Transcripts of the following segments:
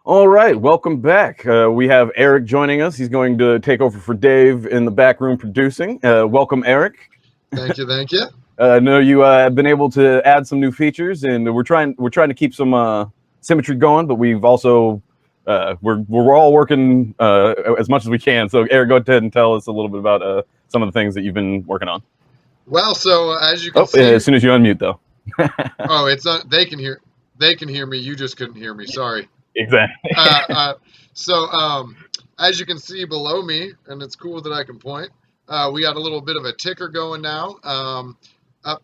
All right, welcome back. We have Eric joining us. He's going to take over for Dave in the back room producing. Welcome, Eric. Thank you, thank you. I know you have been able to add some new features, and we're trying to keep some symmetry going, but we've also we're all working as much as we can. So, Eric, go ahead and tell us a little bit about some of the things that you've been working on. Well, so as you can Oh, see, as soon as you unmute, though. oh, it's not. They can hear me. You just couldn't hear me. Sorry. Exactly. So, as you can see below me, and it's cool that I can point. We got a little bit of a ticker going now. Up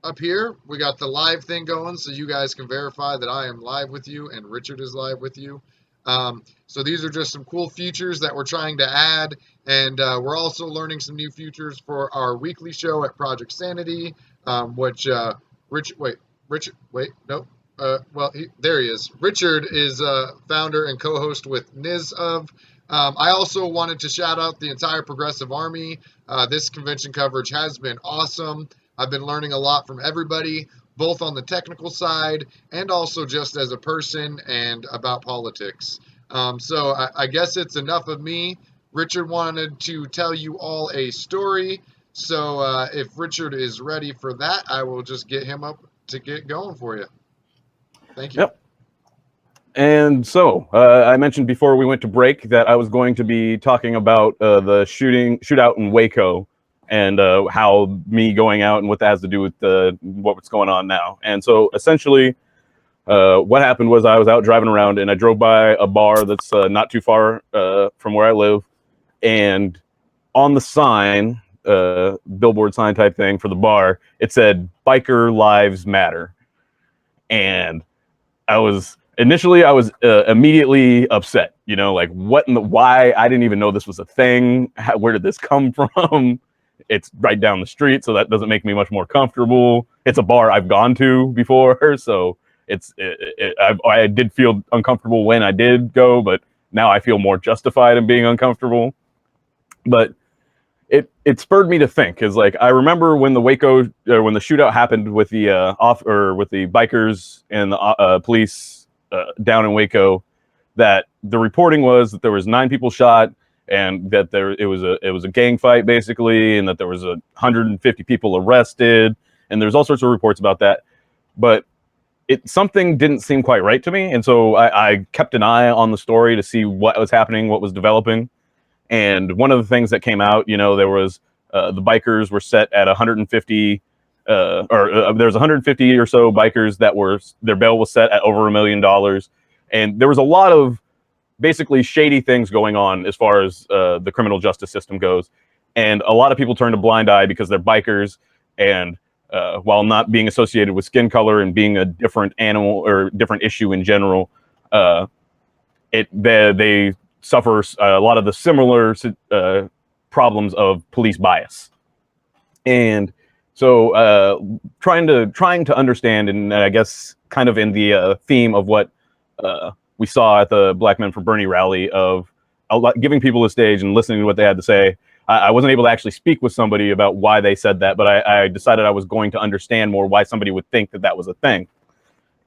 up here, we got the live thing going, so you guys can verify that I am live with you and Richard is live with you. So these are just some cool features that we're trying to add, and we're also learning some new features for our weekly show at Project Sanity, which nope. There he is. Richard is founder and co-host with Niz of. I also wanted to shout out the entire Progressive Army. This convention coverage has been awesome. I've been learning a lot from everybody, both on the technical side and also just as a person and about politics. So I guess it's enough of me. Richard wanted to tell you all a story. So if Richard is ready for that, I will just get him up to get going for you. Thank you. Yep. And so I mentioned before we went to break that I was going to be talking about the shootout in Waco, and how me going out and what that has to do with what's going on now. And so essentially, what happened was I was out driving around and I drove by a bar that's not too far from where I live, and on the sign, billboard sign type thing for the bar, it said "Biker Lives Matter," and I was immediately upset. You know, like why? I didn't even know this was a thing. Where did this come from? It's right down the street, so that doesn't make me much more comfortable. It's a bar I've gone to before, so I did feel uncomfortable when I did go, but now I feel more justified in being uncomfortable. But it spurred me to think, because like I remember when the shootout happened with the with the bikers and the police down in Waco, that the reporting was that there was 9 people shot, and that it was a gang fight basically, and that there was 150 people arrested, and there's all sorts of reports about that. But something didn't seem quite right to me, and so I kept an eye on the story to see what was happening, what was developing. And one of the things that came out, there was the bikers were set at 150, there's 150 or so bikers that their bail was set at over $1 million, and there was a lot of basically shady things going on as far as the criminal justice system goes. And a lot of people turned a blind eye because they're bikers, and while not being associated with skin color and being a different animal or different issue in general, they suffer a lot of the similar problems of police bias. And so trying to understand, and I guess kind of in the theme of what we saw at the Black Men for Bernie rally, of giving people a stage and listening to what they had to say. I wasn't able to actually speak with somebody about why they said that, but I decided I was going to understand more why somebody would think that was a thing.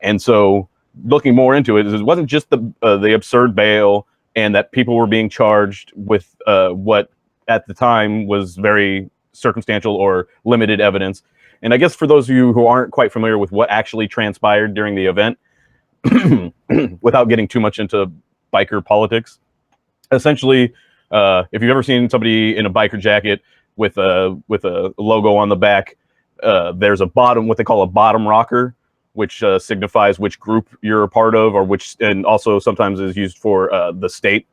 And so looking more into it, it wasn't just the absurd bail and that people were being charged with what at the time was very circumstantial or limited evidence. And I guess for those of you who aren't quite familiar with what actually transpired during the event, without getting too much into biker politics, essentially, if you've ever seen somebody in a biker jacket with a logo on the back, there's what they call a bottom rocker, which signifies which group you're a part of, and also sometimes is used for the state,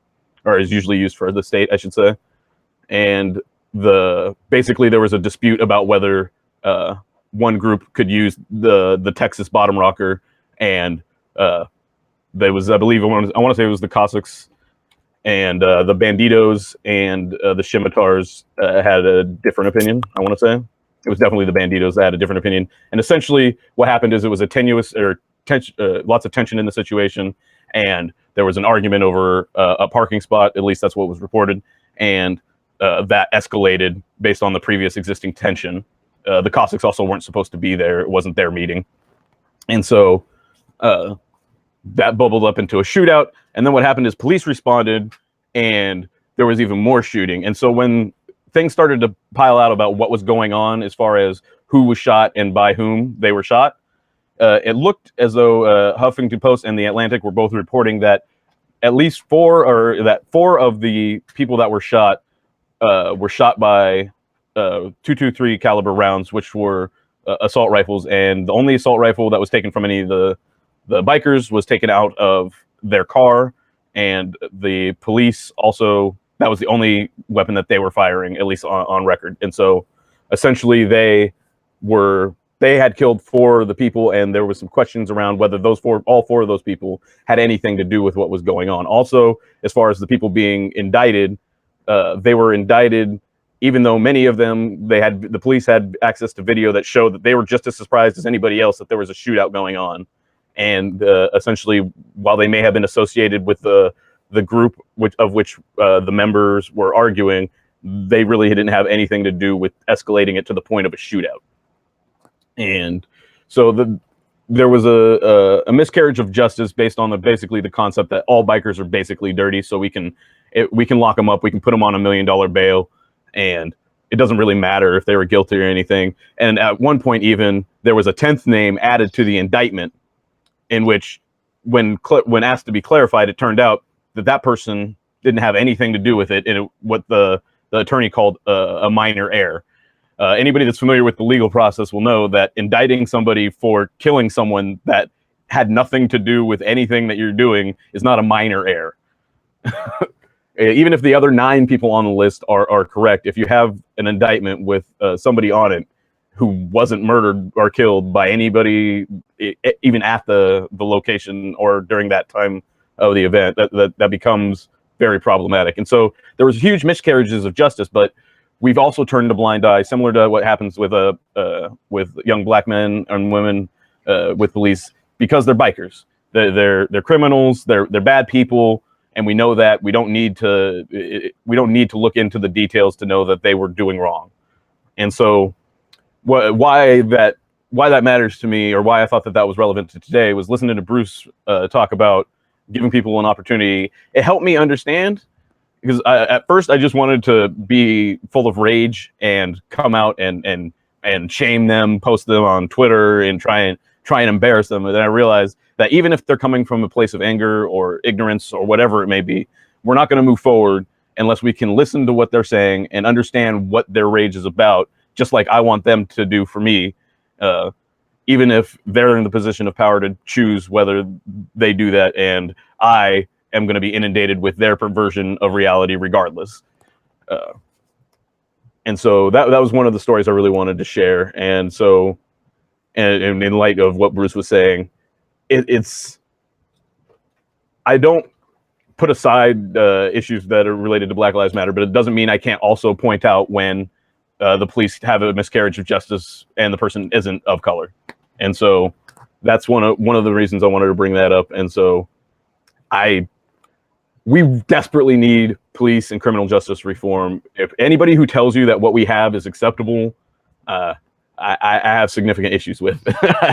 or is usually used for the state, I should say. And basically there was a dispute about whether one group could use the Texas bottom rocker, and there was, I believe, I want to say it was the Cossacks and the Banditos and the Scimitars had a different opinion. I want to say it was definitely the Banditos that had a different opinion. And essentially what happened is it was a tenuous or lots of tension in the situation, and there was an argument over a parking spot. At least that's what was reported, and that escalated based on the previous existing tension. The Cossacks also weren't supposed to be there; it wasn't their meeting, and so that bubbled up into a shootout. And then what happened is police responded, and there was even more shooting. And so when things started to pile out about what was going on as far as who was shot and by whom they were shot, it looked as though Huffington Post and The Atlantic were both reporting that at least four of the people that were shot by 223 caliber rounds, which were assault rifles, and the only assault rifle that was taken from any of the bikers was taken out of their car, and the police also, that was the only weapon that they were firing, at least on record. And so essentially they had killed four of the people, and there was some questions around whether all four of those people had anything to do with what was going on. Also, as far as the people being indicted, they were indicted even though many of them, the police had access to video that showed that they were just as surprised as anybody else that there was a shootout going on. And essentially, while they may have been associated with the group of which the members were arguing, they really didn't have anything to do with escalating it to the point of a shootout. And so there was a miscarriage of justice based on basically the concept that all bikers are basically dirty, so we can lock them up, we can put them on $1 million bail, and it doesn't really matter if they were guilty or anything. And at one point, even there was a 10th name added to the indictment, in which, when asked to be clarified, it turned out that person didn't have anything to do with it, and what the attorney called a minor error. Anybody that's familiar with the legal process will know that indicting somebody for killing someone that had nothing to do with anything that you're doing is not a minor error. Even if the other 9 people on the list are correct, if you have an indictment with somebody on it who wasn't murdered or killed by anybody, even at the location or during that time of the event, that becomes very problematic. And so there was huge miscarriages of justice, but we've also turned a blind eye, similar to what happens with young black men and women with police, because they're bikers. They're criminals. They're bad people, and we know that. We don't need to look into the details to know that they were doing wrong. And so why that matters to me, or why I thought that was relevant to today, was listening to Bruce talk about giving people an opportunity. It helped me understand, because at first I just wanted to be full of rage and come out and shame them, post them on Twitter, and try and embarrass them. And then I realized that even if they're coming from a place of anger or ignorance or whatever it may be, we're not going to move forward unless we can listen to what they're saying and understand what their rage is about, just like I want them to do for me, even if they're in the position of power to choose whether they do that, and I am going to be inundated with their perversion of reality regardless. And so that was one of the stories I really wanted to share. And so, and in light of what Bruce was saying, I don't put aside issues that are related to Black Lives Matter, but it doesn't mean I can't also point out when the police have a miscarriage of justice and the person isn't of color. And so that's one of the reasons I wanted to bring that up. And so we desperately need police and criminal justice reform. If anybody who tells you that what we have is acceptable, I have significant issues with.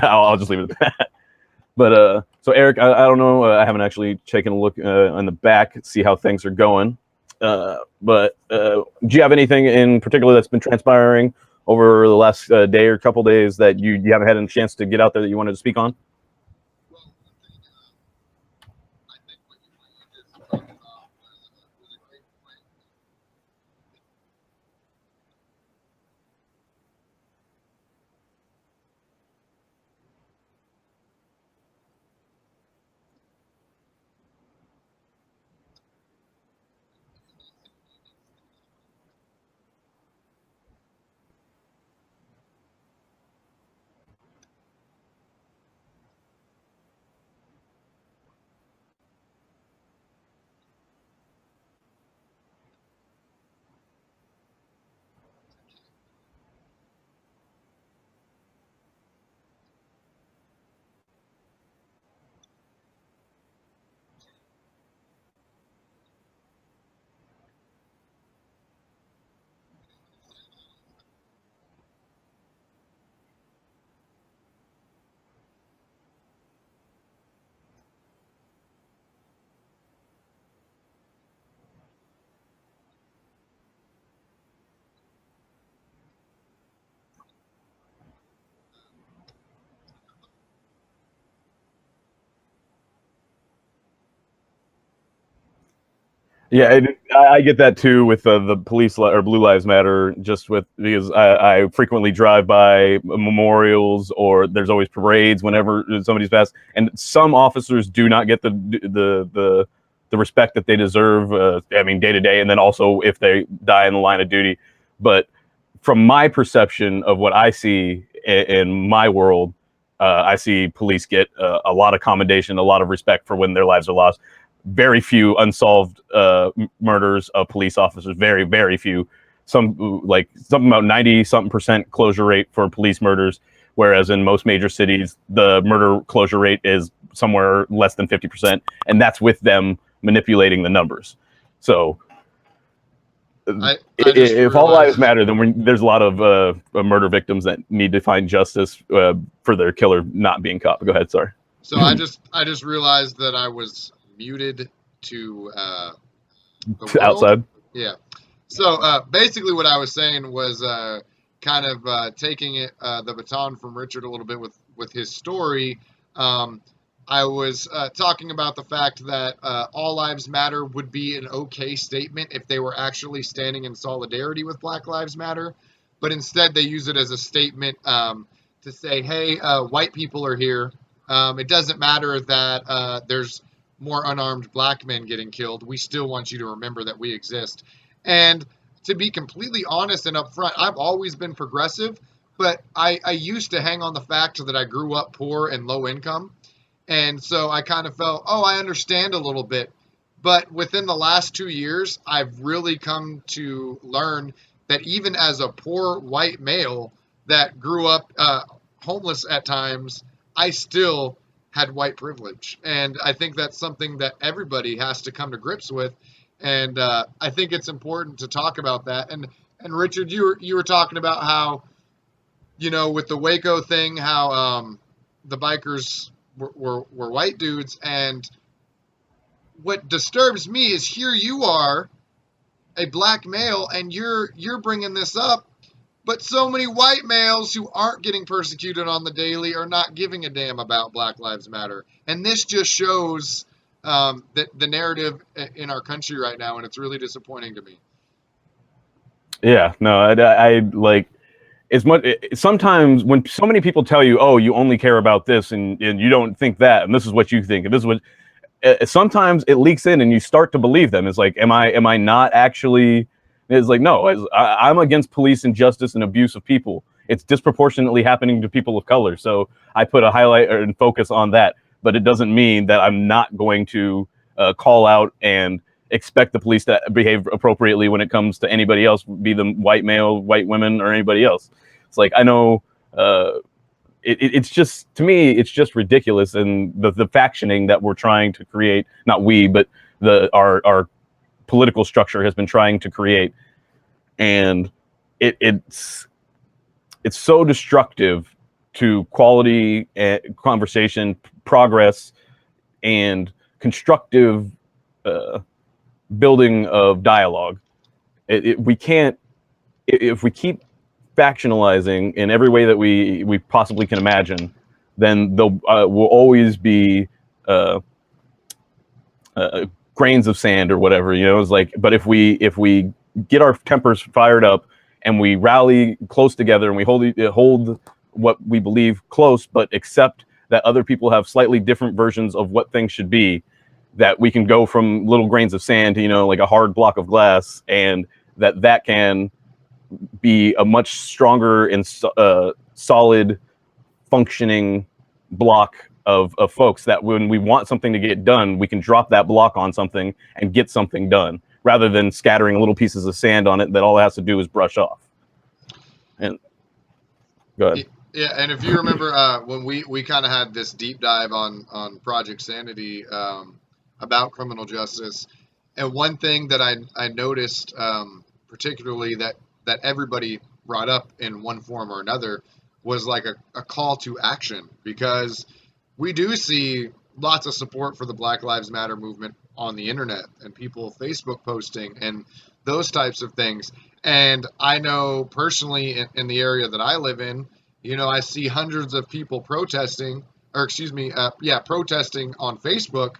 I'll just leave it at that. But so Eric, I don't know. I haven't actually taken a look on the back, see how things are going. But do you have anything in particular that's been transpiring over the last day or couple days that you haven't had a chance to get out there that you wanted to speak on? Yeah, I get that too with the police or Blue Lives Matter. Just with because I frequently drive by memorials or there's always parades whenever somebody's passed, and some officers do not get the respect that they deserve. I mean, day to day, and then also if they die in the line of duty. But from my perception of what I see in my world, I see police get a lot of commendation, a lot of respect for when their lives are lost. Very few unsolved murders of police officers. Very, very few. Some like something about 90-something% closure rate for police murders, whereas in most major cities the murder closure rate is somewhere less than 50%, and that's with them manipulating the numbers. So I just if all lives realized. matter, then there's a lot of murder victims that need to find justice for their killer not being caught. Go ahead, sorry. So I just realized that I was muted to the world. Outside. Yeah. So basically, what I was saying was kind of taking the baton from Richard a little bit with his story. I was talking about the fact that all lives matter would be an okay statement if they were actually standing in solidarity with Black Lives Matter, but instead they use it as a statement to say, "Hey, white people are here. It doesn't matter that there's more unarmed black men getting killed. We still want you to remember that we exist." And to be completely honest and upfront, I've always been progressive, but I used to hang on the fact that I grew up poor and low income. And so I kind of felt, oh, I understand a little bit. But within the last 2 years, I've really come to learn that even as a poor white male that grew up homeless at times, I still had white privilege. And I think that's something that everybody has to come to grips with. And I think it's important to talk about that. And Richard, you were talking about how, with the Waco thing, how the bikers were white dudes. And what disturbs me is here you are, a black male, and you're bringing this up, but so many white males who aren't getting persecuted on the daily are not giving a damn about Black Lives Matter. And this just shows that the narrative in our country right now, and it's really disappointing to me. Yeah, no, I like as much. Sometimes when so many people tell you, "Oh, you only care about this," and you don't think that, and this is what you think, and this is what. Sometimes it leaks in, and you start to believe them. It's like, am I not actually? It's like, no, I'm against police injustice and abuse of people. It's disproportionately happening to people of color. So I put a highlight and focus on that. But it doesn't mean that I'm not going to call out and expect the police to behave appropriately when it comes to anybody else, be them white male, white women, or anybody else. It's like, I know it's just, to me, it's just ridiculous. And the factioning that we're trying to create, not we, but our political structure has been trying to create. And it's so destructive to quality conversation, progress, and constructive building of dialogue. We can't, if we keep factionalizing in every way that we possibly can imagine, then there will always be grains of sand or whatever. It's like, but if we get our tempers fired up and we rally close together and we hold what we believe close, but accept that other people have slightly different versions of what things should be, that we can go from little grains of sand to, like a hard block of glass, and that can be a much stronger and solid functioning block of folks, that when we want something to get done, we can drop that block on something and get something done, rather than scattering little pieces of sand on it that all it has to do is brush off. And go ahead. Yeah, and if you remember when we kind of had this deep dive on Project Sanity about criminal justice, and one thing that I noticed particularly that everybody brought up in one form or another was like a call to action, because we do see lots of support for the Black Lives Matter movement on the internet and people Facebook posting and those types of things. And I know personally in the area that I live in, I see hundreds of people protesting on Facebook.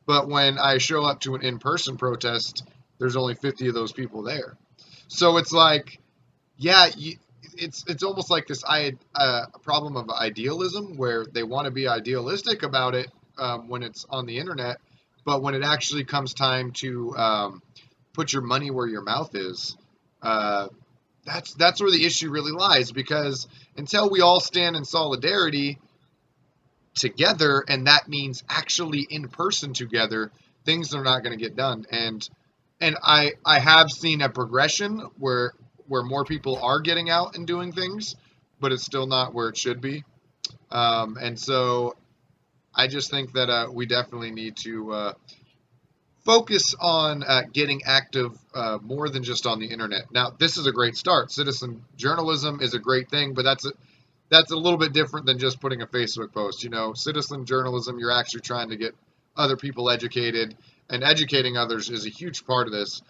But when I show up to an in-person protest, there's only 50 of those people there. So it's like, yeah, it's almost like this problem of idealism where they want to be idealistic about it when it's on the internet, but when it actually comes time to put your money where your mouth is, that's where the issue really lies. Because until we all stand in solidarity together, and that means actually in person together, things are not going to get done. And I have seen a progression where more people are getting out and doing things, but it's still not where it should be. And so I just think that we definitely need to focus on getting active more than just on the internet. Now, this is a great start. Citizen journalism is a great thing, but that's a little bit different than just putting a Facebook post. You know, citizen journalism, you're actually trying to get other people educated, and educating others is a huge part of this.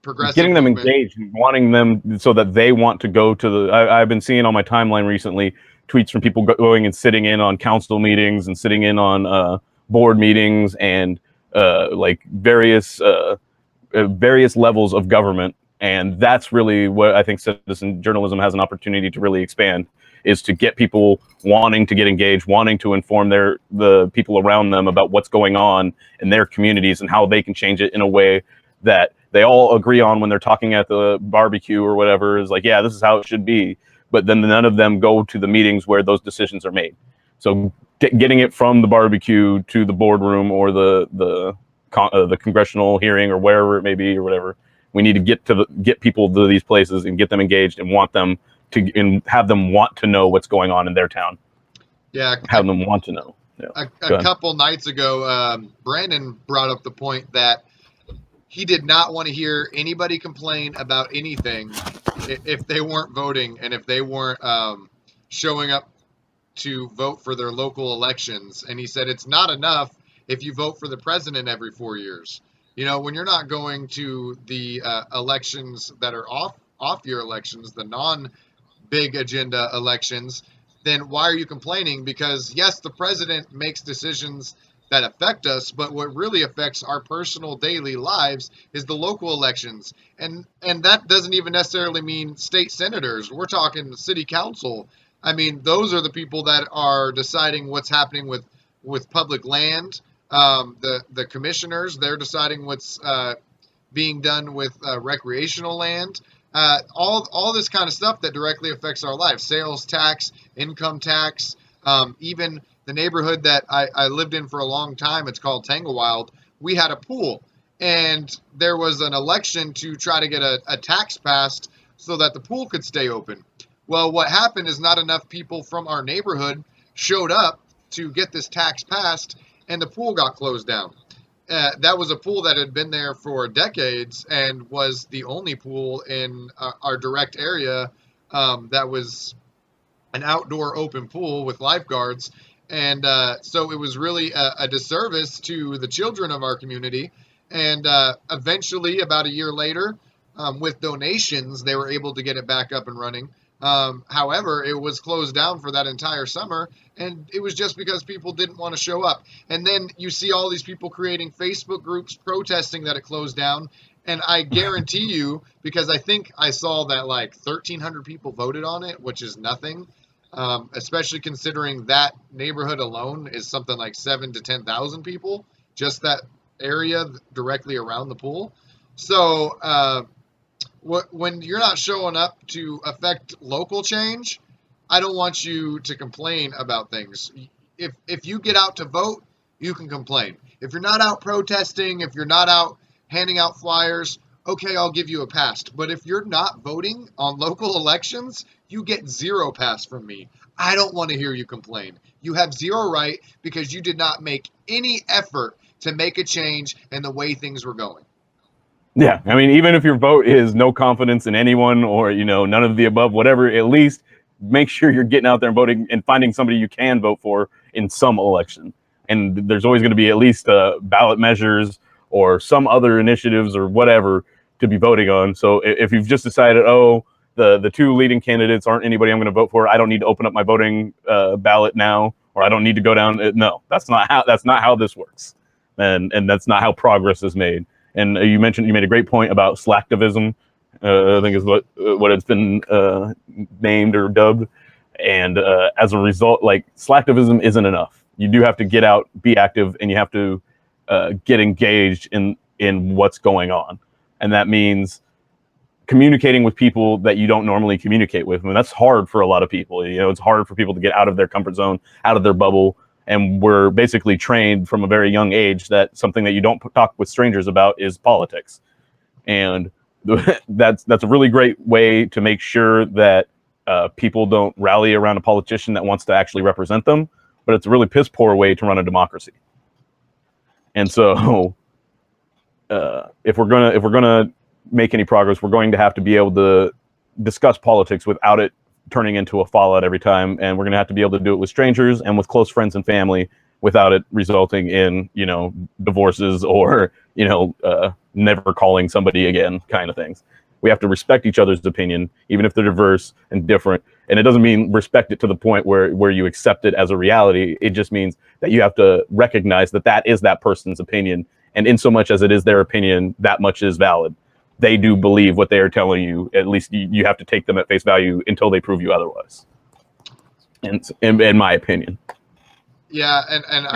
Progressive getting them movement. engaged and wanting them so that they want to go to the. I've been seeing on my timeline recently tweets from people going and sitting in on council meetings and sitting in on board meetings and like various levels of government. And that's really what I think citizen journalism has an opportunity to really expand, is to get people wanting to get engaged, wanting to inform the people around them about what's going on in their communities and how they can change it in a way that they all agree on when they're talking at the barbecue or whatever. Is like, yeah, this is how it should be. But then none of them go to the meetings where those decisions are made. So getting it from the barbecue to the boardroom or the congressional hearing or wherever it may be or whatever, we need to get people to these places and get them engaged and want them to, and have them want to know what's going on in their town. Yeah, have them want to know. Yeah. A couple nights ago, Brandon brought up the point that he did not want to hear anybody complain about anything if they weren't voting and if they weren't showing up to vote for their local elections. And he said it's not enough if you vote for the president every 4 years. You know, when you're not going to the elections that are off your elections, the non-big agenda elections, then why are you complaining? Because yes, the president makes decisions that affect us, but what really affects our personal daily lives is the local elections. And that doesn't even necessarily mean state senators. We're talking city council. I mean, those are the people that are deciding what's happening with public land. The commissioners, they're deciding what's being done with recreational land. All this kind of stuff that directly affects our lives. Sales tax, income tax, even the neighborhood that I lived in for a long time, it's called Tanglewild. We had a pool, and there was an election to try to get a tax passed so that the pool could stay open. Well, what happened is not enough people from our neighborhood showed up to get this tax passed, and the pool got closed down. That was a pool that had been there for decades and was the only pool in our direct area that was an outdoor open pool with lifeguards. And so it was really a disservice to the children of our community. And eventually, about a year later, with donations, they were able to get it back up and running. However, it was closed down for that entire summer, and it was just because people didn't want to show up. And then you see all these people creating Facebook groups protesting that it closed down. And I guarantee you, because I think I saw that like 1,300 people voted on it, which is nothing. Especially considering that neighborhood alone is something like 7,000 to 10,000 people, just that area directly around the pool. So when you're not showing up to affect local change, I don't want you to complain about things. If you get out to vote, you can complain. If you're not out protesting, if you're not out handing out flyers, okay, I'll give you a pass. But if you're not voting on local elections, you get zero pass from me. I don't want to hear you complain. You have zero right because you did not make any effort to make a change in the way things were going. Yeah, I mean, even if your vote is no confidence in anyone or, you know, none of the above, whatever, at least make sure you're getting out there and voting and finding somebody you can vote for in some election. And there's always going to be at least ballot measures or some other initiatives or whatever to be voting on. So if you've just decided, oh, the two leading candidates aren't anybody I'm going to vote for, I don't need to open up my voting ballot now, or I don't need to go down. No, that's not how this works. and that's not how progress is made. And you made a great point about slacktivism. I think is what it's been named or dubbed. And as a result, like, slacktivism isn't enough. You do have to get out, be active, and you have to get engaged in what's going on. And that means communicating with people that you don't normally communicate with. I mean, that's hard for a lot of people. You know, it's hard for people to get out of their comfort zone, out of their bubble. And we're basically trained from a very young age that something that you don't talk with strangers about is politics. And that's a really great way to make sure that people don't rally around a politician that wants to actually represent them. But it's a really piss poor way to run a democracy. And so if we're gonna make any progress, we're going to have to be able to discuss politics without it turning into a fallout every time, and we're going to have to be able to do it with strangers and with close friends and family without it resulting in, you know, divorces or, you know, never calling somebody again kind of things. We have to respect each other's opinion, even if they're diverse and different. And it doesn't mean respect it to the point where you accept it as a reality. It just means that you have to recognize that that is that person's opinion, and in so much as it is their opinion, that much is valid. They do believe what they are telling you. At least you have to take them at face value until they prove you otherwise. And in my opinion. Yeah, and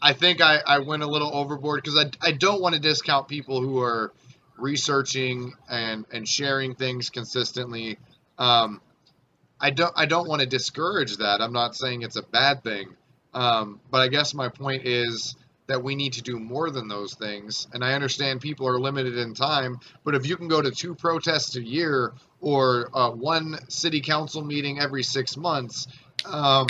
I think I went a little overboard because I don't want to discount people who are researching and sharing things consistently. I don't want to discourage that. I'm not saying it's a bad thing. But I guess my point is that we need to do more than those things. And I understand people are limited in time, but if you can go to 2 protests a year or 1 city council meeting every 6 months, I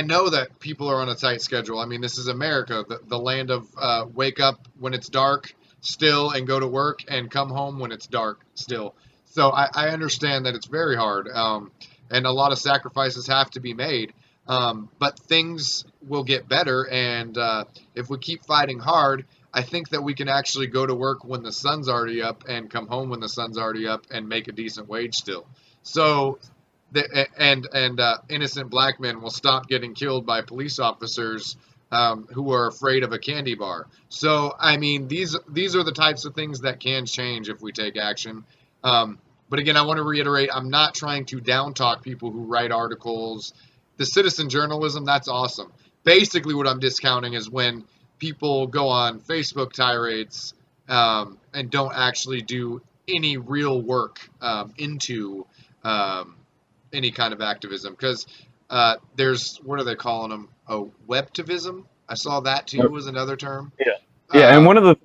know that people are on a tight schedule. I mean, this is America, the land of wake up when it's dark still and go to work and come home when it's dark still. So I understand that it's very hard, and a lot of sacrifices have to be made. But things will get better, and if we keep fighting hard, I think that we can actually go to work when the sun's already up and come home when the sun's already up and make a decent wage still. So, innocent black men will stop getting killed by police officers who are afraid of a candy bar. So, I mean, these are the types of things that can change if we take action. But again, I want to reiterate, I'm not trying to down talk people who write articles. The citizen journalism, that's awesome. Basically, what I'm discounting is when people go on Facebook tirades and don't actually do any real work into any kind of activism. Because there's, what are they calling them? Oh, webtivism? I saw that too was another term. Yeah. Yeah, and one of the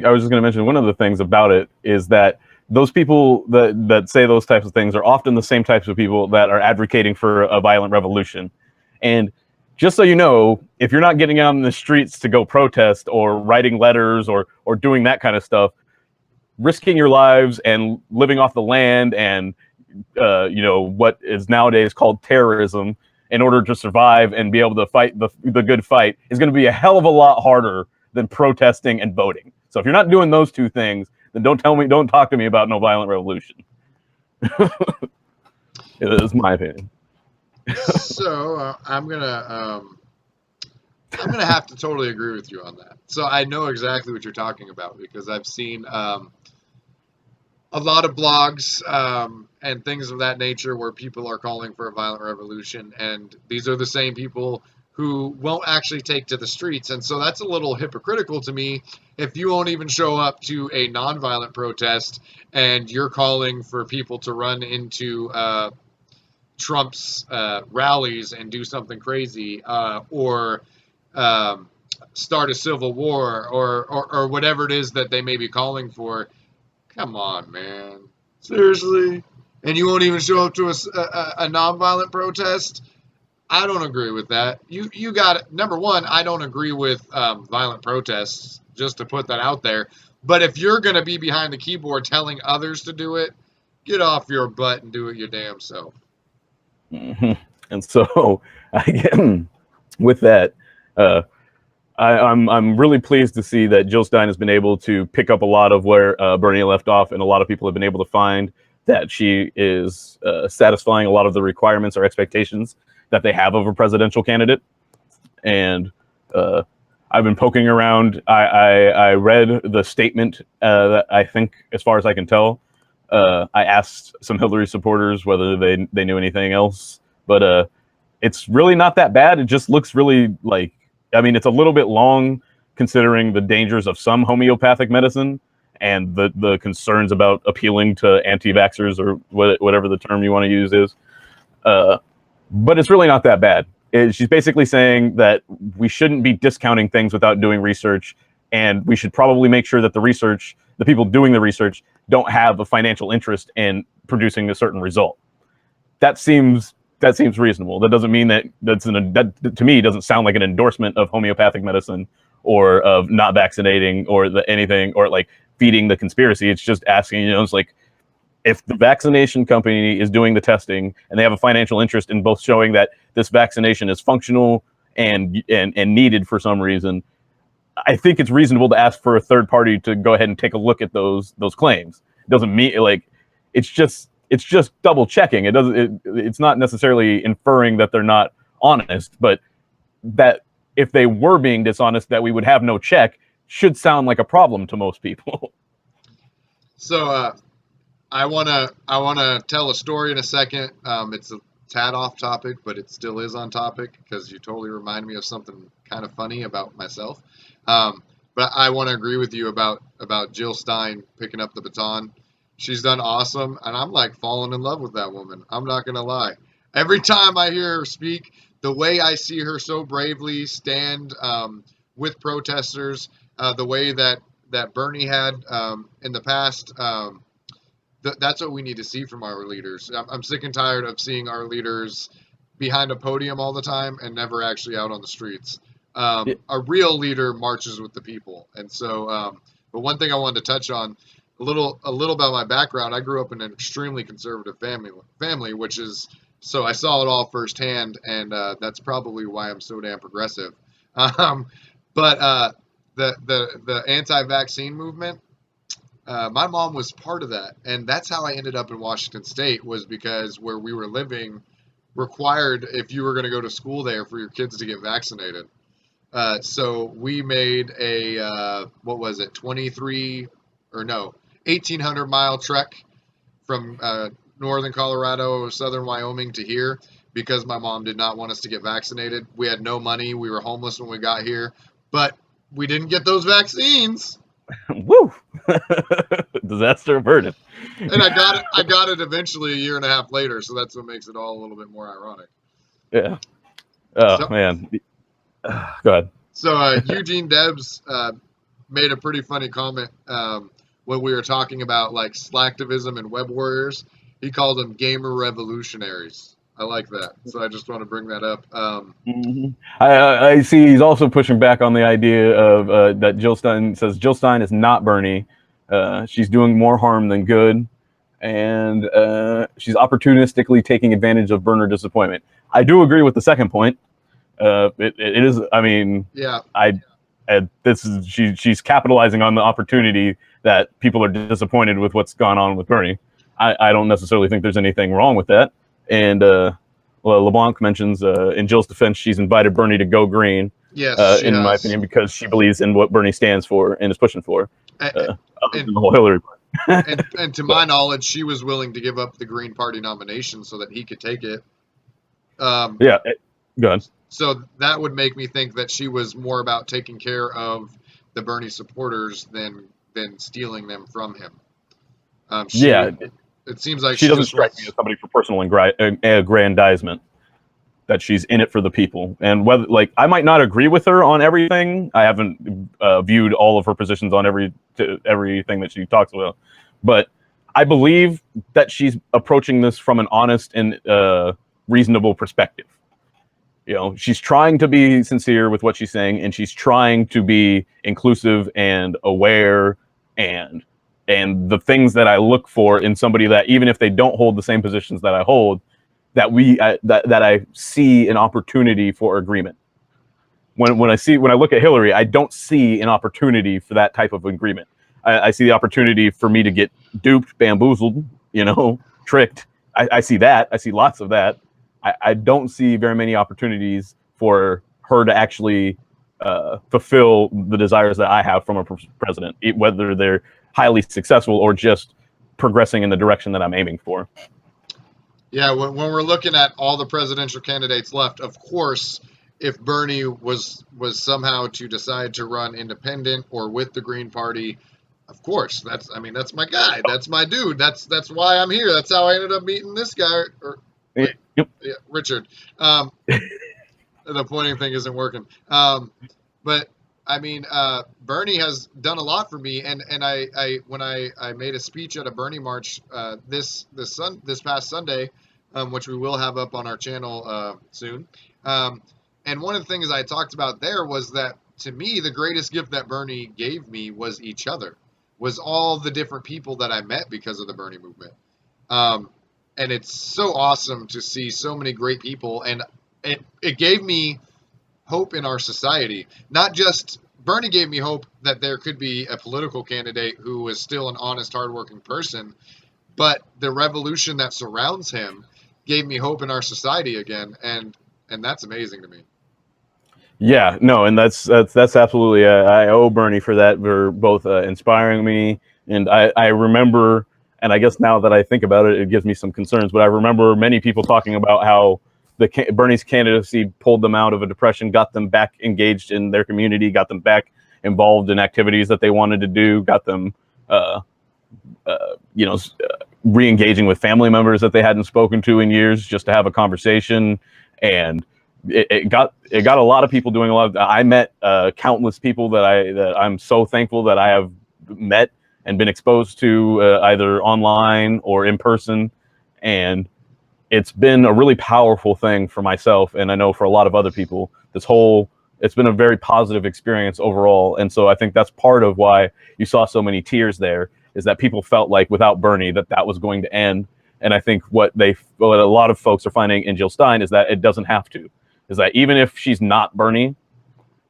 I was just going to mention, one of the things about it is that those people that say those types of things are often the same types of people that are advocating for a violent revolution. And just so you know, if you're not getting out in the streets to go protest or writing letters or doing that kind of stuff, risking your lives and living off the land and you know, what is nowadays called terrorism in order to survive and be able to fight the good fight is going to be a hell of a lot harder than protesting and voting. So if you're not doing those 2 things, then don't talk to me about no violent revolution. It's my opinion. So I'm gonna have to totally agree with you on that. So I know exactly what you're talking about because I've seen a lot of blogs and things of that nature where people are calling for a violent revolution, and these are the same people who won't actually take to the streets. And so that's a little hypocritical to me if you won't even show up to a nonviolent protest and you're calling for people to run into Trump's rallies and do something crazy or start a civil war or whatever it is that they may be calling for. Come on, man. Seriously? And you won't even show up to a nonviolent protest? I don't agree with that. You got it. Number one, I don't agree with violent protests, just to put that out there. But if you're going to be behind the keyboard telling others to do it, get off your butt and do it your damn self. Mm-hmm. And so, with that, I'm really pleased to see that Jill Stein has been able to pick up a lot of where Bernie left off, and a lot of people have been able to find that she is satisfying a lot of the requirements or expectations that they have of a presidential candidate. And I've been poking around. I read the statement that I think, as far as I can tell, I asked some Hillary supporters whether they knew anything else, but it's really not that bad. It just looks really like, I mean, it's a little bit long considering the dangers of some homeopathic medicine and the concerns about appealing to anti-vaxxers or whatever the term you want to use is. But it's really not that bad. She's basically saying that we shouldn't be discounting things without doing research, and we should probably make sure that the people doing the research don't have a financial interest in producing a certain result. That seems reasonable. That doesn't mean that that to me doesn't sound like an endorsement of homeopathic medicine or of not vaccinating or anything or like feeding the conspiracy. It's just asking, it's like, if the vaccination company is doing the testing and they have a financial interest in both showing that this vaccination is functional and needed for some reason, I think it's reasonable to ask for a third party to go ahead and take a look at those claims. It doesn't mean like it's just double checking. It's not necessarily inferring that they're not honest, but that if they were being dishonest, that we would have no check should sound like a problem to most people. So I wanna tell a story in a second. It's a tad off topic, but it still is on topic because you totally remind me of something kind of funny about myself. But I want to agree with you about Jill Stein picking up the baton. She's done awesome, and I'm like falling in love with that woman. I'm not gonna lie. Every time I hear her speak, the way I see her so bravely stand with protesters, the way that Bernie had in the past. That's what we need to see from our leaders. I'm sick and tired of seeing our leaders behind a podium all the time and never actually out on the streets. A real leader marches with the people. And so, but one thing I wanted to touch on a little about my background. I grew up in an extremely conservative family, which is, so I saw it all firsthand, and that's probably why I'm so damn progressive. But the anti-vaccine movement, my mom was part of that, and that's how I ended up in Washington State, was because where we were living required, if you were going to go to school there, for your kids to get vaccinated. So we made a, 1,800-mile trek from northern Colorado, southern Wyoming to here because my mom did not want us to get vaccinated. We had no money. We were homeless when we got here, but we didn't get those vaccines. Woo! Disaster averted. And I got it eventually a year and a half later, so that's what makes it all a little bit more ironic. Yeah. Oh, man. Go ahead. So Eugene Debs made a pretty funny comment when we were talking about like slacktivism and web warriors. He called them gamer revolutionaries. I like that. So I just want to bring that up. I see he's also pushing back on the idea of that Jill Stein says Jill Stein is not Bernie. She's doing more harm than good. And she's opportunistically taking advantage of burner disappointment. I do agree with the second point. It is, I mean, yeah. She's capitalizing on the opportunity that people are disappointed with what's gone on with Bernie. I don't necessarily think there's anything wrong with that. And LeBlanc mentions in Jill's defense, she's invited Bernie to go green. Yes, in my opinion, because she believes in what Bernie stands for and is pushing for. And the whole Hillary part. and to my knowledge, she was willing to give up the Green Party nomination so that he could take it. Yeah, go ahead. So that would make me think that she was more about taking care of the Bernie supporters than stealing them from him. It seems like she doesn't strike me as somebody for personal aggrandizement. That she's in it for the people, and whether like I might not agree with her on everything. I haven't viewed all of her positions on everything that she talks about, but I believe that she's approaching this from an honest and reasonable perspective. She's trying to be sincere with what she's saying, and she's trying to be inclusive and aware and the things that I look for in somebody that, even if they don't hold the same positions that I hold, that I see an opportunity for agreement. When I look at Hillary, I don't see an opportunity for that type of agreement. I see the opportunity for me to get duped, bamboozled, tricked. I see that. I see lots of that. I don't see very many opportunities for her to actually fulfill the desires that I have from a president, whether they're highly successful or just progressing in the direction that I'm aiming for. Yeah, when we're looking at all the presidential candidates left, of course, if Bernie was somehow to decide to run independent or with the Green Party, of course, that's my guy, that's my dude, that's why I'm here. That's how I ended up meeting this guy, or wait, Yep. yeah, Richard. The pointing thing isn't working. But I mean, Bernie has done a lot for me, and when I made a speech at a Bernie march this past Sunday, which we will have up on our channel soon. And one of the things I talked about there was that, to me, the greatest gift that Bernie gave me was each other, was all the different people that I met because of the Bernie movement. And it's so awesome to see so many great people, and it gave me hope in our society. Not just Bernie gave me hope that there could be a political candidate who was still an honest, hardworking person, but the revolution that surrounds him gave me hope in our society again, and that's amazing to me. Yeah, no, and that's absolutely. I owe Bernie for that, for both inspiring me, and I remember, and I guess now that I think about it, it gives me some concerns. But I remember many people talking about how Bernie's candidacy pulled them out of a depression, got them back engaged in their community, got them back involved in activities that they wanted to do, got them, re-engaging with family members that they hadn't spoken to in years, just to have a conversation. And it got a lot of people doing a lot of. I met countless people that I'm so thankful that I have met and been exposed to either online or in person, and it's been a really powerful thing for myself, and I know for a lot of other people. It's been a very positive experience overall, and so I think that's part of why you saw so many tears there, is that people felt like without Bernie that was going to end. And I think what a lot of folks are finding in Jill Stein is that it doesn't have to. Is that even if she's not Bernie,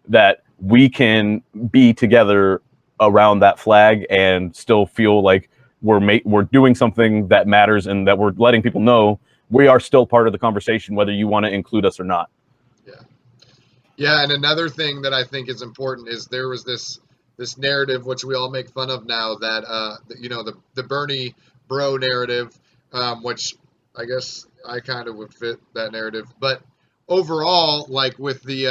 that we can be together around that flag and still feel like we're doing something that matters, and that we're letting people know we are still part of the conversation, whether you want to include us or not. Yeah, and another thing that I think is important is there was this narrative, which we all make fun of now, that the Bernie bro narrative, which I guess I kind of would fit that narrative. But overall, like with the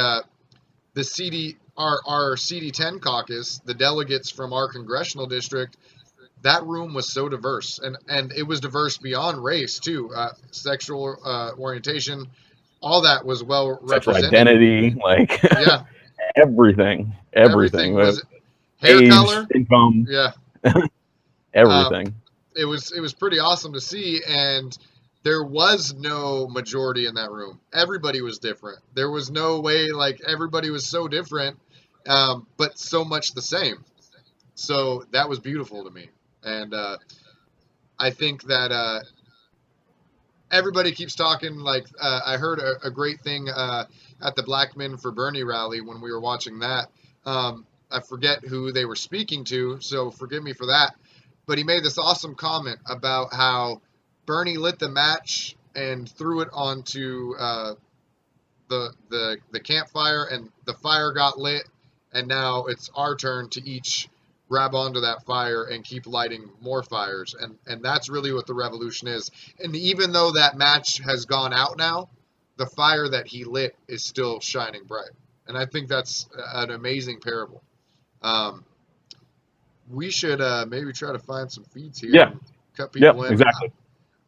our CD10 caucus, the delegates from our congressional district, that room was so diverse, and it was diverse beyond race too, sexual orientation, all that was well Sexual represented. identity, like yeah, everything was hair age, color, income, yeah, everything. It was pretty awesome to see, and there was no majority in that room. Everybody was different. There was no way, like, everybody was so different, but so much the same. So that was beautiful to me. And I think that everybody keeps talking, like, I heard a great thing at the Black Men for Bernie rally when we were watching that. I forget who they were speaking to, so forgive me for that. But he made this awesome comment about how Bernie lit the match and threw it onto the campfire, and the fire got lit, and now it's our turn to each grab onto that fire and keep lighting more fires. And that's really what the revolution is. And even though that match has gone out now, the fire that he lit is still shining bright. And I think that's an amazing parable. We should maybe try to find some feeds here. Yeah. And cut people in. Exactly.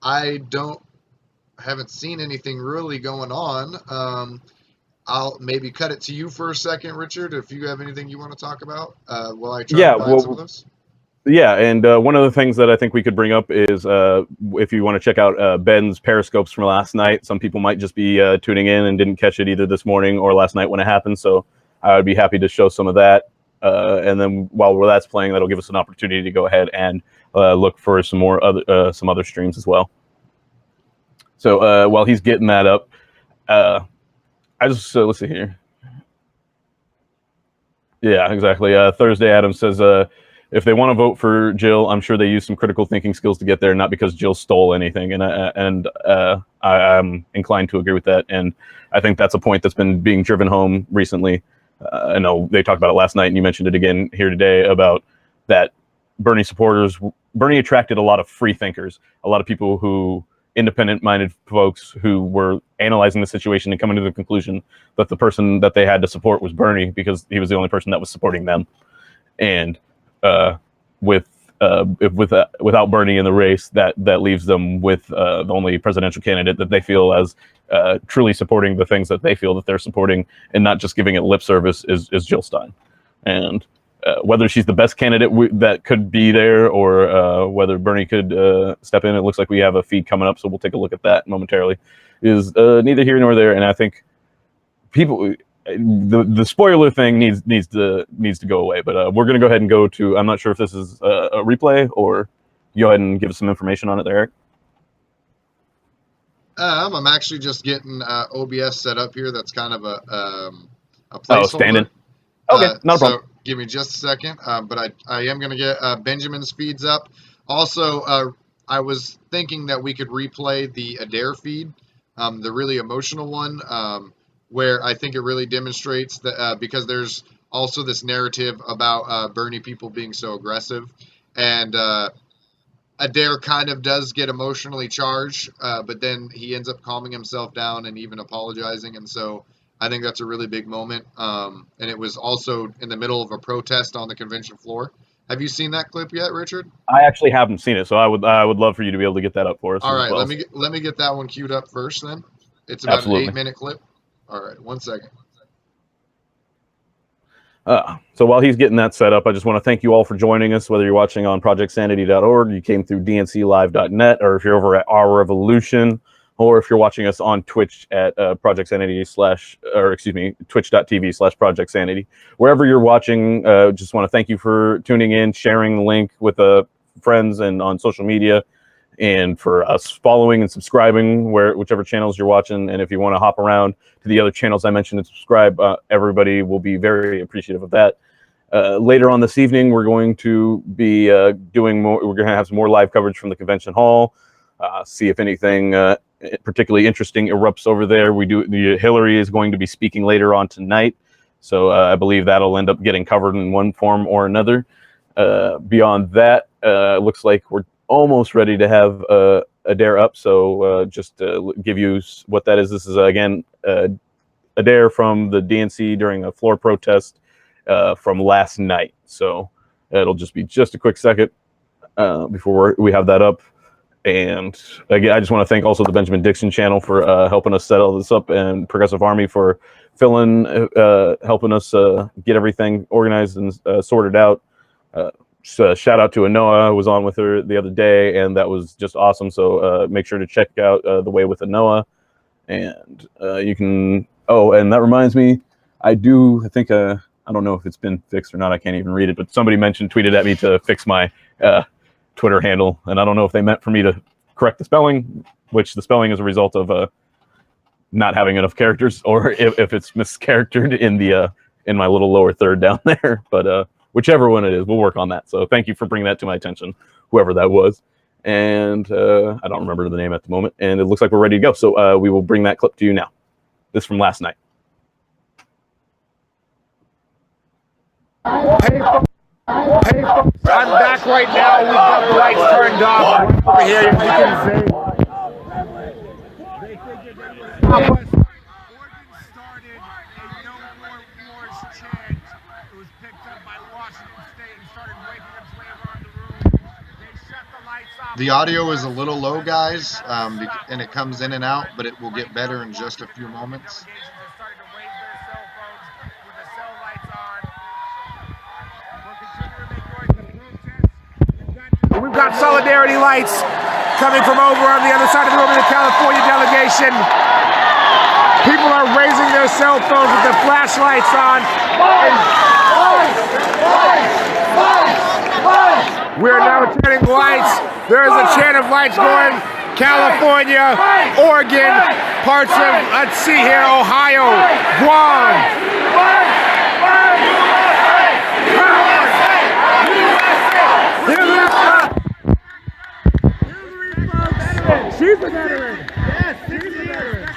I haven't seen anything really going on. I'll maybe cut it to you for a second, Richard, if you have anything you want to talk about while I try to find some of those. Yeah, and one of the things that I think we could bring up is if you want to check out Ben's Periscopes from last night. Some people might just be tuning in and didn't catch it either this morning or last night when it happened, so I would be happy to show some of that. And then while that's playing, that'll give us an opportunity to go ahead and look for some other streams as well. So while he's getting that up, let's see here. Yeah, exactly. Thursday Adams says, if they want to vote for Jill, I'm sure they use some critical thinking skills to get there, not because Jill stole anything. And I'm inclined to agree with that. And I think that's a point that's been being driven home recently. I know they talked about it last night, and you mentioned it again here today about that Bernie supporters. Bernie attracted a lot of free thinkers, a lot of people who independent-minded folks who were analyzing the situation and coming to the conclusion that the person that they had to support was Bernie because he was the only person that was supporting them. And without Bernie in the race, that leaves them with the only presidential candidate that they feel as truly supporting the things that they feel that they're supporting and not just giving it lip service is Jill Stein. And whether she's the best candidate that could be there or whether Bernie could step in, it looks like we have a feed coming up, so we'll take a look at that momentarily, is neither here nor there. And I think people, the spoiler thing needs to go away. But we're going to go ahead and go to, I'm not sure if this is a replay or go ahead and give us some information on it there, Eric. I'm actually just getting OBS set up here. That's kind of a placeholder. Oh, standing. Okay, not a problem. So give me just a second. But I am going to get Benjamin's feeds up. Also, I was thinking that we could replay the Adair feed, the really emotional one, where I think it really demonstrates that because there's also this narrative about Bernie people being so aggressive. And Adair kind of does get emotionally charged, but then he ends up calming himself down and even apologizing. And so I think that's a really big moment. And it was also in the middle of a protest on the convention floor. Have you seen that clip yet, Richard? I actually haven't seen it, so I would love for you to be able to get that up for us. All right, well. let me get that one queued up first then. It's about an 8-minute clip. All right, 1 second. So while he's getting that set up, I just want to thank you all for joining us, whether you're watching on projectsanity.org, you came through dnclive.net, or if you're over at Our Revolution, or if you're watching us on Twitch at twitch.tv/projectsanity. Wherever you're watching, just want to thank you for tuning in, sharing the link with friends and on social media, and for us following and subscribing whichever channels you're watching. And if you want to hop around to the other channels I mentioned and subscribe, everybody will be very appreciative of that. Later on this evening, we're going to be doing more. We're going to have some more live coverage from the convention hall. See if anything particularly interesting erupts over there. Hillary is going to be speaking later on tonight, so I believe that'll end up getting covered in one form or another. Beyond that, it looks like we're almost ready to have Adair up. So just to give you what that is, this is again Adair from the DNC during a floor protest from last night. So it'll just be just a quick second before we have that up. And again, I just want to thank also the Benjamin Dixon channel for helping us set all this up, and Progressive Army for helping us get everything organized and sorted out. Shout out to Anoa, who was on with her the other day, and that was just awesome. So make sure to check out The Way with Anoa. And you can, and that reminds me, I think, I don't know if it's been fixed or not, I can't even read it, but somebody tweeted at me to fix my Twitter handle, and I don't know if they meant for me to correct the spelling, which the spelling is a result of not having enough characters, or if it's mischaractered in my little lower third down there. But whichever one it is, we'll work on that. So thank you for bringing that to my attention, whoever that was. And I don't remember the name at the moment. And it looks like we're ready to go. So we will bring that clip to you now. This from last night. Hey, folks, I'm back right now. We've got the lights turned off. Over here, you can see. Oregon started a no more wars chant. It was picked up by Washington State and started waking its way around the room. They shut the lights off. The audio is a little low, guys, and it comes in and out, but it will get better in just a few moments. We've got solidarity lights coming from over on the other side of the room in the California delegation. People are raising their cell phones with their flashlights on. We are now chanting lights. There is a chant of lights going. California, Oregon, parts of, let's see here, Ohio, Guam. She's the veteran. Yes, she's the veteran.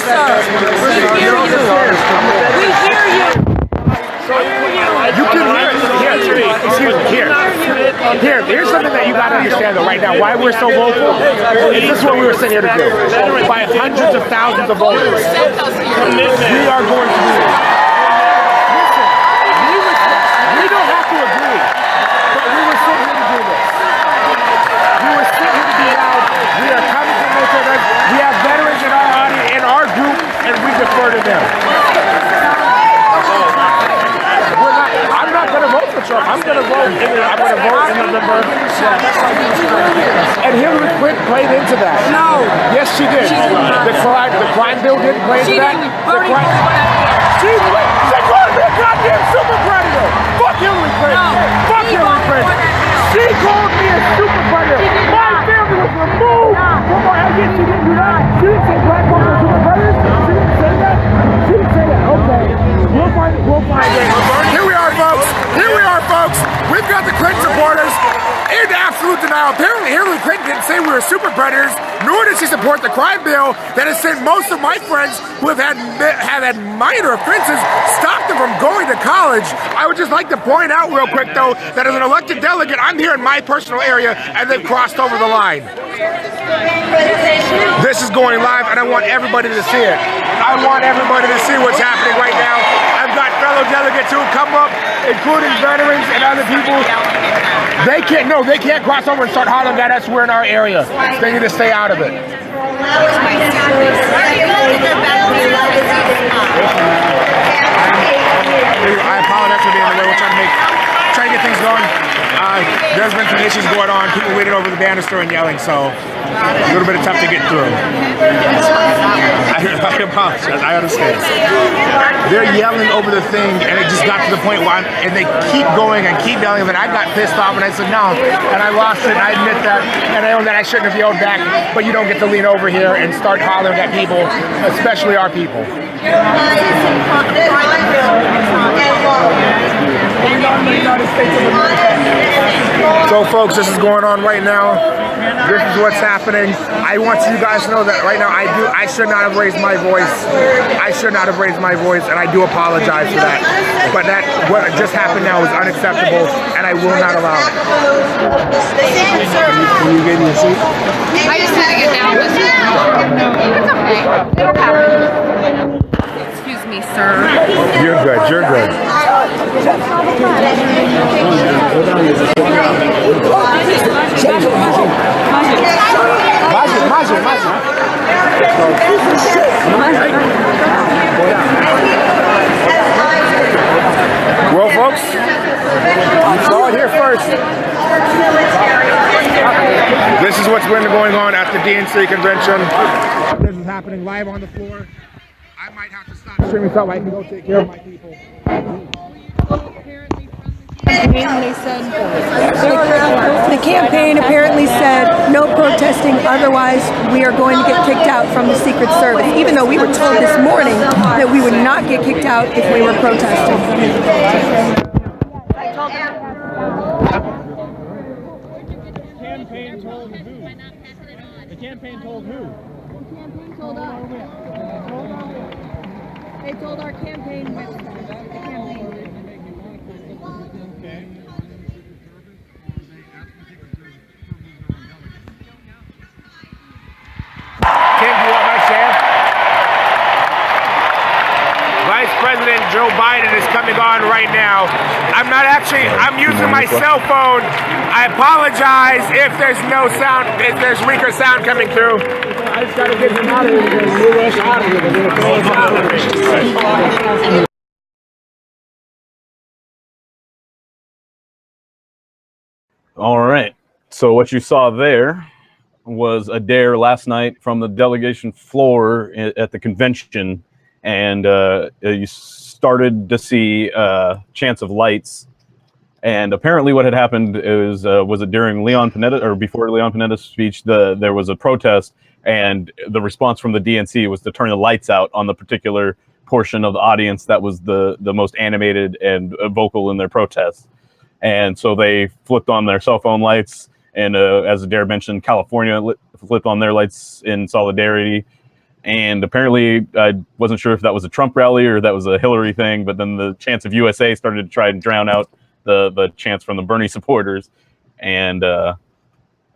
sir. We hear you. We hear you. You can hear it. Excuse me. Here's something that you got to understand though right now. Why we're so vocal is this is what we were sitting here to do. By hundreds of thousands of voters, we are going to do this. Listen, we don't have to agree, but we were sitting here to do this. We were sitting here to be loud. We are coming from most of us. We have veterans in our audience, in our group, and we defer to them. I'm not going to vote for Trump. I'm going to vote in November. And Hillary Clinton played into that. No. Yes, she did. The crime bill didn't play into that. She called me a goddamn super predator. Fuck Hillary Clinton. Fuck Hillary Clinton. She called me a super predator. My family was removed from our yes, she didn't do that. She didn't say black folks are super predators. She didn't say that. She didn't say that. Okay. We'll find it. Here we are, folks. We've got the Clinton supporters in absolute denial. Apparently, Hillary Clinton didn't say we were super predators, nor did she support the crime bill that has sent most of my friends who have had minor offenses, stopped them from going to college. I would just like to point out real quick, though, that as an elected delegate, I'm here in my personal area, and they've crossed over the line. This is going live, and I want everybody to see it. I want everybody to see what's happening right now. I've got fellow delegates who come up, including veterans and other people. They can't cross over and start hollering at us. We're in our area. They need to stay out of it. I apologize for being in the way. We're trying to get things going. There's been some issues going on. People waiting over the banister and yelling, so a little bit tough to get through. I apologize. I understand. They're yelling over the thing, and it just got to the point where and they keep going and keep yelling, and I got pissed off, and I said no, and I lost it, and I admit that, and I own that I shouldn't have yelled back, but you don't get to lean over here and start hollering at people, especially our people. So folks, this is going on right now. This is what's happening. I want you guys to know that right now I should not have raised my voice. I should not have raised my voice, and I do apologize for that. But what just happened now is unacceptable, and I will not allow it. Can you get me a seat? I just had to get down this. It's okay. It'll happen. Excuse me, sir. You're good. You're good. Well, folks, you saw it here first. This is what's been going on at the DNC convention. This is happening live on the floor. I might have to stop streaming so I can go take care of my people. The campaign apparently said no protesting, otherwise we are going to get kicked out from the Secret Service, even though we were told this morning that we would not get kicked out if we were protesting. The campaign told who? The campaign told who? The campaign told us. They told our campaign website. The campaign. Kim, do you want my share? Vice President Joe Biden is coming on right now. I'm using my cell phone. I apologize if there's no sound, if there's weaker sound coming through. I just gotta get him out of here. All right. So what you saw there was Adair last night from the delegation floor at the convention, and you started to see chants of lights. And apparently, what had happened is was it during Leon Panetta or before Leon Panetta's speech? There was a protest, and the response from the DNC was to turn the lights out on the particular portion of the audience that was the most animated and vocal in their protest. And so they flipped on their cell phone lights, and as Adair mentioned, California flipped on their lights in solidarity. And apparently, I wasn't sure if that was a Trump rally or that was a Hillary thing. But then the chants of USA started to try and drown out the chants from the Bernie supporters, and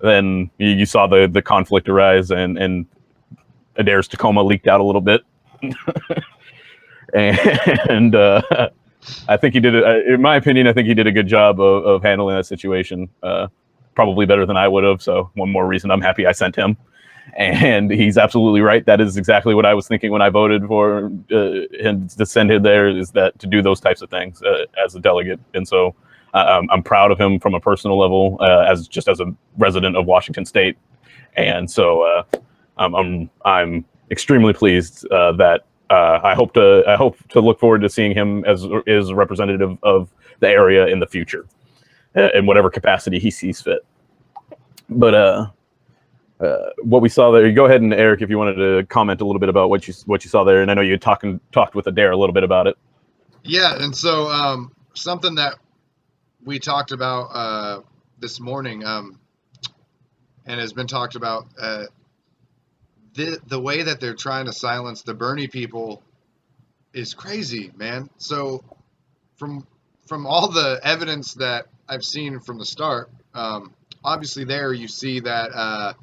then you saw the conflict arise, and Adair's Tacoma leaked out a little bit, and I think he did it. In my opinion, I think he did a good job of handling that situation, probably better than I would have. So one more reason I'm happy I sent him. And he's absolutely right. That is exactly what I was thinking when I voted for him to send him there, is that to do those types of things as a delegate. And so I'm proud of him from a personal level, as a resident of Washington State. And so I'm extremely pleased that I hope to look forward to seeing him as a representative of the area in the future, in whatever capacity he sees fit. But what we saw there, go ahead, and Eric, if you wanted to comment a little bit about what you saw there, and I know you had talked with Adair a little bit about it. Yeah, and so something that we talked about this morning, and has been talked about, the way that they're trying to silence the Bernie people is crazy, man. So from all the evidence that I've seen from the start, obviously there you see that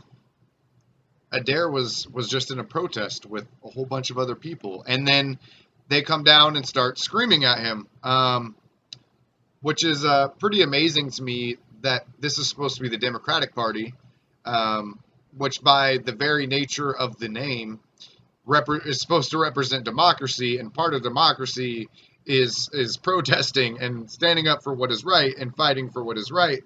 Adair was just in a protest with a whole bunch of other people, and then they come down and start screaming at him, which is pretty amazing to me that this is supposed to be the Democratic Party, which by the very nature of the name is supposed to represent democracy, and part of democracy is protesting and standing up for what is right and fighting for what is right.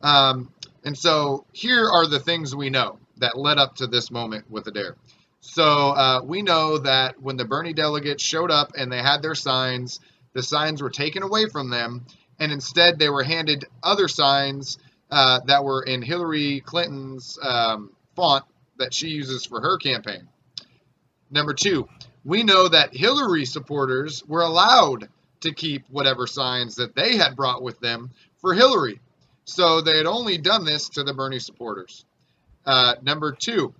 And so here are the things we know that led up to this moment with Adair. So we know that when the Bernie delegates showed up and they had their signs, the signs were taken away from them, and instead they were handed other signs that were in Hillary Clinton's font that she uses for her campaign. Number two, we know that Hillary supporters were allowed to keep whatever signs that they had brought with them for Hillary. So they had only done this to the Bernie supporters. Number two,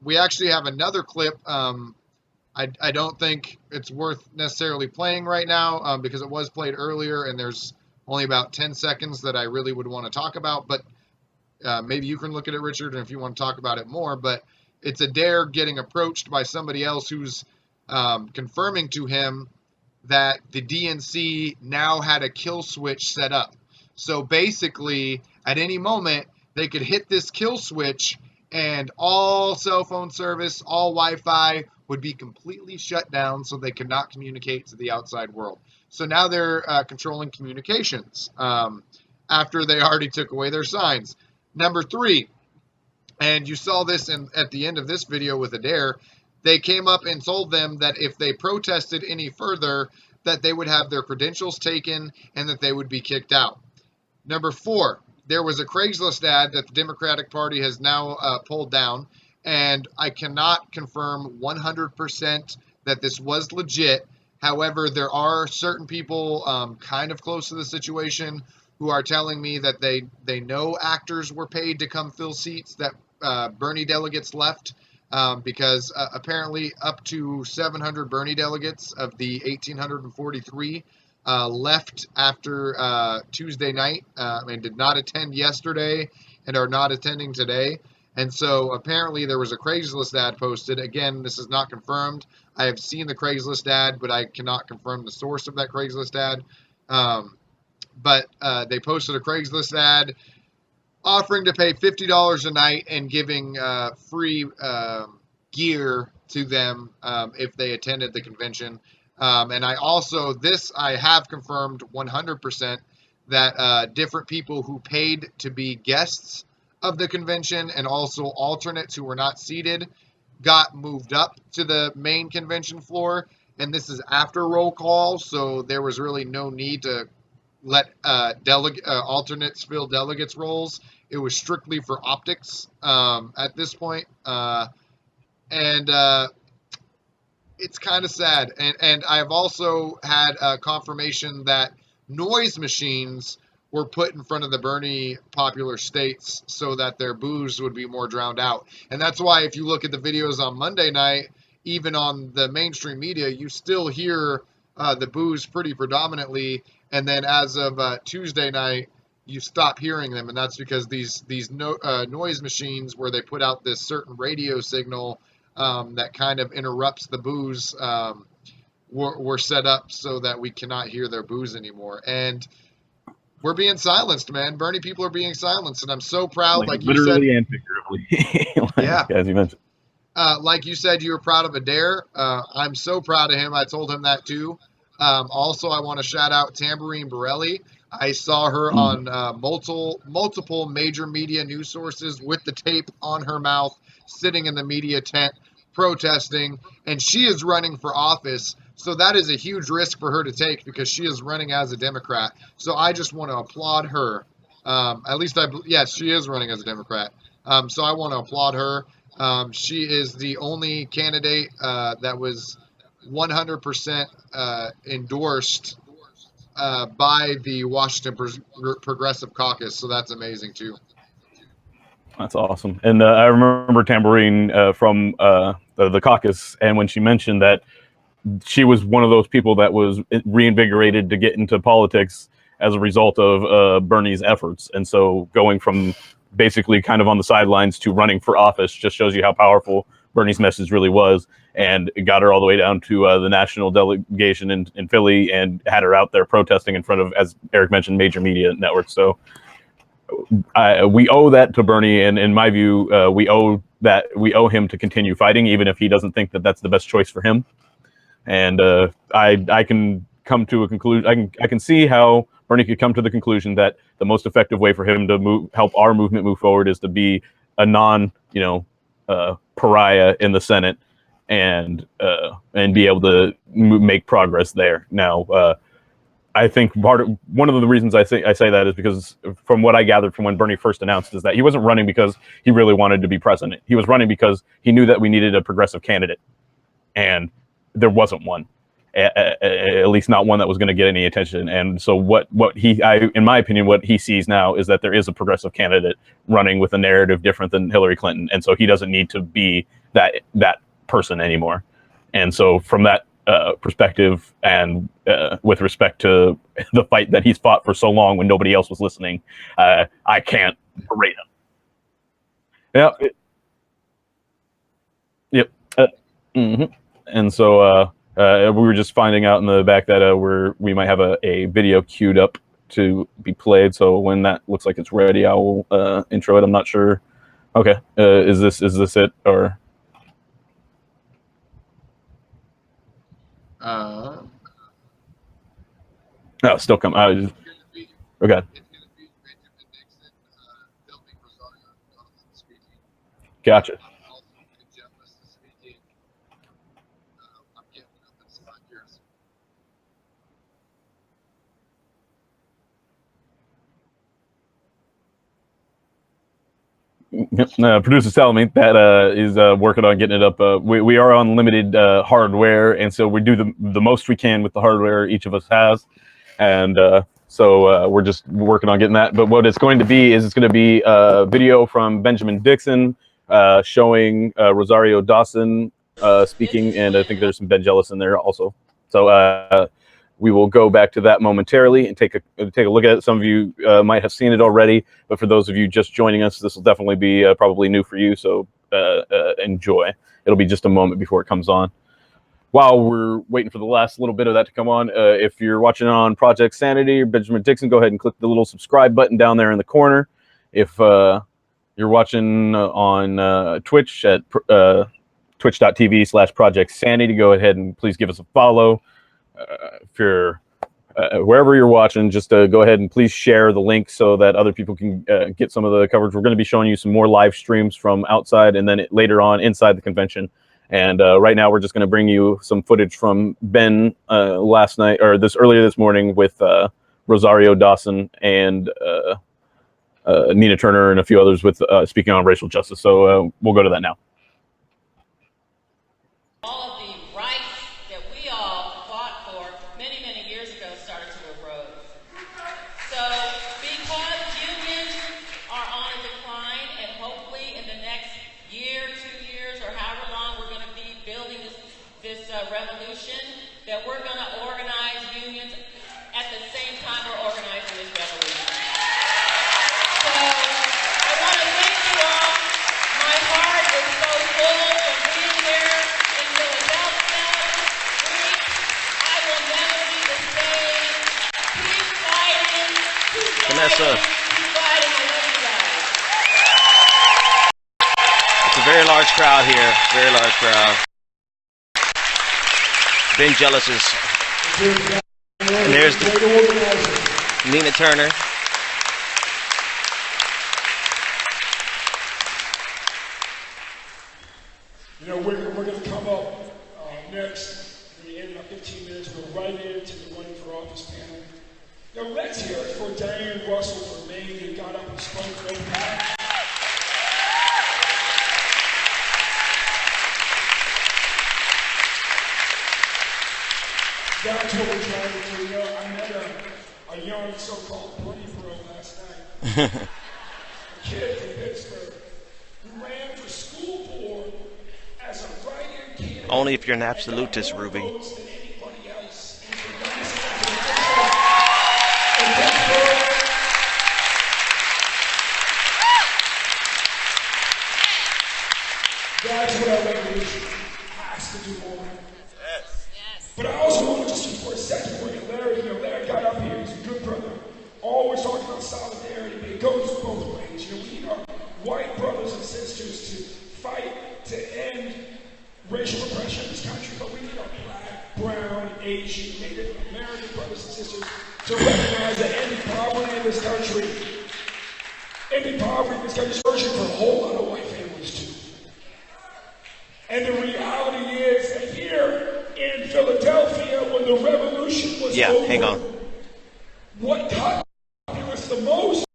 we actually have another clip. I don't think it's worth necessarily playing right now because it was played earlier, and there's only about 10 seconds that I really would want to talk about. But maybe you can look at it, Richard, and if you want to talk about it more. But it's Adair getting approached by somebody else who's confirming to him that the DNC now had a kill switch set up. So basically, at any moment, they could hit this kill switch and all cell phone service, all Wi-Fi would be completely shut down, so they could not communicate to the outside world. So now they're controlling communications after they already took away their signs. Number three, and you saw this at the end of this video with Adair, they came up and told them that if they protested any further, that they would have their credentials taken and that they would be kicked out. Number four, there was a Craigslist ad that the Democratic Party has now pulled down, and I cannot confirm 100% that this was legit. However, there are certain people kind of close to the situation who are telling me that they know actors were paid to come fill seats that Bernie delegates left, because apparently up to 700 Bernie delegates of the 1,843 left after Tuesday night and did not attend yesterday and are not attending today. And so apparently there was a Craigslist ad posted. Again, this is not confirmed. I have seen the Craigslist ad, but I cannot confirm the source of that Craigslist ad. But they posted a Craigslist ad offering to pay $50 a night and giving free gear to them if they attended the convention. And I have confirmed 100% that different people who paid to be guests of the convention and also alternates who were not seated got moved up to the main convention floor. And this is after roll call, so there was really no need to let alternates fill delegates roles. It was strictly for optics at this point. And it's kind of sad. And I've also had confirmation that noise machines were put in front of the Bernie popular states so that their boos would be more drowned out. And that's why if you look at the videos on Monday night, even on the mainstream media, you still hear the boos pretty predominantly. And then as of Tuesday night, you stop hearing them. And that's because these noise machines where they put out this certain radio signal that kind of interrupts the boos were set up so that we cannot hear their boos anymore. And we're being silenced, man. Bernie people are being silenced. And I'm so proud, like you said. Literally and figuratively. Yeah. As you mentioned. Like you said, you were proud of Adair. I'm so proud of him. I told him that too. Also, I want to shout out Tamborine Borelli. I saw her on multiple major media news sources with the tape on her mouth, sitting in the media tent, protesting, and she is running for office. So that is a huge risk for her to take because she is running as a Democrat. So I just want to applaud her. At least yes, she is running as a Democrat. So I want to applaud her. She is the only candidate that was 100% endorsed by the Washington Progressive Caucus. So that's amazing too. That's awesome. And I remember Tamborine from the caucus, and when she mentioned that she was one of those people that was reinvigorated to get into politics as a result of Bernie's efforts. And so going from basically kind of on the sidelines to running for office just shows you how powerful Bernie's message really was. And it got her all the way down to the national delegation in Philly and had her out there protesting in front of, as Eric mentioned, major media networks. So we owe that to Bernie. And in my view, we owe him to continue fighting, even if he doesn't think that that's the best choice for him. And I can come to a conclusion. I can see how Bernie could come to the conclusion that the most effective way for him to help our movement move forward is to be a pariah in the Senate and be able to make progress there. Now, I think one of the reasons I say that is because from what I gathered from when Bernie first announced is that he wasn't running because he really wanted to be president. He was running because he knew that we needed a progressive candidate, and there wasn't one. At least not one that was going to get any attention. And so in my opinion, what he sees now is that there is a progressive candidate running with a narrative different than Hillary Clinton. And so he doesn't need to be that person anymore. And so from that perspective and with respect to the fight that he's fought for so long when nobody else was listening, I can't berate him. Yeah. Yep. And so, we were just finding out in the back that we might have a video queued up to be played. So when that looks like it's ready, I will intro it. I'm not sure. Okay, is this it or? No, still come. Okay. Gotcha. Producer's telling me that is working on getting it up. We are on limited hardware, and so we do the most we can with the hardware each of us has, and so we're just working on getting that. But what it's going to be is it's going to be a video from Benjamin Dixon showing Rosario Dawson speaking, and I think there's some Ben Jealous in there also. So we will go back to that momentarily and take a look at it. Some of you might have seen it already, but for those of you just joining us, this will definitely be probably new for you. So enjoy. It'll be just a moment before it comes on. While we're waiting for the last little bit of that to come on, if you're watching on Project Sanity or Benjamin Dixon, go ahead and click the little subscribe button down there in the corner. If you're watching on Twitch at twitch.tv/Project Sanity, go ahead and please give us a follow. If you're wherever you're watching, just go ahead and please share the link so that other people can get some of the coverage. We're going to be showing you some more live streams from outside and then later on inside the convention. And right now we're just going to bring you some footage from Ben last night or earlier this morning with Rosario Dawson and Nina Turner and a few others with speaking on racial justice. So we'll go to that now. All of the rights that we all fought for many, many years ago started to erode. So Tessa. It's a very large crowd here. Very large crowd. Ben Jealous is. And there's Nina Turner. You know, we're going to come up next. In about 15 minutes, we'll go right into the running for office panel. Now, let's hear it for Diane Russell from Maine that got up and spoke no back. That's what we're trying to do. You know, I met a young so-called bunny bro last night. A kid from Pittsburgh who ran for school board as a write-in candidate. Only if you're an absolutist, Ruby. That's what our revolution has to do more. But I also want to just for a second bring in Larry. You know, Larry got up here. He's a good brother. Always talking about solidarity, but it goes both ways. You know, we need our white brothers and sisters to fight to end racial oppression in this country, but we need our black, brown, Asian, Native American brothers and sisters to recognize that ending poverty in this country, is searching for a whole lot of white families too. And the reality is that here in Philadelphia, when the revolution was over, hang on. what got us the most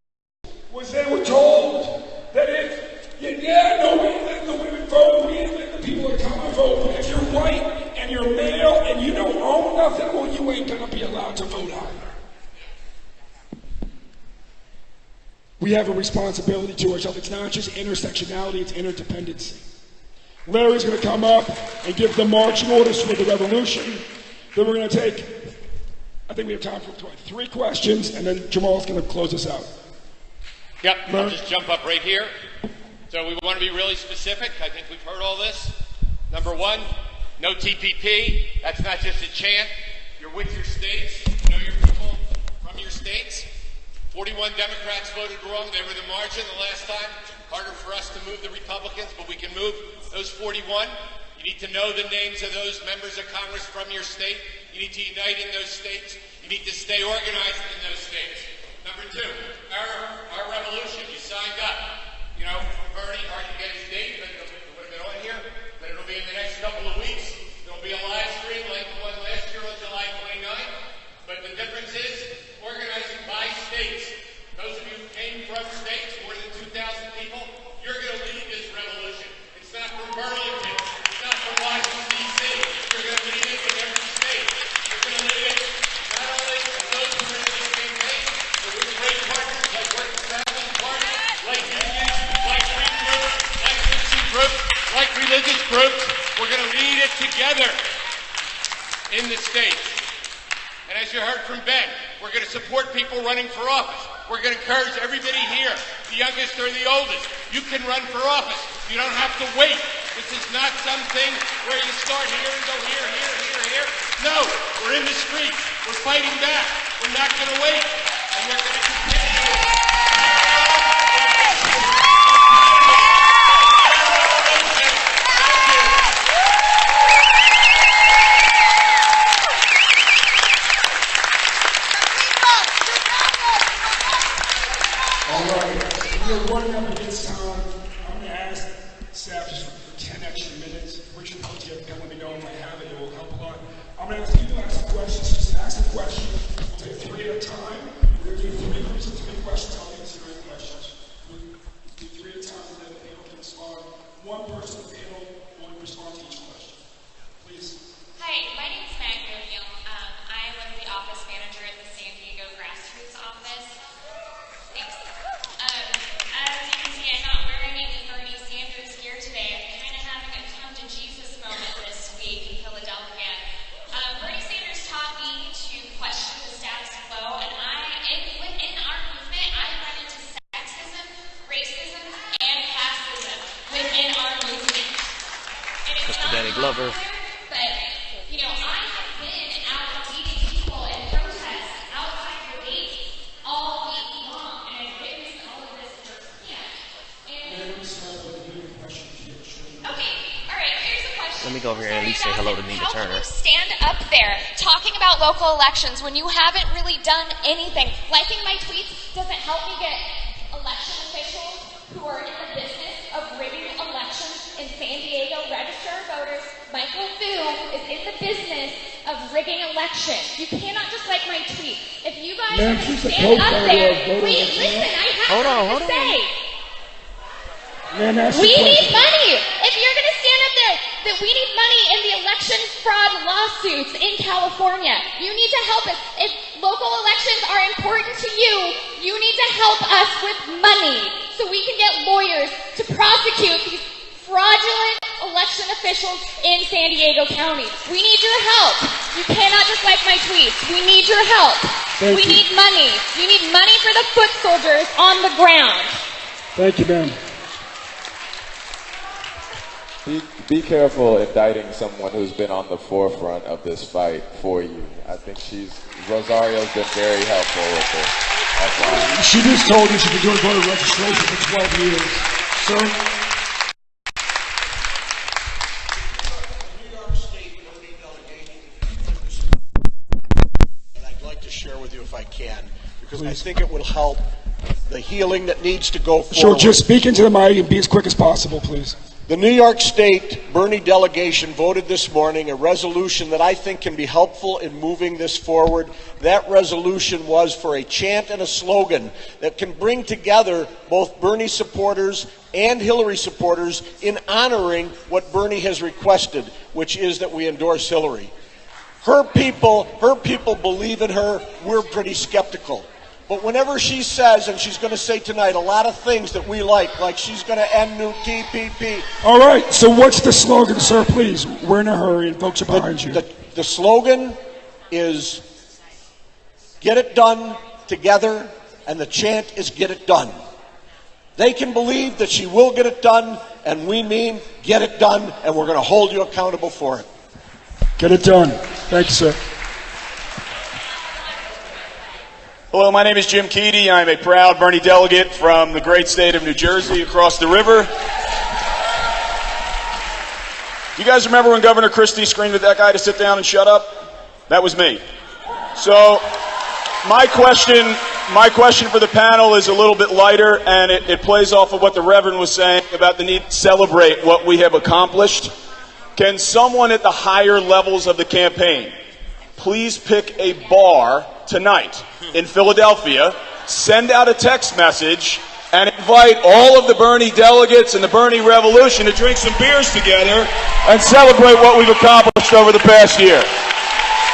was they were told that we didn't let the women vote, we didn't let the people of color vote, but if you're white and you're male and you don't own nothing, well, you ain't gonna be allowed to vote either. We have a responsibility to ourselves. It's not just intersectionality, it's interdependency. Larry's going to come up and give the marching orders for the revolution. Then we're going to take, I think we have time for 3 questions, and then Jamal's going to close us out. Yep, I'll just jump up right here. So we want to be really specific. I think we've heard all this. Number 1, no TPP. That's not just a chant. You're with your states. You know your people from your states. 41 Democrats voted wrong. They were the margin the last time. Harder for us to move the Republicans, but we can move those 41. You need to know the names of those members of Congress from your state. You need to unite in those states. You need to stay organized in those states. Number 2, our revolution. You signed up. You know, from Bernie, hard to get his date, but it would have been on here. But it'll be in the next couple of weeks. There'll be a live stream like the one last year on July 29th. But the difference is organizing by states. Those of you who came from states, more than 2,000 people, you're going to lead this revolution. It's not from Burlington. It's not from Washington, D.C. You're going to lead it in every state. You're going to lead it not only with those who are in this campaign, but with great partners like Working Families Party, like unions, like free groups, like citizen groups, like religious groups. We're going to lead it together in the states. And as you heard from Ben, we're going to support people running for office. We're going to encourage everybody here, the youngest or the oldest. You can run for office. You don't have to wait. This is not something where you start here and go here, here, here, here. No, we're in the streets. We're fighting back. We're not going to wait. And we're going to continue. We're running up against time. I'm going to ask staff just for 10 extra minutes. Richard, please let me know if I have it. It will help a lot. I'm going to ask you to ask some questions. Just ask a question. We'll take 3 at a time. We're going to do 3 groups of 3 questions. I'll answer your questions. We'll do 3 at a time, and then the panel can respond. 1 person in the panel will respond to each question. Please. Hi, my name is Meg O'Neill. I was the office manager at the San Diego Grassroots office. Thanks. As you can see, I'm not wearing any Bernie Sanders gear today. I'm kind of having a come to Jesus moment this week in Philadelphia. Bernie Sanders taught me to question the status quo, and within our movement, I run into sexism, racism, and classism within our movement. And it's Mr. not Danny Glover. but, you know, I have been out meeting people and protests outside your gates all week long. Let me go over here and at least say hello to Nina Turner. How can you stand up there talking about local elections when you haven't really done anything? Liking my tweets doesn't help me get election officials who are in the business of rigging elections in San Diego register voters. Michael Fu is in the business of rigging elections. You cannot just like my tweet. If you guys are going to stand up there, wait, listen, I have something to say. We need money. If you're going to stand up there, that we need money in the election fraud lawsuits in California. You need to help us. If local elections are important to you, you need to help us with money so we can get lawyers to prosecute these fraudulent election officials in San Diego County. We need your help. You cannot just like my tweets. We need your help. We need money. We need money for the foot soldiers on the ground. Thank you, ma'am. Be careful indicting someone who's been on the forefront of this fight for you. I think Rosario's been very helpful with this. That's why. She just told you she's been doing voter registration for 12 years. Sir? New York State voting delegation. And I'd like to share with you if I can, because I think it will help the healing that needs to go forward. Sure, just speak into the mic and be as quick as possible, please. The New York State Bernie delegation voted this morning a resolution that I think can be helpful in moving this forward. That resolution was for a chant and a slogan that can bring together both Bernie supporters and Hillary supporters in honoring what Bernie has requested, which is that we endorse Hillary. Her people believe in her. We're pretty skeptical. But whenever she says, and she's going to say tonight, a lot of things that we like she's going to end new TPP. All right, so what's the slogan, sir, please? We're in a hurry and folks are behind you. The slogan is, get it done together, and the chant is, get it done. They can believe that she will get it done, and we mean get it done, and we're going to hold you accountable for it. Get it done. Thank you, sir. Hello, my name is Jim Keedy. I'm a proud Bernie delegate from the great state of New Jersey across the river. You guys remember when Governor Christie screamed at that guy to sit down and shut up? That was me. So my question for the panel is a little bit lighter, and it plays off of what the Reverend was saying about the need to celebrate what we have accomplished. Can someone at the higher levels of the campaign please pick a bar tonight in Philadelphia, send out a text message, and invite all of the Bernie delegates and the Bernie Revolution to drink some beers together and celebrate what we've accomplished over the past year.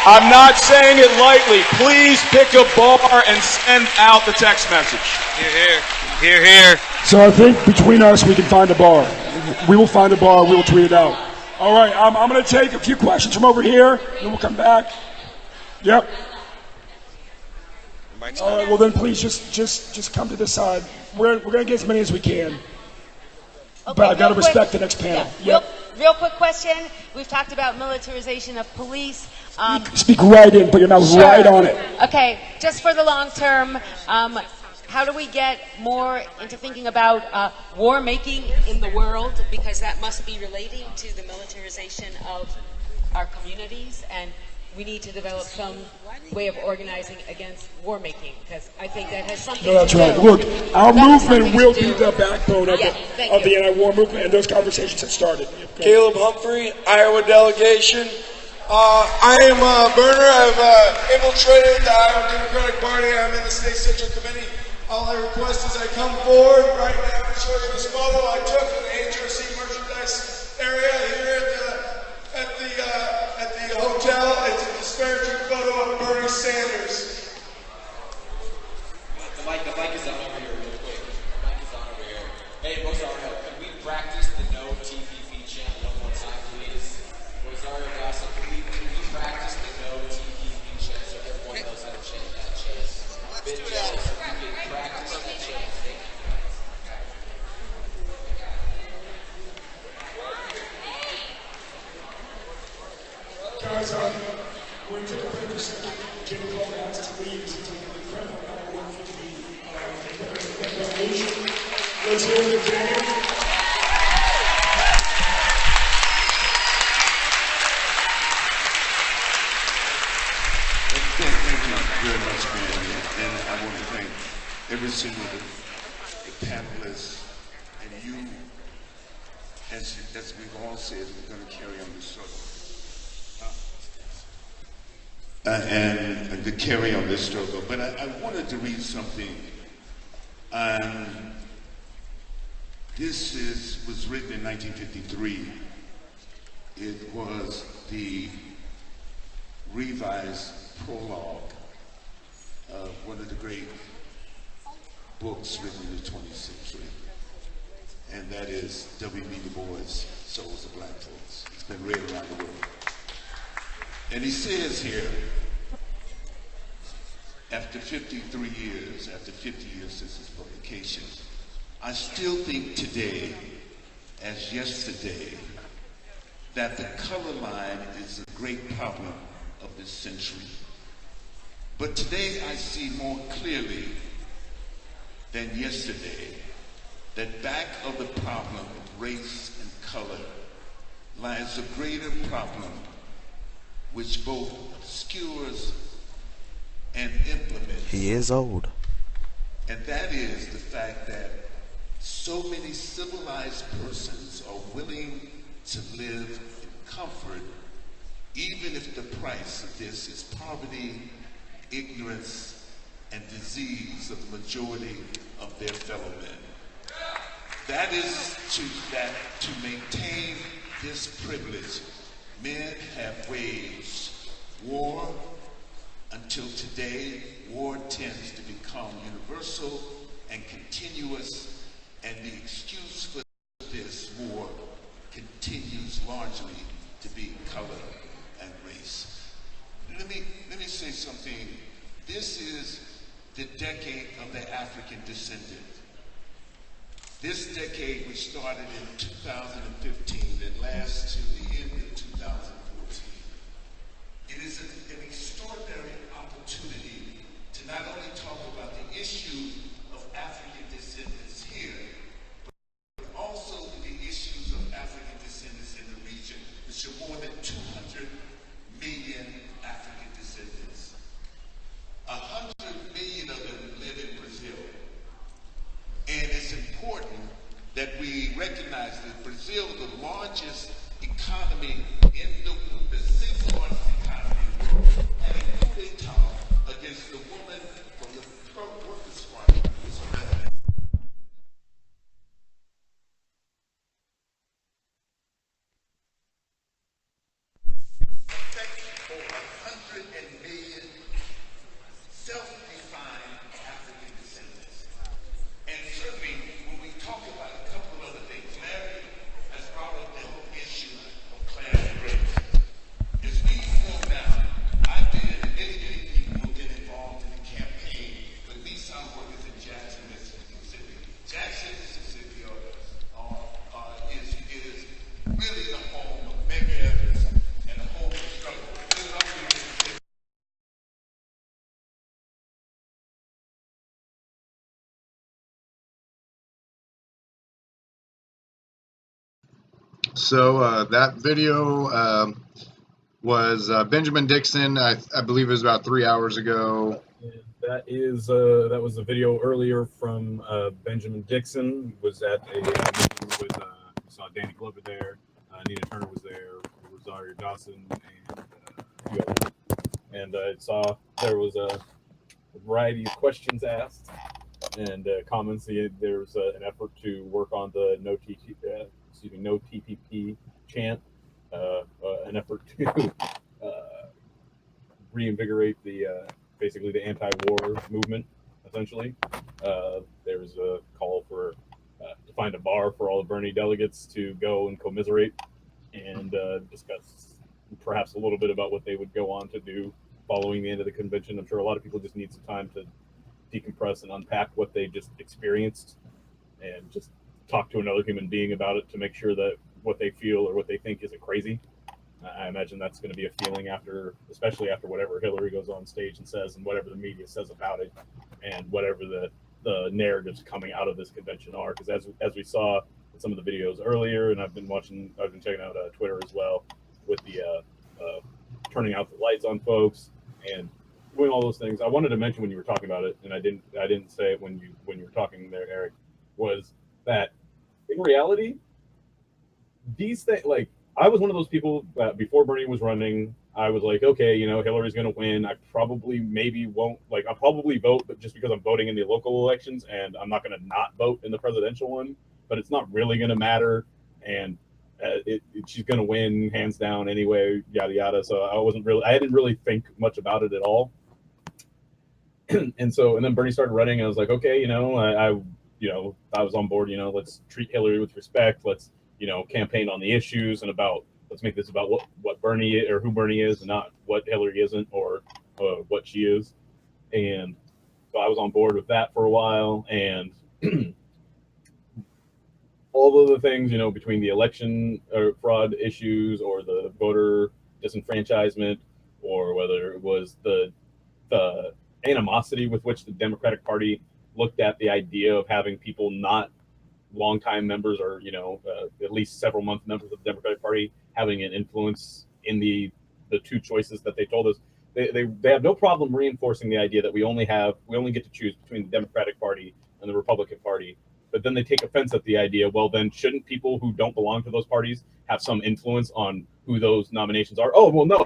I'm not saying it lightly. Please pick a bar and send out the text message. Hear, hear. Hear, hear. So I think between us we can find a bar. We will find a bar. We will tweet it out. All right, I'm going to take a few questions from over here, and we'll come back. Yep. All right, well then please just come to this side. We're going to get as many as we can. But I've got to respect the next panel. Yeah. Real quick question. We've talked about militarization of police. Speak right in, put your mouth right on it. Okay, just for the long term, how do we get more into thinking about war making in the world? Because that must be relating to the militarization of our communities, and we need to develop some way of organizing against war making, because I think that has something to do. That's right. Look, our movement will be the backbone of the anti-war movement, and those conversations have started. Caleb Humphrey, Iowa delegation. I am a Berner. I've infiltrated the Iowa Democratic Party. I'm in the State Central Committee. All I request is I come forward right now and show you this photo I took in the HRC merchandise area here at the hotel. It's a disparaging photo of Bernie Sanders. The mic is on over here real quick. The mic is on over here. Hey, Rosario, can we practice the no TPP chant one more time, please? Rosario Gossett, can we practice the no TPP chant so everyone knows how to chant that chant? Been jealous if we can practice that chant. Guys, we're going to take a break for a second. Jimmy Cole has to leave. He's taking an incredible amount of work for the revolution. Let's hear it again. listen to the panelists, and you, as we've all said, we're going to carry on the struggle. And to carry on this struggle. But I wanted to read something. This was written in 1953. It was the revised prologue of one of the great books written in the 20th century. And that is W.B. Du Bois' Souls of Black Folks. It's been read around the world. And he says here, after 53 years, after 50 years since his publication, I still think today, as yesterday, that the color line is a great problem of this century. But today I see more clearly than yesterday that back of the problem of race and color lies a greater problem which both obscures and implements. He is old. And that is the fact that so many civilized persons are willing to live in comfort, even if the price of this is poverty, ignorance, and disease of the majority of their fellow men. That is to maintain this privilege, men have waged war until today. War tends to become universal and continuous, and the excuse for this war continues largely to be color and race. Let me say something. This is the decade of the African descendant. This decade, which started in 2015 and lasts to the end of 2014, it is an extraordinary opportunity to not only talk about the issue of African descendants here, but also the issues of African descendants in the region, which are more than 200 million African descendants. 100 million of them live in Brazil. And it's important that we recognize that Brazil, the largest economy in the single largest economy in the world, had a coup d'etat against the woman from the Workers' Party who was president. Over 100 million self-defined African descendants. And certainly, when we talk about a couple of other things, Larry has brought up the whole issue of class and race. As we go down, I've been, and many people have been involved in the campaign with Nissan workers in Jackson, Mississippi. Jackson, Mississippi is really the home of Medgar Evers and the home of the struggle. So that video was Benjamin Dixon. I believe it was about 3 hours ago. That was a video earlier from Benjamin Dixon. Was at a meeting with saw Danny Glover there, Nina Turner was there, Rosario Dawson, and a few others. And I saw there was a variety of questions asked and comments. There was an effort to work on the no TPP chant, an effort to reinvigorate basically the anti-war movement. Essentially, there was a call for to find a bar for all the Bernie delegates to go and commiserate and discuss perhaps a little bit about what they would go on to do following the end of the convention. I'm sure a lot of people just need some time to decompress and unpack what they just experienced and just talk to another human being about it to make sure that what they feel or what they think isn't crazy. I imagine that's going to be a feeling especially after whatever Hillary goes on stage and says and whatever the media says about it and whatever the narratives coming out of this convention are. Because as we saw in some of the videos earlier, and I've been checking out Twitter as well with the turning out the lights on folks and doing all those things, I wanted to mention when you were talking about it, and I didn't say it when you were talking there, Eric, was that in reality, these things, like, I was one of those people that before Bernie was running, I was like, okay, you know, Hillary's going to win. I probably maybe won't, like, I'll probably vote, but just because I'm voting in the local elections, and I'm not going to not vote in the presidential one, but it's not really going to matter. And she's going to win hands down anyway, yada, yada. So I didn't really think much about it at all. And then Bernie started running, and I was like, okay, you know, I was on board, you know, let's treat Hillary with respect. Let's, you know, campaign on the issues and let's make this about what Bernie or who Bernie is and not what Hillary isn't or what she is. And so I was on board with that for a while, and all of the things, you know, between the election fraud issues or the voter disenfranchisement, or whether it was the animosity with which the Democratic Party looked at the idea of having people not longtime members or, you know, at least several month members of the Democratic Party having an influence in the two choices that they told us. They have no problem reinforcing the idea that we only get to choose between the Democratic Party and the Republican Party. But then they take offense at the idea, well, then shouldn't people who don't belong to those parties have some influence on who those nominations are? Oh, well, no,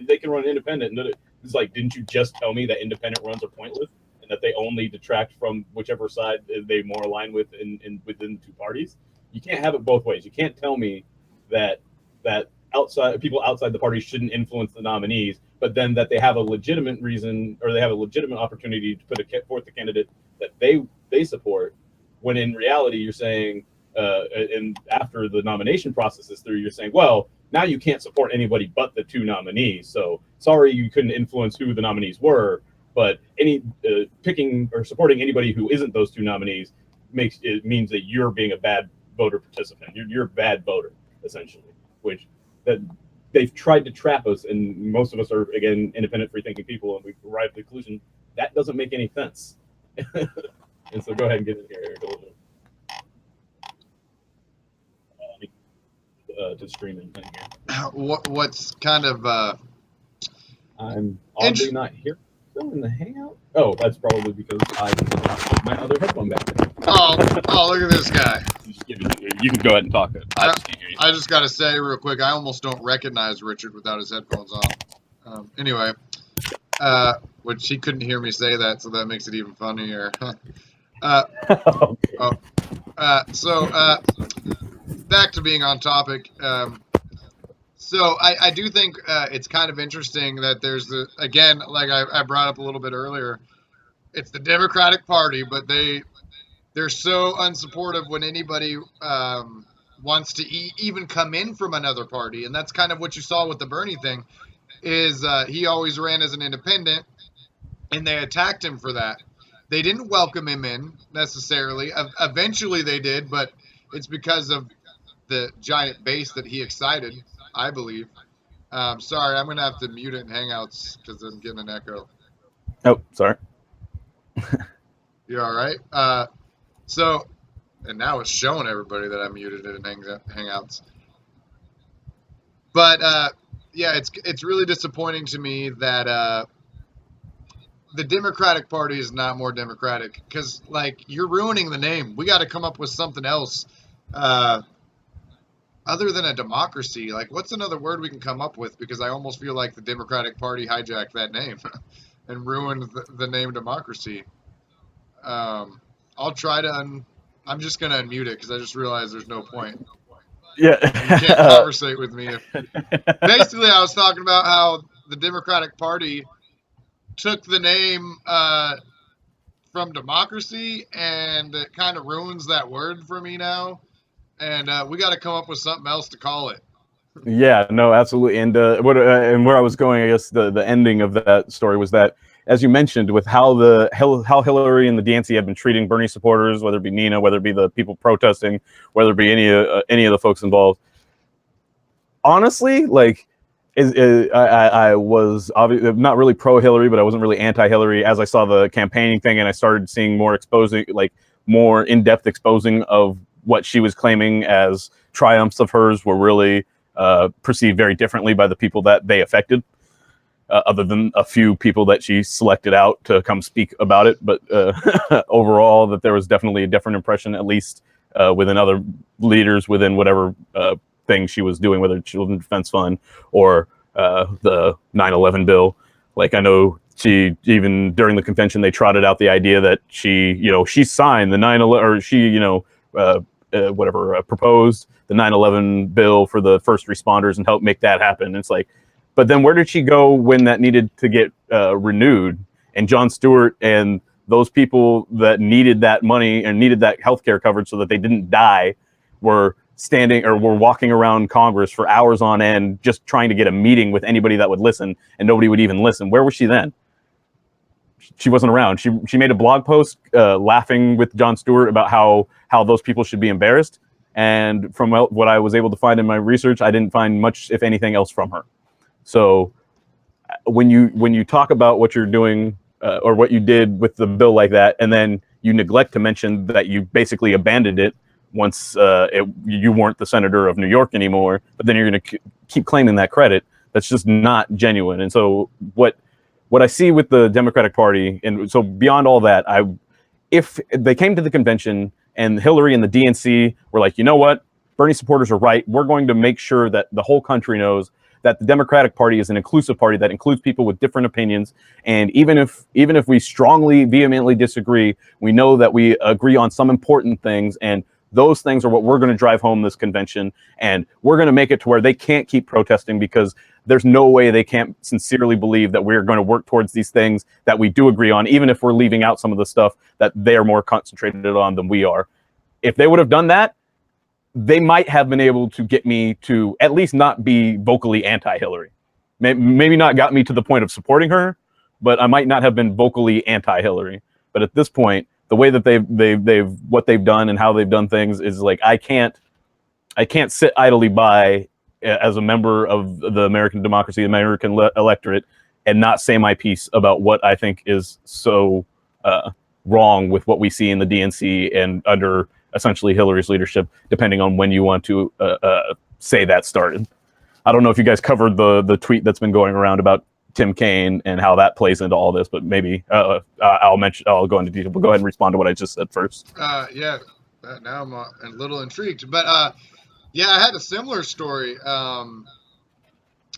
they can run independent. And it's like, didn't you just tell me that independent runs are pointless and that they only detract from whichever side they more align with within two parties? You can't have it both ways. You can't tell me that people outside the party shouldn't influence the nominees, but then that they have a legitimate reason or they have a legitimate opportunity to put forth the candidate that they support. When in reality, you're saying, and after the nomination process is through, you're saying, well, now you can't support anybody but the two nominees. So sorry, you couldn't influence who the nominees were, but picking or supporting anybody who isn't those two nominees means that you're being a bad voter participant. You're a bad voter, essentially, which that they've tried to trap us. And most of us are, again, independent, free-thinking people, and we've arrived at the conclusion that doesn't make any sense. And so go ahead and get in here, Eric, a little bit. To stream in here. What's kind of I'm oddly not here still in the hangout. Oh, that's probably because I put my other headphone back there. Oh, look at this guy. You can go ahead and talk. I just got to say real quick, I almost don't recognize Richard without his headphones on. Anyway, which he couldn't hear me say that, so that makes it even funnier. So back to being on topic. So I do think it's kind of interesting that there's again, like I brought up a little bit earlier, it's the Democratic Party, but they're so unsupportive when anybody wants to even come in from another party. And that's kind of what you saw with the Bernie thing, is he always ran as an independent, and they attacked him for that. They didn't welcome him in necessarily. Eventually they did, but it's because of the giant base that he excited, I believe. Sorry, I'm going to have to mute it in Hangouts because I'm getting an echo. Oh, sorry. You all right? And now it's showing everybody that I muted it in Hangouts. But, yeah, it's really disappointing to me that the Democratic Party is not more democratic, because, like, you're ruining the name. We got to come up with something else other than a democracy. Like, what's another word we can come up with? Because I almost feel like the Democratic Party hijacked that name and ruined the name democracy. I'll try to I'm just going to unmute it because I just realized there's no point. Yeah. You can't conversate with me. Basically, I was talking about how the Democratic Party took the name from democracy, and it kind of ruins that word for me now. And we got to come up with something else to call it. Yeah, no, absolutely. And where I was going, I guess the ending of that story was that, as you mentioned, with how Hillary and the DNC have been treating Bernie supporters, whether it be Nina, whether it be the people protesting, whether it be any of the folks involved. Honestly, like, I was obviously not really pro-Hillary, but I wasn't really anti-Hillary as I saw the campaigning thing, and I started seeing more in-depth exposing of what she was claiming as triumphs of hers were really perceived very differently by the people that they affected. other than a few people that she selected out to come speak about it. But overall, that there was definitely a different impression, at least within other leaders within whatever thing she was doing, whether Children's Defense Fund or the 9/11 bill. Like, I know she, even during the convention, they trotted out the idea that she signed the 9/11, or she, proposed the 9/11 bill for the first responders and helped make that happen. And it's like, but then where did she go when that needed to get renewed? And Jon Stewart and those people that needed that money and needed that healthcare coverage so that they didn't die were walking around Congress for hours on end, just trying to get a meeting with anybody that would listen, and nobody would even listen. Where was she then? She wasn't around. She made a blog post laughing with Jon Stewart about how those people should be embarrassed. And from what I was able to find in my research, I didn't find much, if anything, else from her. So when you talk about what you're doing or what you did with the bill like that, and then you neglect to mention that you basically abandoned it once you weren't the senator of New York anymore, but then you're going to keep claiming that credit, that's just not genuine. And so what I see with the Democratic Party, and so beyond all that, if they came to the convention and Hillary and the DNC were like, you know what, Bernie supporters are right, we're going to make sure that the whole country knows that the Democratic Party is an inclusive party that includes people with different opinions. And even if we strongly, vehemently disagree, we know that we agree on some important things, and those things are what we're going to drive home this convention. And we're going to make it to where they can't keep protesting, because there's no way they can't sincerely believe that we're going to work towards these things that we do agree on, even if we're leaving out some of the stuff that they're more concentrated on than we are. If they would have done that, they might have been able to get me to at least not be vocally anti-Hillary. Maybe not got me to the point of supporting her, but I might not have been vocally anti-Hillary. But at this point, the way that they've done and how they've done things is like, I can't sit idly by as a member of the American democracy, the American electorate, and not say my piece about what I think is so wrong with what we see in the DNC and under essentially Hillary's leadership, depending on when you want to say that started. I don't know if you guys covered the tweet that's been going around about Tim Kaine and how that plays into all this, but maybe I'll go into detail, but go ahead and respond to what I just said first. Yeah, now I'm a little intrigued, but yeah, I had a similar story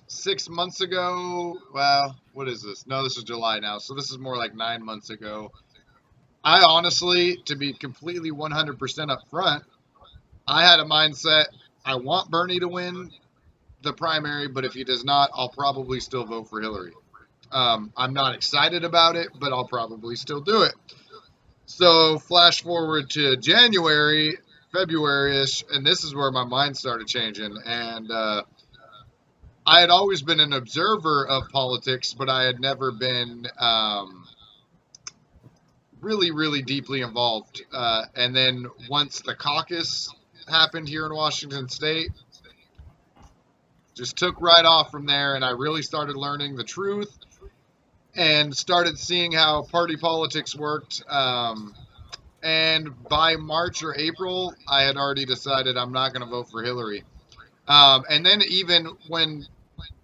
6 months ago. Well, what is this? No, this is July now, so this is more like 9 months ago. I honestly, to be completely 100% up front, I had a mindset, I want Bernie to win the primary, but if he does not, I'll probably still vote for Hillary. I'm not excited about it, but I'll probably still do it. So flash forward to January, February-ish, and this is where my mind started changing. And I had always been an observer of politics, but I had never been really, really deeply involved. And then once the caucus happened here in Washington State, just took right off from there, and I really started learning the truth and started seeing how party politics worked. And by March or April, I had already decided I'm not going to vote for Hillary. And then even when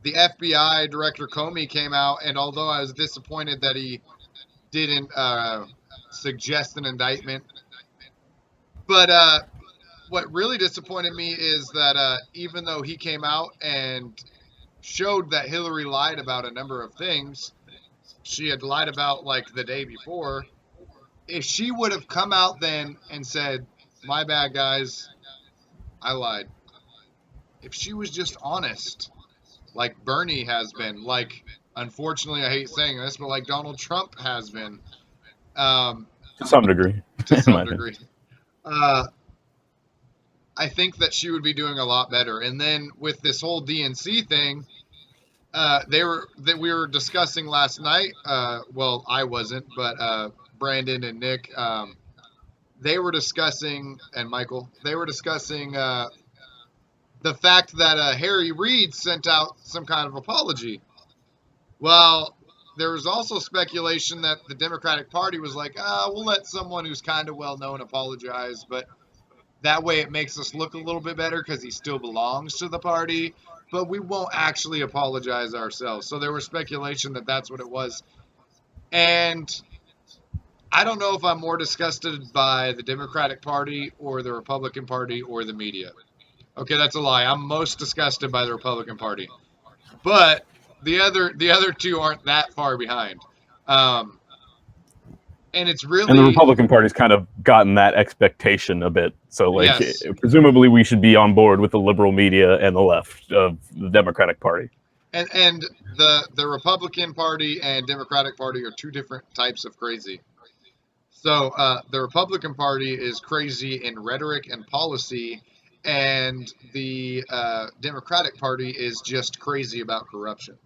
the FBI Director Comey came out, and although I was disappointed that he didn't suggest an indictment, but what really disappointed me is that even though he came out and showed that Hillary lied about a number of things, she had lied about like the day before. If she would have come out then and said, my bad, guys, I lied. If she was just honest, like Bernie has been, like, unfortunately, I hate saying this, but like Donald Trump has been. To some degree. To some degree. I think that she would be doing a lot better. And then with this whole DNC thing, we were discussing last night. Well, I wasn't, but Brandon and Nick, they were discussing, and Michael, they were discussing the fact that Harry Reid sent out some kind of apology. Well, there was also speculation that the Democratic Party was like, we'll let someone who's kind of well-known apologize, but that way it makes us look a little bit better because he still belongs to the party. but we won't actually apologize ourselves. So there was speculation that that's what it was. And I don't know if I'm more disgusted by the Democratic Party or the Republican Party or the media. Okay, that's a lie. I'm most disgusted by the Republican Party. But the other two aren't that far behind. And it's really... And the Republican Party's kind of gotten that expectation a bit. So, like, Yes. presumably we should be on board with the liberal media and the left of the Democratic Party. And the Republican Party and Democratic Party are two different types of crazy. So the Republican Party is crazy in rhetoric and policy, and the Democratic Party is just crazy about corruption.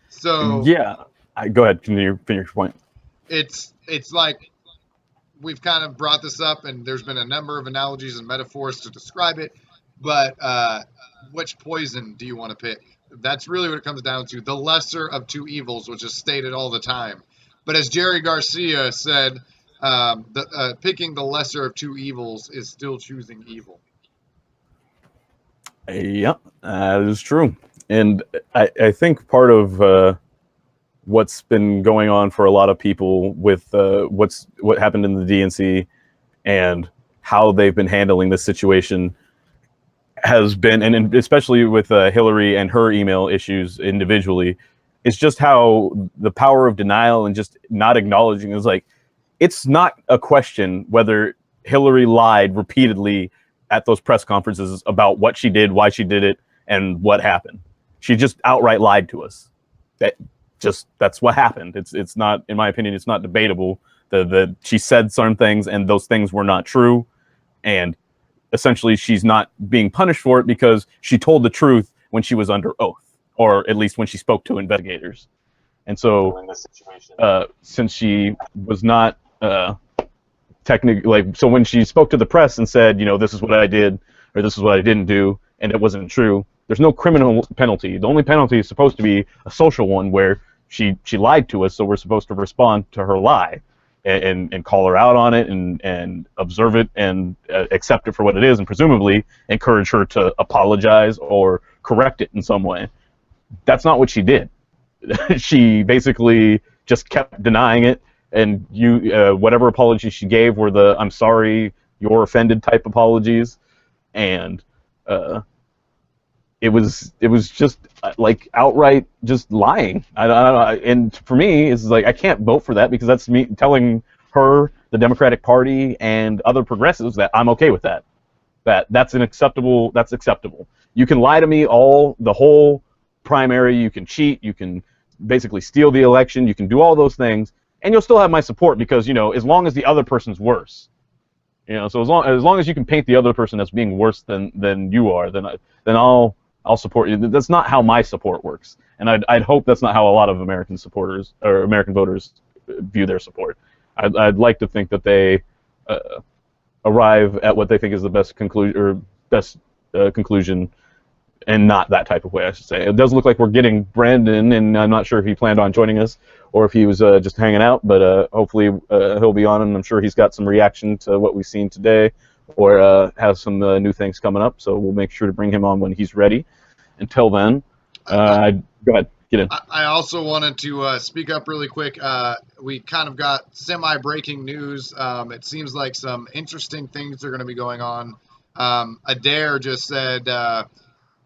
So Yeah. Go ahead. Can you finish your point? it's like we've kind of brought this up, and there's been a number of analogies and metaphors to describe it, but which poison do you want to pick? That's really what it comes down to. The lesser of two evils, which is stated all the time. But as Jerry Garcia said, picking the lesser of two evils is still choosing evil. Yep, that is true. And I think part of what's been going on for a lot of people with what happened in the DNC and how they've been handling this situation has been, and especially with Hillary and her email issues individually, it's just how the power of denial and just not acknowledging is like, it's not a question whether Hillary lied repeatedly at those press conferences about what she did, why she did it, and what happened. She just outright lied to us. That's what happened. It's not, in my opinion, it's not debatable. She said certain things and those things were not true, and essentially she's not being punished for it because she told the truth when she was under oath, or at least when she spoke to investigators. And so in this situation, since she was not technically, like, so when she spoke to the press and said, you know, this is what I did or this is what I didn't do, and it wasn't true, there's no criminal penalty. The only penalty is supposed to be a social one where she lied to us, so we're supposed to respond to her lie and call her out on it and observe it and accept it for what it is, and presumably encourage her to apologize or correct it in some way. That's not what she did. She basically just kept denying it, and whatever apologies she gave were the "I'm sorry, you're offended" type apologies, and it was just like outright just lying. And for me, it's like I can't vote for that because that's me telling her, the Democratic Party, and other progressives that I'm okay with that. That's acceptable. You can lie to me the whole primary. You can cheat. You can basically steal the election. You can do all those things, and you'll still have my support because, you know, as long as the other person's worse. You know, so as long as you can paint the other person as being worse than you are, then I'll support you. That's not how my support works, and I'd hope that's not how a lot of American supporters or American voters view their support. I'd like to think that they arrive at what they think is the best conclusion and not that type of way, I should say. It does look like we're getting Brandon, and I'm not sure if he planned on joining us or if he was just hanging out, but hopefully he'll be on, and I'm sure he's got some reaction to what we've seen today or has some new things coming up, so we'll make sure to bring him on when he's ready. Until then, go ahead, get in. I also wanted to speak up really quick. We kind of got semi-breaking news. It seems like some interesting things are going to be going on. Adair just said,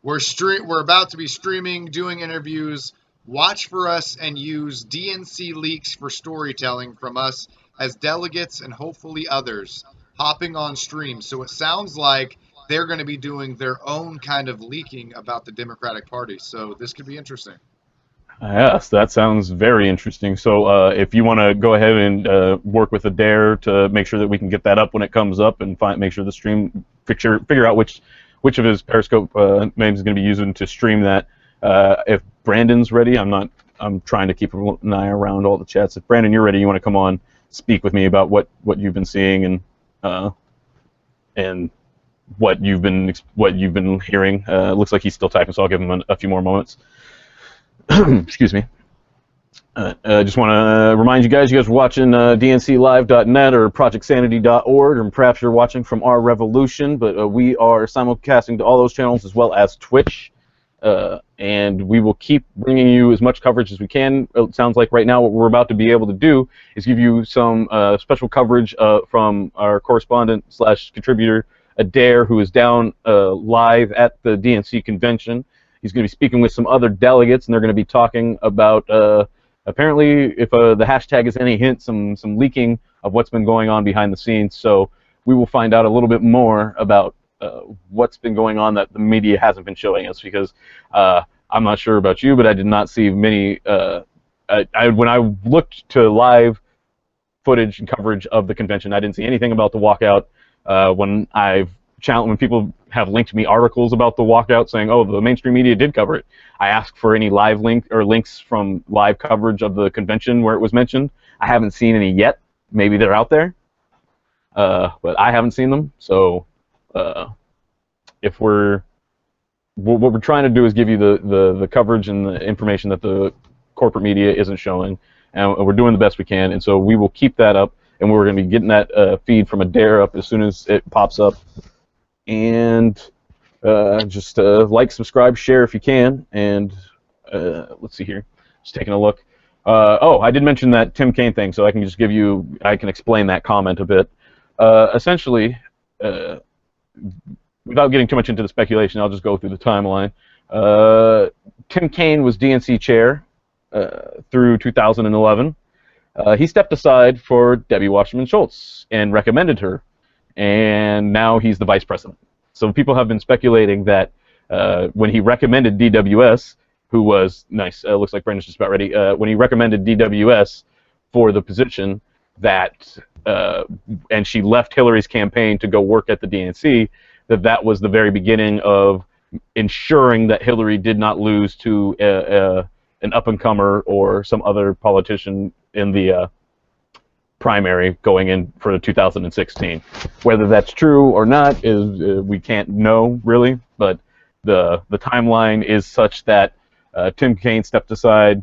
we're about to be streaming, doing interviews. Watch for us and use DNC leaks for storytelling from us as delegates and hopefully others hopping on stream. So it sounds like they're going to be doing their own kind of leaking about the Democratic Party. So this could be interesting. Yes, that sounds very interesting. So if you want to go ahead and work with Adair to make sure that we can get that up when it comes up and make sure the stream figure out which of his Periscope names is going to be using to stream that. If Brandon's ready, I'm trying to keep an eye around all the chats. If Brandon, you're ready, you want to come on, speak with me about what you've been seeing and what you've been hearing. Looks like he's still typing, so I'll give him a few more moments. Excuse me. I just want to remind you guys are watching dnclive.net or projectsanity.org, and perhaps you're watching from our Revolution, but we are simulcasting to all those channels as well as Twitch. and we will keep bringing you as much coverage as we can. It sounds like right now what we're about to be able to do is give you some special coverage from our correspondent/contributor, Adair, who is down live at the DNC convention. He's going to be speaking with some other delegates, and they're going to be talking about, apparently, if the hashtag is any hint, some leaking of what's been going on behind the scenes. So we will find out a little bit more about what's been going on that the media hasn't been showing us, because I'm not sure about you, but I did not see many. When I looked to live footage and coverage of the convention, I didn't see anything about the walkout. When people have linked me articles about the walkout saying, "Oh, the mainstream media did cover it," I asked for any live links from live coverage of the convention where it was mentioned. I haven't seen any yet. Maybe they're out there, but I haven't seen them. So, what we're trying to do is give you the coverage and the information that the corporate media isn't showing, and we're doing the best we can. And so we will keep that up, and we're going to be getting that feed from Adair up as soon as it pops up. And just like, subscribe, share if you can. And let's see here, just taking a look. Oh, I did mention that Tim Kaine thing, so I can just I can explain that comment a bit. Essentially, without getting too much into the speculation, I'll just go through the timeline. Tim Kaine was DNC chair through 2011. He stepped aside for Debbie Wasserman Schultz and recommended her, and now he's the vice president. So people have been speculating that when he recommended DWS, who was nice, looks like Brendan's just about ready, when he recommended DWS for the position, and she left Hillary's campaign to go work at the DNC, that was the very beginning of ensuring that Hillary did not lose to an up-and-comer or some other politician in the primary going in for 2016. Whether that's true or not is we can't know really, but the timeline is such that Tim Kaine stepped aside,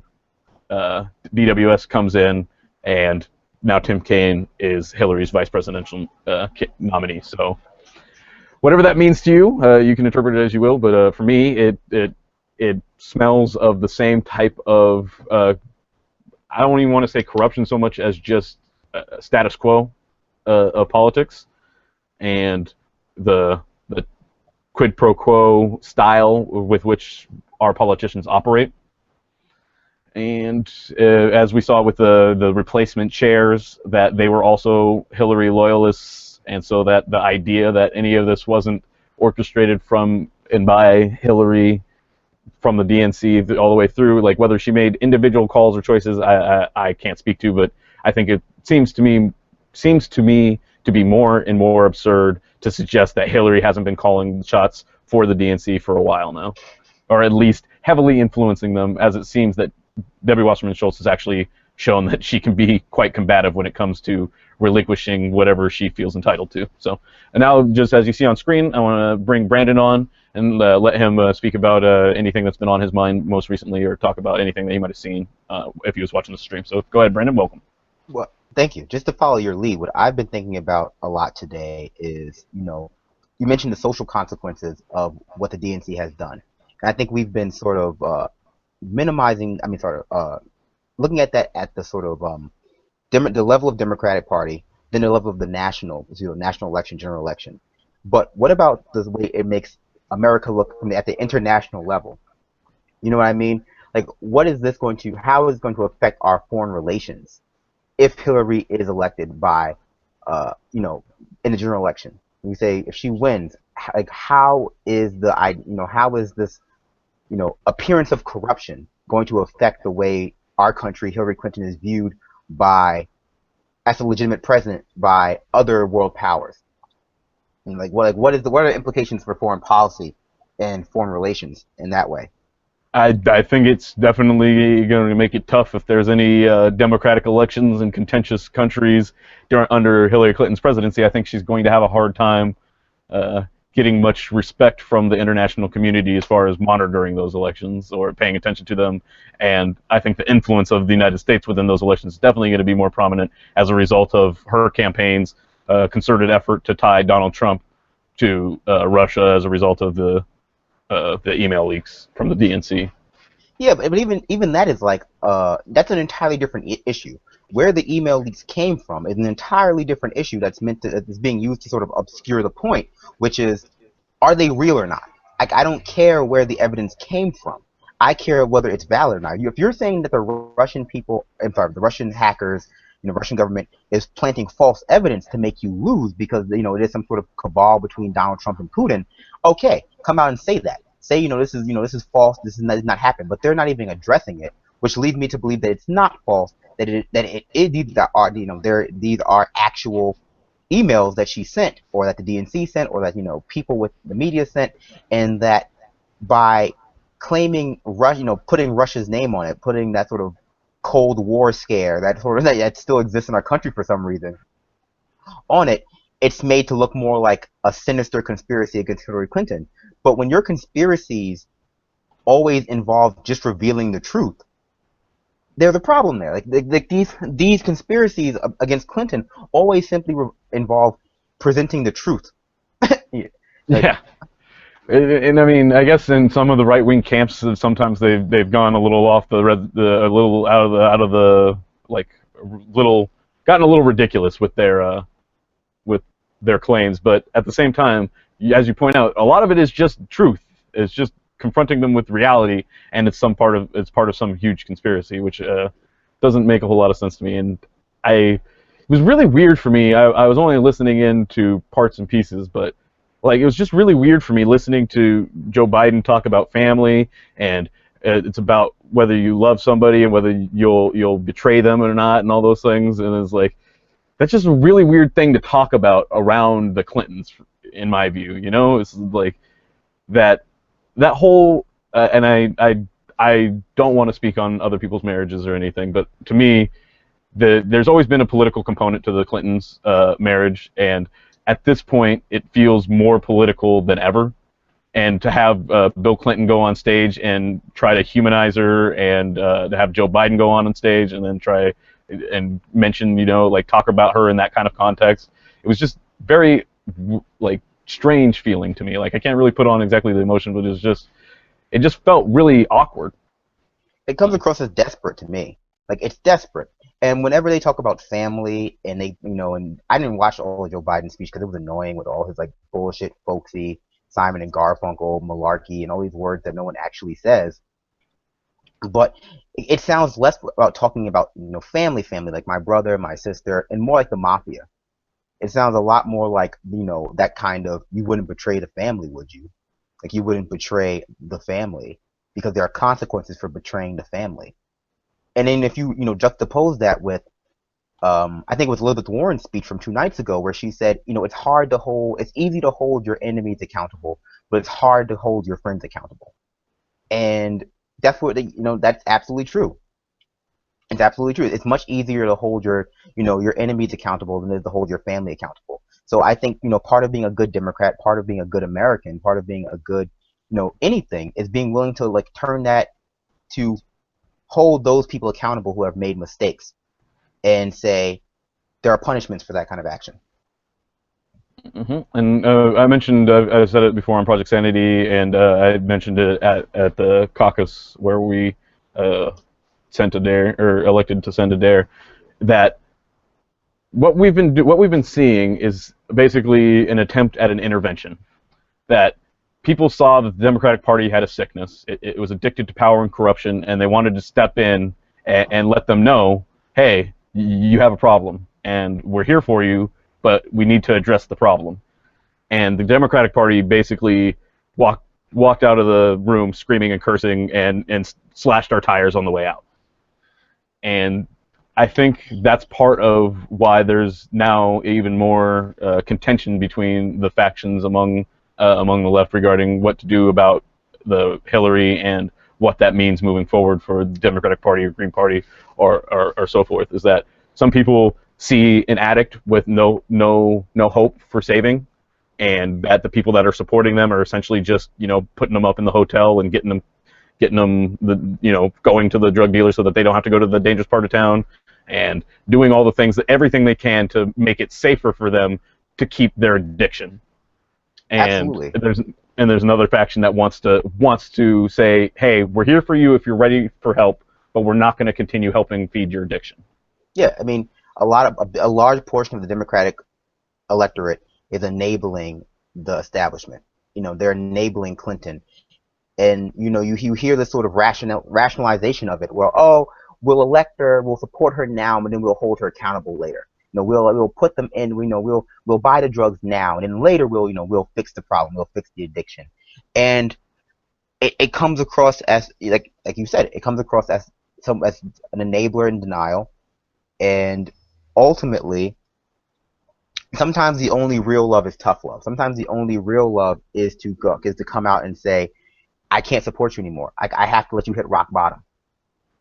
DWS comes in, and now Tim Kaine is Hillary's vice presidential nominee. So whatever that means to you, you can interpret it as you will. But for me, it smells of the same type of I don't even want to say corruption so much as just status quo of politics, and the quid pro quo style with which our politicians operate. And as we saw with the replacement chairs, that they were also Hillary loyalists, and so that the idea that any of this wasn't orchestrated from and by Hillary from the DNC all the way through, like whether she made individual calls or choices, I can't speak to, but I think it seems to me to be more and more absurd to suggest that Hillary hasn't been calling the shots for the DNC for a while now, or at least heavily influencing them, as it seems that Debbie Wasserman Schultz has actually shown that she can be quite combative when it comes to relinquishing whatever she feels entitled to. So, and now, just as you see on screen, I want to bring Brandon on and let him speak about anything that's been on his mind most recently, or talk about anything that he might have seen if he was watching the stream. So go ahead, Brandon, welcome. Well, thank you. Just to follow your lead, what I've been thinking about a lot today is, you mentioned the social consequences of what the DNC has done. And I think we've been sort of minimizing, looking at that at the sort of the level of Democratic Party, then the level of the national election, general election. But what about the way it makes America look at the international level? You know what I mean? Like, how is this going to affect our foreign relations if Hillary is elected by, in the general election? We say if she wins, like, how is this, appearance of corruption going to affect the way our country, Hillary Clinton, is viewed as a legitimate president by other world powers? And what are the implications for foreign policy and foreign relations in that way? I think it's definitely going to make it tough if there's any democratic elections in contentious countries under Hillary Clinton's presidency. I think she's going to have a hard time getting much respect from the international community as far as monitoring those elections or paying attention to them. And I think the influence of the United States within those elections is definitely going to be more prominent as a result of her campaign's concerted effort to tie Donald Trump to Russia as a result of the the email leaks from the DNC. Yeah, but even that is like that's an entirely different issue. Where the email leaks came from is an entirely different issue that's being used to sort of obscure the point, which is, are they real or not? Like, I don't care where the evidence came from. I care whether it's valid or not. If you're saying that the Russian people, the Russian hackers, Russian government is planting false evidence to make you lose because it is some sort of cabal between Donald Trump and Putin, okay, come out and say that. Say this is false. This is not happening. But they're not even addressing it, which leads me to believe that it's not false. These are actual emails that she sent, or that the DNC sent, or that people with the media sent, and that by claiming putting Russia's name on it, putting that sort of Cold War scare that still exists in our country for some reason on it, it's made to look more like a sinister conspiracy against Hillary Clinton. But when your conspiracies always involve just revealing the truth, there's a problem there. Like these conspiracies against Clinton always simply involve presenting the truth. Yeah. And I mean, I guess in some of the right-wing camps, sometimes they've gone a little off a little out of the gotten a little ridiculous with their claims. But at the same time, as you point out, a lot of it is just truth. It's just confronting them with reality, and it's part of some huge conspiracy, which doesn't make a whole lot of sense to me. And it was really weird for me. I was only listening in to parts and pieces, but it was just really weird for me listening to Joe Biden talk about family, and it's about whether you love somebody and whether you'll betray them or not, and all those things. And it's like, that's just a really weird thing to talk about around the Clintons, in my view. It's like that whole and I don't want to speak on other people's marriages or anything, but to me, there's always been a political component to the Clintons' marriage, and at this point, it feels more political than ever. And to have Bill Clinton go on stage and try to humanize her, and to have Joe Biden go on stage and then try and mention, talk about her in that kind of context, it was just very, strange feeling to me. I can't really put on exactly the emotion, but it just felt really awkward. It comes across as desperate to me. It's desperate. And whenever they talk about family, and they, and I didn't watch all of Joe Biden's speech because it was annoying with all his bullshit, folksy, Simon and Garfunkel, malarkey, and all these words that no one actually says. But it sounds less about talking about family, like my brother, my sister, and more like the mafia. It sounds a lot more like that kind of, you wouldn't betray the family, would you? You wouldn't betray the family because there are consequences for betraying the family. And then if you juxtapose that with, I think it was Elizabeth Warren's speech from 2 nights ago, where she said, it's easy to hold your enemies accountable, but it's hard to hold your friends accountable. And that's what that's absolutely true. It's absolutely true. It's much easier to hold your enemies accountable than it is to hold your family accountable. So I think part of being a good Democrat, part of being a good American, part of being a good anything is being willing to turn that to hold those people accountable who have made mistakes, and say there are punishments for that kind of action. Mm-hmm. And I mentioned, I said it before on Project Sanity, and I mentioned it at the caucus where we sent Adair, or elected to send Adair, that what we've been seeing is basically an attempt at an intervention. That people saw that the Democratic Party had a sickness. It was addicted to power and corruption, and they wanted to step in and let them know, hey, you have a problem, and we're here for you, but we need to address the problem. And the Democratic Party basically walked out of the room screaming and cursing and slashed our tires on the way out. And I think that's part of why there's now even more contention between the factions among the left regarding what to do about the Hillary and what that means moving forward for the Democratic Party or Green Party or so forth. Is that some people see an addict with no hope for saving, and that the people that are supporting them are essentially just putting them up in the hotel and getting them going to the drug dealer so that they don't have to go to the dangerous part of town, and doing all the things, everything they can to make it safer for them to keep their addiction. And Absolutely. and there's another faction that wants to say, hey, we're here for you if you're ready for help, but we're not going to continue helping feed your addiction. Yeah, I mean, a large portion of the Democratic electorate is enabling the establishment. You know, they're enabling Clinton, and you know, you hear this sort of rationalization of it. Well, oh, we'll elect her, we'll support her now, but then we'll hold her accountable later. You know, we'll put them in. We'll buy the drugs now, and then later we'll fix the problem. We'll fix the addiction, and it comes across as like you said, it comes across as an enabler in denial, and ultimately, sometimes the only real love is tough love. Sometimes the only real love is to come out and say, I can't support you anymore. I have to let you hit rock bottom.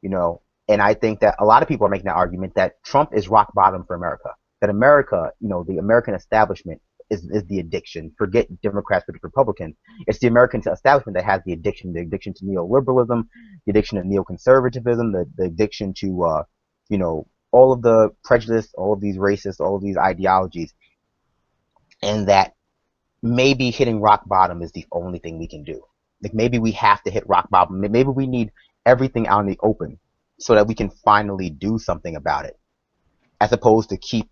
You know. And I think that a lot of people are making that argument that Trump is rock bottom for America. That America, you know, the American establishment is the addiction. Forget Democrats, forget Republicans. It's the American establishment that has the addiction to neoliberalism, the addiction to neoconservatism, the addiction to, you know, all of the prejudice, all of these racists, all of these ideologies. And that maybe hitting rock bottom is the only thing we can do. Like maybe we have to hit rock bottom. Maybe we need everything out in the open, so that we can finally do something about it, as opposed to keep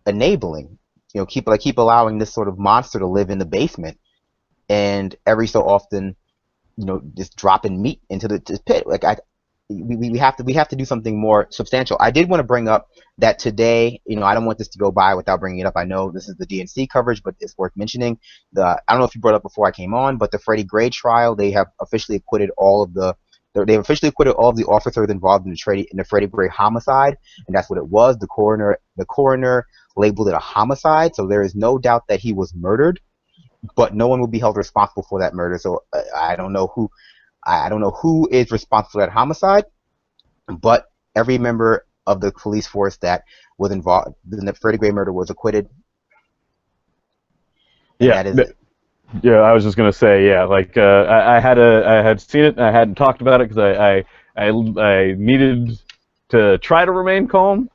enabling, you know, keep allowing this sort of monster to live in the basement, and every so often, you know, just dropping meat into the pit. Like we have to do something more substantial. I did want to bring up that today, you know, I don't want this to go by without bringing it up. I know this is the DNC coverage, but it's worth mentioning. I don't know if you brought it up before I came on, but the Freddie Gray trial, they have officially acquitted all of the officers involved in the Freddie Gray homicide, and that's what it was. The coroner labeled it a homicide, so there is no doubt that he was murdered, but no one will be held responsible for that murder. So I don't know who is responsible for that homicide, but every member of the police force that was involved in the Freddie Gray murder was acquitted. Yeah. That is it. Yeah, I was just gonna say, yeah, like I had seen it, I hadn't talked about it because I needed to try to remain calm,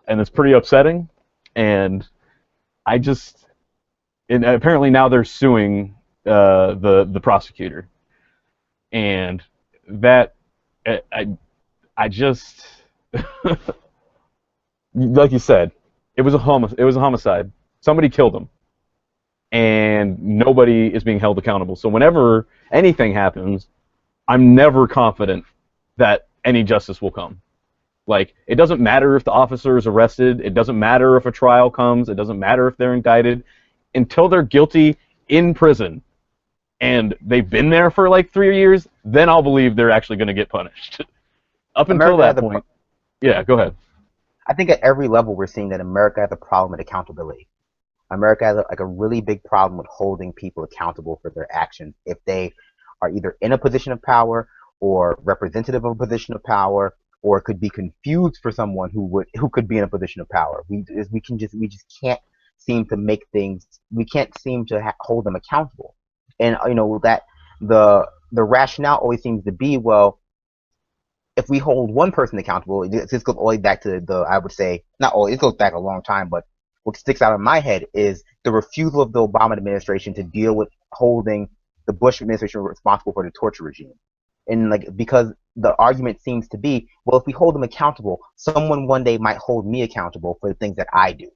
and it's pretty upsetting, and apparently now they're suing the prosecutor, and that I just like you said, it was a homicide. Somebody killed him. And nobody is being held accountable. So whenever anything happens, I'm never confident that any justice will come. Like, it doesn't matter if the officer is arrested. It doesn't matter if a trial comes. It doesn't matter if they're indicted. Until they're guilty in prison and they've been there for like 3 years, then I'll believe they're actually going to get punished. Up until that point. Yeah, go ahead. I think at every level we're seeing that America has a problem with accountability. America has a really big problem with holding people accountable for their actions if they are either in a position of power or representative of a position of power, or could be confused for someone who could be in a position of power. We just can't seem to make things. We can't seem to hold them accountable. And you know that the rationale always seems to be, well, if we hold one person accountable, this goes all the way back to I would say not all. It goes back a long time, but what sticks out in my head is the refusal of the Obama administration to deal with holding the Bush administration responsible for the torture regime. And because the argument seems to be, well, if we hold them accountable, someone one day might hold me accountable for the things that I do.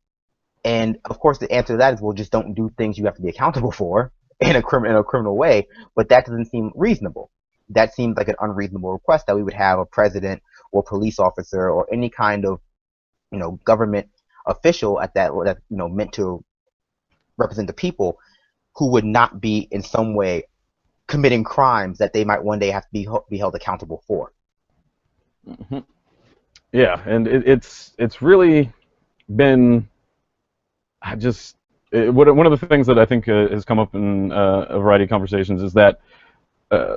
And of course the answer to that is, well, just don't do things you have to be accountable for in a criminal way. But that doesn't seem reasonable. That seems like an unreasonable request, that we would have a president or police officer or any kind of, government official at that meant to represent the people, who would not be in some way committing crimes that they might one day have to be held accountable for. Mm-hmm. Yeah, and it's really been one of the things that I think has come up in a variety of conversations is that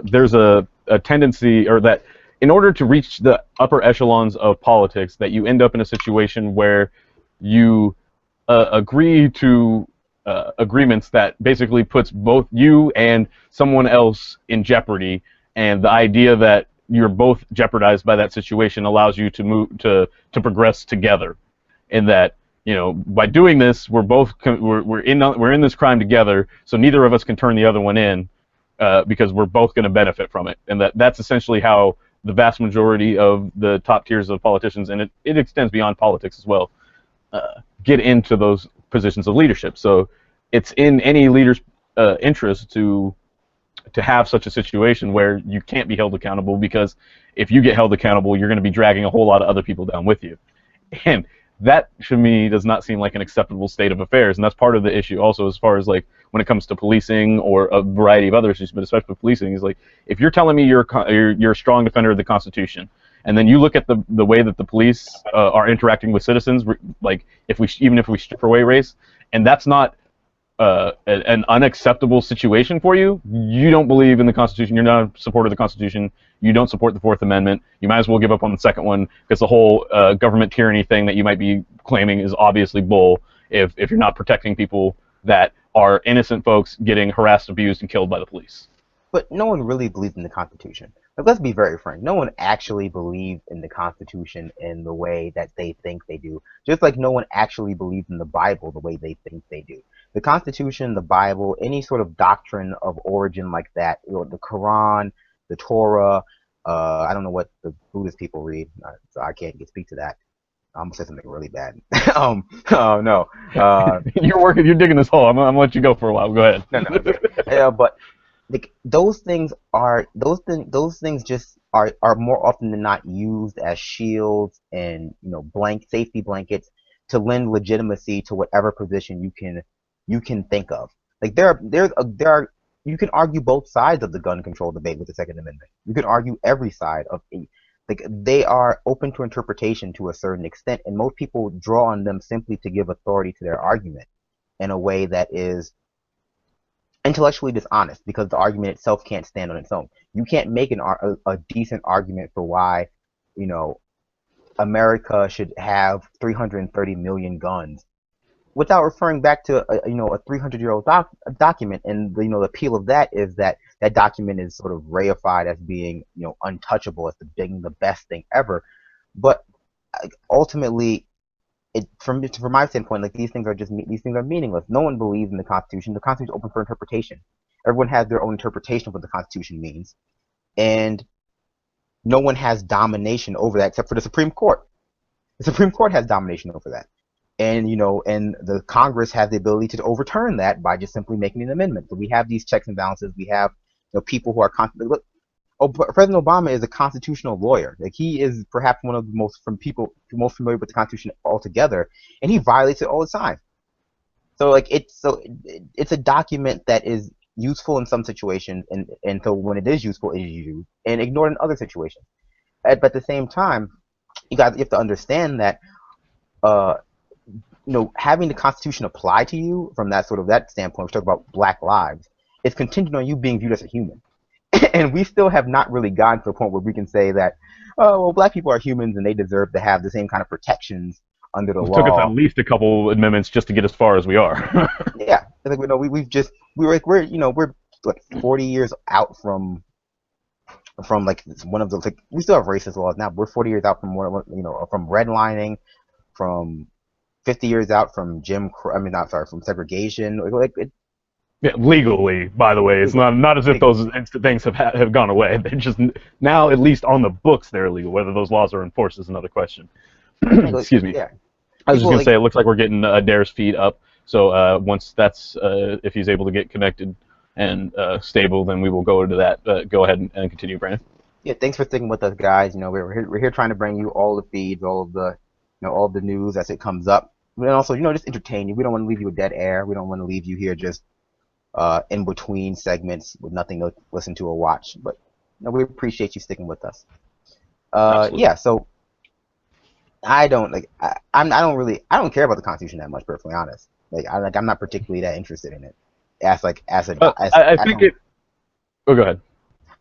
there's a tendency, or that in order to reach the upper echelons of politics, that you end up in a situation where you agree to agreements that basically puts both you and someone else in jeopardy, and the idea that you're both jeopardized by that situation allows you to move to progress together, in that by doing this we're in this crime together, so neither of us can turn the other one in, because we're both going to benefit from it, and that's essentially how the vast majority of the top tiers of politicians, and it extends beyond politics as well, get into those positions of leadership. So it's in any leader's interest to have such a situation where you can't be held accountable, because if you get held accountable, you're going to be dragging a whole lot of other people down with you. And that, to me, does not seem like an acceptable state of affairs, and that's part of the issue also, as far as like when it comes to policing or a variety of other issues, but especially policing, is like, if you're telling me you're a strong defender of the Constitution, and then you look at the way that the police are interacting with citizens, like even if we strip away race, and that's not an unacceptable situation for you, you don't believe in the Constitution, you're not a supporter of the Constitution, you don't support the Fourth Amendment, you might as well give up on the second one, because the whole government tyranny thing that you might be claiming is obviously bull if you're not protecting people that are innocent folks getting harassed, abused, and killed by the police. But no one really believes in the Constitution. Like, let's be very frank. No one actually believes in the Constitution in the way that they think they do. Just like no one actually believes in the Bible the way they think they do. The Constitution, the Bible, any sort of doctrine of origin like that, the Quran, the Torah, I don't know what the Buddhist people read, so I can't speak to that. I'm gonna say something really bad. No. You're digging this hole. I'm gonna let you go for a while. Go ahead. No. But like those things just are more often than not used as shields and safety blankets to lend legitimacy to whatever position you can think of. Like there are you can argue both sides of the gun control debate with the Second Amendment. You can argue every side of it. Like, they are open to interpretation to a certain extent, and most people draw on them simply to give authority to their argument in a way that is intellectually dishonest, because the argument itself can't stand on its own. You can't make a decent argument for why, America should have 330 million guns without referring back to a 300-year-old document. And the appeal of that is that document is sort of reified as being untouchable, as being the best thing ever. But ultimately, from my standpoint, like, these things are meaningless. No one believes in the Constitution. The Constitution is open for interpretation. Everyone has their own interpretation of what the Constitution means, and no one has domination over that except for the Supreme Court. The Supreme Court has domination over that. And and the Congress has the ability to overturn that by just simply making an amendment. So we have these checks and balances. We have people who are constantly. President Obama is a constitutional lawyer. Like, he is perhaps one of the most familiar with the Constitution altogether, and he violates it all the time. So it's a document that is useful in some situations, and so when it is useful, it is used and ignored in other situations. But at the same time, you have to understand that having the Constitution apply to you from that standpoint, we talk about Black lives, it's contingent on you being viewed as a human. And we still have not really gotten to a point where we can say that, Black people are humans and they deserve to have the same kind of protections under the law. It took us at least a couple amendments just to get as far as we are. Yeah, we're 40 years out from one of the, we still have racist laws now. But we're 40 years out from from redlining, from 50 years out from from segregation. Yeah, legally, by the way, it's not as if those things have gone away. They're just now, at least on the books, they're illegal. Whether those laws are enforced is another question. Excuse me. Yeah. I was just gonna say, it looks like we're getting Adair's feed up. So once that's if he's able to get connected and stable, then we will go to that. Go ahead and continue, Brandon. Yeah, thanks for sticking with us, guys. We're here trying to bring you all the feeds, all of the all of the news as it comes up, and also just entertain you. We don't want to leave you with dead air. We don't want to leave you here just in between segments with nothing to listen to or watch. But we appreciate you sticking with us. Yeah, so I don't care about the Constitution that much, perfectly honest. I'm not particularly that interested in it. Go ahead.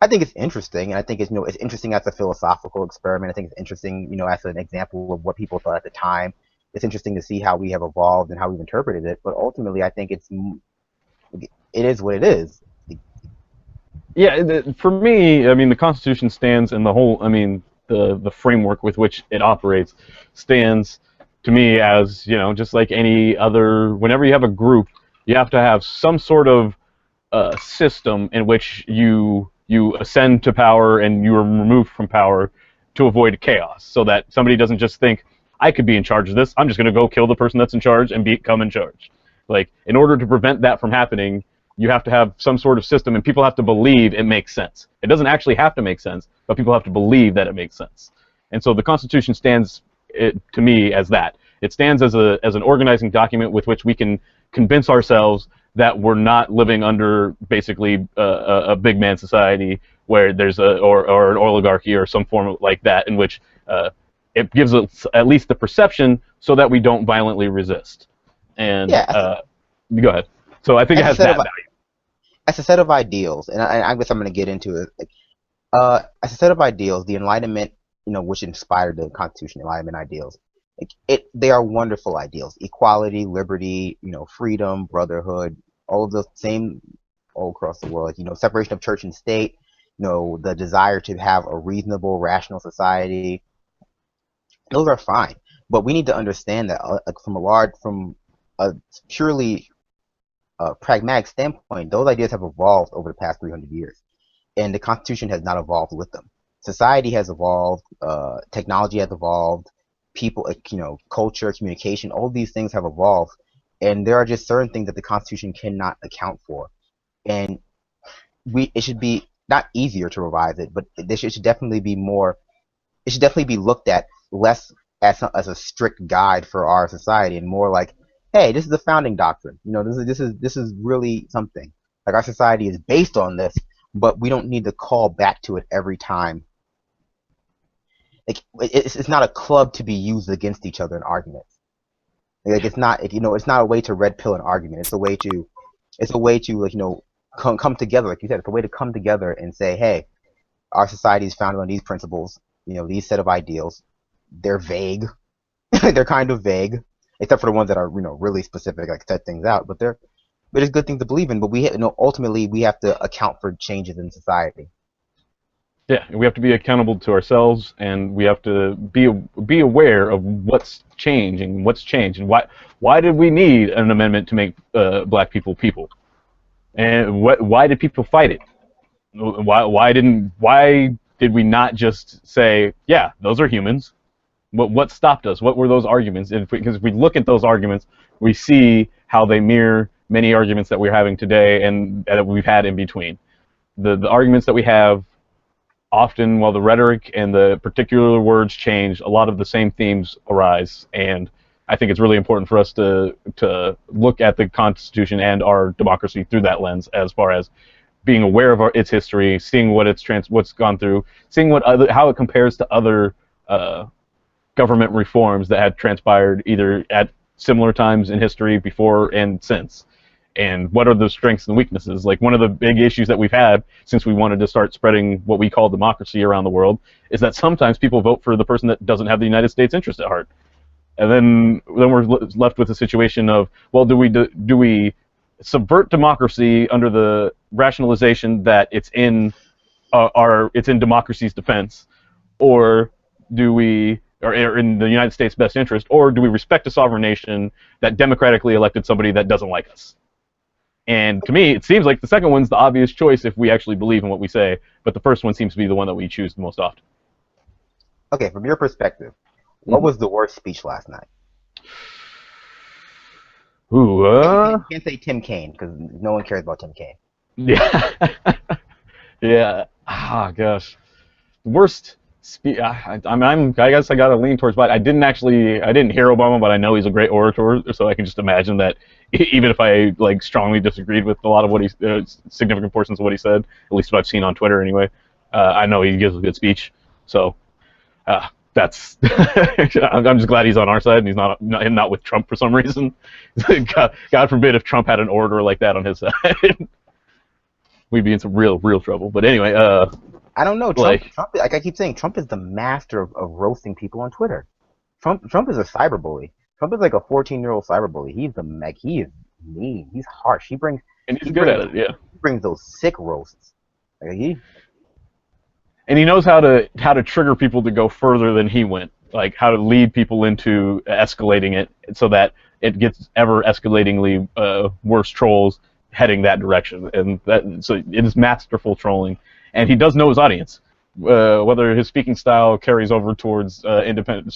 I think it's interesting, and I think it's it's interesting as a philosophical experiment. I think it's interesting, as an example of what people thought at the time. It's interesting to see how we have evolved and how we've interpreted it. But ultimately, I think it is what it is. Yeah, for me, the Constitution stands, and the framework with which it operates stands to me as just like any other. Whenever you have a group, you have to have some sort of system in which you ascend to power and you are removed from power to avoid chaos, so that somebody doesn't just think, I could be in charge of this, I'm just going to go kill the person that's in charge and become in charge. Like, in order to prevent that from happening, you have to have some sort of system, and people have to believe it makes sense. It doesn't actually have to make sense, but people have to believe that it makes sense. And so the Constitution stands, to me, as that. It stands as an organizing document with which we can convince ourselves that we're not living under basically a big man society where there's or an oligarchy or some form of like that, in which it gives us at least the perception so that we don't violently resist. And go ahead. So I think it has that value. As a set of ideals, and I guess I'm going to get into it. As a set of ideals, the Enlightenment, which inspired the Constitution, Enlightenment ideals, they are wonderful ideals. Equality, liberty, freedom, brotherhood, all of those same all across the world. Separation of church and state, the desire to have a reasonable, rational society. Those are fine, but we need to understand that from a purely pragmatic standpoint, those ideas have evolved over the past 300 years, and the Constitution has not evolved with them. Society has evolved, technology has evolved, people, culture, communication, all these things have evolved, and there are just certain things that the Constitution cannot account for, and it should be not easier to revise it, but it should definitely be more. It should definitely be looked at less as a strict guide for our society, and more like, hey, this is the founding doctrine. This is really something. Like, our society is based on this, but we don't need to call back to it every time. Like, it's not a club to be used against each other in arguments. Like, it's not a way to red pill an argument. It's a way to come together, like you said. It's a way to come together and say, hey, our society is founded on these principles. These set of ideals. They're vague. They're kind of vague, except for the ones that are really specific, like set things out. But it's good things to believe in. But ultimately we have to account for changes in society. Yeah, we have to be accountable to ourselves, and we have to be aware of what's changing, what's changed, and why did we need an amendment to make black people people, and why did people fight it? Why did we not just say, yeah, those are humans? What stopped us? What were those arguments? Because if we look at those arguments, we see how they mirror many arguments that we're having today and that we've had in between. The arguments that we have, often while the rhetoric and the particular words change, a lot of the same themes arise. And I think it's really important for us to look at the Constitution and our democracy through that lens, as far as being aware of its history, seeing what what's gone through, seeing how it compares to other government reforms that had transpired either at similar times in history, before and since, and what are the strengths and weaknesses. Like, one of the big issues that we've had since we wanted to start spreading what we call democracy around the world is that sometimes people vote for the person that doesn't have the United States interest at heart, and then we're left with a situation of, well, do we subvert democracy under the rationalization that it's in democracy's defense, or do we, or in the United States' best interest, or do we respect a sovereign nation that democratically elected somebody that doesn't like us? And to me, it seems like the second one's the obvious choice if we actually believe in what we say, but the first one seems to be the one that we choose the most often. Okay, from your perspective, what was the worst speech last night? Ooh, you can't say Tim Kaine, because no one cares about Tim Kaine. Yeah. Yeah. Ah, gosh. Worst speech. I guess I got to lean towards Biden. I didn't hear Obama, but I know he's a great orator, so I can just imagine that even if I strongly disagreed with a lot of what significant portions of what he said, at least what I've seen on Twitter anyway, I know he gives a good speech. So that's I'm just glad he's on our side and he's not with Trump for some reason. God forbid if Trump had an orator like that on his side. We'd be in some real trouble. But anyway, I don't know. Trump, like I keep saying, Trump is the master of roasting people on Twitter. Trump is a cyberbully. Trump is like a 14-year-old cyberbully. He is mean. He's harsh. He's good at it. Yeah. He brings those sick roasts. And he knows how to trigger people to go further than he went. Like how to lead people into escalating it so that it gets ever escalatingly worse trolls heading that direction, and so it is masterful trolling, and he does know his audience. Whether his speaking style carries over towards some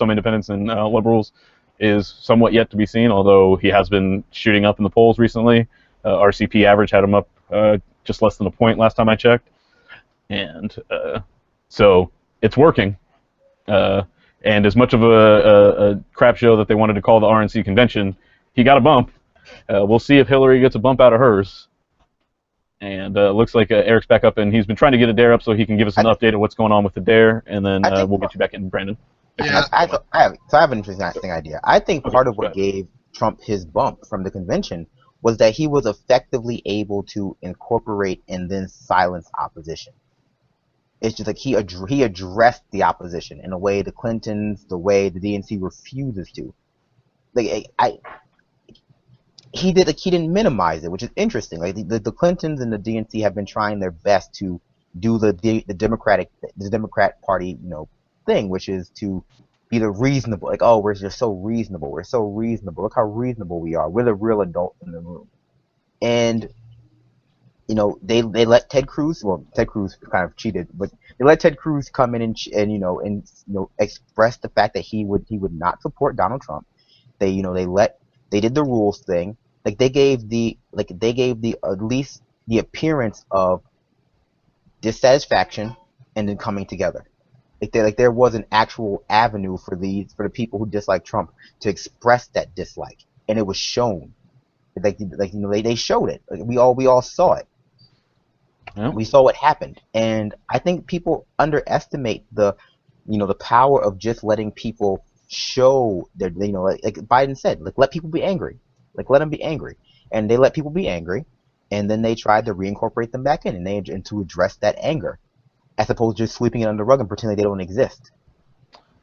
independents and liberals is somewhat yet to be seen, although he has been shooting up in the polls recently. RCP average had him up just less than a point last time I checked, and so it's working. And as much of a crap show that they wanted to call the RNC convention, he got a bump. We'll see if Hillary gets a bump out of hers. And looks like Eric's back up, and he's been trying to get a dare up so he can give us an update of what's going on with the dare, and then we'll get you back in, Brandon. Yeah. I have an interesting idea. I think part of what gave Trump his bump from the convention was that he was effectively able to incorporate and then silence opposition. It's just like he addressed the opposition in a way the Clintons, the way the DNC refuses to. Like he didn't minimize it, which is interesting. Like the Clintons and the DNC have been trying their best to do the Democrat Party thing, which is to be the reasonable. Like, oh, we're just so reasonable. We're so reasonable. Look how reasonable we are. We're the real adults in the room. And they let Ted Cruz. Well, Ted Cruz kind of cheated, but they let Ted Cruz come in and express the fact that he would not support Donald Trump. They did the rules thing. Like they gave at least the appearance of dissatisfaction and then coming together. There was an actual avenue for the people who dislike Trump to express that dislike, and it was shown. They showed it. Like, we all saw it. Yeah. We saw what happened, and I think people underestimate the power of just letting people show their, like Biden said, like let people be angry, like let them be angry, and they let people be angry, and then they tried to reincorporate them back in, and to address that anger, as opposed to just sweeping it under the rug and pretending they don't exist,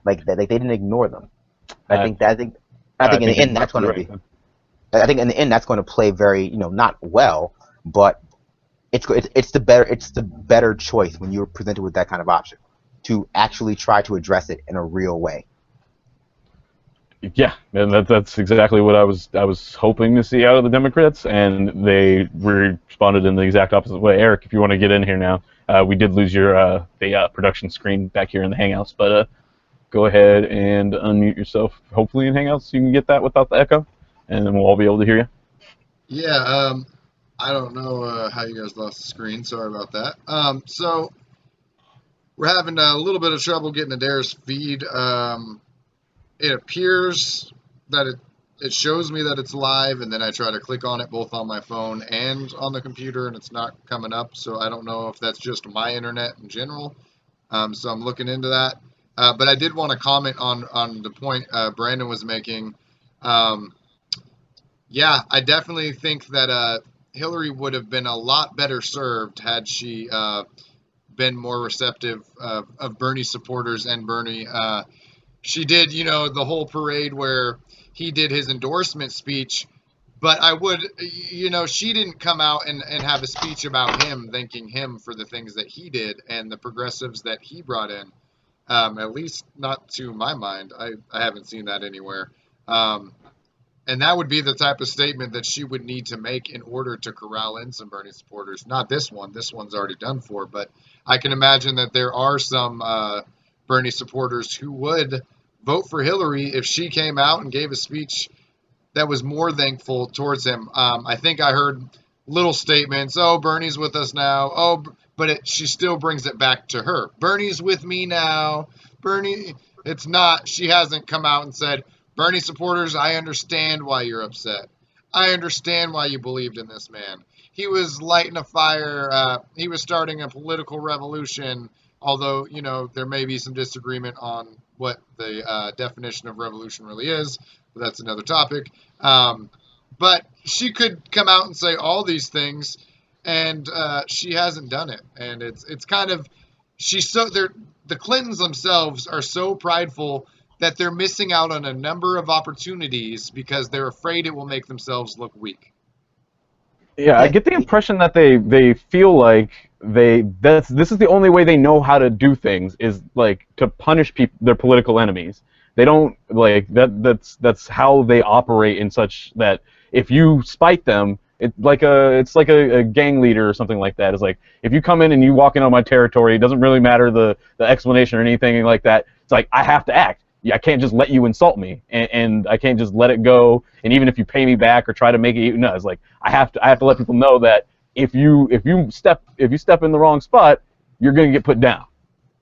like they didn't ignore them. I think in the end that's going to be. I think in the end that's going to play very not well, but it's the better choice when you're presented with that kind of option to actually try to address it in a real way. Yeah, and that's exactly what I was hoping to see out of the Democrats, and they responded in the exact opposite way. Eric, if you want to get in here now, we did lose your the production screen back here in the Hangouts, but go ahead and unmute yourself, hopefully in Hangouts, so you can get that without the echo, and then we'll all be able to hear you. Yeah, I don't know how you guys lost the screen. Sorry about that. So we're having a little bit of trouble getting Adair's feed. It appears that it shows me that it's live, and then I try to click on it both on my phone and on the computer, and it's not coming up. So I don't know if that's just my internet in general. So I'm looking into that. But I did want to comment on the point Brandon was making. Yeah, I definitely think that Hillary would have been a lot better served had she been more receptive of Bernie supporters and Bernie. She did, the whole parade where he did his endorsement speech, but she didn't come out and have a speech about him, thanking him for the things that he did and the progressives that he brought in. At least not to my mind. I haven't seen that anywhere. And that would be the type of statement that she would need to make in order to corral in some Bernie supporters. Not this one. This one's already done for. But I can imagine that there are some Bernie supporters who would vote for Hillary if she came out and gave a speech that was more thankful towards him. I think I heard little statements. Oh, Bernie's with us now. But she still brings it back to her. Bernie's with me now. Bernie, it's not. She hasn't come out and said, Bernie supporters, I understand why you're upset. I understand why you believed in this man. He was lighting a fire. He was starting a political revolution, although, there may be some disagreement on what the definition of revolution really is. But that's another topic. But she could come out and say all these things, and she hasn't done it. And it's kind of, the Clintons themselves are so prideful that they're missing out on a number of opportunities because they're afraid it will make themselves look weak. Yeah, I get the impression that they feel like this is the only way they know how to do things, is like to punish their political enemies. They don't like that's how they operate, in such that if you spite them, It's like a gang leader or something like that. It's like, if you come in and you walk in on my territory, it doesn't really matter the explanation or anything like that. It's like, I have to act. I can't just let you insult me, and I can't just let it go. And even if you pay me back or try to make it, no, it's like I have to let people know that if you step in the wrong spot, you're gonna get put down.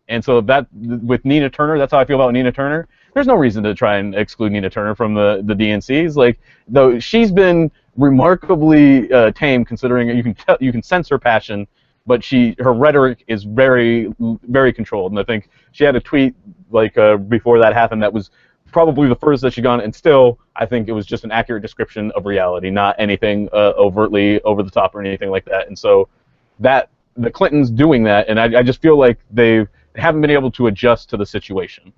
And so that, with Nina Turner, that's how I feel about Nina Turner. There's no reason to try and exclude Nina Turner from the DNCs. Like, though she's been remarkably tame, considering you can sense her passion, but her rhetoric is very, very controlled. And I think she had a tweet like before that happened that was probably the furthest that she gone, and still I think it was just an accurate description of reality, not anything overtly over the top or anything like that. And so that the Clintons doing that, and I just feel like they haven't been able to adjust to the situation.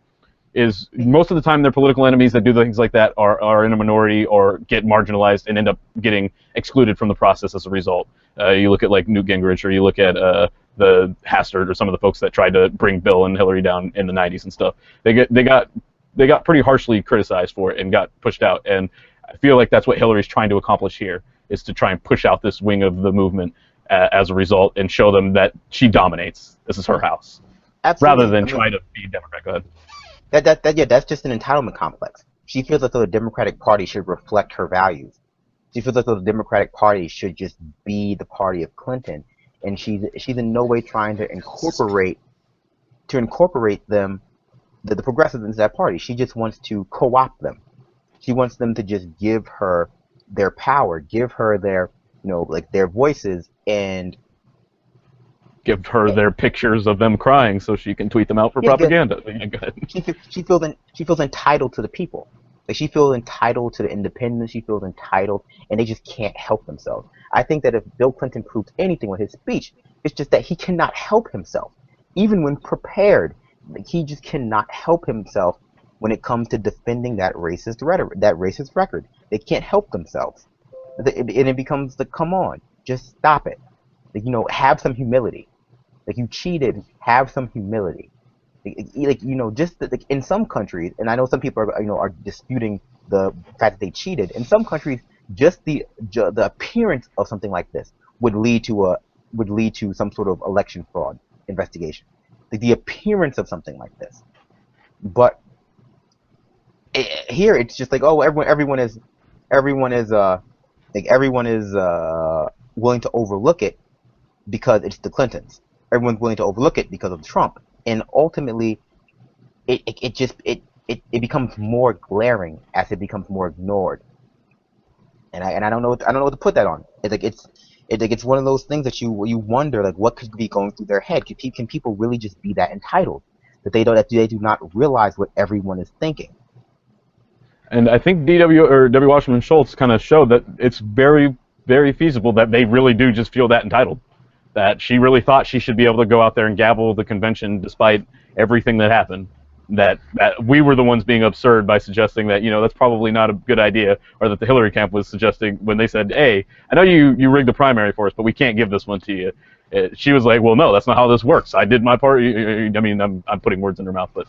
Is most of the time their political enemies that do things like that are in a minority or get marginalized and end up getting excluded from the process as a result. You look at like Newt Gingrich, or you look at the Hastert, or some of the folks that tried to bring Bill and Hillary down in the 90s and stuff. They got pretty harshly criticized for it and got pushed out. And I feel like that's what Hillary's trying to accomplish here, is to try and push out this wing of the movement as a result, and show them that she dominates. This is her house. Absolutely. Rather than try to be Democrat. Go ahead. That's just an entitlement complex. She feels as though the Democratic Party should reflect her values. She feels as though the Democratic Party should just be the party of Clinton, and she's in no way trying to incorporate them, the progressives, into that party. She just wants to co-opt them. She wants them to just give her their power, give her their, like, their voices, and give her their pictures of them crying so she can tweet them out for propaganda. She feels entitled to the people. Like, she feels entitled to the independence. She feels entitled, and they just can't help themselves. I think that if Bill Clinton proved anything with his speech, it's just that he cannot help himself. Even when prepared, he just cannot help himself when it comes to defending that racist rhetoric, that racist record. They can't help themselves. And it becomes the, come on, just stop it. Like, have some humility. Like, you cheated, have some humility. Just like in some countries, and I know some people are disputing the fact that they cheated. In some countries, just the appearance of something like this would lead to some sort of election fraud investigation. Like, the appearance of something like this. But here it's just like, oh, everyone is willing to overlook it because it's the Clintons. Everyone's willing to overlook it because of Trump, and ultimately, it becomes more glaring as it becomes more ignored. And I don't know what to put that on. It's one of those things that you wonder, like, what could be going through their head? Can people really just be that entitled that they do not realize what everyone is thinking? And I think W. Wasserman Schultz kind of showed that it's very, very feasible that they really do just feel that entitled. That she really thought she should be able to go out there and gavel the convention despite everything that happened. That we were the ones being absurd by suggesting that, that's probably not a good idea, or that the Hillary camp was suggesting when they said, hey, I know you rigged the primary for us, but we can't give this one to you. She was like, well, no, that's not how this works. I did my part. I mean, I'm putting words in her mouth, but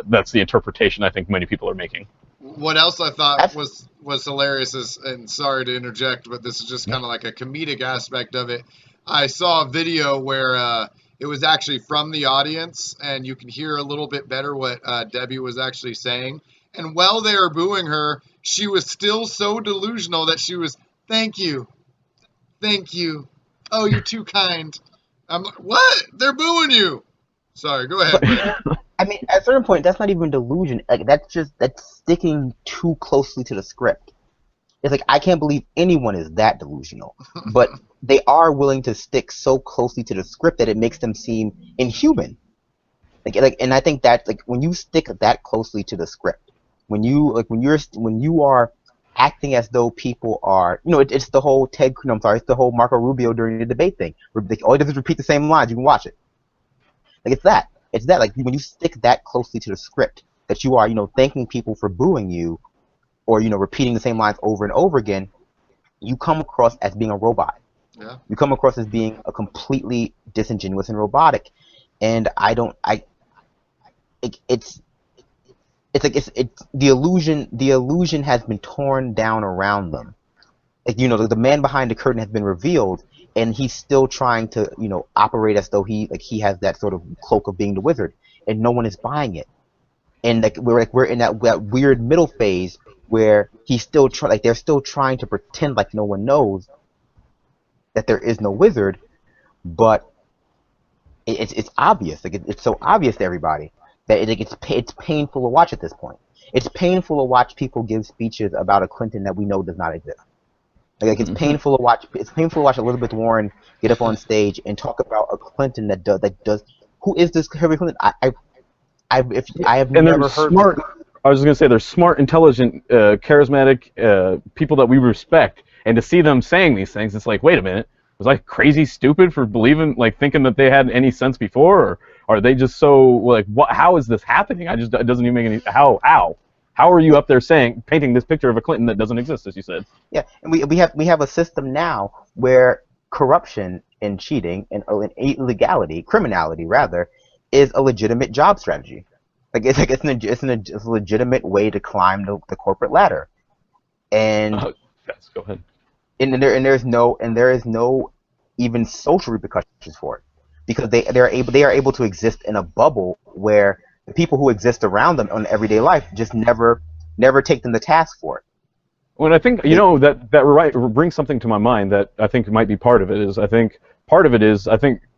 that's the interpretation I think many people are making. What else I thought was hilarious is, and sorry to interject, but this is just kind of like a comedic aspect of it. I saw a video where it was actually from the audience, and you can hear a little bit better what Debbie was actually saying. And while they were booing her, she was still so delusional that she was, thank you. Oh, you're too kind. I'm like, what? They're booing you. Sorry, go ahead. I mean, at a certain point, that's not even delusion. Like, that's sticking too closely to the script. It's like, I can't believe anyone is that delusional. But they are willing to stick so closely to the script that it makes them seem inhuman. And I think that, like, when you stick that closely to the script, when you are acting as though people are, it's the whole it's the whole Marco Rubio during the debate thing. All he does is repeat the same lines. You can watch it. Like, it's that. Like, when you stick that closely to the script, that you are, thanking people for booing you, or, repeating the same lines over and over again, you come across as being a robot. Yeah. You come across as being a completely disingenuous and robotic. And it's the illusion has been torn down around them. like, you know, the man behind the curtain has been revealed, and he's still trying to, you know, operate as though he has that sort of cloak of being the wizard, and no one is buying it. And we're in that weird middle phase where he's still they're still trying to pretend like no one knows that there is no wizard, but it's obvious. Like it's so obvious to everybody that it's painful to watch at this point. It's painful to watch people give speeches about a Clinton that we know does not exist. Like it's painful to watch. It's painful to watch Elizabeth Warren get up on stage and talk about a Clinton that does. Who is this Hillary Clinton? I have never heard. Smart. I was just gonna say they're smart, intelligent, charismatic people that we respect, and to see them saying these things, it's like, wait a minute, was I crazy stupid for believing, like thinking that they had any sense before, or are they just so like, what? How is this happening? It doesn't even make any. How are you up there painting this picture of a Clinton that doesn't exist, as you said? Yeah, and we have a system now where corruption and cheating and illegality, criminality rather, is a legitimate job strategy. It's a legitimate way to climb the corporate ladder. And yes, go ahead. And there is no even social repercussions for it, because they are able to exist in a bubble where the people who exist around them in everyday life just never take them to task for it. Well, I think that brings something to my mind that I think might be part of it. I think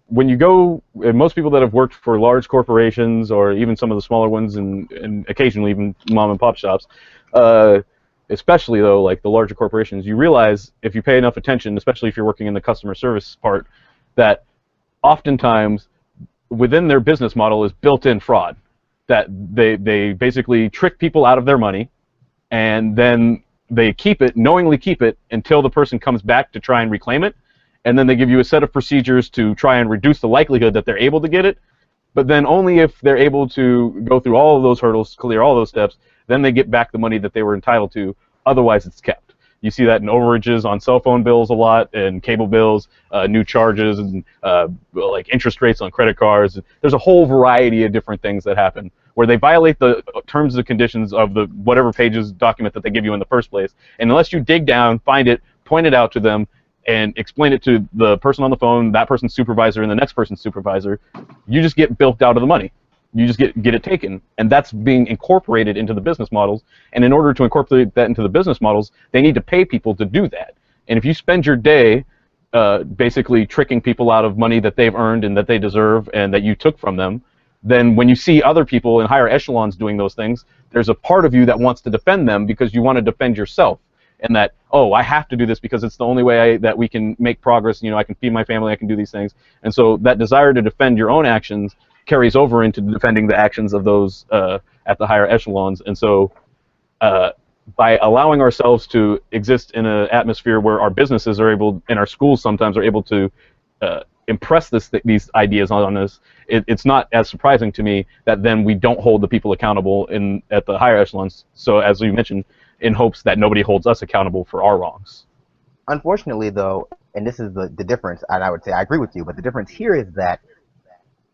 when you go, and most people that have worked for large corporations or even some of the smaller ones and occasionally even mom and pop shops, especially though like the larger corporations, you realize if you pay enough attention, especially if you're working in the customer service part, that oftentimes within their business model is built-in fraud. That they basically trick people out of their money, and then they knowingly keep it until the person comes back to try and reclaim it, and then they give you a set of procedures to try and reduce the likelihood that they're able to get it, but then only if they're able to go through all of those hurdles, clear all those steps, then they get back the money that they were entitled to, otherwise it's kept. You see that in overages on cell phone bills a lot, and cable bills, new charges, and like interest rates on credit cards. There's a whole variety of different things that happen where they violate the terms and conditions of the whatever pages document that they give you in the first place. And unless you dig down, find it, point it out to them, and explain it to the person on the phone, that person's supervisor, and the next person's supervisor, you just get bilked out of the money. You just get it taken, and that's being incorporated into the business models. And in order to incorporate that into the business models, they need to pay people to do that. And if you spend your day basically tricking people out of money that they've earned and that they deserve and that you took from them, then when you see other people in higher echelons doing those things, there's a part of you that wants to defend them because you want to defend yourself. And that, oh, I have to do this because it's the only way that we can make progress. You know, I can feed my family, I can do these things. And so that desire to defend your own actions carries over into defending the actions of those at the higher echelons. And so by allowing ourselves to exist in an atmosphere where our businesses are able, and our schools sometimes are able to impress these ideas on us, it's not as surprising to me that then we don't hold the people accountable at the higher echelons. So as you mentioned, in hopes that nobody holds us accountable for our wrongs. Unfortunately, though, and this is the difference, and I would say I agree with you, but the difference here is that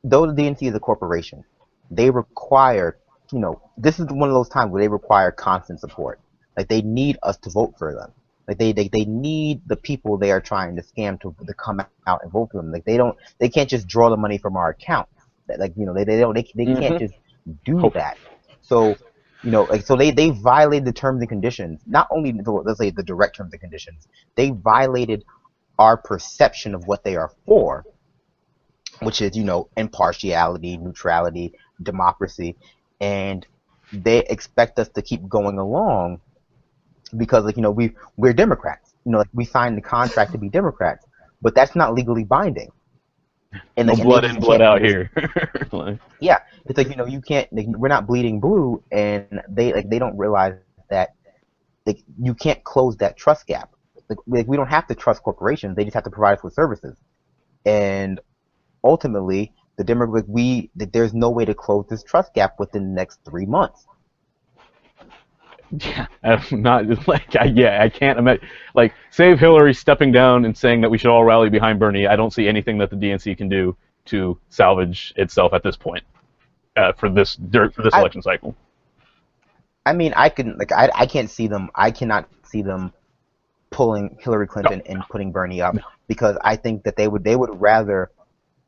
though the DNC is a corporation, they require, you know, this is one of those times where they require constant support. Like, they need us to vote for them. Like, they need the people they are trying to scam to come out and vote for them. Like, they can't just draw the money from our account. Like, you know, they can't just do that. So, you know, like, so they violated the terms and conditions. Not only let's say the direct terms and conditions, they violated our perception of what they are for, which is, you know, impartiality, neutrality, democracy, and they expect us to keep going along because, like, you know, we're Democrats. You know, like, we signed the contract to be Democrats, but that's not legally binding. And no blood in, blood out here. Yeah, it's like, you know, you can't. Like, we're not bleeding blue, and they don't realize that, like, you can't close that trust gap. Like, we don't have to trust corporations; they just have to provide us with services. And ultimately, there's no way to close this trust gap within the next 3 months. Yeah, I'm not like I can't imagine. Like, save Hillary stepping down and saying that we should all rally behind Bernie. I don't see anything that the DNC can do to salvage itself at this point for this election cycle. I mean, I can't see them. I cannot see them pulling Hillary Clinton and putting Bernie up, because I think that they would rather,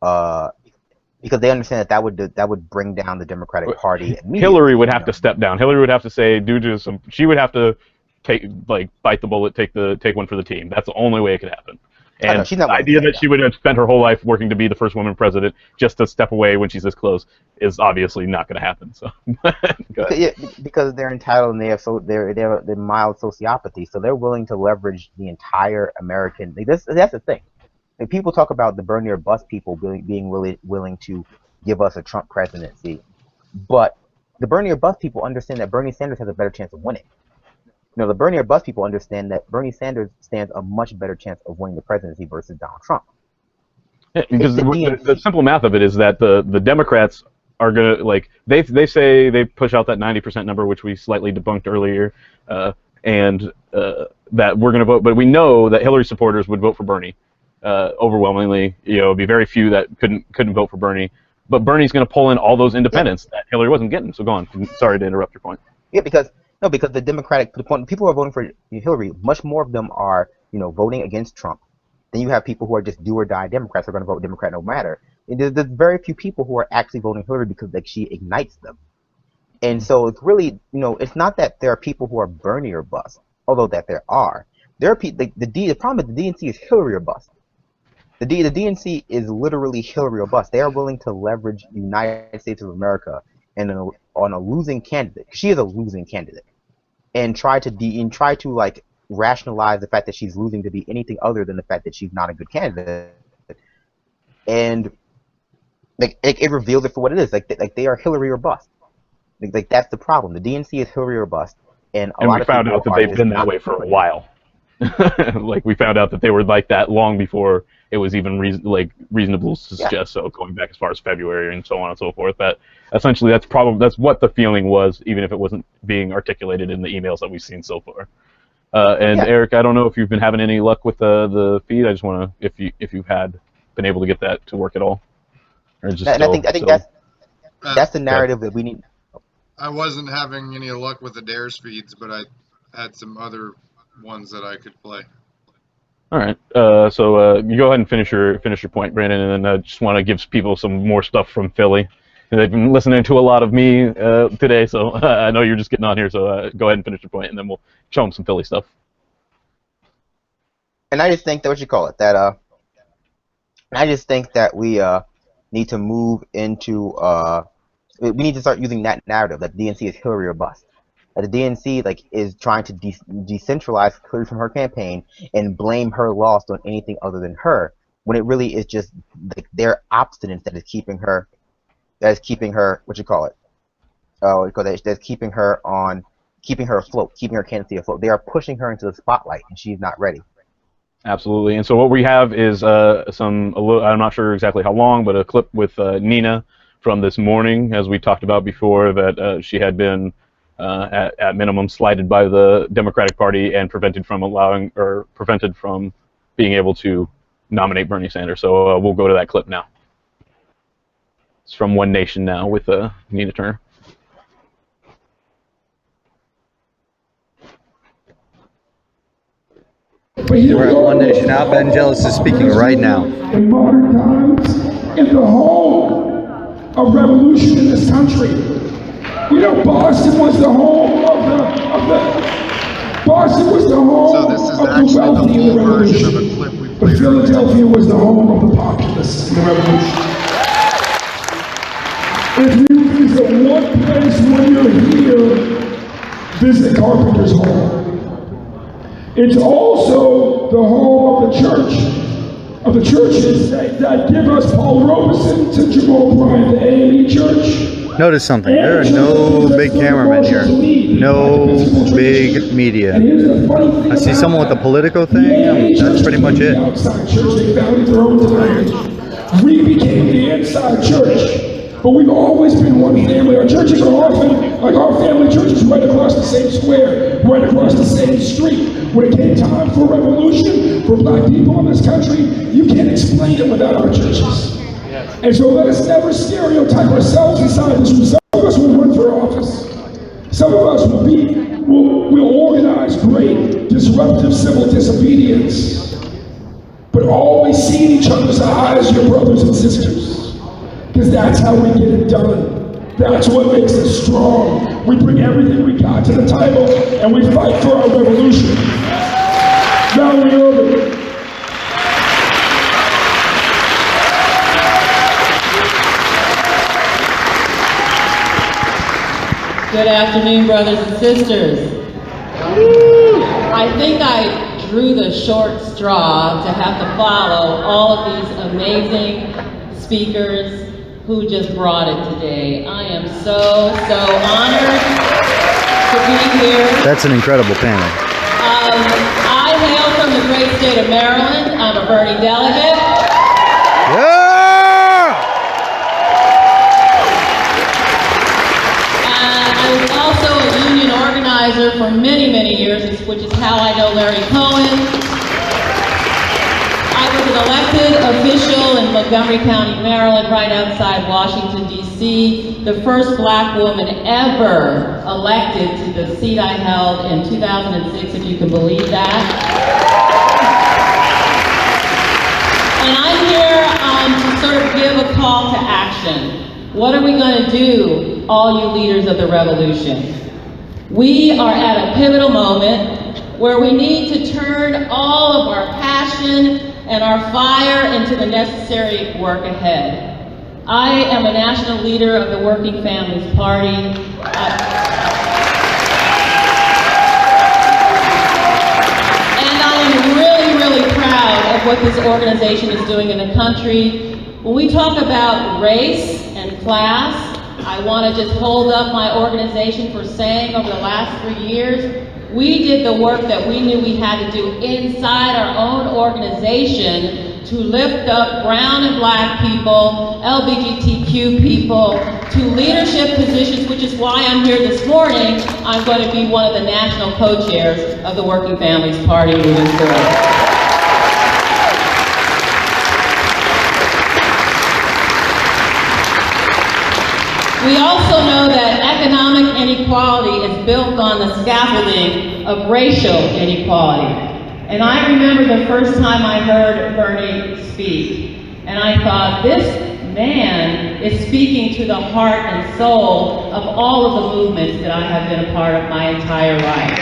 because they understand that would bring down the Democratic Party. Hillary would have to step down. Hillary would have to say, she would have to bite the bullet, take one for the team. That's the only way it could happen. And the idea that she would have spent her whole life working to be the first woman president just to step away when she's this close is obviously not going to happen. So, yeah, because they're entitled and they have they're mild sociopathy, so they're willing to leverage the entire American. That's the thing. Like, people talk about the Bernie or bust people being really willing to give us a Trump presidency, but the Bernie or bust people understand that Bernie Sanders has a better chance of winning. You know, the Bernie or bust people understand that Bernie Sanders stands a much better chance of winning the presidency versus Donald Trump. Yeah, because the simple math of it is that the Democrats are gonna, like, they say they push out that 90% number, which we slightly debunked earlier, and that we're gonna vote, but we know that Hillary supporters would vote for Bernie overwhelmingly. You know, it'd be very few that couldn't vote for Bernie, but Bernie's gonna pull in all those independents that Hillary wasn't getting. So go on. Sorry to interrupt your point. Yeah, because the Democratic people who are voting for Hillary, much more of them are, voting against Trump. Then you have people who are just do or die Democrats who are going to vote Democrat no matter. And there's very few people who are actually voting Hillary because she ignites them. And so it's really, it's not that there are people who are Bernie or bust, although that there are. There are people. The problem with the DNC is Hillary or bust. The DNC is literally Hillary or bust. They are willing to leverage the United States of America on a losing candidate. She is a losing candidate. And try to like rationalize the fact that she's losing to be anything other than the fact that she's not a good candidate, and it reveals it for what it is. Like they are Hillary or bust. Like that's the problem. The DNC is Hillary or bust, and a lot we of found out that they've been that way for a while. Like we found out that they were like that long before it was even reasonable to suggest. Yeah. So going back as far as February and so on and so forth, that essentially that's what the feeling was, even if it wasn't being articulated in the emails that we've seen so far. Eric, I don't know if you've been having any luck with the feed. I just want to, if you've been able to get that to work at all, or just I think that's the narrative that we need. I wasn't having any luck with the Dares feeds, but I had some other ones that I could play. All right, so you go ahead and finish your point, Brandon, and then I just want to give people some more stuff from Philly. They've been listening to a lot of me today, so I know you're just getting on here, so go ahead and finish your point, and then we'll show them some Philly stuff. And I just think that I just think that we need to move into we need to start using that narrative that DNC is Hillary or bust. The DNC is trying to decentralize Hillary from her campaign and blame her loss on anything other than her, when it really is just their obstinance that is keeping her. That's keeping her afloat, keeping her candidacy afloat. They are pushing her into the spotlight, and she's not ready. Absolutely. And so what we have is I'm not sure exactly how long, but a clip with Nina from this morning, as we talked about before, that she had been at minimum slighted by the Democratic Party and prevented from being able to nominate Bernie Sanders. So we'll go to that clip now. It's from One Nation Now with Nina Turner. We're at One Nation Now. Ben Jealous is speaking right now. In modern times, in the home of revolution in this country. Boston was the home Boston was the home of the wealthy in the revolution. But Philadelphia was the home of the populace in the revolution. If you visit one place when you're here, visit Carpenter's Hall. It's also the home of the church, of the churches that give us Paul Robeson to Jamal Bryant, the A&E Church. Notice something. There are no big cameramen here. No big media. I see someone with a Politico thing. That's pretty much it. We became the inside church, but we've always been one family. Our churches are often like our family churches, right across the same square, right across the same street. When it came time for revolution for black people in this country, you can't explain it without our churches. And so let us never stereotype ourselves inside this room. Some of us will run for office. Some of us will be We'll organize great disruptive civil disobedience, but always see in each other's eyes your brothers and sisters, because that's how we get it done. That's what makes us strong. We bring everything we got to the table, and we fight for our revolution. Valerie Irvin. Good afternoon, brothers and sisters. I think I drew the short straw to have to follow all of these amazing speakers who just brought it today. I am so honored to be here. That's an incredible panel. I hail from the great state of Maryland. I'm a Bernie delegate. Yeah! I was also a union organizer for many years, which is how I know Larry Cohen. I was an elected official in Montgomery County, Maryland, right outside Washington, D.C., the first black woman ever elected to the seat I held in 2006, if you can believe that. And I'm here to sort of give a call to action. What are we going to do, all you leaders of the revolution? We are at a pivotal moment where we need to turn all of our passion and our fire into the necessary work ahead. I am a national leader of the Working Families Party. And I am really proud of what this organization is doing in the country. When we talk about race and class, I want to just hold up my organization for saying over the last 3 years, we did the work that we knew we had to do inside our own organization to lift up brown and black people, LGBTQ people, to leadership positions, which is why I'm here this morning. I'm going to be one of the national co-chairs of the Working Families Party moving forward. We also know that economic inequality is built on the scaffolding of racial inequality. And I remember the first time I heard Bernie speak, and I thought, this man is speaking to the heart and soul of all of the movements that I have been a part of my entire life.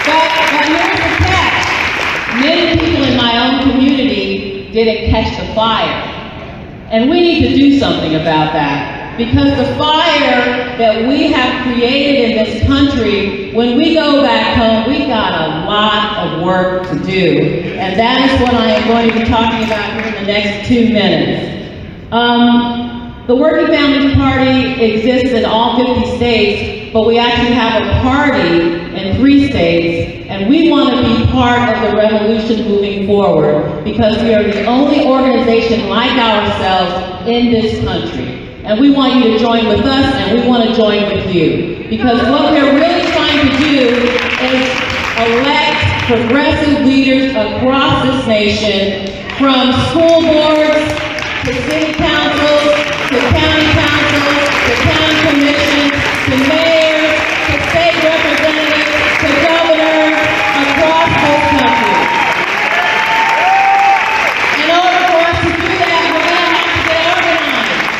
But here's the catch. Many people in my own community didn't catch the fire. And we need to do something about that. Because the fire that we have created in this country, when we go back home, we got a lot of work to do. And that is what I am going to be talking about here in the next 2 minutes. The Working Families Party exists in all 50 states, but we actually have a party in 3 states, and we want to be part of the revolution moving forward because we are the only organization like ourselves in this country. And we want you to join with us, and we want to join with you. Because what we're really trying to do is elect progressive leaders across this nation, from school boards to city councils, to county councils, to county commissions, to mayors, to state representatives, to governors across this country. In order for us to do that, we're going to have to get organized.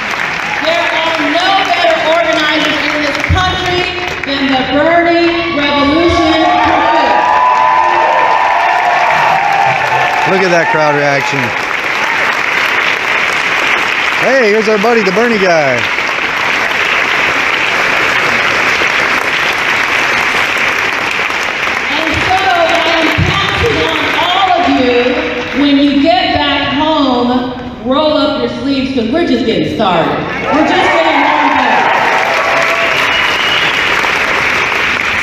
There are no better organizers in this country than the Bernie Revolution crew. Look at that crowd reaction. Hey, here's our buddy, the Bernie guy. And so I am counting on all of you, when you get back home, roll up your sleeves, because we're just getting started. We're just getting warmed up.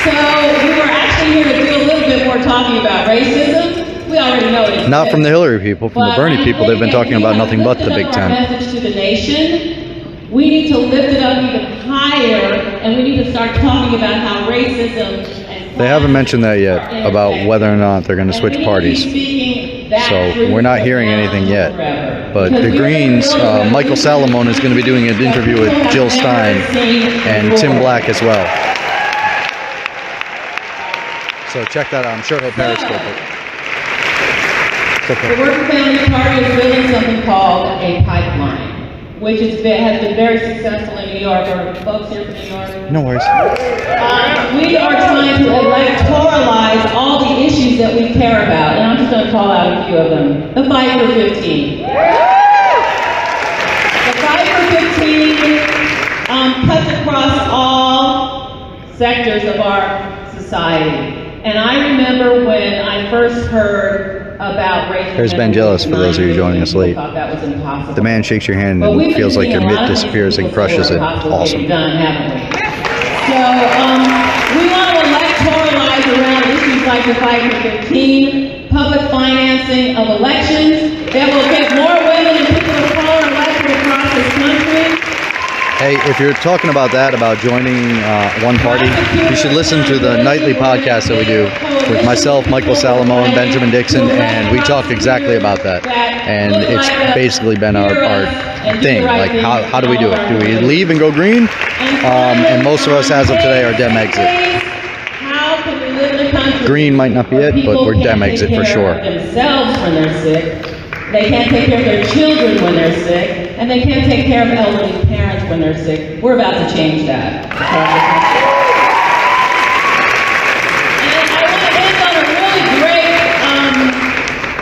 So we were actually here to do a little bit more talking about racism. We already know it. Not from the Hillary people, from the Bernie people. They've been talking about nothing but the Big Ten. Message to the nation. We need to lift it up even higher, and we need to start talking about how racism and They haven't mentioned that yet, about whether or not they're going to switch parties. speaking So we're not hearing anything yet. But the Greens, Michael Salamone is going to be doing an interview with Jill Stein and Tim Black as well. So check that out. I'm sure he'll periscope it. The Working Family Party is building something called a pipeline, which has been very successful in New York. Are folks here from New York? No worries. We are trying to electoralize all the issues that we care about, and I'm just going to call out a few of them. The Fight for 15. The Fight for 15 cuts across all sectors of our society. And I remember when I first heard about racial. There's Ben Jealous, for those of you joining us late. That was impossible. The man shakes your hand and feels like your mitt disappears and crushes it. Awesome. Done, haven't we? So we want to electoralize around issues like the Fight for 15, public financing of elections that will get more women and people of color elected across this country. Hey, if you're talking about that, about joining one party, you should listen to the nightly podcast that we do with myself, Michael Salamone, Benjamin Dixon, and we talk exactly about that. And it's basically been our thing. Like, how do we do it? Do we leave and go green? And most of us, as of today, are Dem exit. Green might not be it, but we're Dem exit for sure. Themselves when they're sick. They can't take care of their children when they're sick, and they can't take care of elderly parents when they're sick. We're about to change that. And I want to end on a really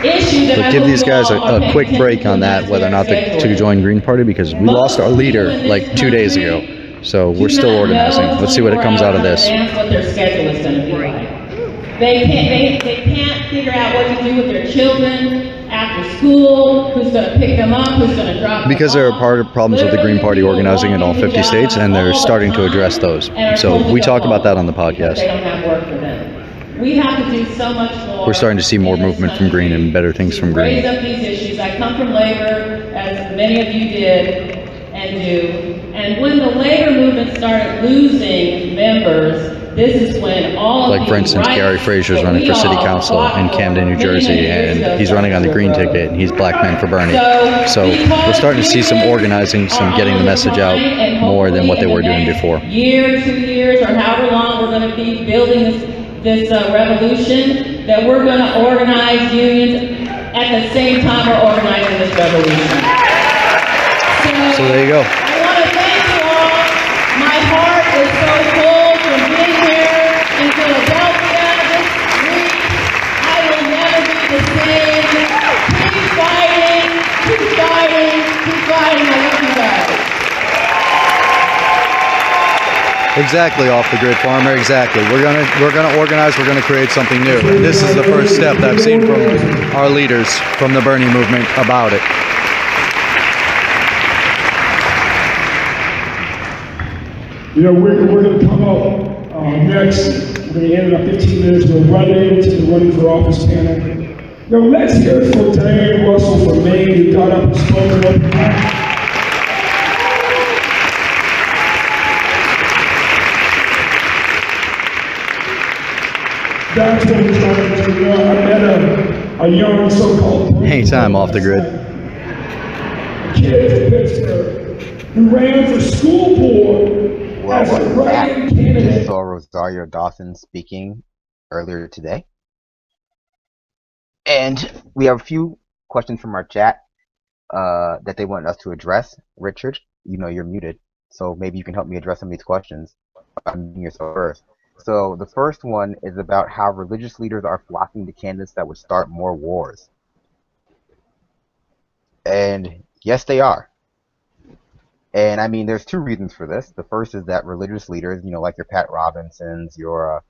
great issue that But give these guys a quick break on that, whether or not to join Green Party, because we lost our leader like 2 days ago. So we're still organizing. Let's see what comes out of this. What their schedule is going to be like. They can't figure out what to do with their children after school, who's going to pick them up, who's going to drop them Because there are problems with the Green Party organizing in all 50 states, and they're starting to address those. So we talk about that on the podcast. They don't have work for them. We have to do so much more. We're starting to see more movement from Green and better things from Green. Raise up these issues. I come from labor, as many of you did and do. And when the labor movement started losing members, this is when all like, for instance, Gary Fraser is running for city council in Camden, New Jersey, and he's running on the Green ticket, and he's Black Men for Bernie. So we're starting to see some organizing, some getting the message out more than what they were doing before. Year, 2 years, or however long we're going to be building this revolution, that we're going to organize unions at the same time we're organizing this revolution. So there you go. I want to thank you all. My heart is so full from being here in Philadelphia this week. I will never be the same. Keep fighting, keep fighting, keep fighting. I love you guys. Exactly, Off the Grid Farmer. Exactly. We're gonna organize. We're gonna create something new. And this is the first step that I've seen from our leaders from the Bernie movement about it. You know, we're going to come up next. We're going to end in about 15 minutes. We'll run into the running for office panel. You know, let's hear it for Diane Russell from Maine, who got up and spoke up. That's what we're trying to do. I met a young so-called anytime Off the Grid kid from Pittsburgh who ran for school board. Just saw Rosario Dawson speaking earlier today. And we have a few questions from our chat that they want us to address. Richard, you know you're muted, so maybe you can help me address some of these questions. I'm yourself first. So the first one is about how religious leaders are flocking to candidates that would start more wars. And yes, they are. And I mean, there's two reasons for this. The first is that religious leaders, you know, like your Pat Robinsons, your,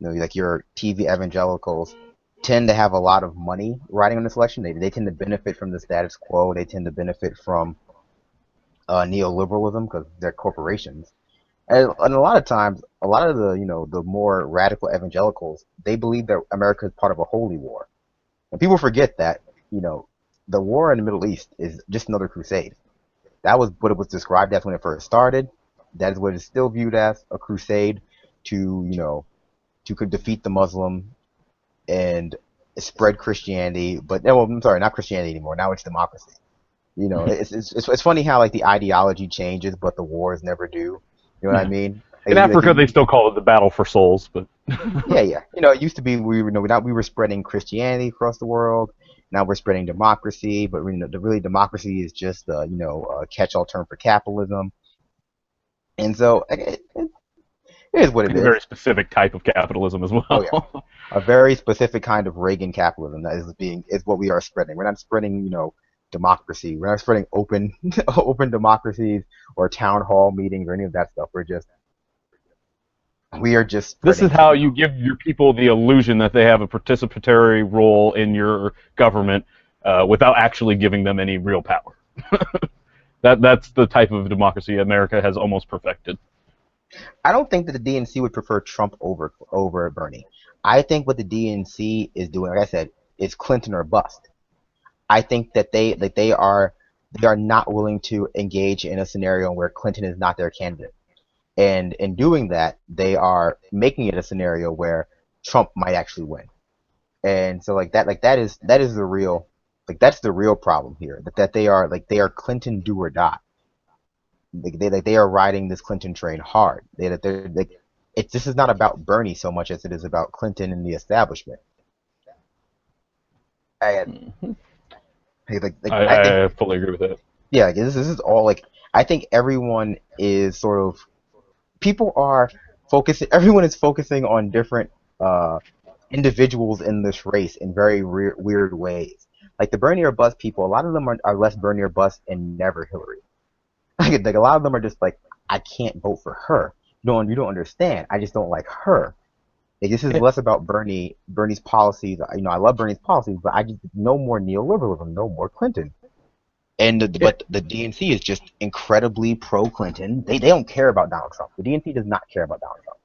you know, like your TV evangelicals, tend to have a lot of money riding on this election. They tend to benefit from the status quo. They tend to benefit from neoliberalism because they're corporations. And a lot of times, a lot of the, you know, the more radical evangelicals, they believe that America is part of a holy war. And people forget that, you know, the war in the Middle East is just another crusade. That was what it was described as when it first started. That is what it's still viewed as, a crusade to, you know, to defeat the Muslim and spread Christianity, but well, I'm sorry, not Christianity anymore. Now it's democracy. You know, it's funny how like the ideology changes, but the wars never do. You know what I mean? In Africa, they still call it the battle for souls, but yeah. You know, it used to be we were spreading Christianity across the world. Now we're spreading democracy, but really democracy is just a catch-all term for capitalism. And so it is what it is. A very specific type of capitalism as well. Oh, yeah. A very specific kind of Reagan capitalism that is what we are spreading. We're not spreading, democracy. We're not spreading open democracies or town hall meetings or any of that stuff. We are just. This is how you give your people the illusion that they have a participatory role in your government without actually giving them any real power. That's the type of democracy America has almost perfected. I don't think that the DNC would prefer Trump over Bernie. I think what the DNC is doing, like I said, is Clinton or bust. I think that they are not willing to engage in a scenario where Clinton is not their candidate. And in doing that, they are making it a scenario where Trump might actually win. And so that is the real that's the real problem here. That they are Clinton do or die. They are riding this Clinton train hard. This is not about Bernie so much as it is about Clinton and the establishment. I fully agree with that. Yeah, this is all I think everyone is sort of. People are focusing. Everyone is focusing on different individuals in this race in very weird ways. Like the Bernie or bust people, a lot of them are less Bernie or bust and never Hillary. Like a lot of them are just like, I can't vote for her. You don't understand. I just don't like her. This is less about Bernie's policies. I love Bernie's policies, but I just no more neoliberalism, no more Clinton. But the DNC is just incredibly pro-Clinton. They don't care about Donald Trump. The DNC does not care about Donald Trump.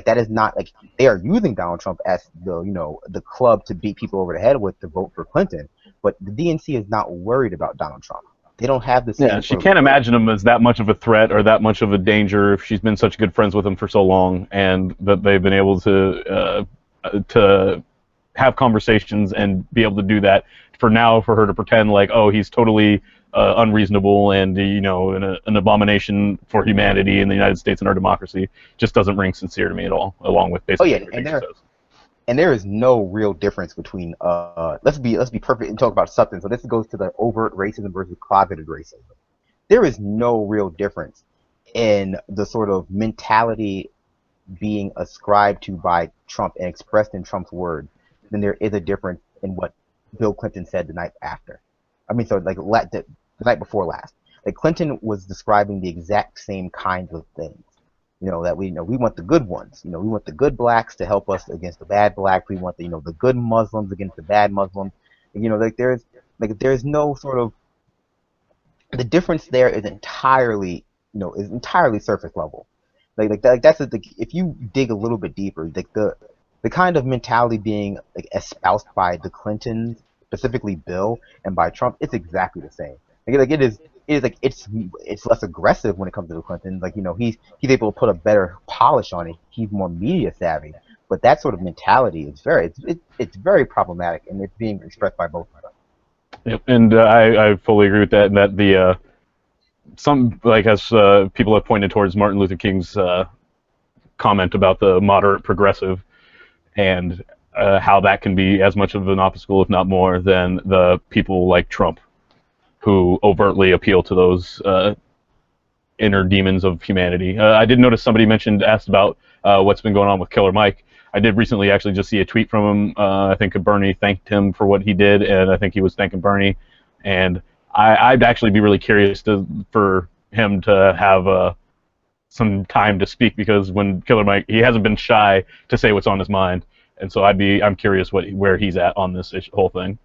That is not they are using Donald Trump as the club to beat people over the head with to vote for Clinton. But the DNC is not worried about Donald Trump. They don't have the same. Yeah, she can't imagine him as that much of a threat or that much of a danger if she's been such good friends with him for so long, and that they've been able to have conversations and be able to do that. For her to pretend like, oh, he's totally unreasonable and an abomination for humanity in the United States and our democracy just doesn't ring sincere to me at all. Along with basically everything she says. And there is no real difference between let's be perfect and talk about substance. So this goes to the overt racism versus closeted racism. There is no real difference in the sort of mentality being ascribed to by Trump and expressed in Trump's words than there is a difference in what Bill Clinton said the night after. The night before last. Clinton was describing the exact same kinds of things. That we want the good ones. We want the good blacks to help us against the bad blacks. We want the good Muslims against the bad Muslims. There's no sort of the difference there is entirely surface level. That's if you dig a little bit deeper, the kind of mentality being espoused by the Clintons, specifically Bill, and by Trump, it's exactly the same. It's less aggressive when it comes to the Clintons. He's able to put a better polish on it. He's more media savvy, but that sort of mentality is it's very problematic, and it's being expressed by both of them. Yep, and I fully agree with that. And that the as people have pointed towards Martin Luther King's comment about the moderate progressive. And how that can be as much of an obstacle, if not more, than the people like Trump, who overtly appeal to those inner demons of humanity. I did notice somebody asked about what's been going on with Killer Mike. I did recently actually just see a tweet from him. I think Bernie thanked him for what he did, and I think he was thanking Bernie. And I'd actually be really curious for him to have some time to speak, because when Killer Mike, he hasn't been shy to say what's on his mind, and so I'm curious where he's at on this whole thing.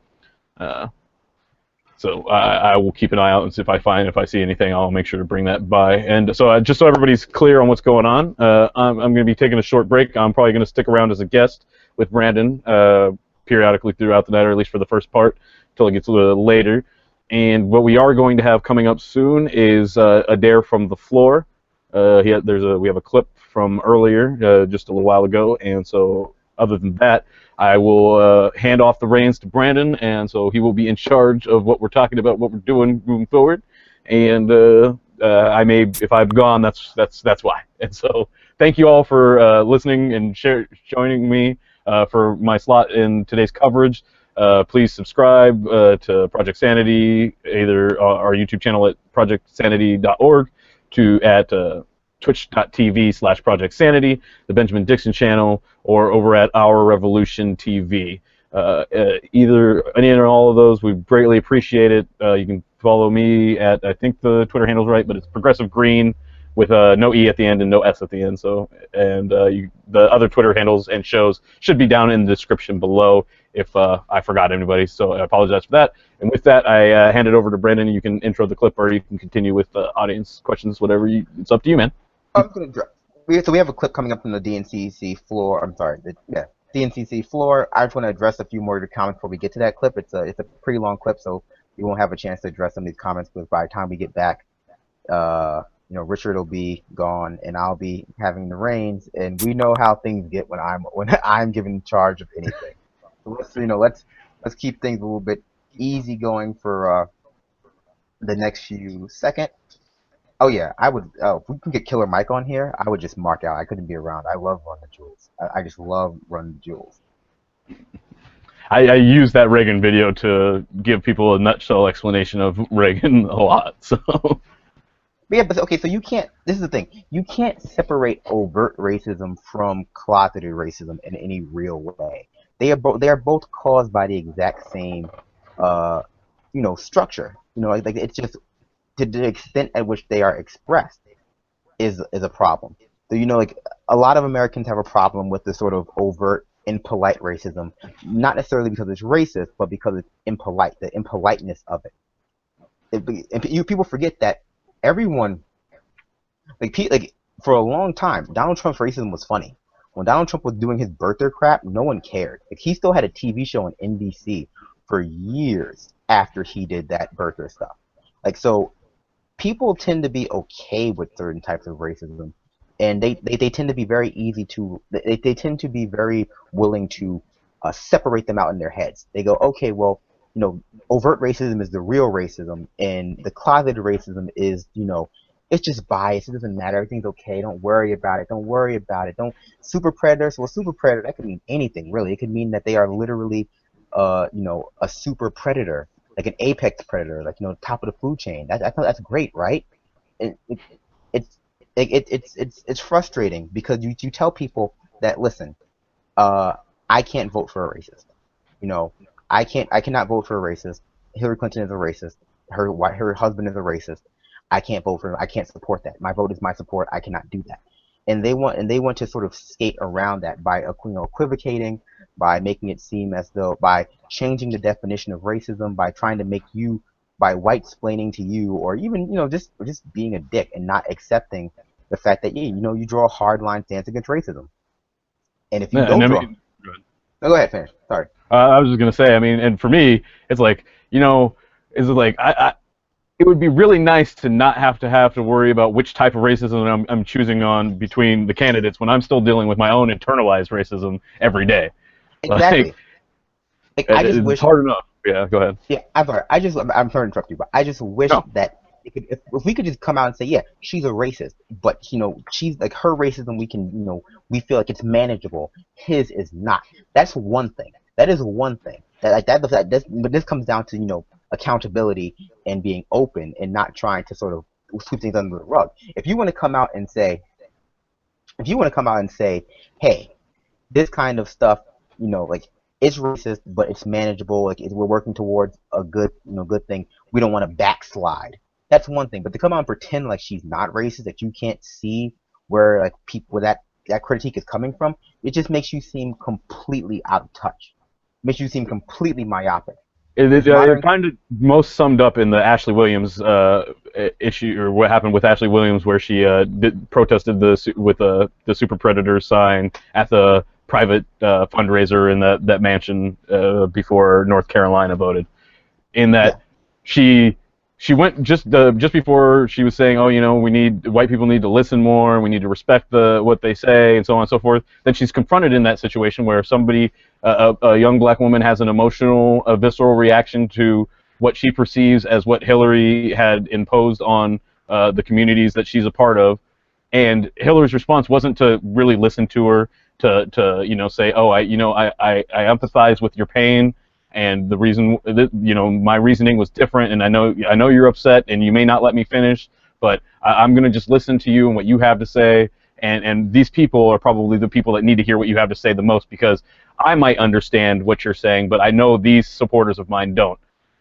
So I will keep an eye out, and see if I see anything, I'll make sure to bring that by. And so just so everybody's clear on what's going on, I'm going to be taking a short break. I'm probably going to stick around as a guest with Brandon periodically throughout the night, or at least for the first part, until it gets a little later. And what we are going to have coming up soon is a dare from the floor. We have a clip from earlier, just a little while ago, and so other than that, I will hand off the reins to Brandon, and so he will be in charge of what we're talking about, what we're doing moving forward. And I may, if I'm gone, that's why. And so thank you all for listening and joining me for my slot in today's coverage. Please subscribe to Project Sanity, either our YouTube channel at projectsanity.org at twitch.tv/Project Sanity, the Benjamin Dixon channel, or over at Our Revolution TV. Either any or all of those, we greatly appreciate it. You can follow me at, I think the Twitter handle's right, but it's Progressive Green with no E at the end and no S at the end. So, and the other Twitter handles and shows should be down in the description below if I forgot anybody. So I apologize for that. And with that, I hand it over to Brandon. You can intro the clip, or you can continue with audience questions, whatever. It's up to you, man. I'm gonna drop. So we have a clip coming up from the DNCC floor. I'm sorry, DNCC floor. I just want to address a few more of your comments before we get to that clip. It's a pretty long clip, so we won't have a chance to address some of these comments. Because by the time we get back, Richard will be gone, and I'll be having the reins. And we know how things get when I'm given charge of anything. So let's keep things a little bit easy going for the next few seconds. Oh yeah, I would. If we can get Killer Mike on here, I would just mark out. I couldn't be around. I love Run the Jewels. I just love Run the Jewels. I use that Reagan video to give people a nutshell explanation of Reagan a lot. So. Yeah, but okay, so you can't. This is the thing. You can't separate overt racism from closeted racism in any real way. They are both caused by the exact same, structure. Like it's just. To the extent at which they are expressed is a problem. So like a lot of Americans have a problem with the sort of overt, impolite racism, not necessarily because it's racist, but because it's impolite, the impoliteness of it. People forget that everyone, like for a long time, Donald Trump's racism was funny. When Donald Trump was doing his birther crap, no one cared. Like he still had a TV show on NBC for years after he did that birther stuff. Like so. People tend to be okay with certain types of racism, and they tend to be very easy to they tend to be very willing to separate them out in their heads. They go, okay, well, overt racism is the real racism, and the closeted racism is, it's just bias. It doesn't matter. Everything's okay. Don't worry about it. Don't worry about it. Don't super predators. Well, super predator, that could mean anything really. It could mean that they are literally, a super predator. Like an apex predator, like top of the food chain. That's great, right? It's frustrating because you tell people that listen, I can't vote for a racist. I cannot vote for a racist. Hillary Clinton is a racist. Her husband is a racist. I can't vote for him. I can't support that. My vote is my support. I cannot do that. And they want to sort of skate around that by equivocating, by making it seem as though, by changing the definition of racism, by trying to make you, by white-splaining to you, or even just being a dick and not accepting the fact that you draw a hard line stance against racism. And if you go ahead, finish. Sorry. I was just gonna say, and for me, it's like it would be really nice to not have to worry about which type of racism I'm choosing on between the candidates when I'm still dealing with my own internalized racism every day. Exactly. It's wish, hard enough. Yeah, go ahead. Yeah, I'm sorry. I'm sorry to interrupt you, but I just wish that if we could just come out and say, yeah, she's a racist, but she's like her racism. We can, we feel like it's manageable. His is not. That's one thing. That is one thing. But this comes down to accountability and being open and not trying to sort of sweep things under the rug. If you want to come out and say, hey, this kind of stuff, it's racist, but it's manageable. Like we're working towards a good, good thing. We don't want to backslide. That's one thing. But to come out and pretend like she's not racist, that you can't see where that critique is coming from, it just makes you seem completely out of touch. It makes you seem completely myopic. It kind of most summed up in the Ashley Williams issue, or what happened with Ashley Williams, where she protested with the Super Predator sign at the private fundraiser in that mansion before North Carolina voted. In that she she went just before she was saying, oh, white people need to listen more, we need to respect what they say, and so on and so forth. Then she's confronted in that situation where somebody, a young black woman, has an emotional, visceral reaction to what she perceives as what Hillary had imposed on the communities that she's a part of, and Hillary's response wasn't to really listen to her, to say, oh, I empathize with your pain. And the reason that, my reasoning was different, and I know you're upset, and you may not let me finish, but I'm going to just listen to you and what you have to say. And these people are probably the people that need to hear what you have to say the most, because I might understand what you're saying, but I know these supporters of mine don't.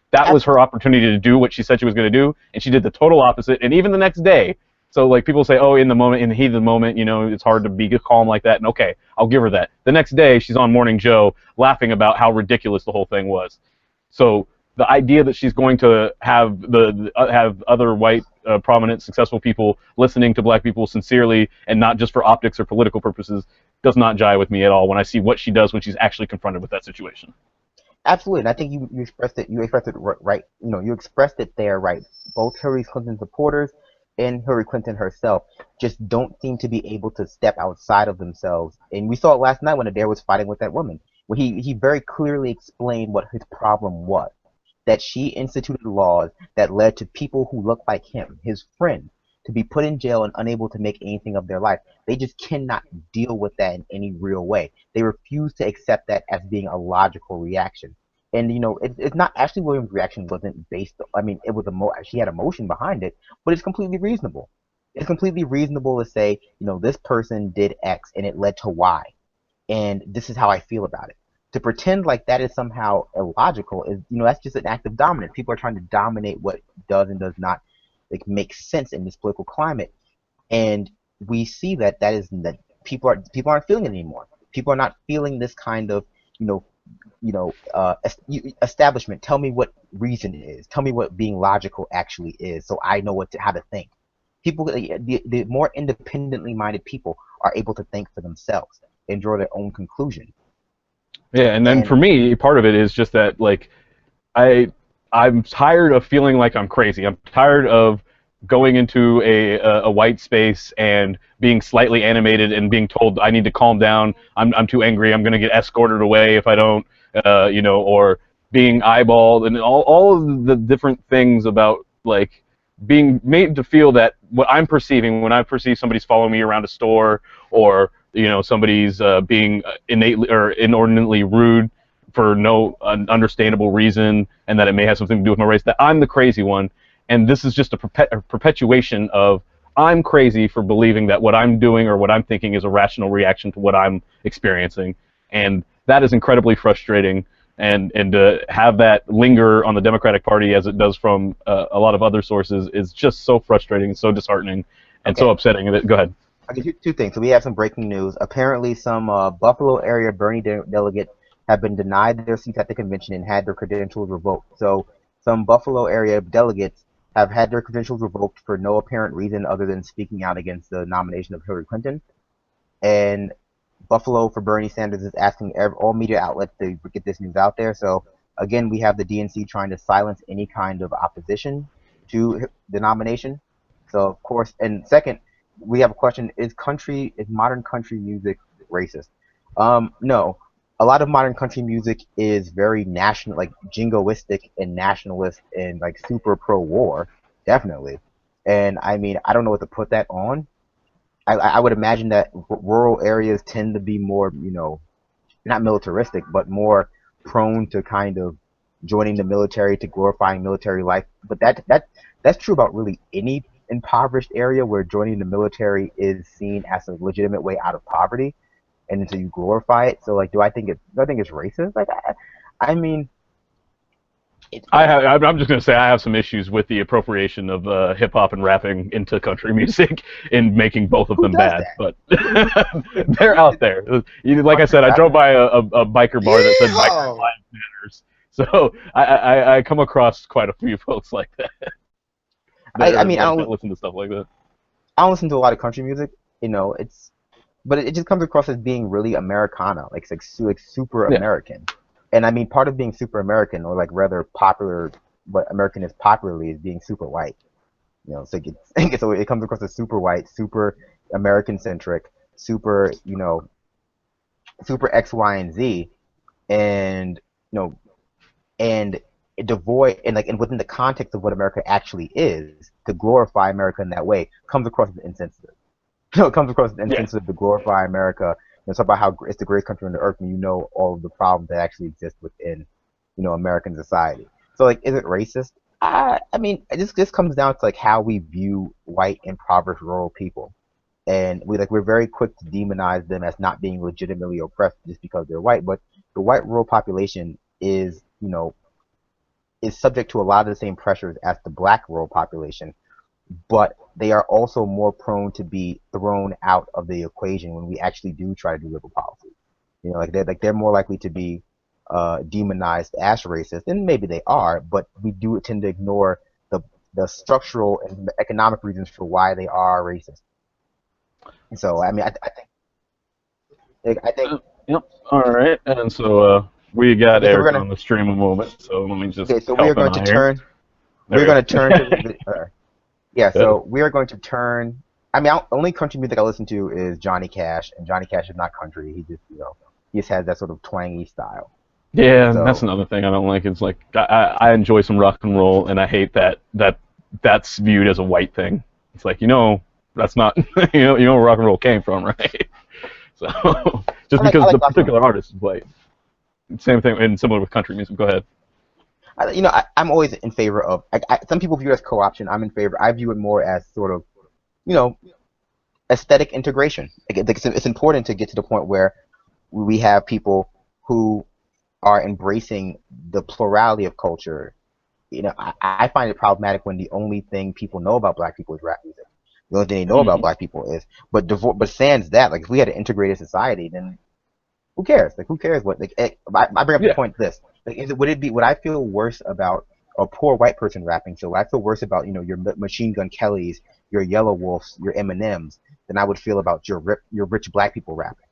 That was her opportunity to do what she said she was going to do, and she did the total opposite. And even the next day, so like people say, oh, in the heat of the moment, it's hard to be calm like that. And okay, I'll give her that. The next day, she's on Morning Joe laughing about how ridiculous the whole thing was. So the idea that she's going to have have other white, prominent, successful people listening to black people sincerely and not just for optics or political purposes does not jive with me at all when I see what she does when she's actually confronted with that situation. Absolutely, and I think you expressed it. You expressed it right. You expressed it there right. Both Hillary Clinton supporters and Hillary Clinton herself just don't seem to be able to step outside of themselves. And we saw it last night when Adair was fighting with that woman, where he very clearly explained what his problem was. That she instituted laws that led to people who look like him, his friend, to be put in jail and unable to make anything of their life. They just cannot deal with that in any real way. They refuse to accept that as being a logical reaction. And it's not, Ashley Williams' reaction wasn't based. I mean, it was she had emotion behind it, but it's completely reasonable. It's completely reasonable to say, this person did X and it led to Y, and this is how I feel about it. To pretend like that is somehow illogical is, that's just an act of dominance. People are trying to dominate what does and does not make sense in this political climate, and we see that people aren't feeling it anymore. People are not feeling this kind of establishment. Tell me what reason is. Tell me what being logical actually is, so I know how to think. People, the more independently minded people, are able to think for themselves and draw their own conclusion. Yeah, and then for me, part of it is just that, I'm tired of feeling like I'm crazy. I'm tired of going into a white space and being slightly animated and being told I need to calm down. I'm too angry. I'm going to get escorted away if I don't, or being eyeballed, and all of the different things about being made to feel that what I'm perceiving when I perceive somebody's following me around a store, or somebody's being innately or inordinately rude for no understandable reason, and that it may have something to do with my race, that I'm the crazy one. And this is just a perpetuation of I'm crazy for believing that what I'm doing or what I'm thinking is a rational reaction to what I'm experiencing. And that is incredibly frustrating. And to have that linger on the Democratic Party as it does from a lot of other sources is just so frustrating, so disheartening, and so upsetting. Go ahead. I'll give you two things. So we have some breaking news. Apparently some Buffalo area Bernie delegates have been denied their seats at the convention and had their credentials revoked. So some Buffalo area delegates have had their credentials revoked for no apparent reason other than speaking out against the nomination of Hillary Clinton. And Buffalo for Bernie Sanders is asking all media outlets to get this news out there. So again, we have the DNC trying to silence any kind of opposition to the nomination. So of course, and second, we have a question: is modern country music racist? No. A lot of modern country music is very national, jingoistic and nationalist and super pro-war, definitely. And I mean, I don't know what to put that on. I would imagine that rural areas tend to be more, not militaristic, but more prone to kind of joining the military, to glorifying military life. But that's true about really any impoverished area where joining the military is seen as a legitimate way out of poverty. And so you glorify it. So do I think it's racist? I mean, I'm just gonna say I have some issues with the appropriation of hip hop and rapping into country music and making both of them bad. But they're out there. Like I said, I drove by a biker bar that said "Biker Lives Matters," so I come across quite a few folks like that. I mean, I don't listen to stuff like that. I don't listen to a lot of country music. But it just comes across as being really Americana, super American. And I mean, part of being super American, or rather popular, what American is popularly is being super white. So it comes across as super white, super American centric, super super X, Y, and Z, and and devoid and within the context of what America actually is, to glorify America in that way comes across as insensitive. It comes across as insensitive to glorify America and talk about how it's the greatest country on the earth when you know all of the problems that actually exist within American society. So is it racist? I mean, this comes down to how we view white, impoverished, rural people, and we're very quick to demonize them as not being legitimately oppressed just because they're white. But the white rural population is subject to a lot of the same pressures as the black rural population, but they are also more prone to be thrown out of the equation when we actually do try to do liberal policy. They're more likely to be demonized as racist, and maybe they are, but we do tend to ignore the structural and the economic reasons for why they are racist. And so, I mean, I think. Yep. All right, and so we got Okay, so Eric on the stream a moment, so let me just. Okay, so we are going to turn. We're going to turn to. Yeah, so we are going to turn. I mean, only country music I listen to is Johnny Cash, and Johnny Cash is not country. He just has that sort of twangy style. Yeah, so, that's another thing I don't like. It's I enjoy some rock and roll, and I hate that's viewed as a white thing. It's that's not where rock and roll came from, right? So just because the particular artist is white. Same thing, and similar with country music. Go ahead. I'm always in favor of. Some people view it as co-option. I'm in favor. I view it more as sort of, aesthetic integration. It's important to get to the point where we have people who are embracing the plurality of culture. I find it problematic when the only thing people know about black people is rap music. The only thing they know about black people is, but sans that, if we had an integrated society, then who cares? Who cares what? I bring up the point this. Would I feel worse about a poor white person rapping? So I feel worse about your Machine Gun Kellys, your Yellow Wolves, your Eminems than I would feel about your rich black people rapping.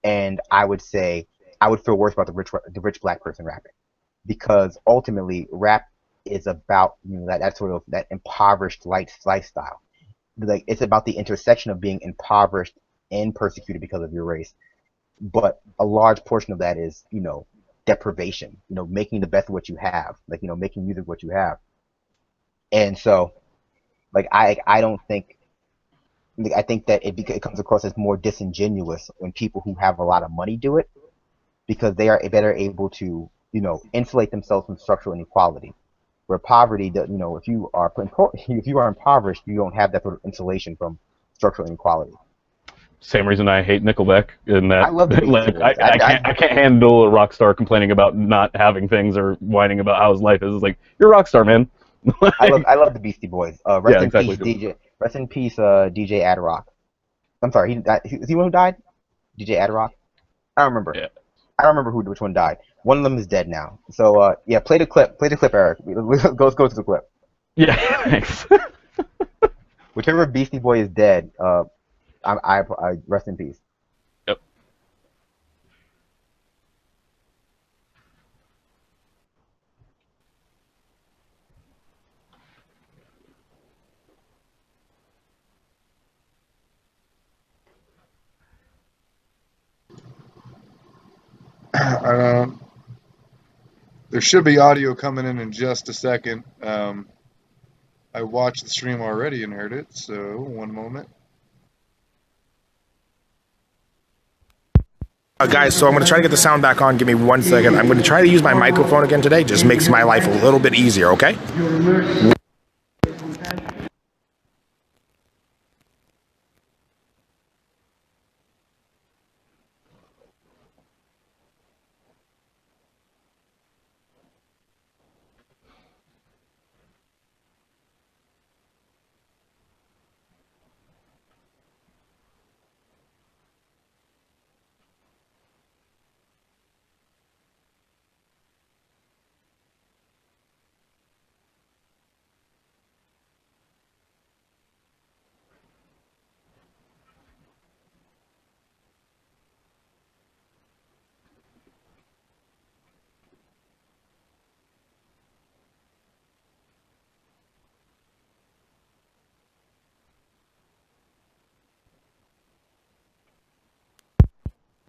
And I would say I would feel worse about the rich black person rapping, because ultimately rap is about that sort of that impoverished lifestyle. It's about the intersection of being impoverished and persecuted because of your race, but a large portion of that is deprivation. Making the best of what you have, making music what you have. And so, I don't think. I think that it comes across as more disingenuous when people who have a lot of money do it, because they are better able to insulate themselves from structural inequality. Where poverty, if you are impoverished, you don't have that sort of insulation from structural inequality. Same reason I hate Nickelback, in that I love I can't handle a rock star complaining about not having things or whining about how his life is. It's you're a rock star, man. I love the Beastie Boys. Rest in peace, DJ. Rest in peace, DJ Adrock. I'm sorry, he died. Is he one who died? DJ Adrock? I don't remember. Yeah. I don't remember which one died. One of them is dead now. So yeah, play the clip. Play the clip, Eric. Go to the clip. Yeah, thanks. Whichever Beastie Boy is dead, I rest in peace. Yep. There should be audio coming in just a second. I watched the stream already and heard it, so one moment. Guys, so I'm going to try to get the sound back on. Give me 1 second. I'm going to try to use my microphone again today. Just makes my life a little bit easier, okay?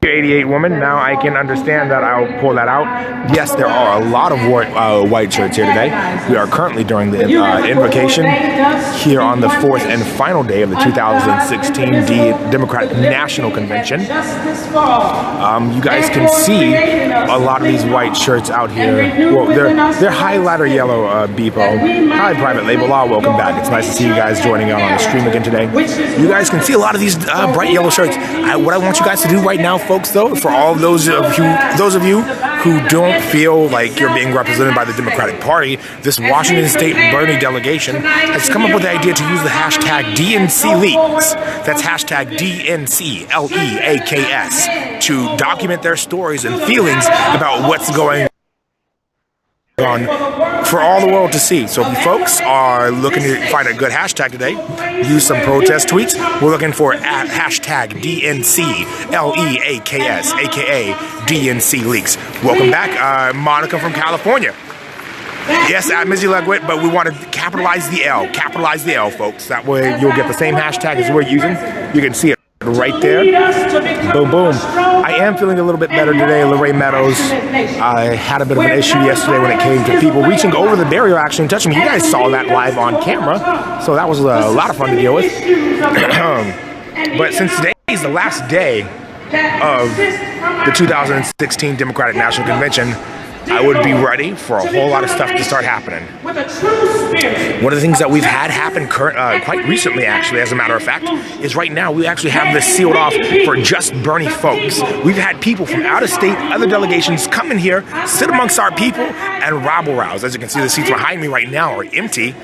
88 woman. Now I can understand that. I'll pull that out. Yes, there are a lot of white shirts here today. We are currently during the invocation here on the fourth and final day of the 2016 Democratic National Convention. You guys can see a lot of these white shirts out here. Well, they're highlighter yellow Beepo. Hi, Private Label Law. Welcome back. It's nice to see you guys joining on the stream again today. You guys can see a lot of these bright yellow shirts. What I want you guys to do right now, folks, though, for all those of you who don't feel like you're being represented by the Democratic Party, this Washington State Bernie delegation has come up with the idea to use the hashtag DNCLeaks. That's hashtag DNCLEAKS to document their stories and feelings about what's going on for all the world to see. So if you folks are looking to find a good hashtag today, use some protest tweets. We're looking for hashtag DNCLEAKS, aka DNC Leaks. Welcome back, Monica from California. Yes, at Mizzy Legwit, but we want to capitalize the L. Capitalize the L, folks. That way you'll get the same hashtag as we're using. You can see it right there. Boom, boom. I am feeling a little bit better today, Lorraine Meadows. I had a bit of an issue yesterday when it came to people reaching over the barrier actually and touching me. You guys saw that live on camera, so that was a lot of fun to deal with. But since today is the last day of the 2016 Democratic National Convention, I would be ready for a whole lot of stuff to start happening. One of the things that we've had happen quite recently, actually, as a matter of fact, is right now we actually have this sealed off for just Bernie folks. We've had people from out of state, other delegations come in here, sit amongst our people, and rabble-rouse. As you can see, the seats behind me right now are empty.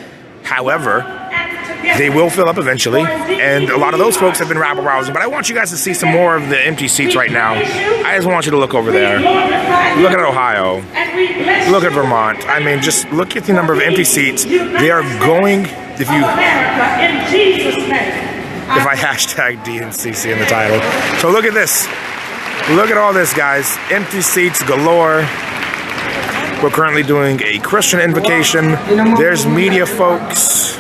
However, they will fill up eventually, and a lot of those folks have been rabble-rousing, but I want you guys to see some more of the empty seats right now. I just want you to look over there. Look at Ohio. Look at Vermont. I mean, just look at the number of empty seats. They are going, if I hashtag DNCC in the title. So look at this. Look at all this, guys. Empty seats galore. We're currently doing a Christian invocation. There's media folks.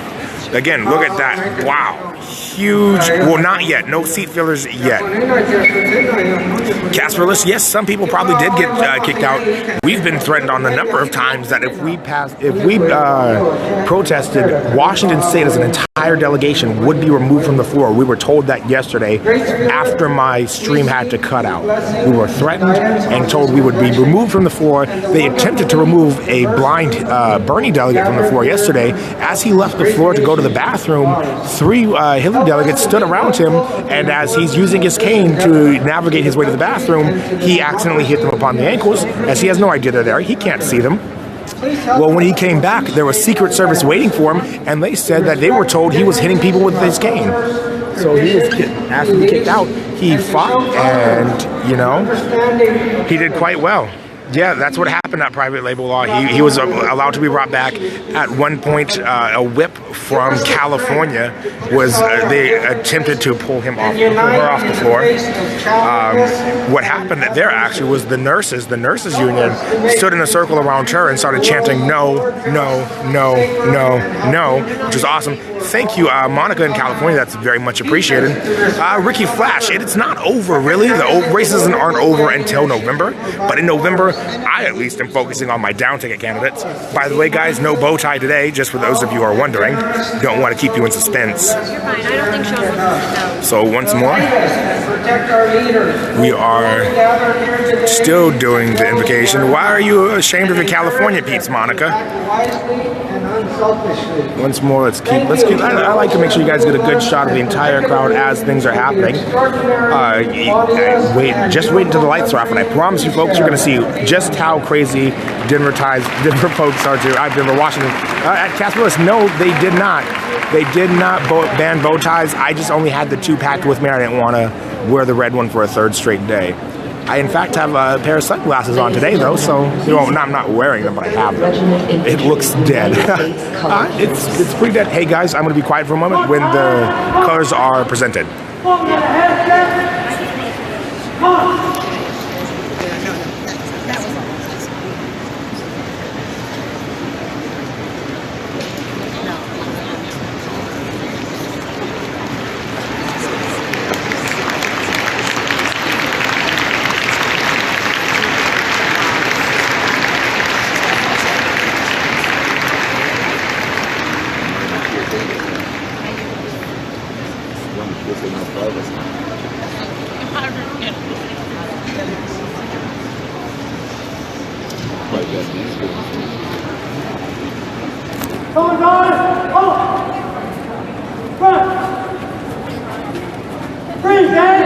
Again, look at that. Wow. Huge. Well, not yet. No seat fillers yet. Casperless, yes, some people probably did get kicked out. We've been threatened on a number of times that if we protested, Washington State as an entire delegation would be removed from the floor. We were told that yesterday after my stream had to cut out. We were threatened and told we would be removed from the floor. They attempted to remove a blind Bernie delegate from the floor yesterday. As he left the floor to go to the bathroom, 3 Hillary delegates stood around him, and as he's using his cane to navigate his way to the bathroom, he accidentally hit them upon the ankles. As he has no idea they're there, he can't see them. Well, when he came back, there was Secret Service waiting for him, and they said that they were told he was hitting people with his cane. So he was, after he kicked out, he fought, and, you know, he did quite well. Yeah, that's what happened at Private Label Law. He was allowed to be brought back. At one point, a whip from California was, they attempted to pull her off the floor. What happened there actually was the nurses union stood in a circle around her and started chanting no, no, no, no, no, which was awesome. Thank you, Monica in California. That's very much appreciated. Ricky Flash, it's not over really. The races aren't over until November, but in November, I at least am focusing on my down ticket candidates. By the way, guys, no bow tie today, just for those of you who are wondering. Don't want to keep you in suspense. You're fine. I don't think Sean. So once more, we are still doing the invocation. Why are you ashamed of your California peeps, Monica? Once more, let's keep. I like to make sure you guys get a good shot of the entire crowd as things are happening. Just wait until the lights are off, and I promise you, folks, you're going to see just how crazy Denver folks are too. I've been to Washington at Casperless. No, they did not. They did not ban bow ties. I just only had the 2 packed with me. I didn't want to wear the red one for a 3rd straight day. I, in fact, have a pair of sunglasses on today, though, so, you know, I'm not wearing them, but I have them. It looks dead. It's pretty dead. Hey, guys, I'm going to be quiet for a moment when the colors are presented. Someone's on it. Oh! Front! Freeze, Dad!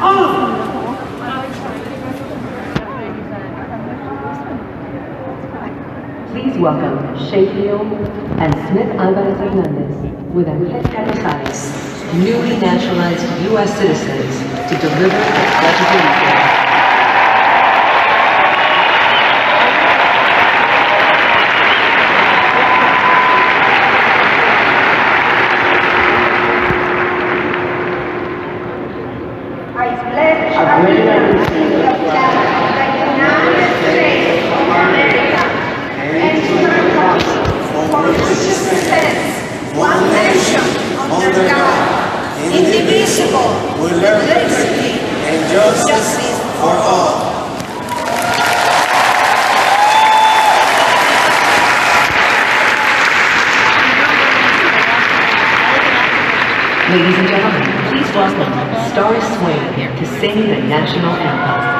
On! Please welcome Sheffield and Smith Alvarez Hernandez with Angelica Rosales, newly naturalized U.S. citizens, to deliver the Pledge of Allegiance. Indivisible, with liberty and justice for all. Ladies and gentlemen, please welcome Star Swain to sing the national anthem.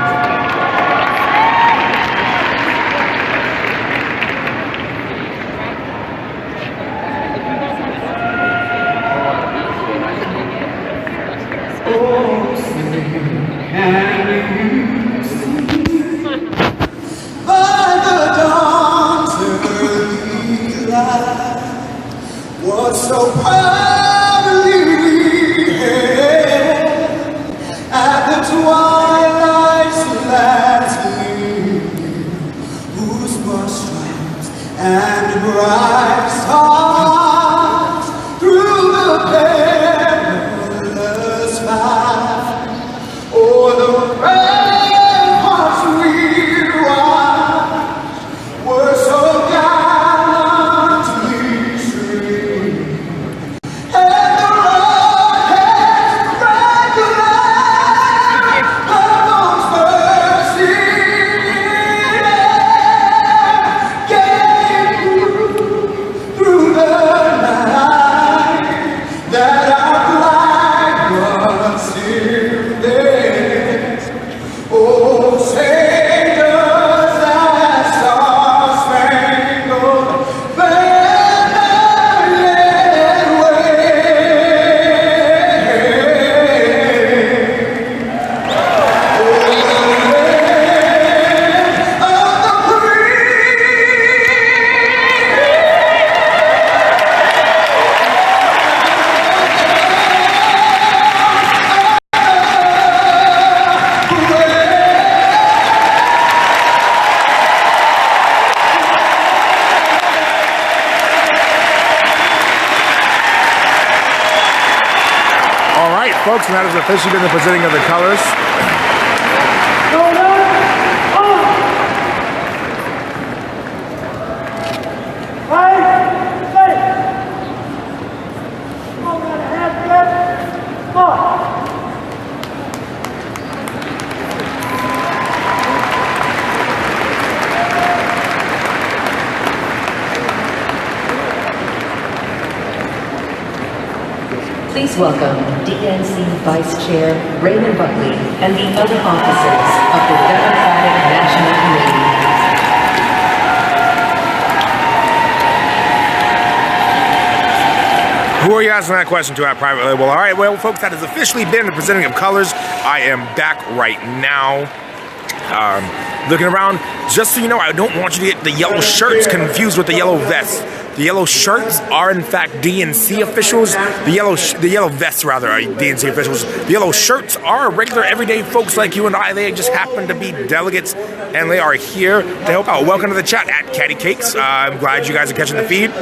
By the dawn's early light, was so proudly we hailed at the twilight's last gleam, whose broad stripes and bright stars through the perilous fight, o'er the ramparts we watched, were so gallantly streamed, and the rockets regular amongst the singing gave through the night that our flag was still there. Oh, say does that star-spangled banner yet All right, folks, and that has officially been the presenting of the colors. Please welcome DNC Vice Chair Raymond Buckley and the other officers of the Democratic National Committee. Who are you asking that question to at Private Label? All right, well, folks, that has officially been the presenting of colors. I am back right now. Looking around, just so you know, I don't want you to get the yellow shirts confused with the yellow vests. The yellow shirts are, in fact, DNC officials. The yellow vests, rather, are DNC officials. The yellow shirts are regular, everyday folks like you and I. They just happen to be delegates, and they are here to help out. Welcome to the chat at Caddy Cakes. I'm glad you guys are catching the feed.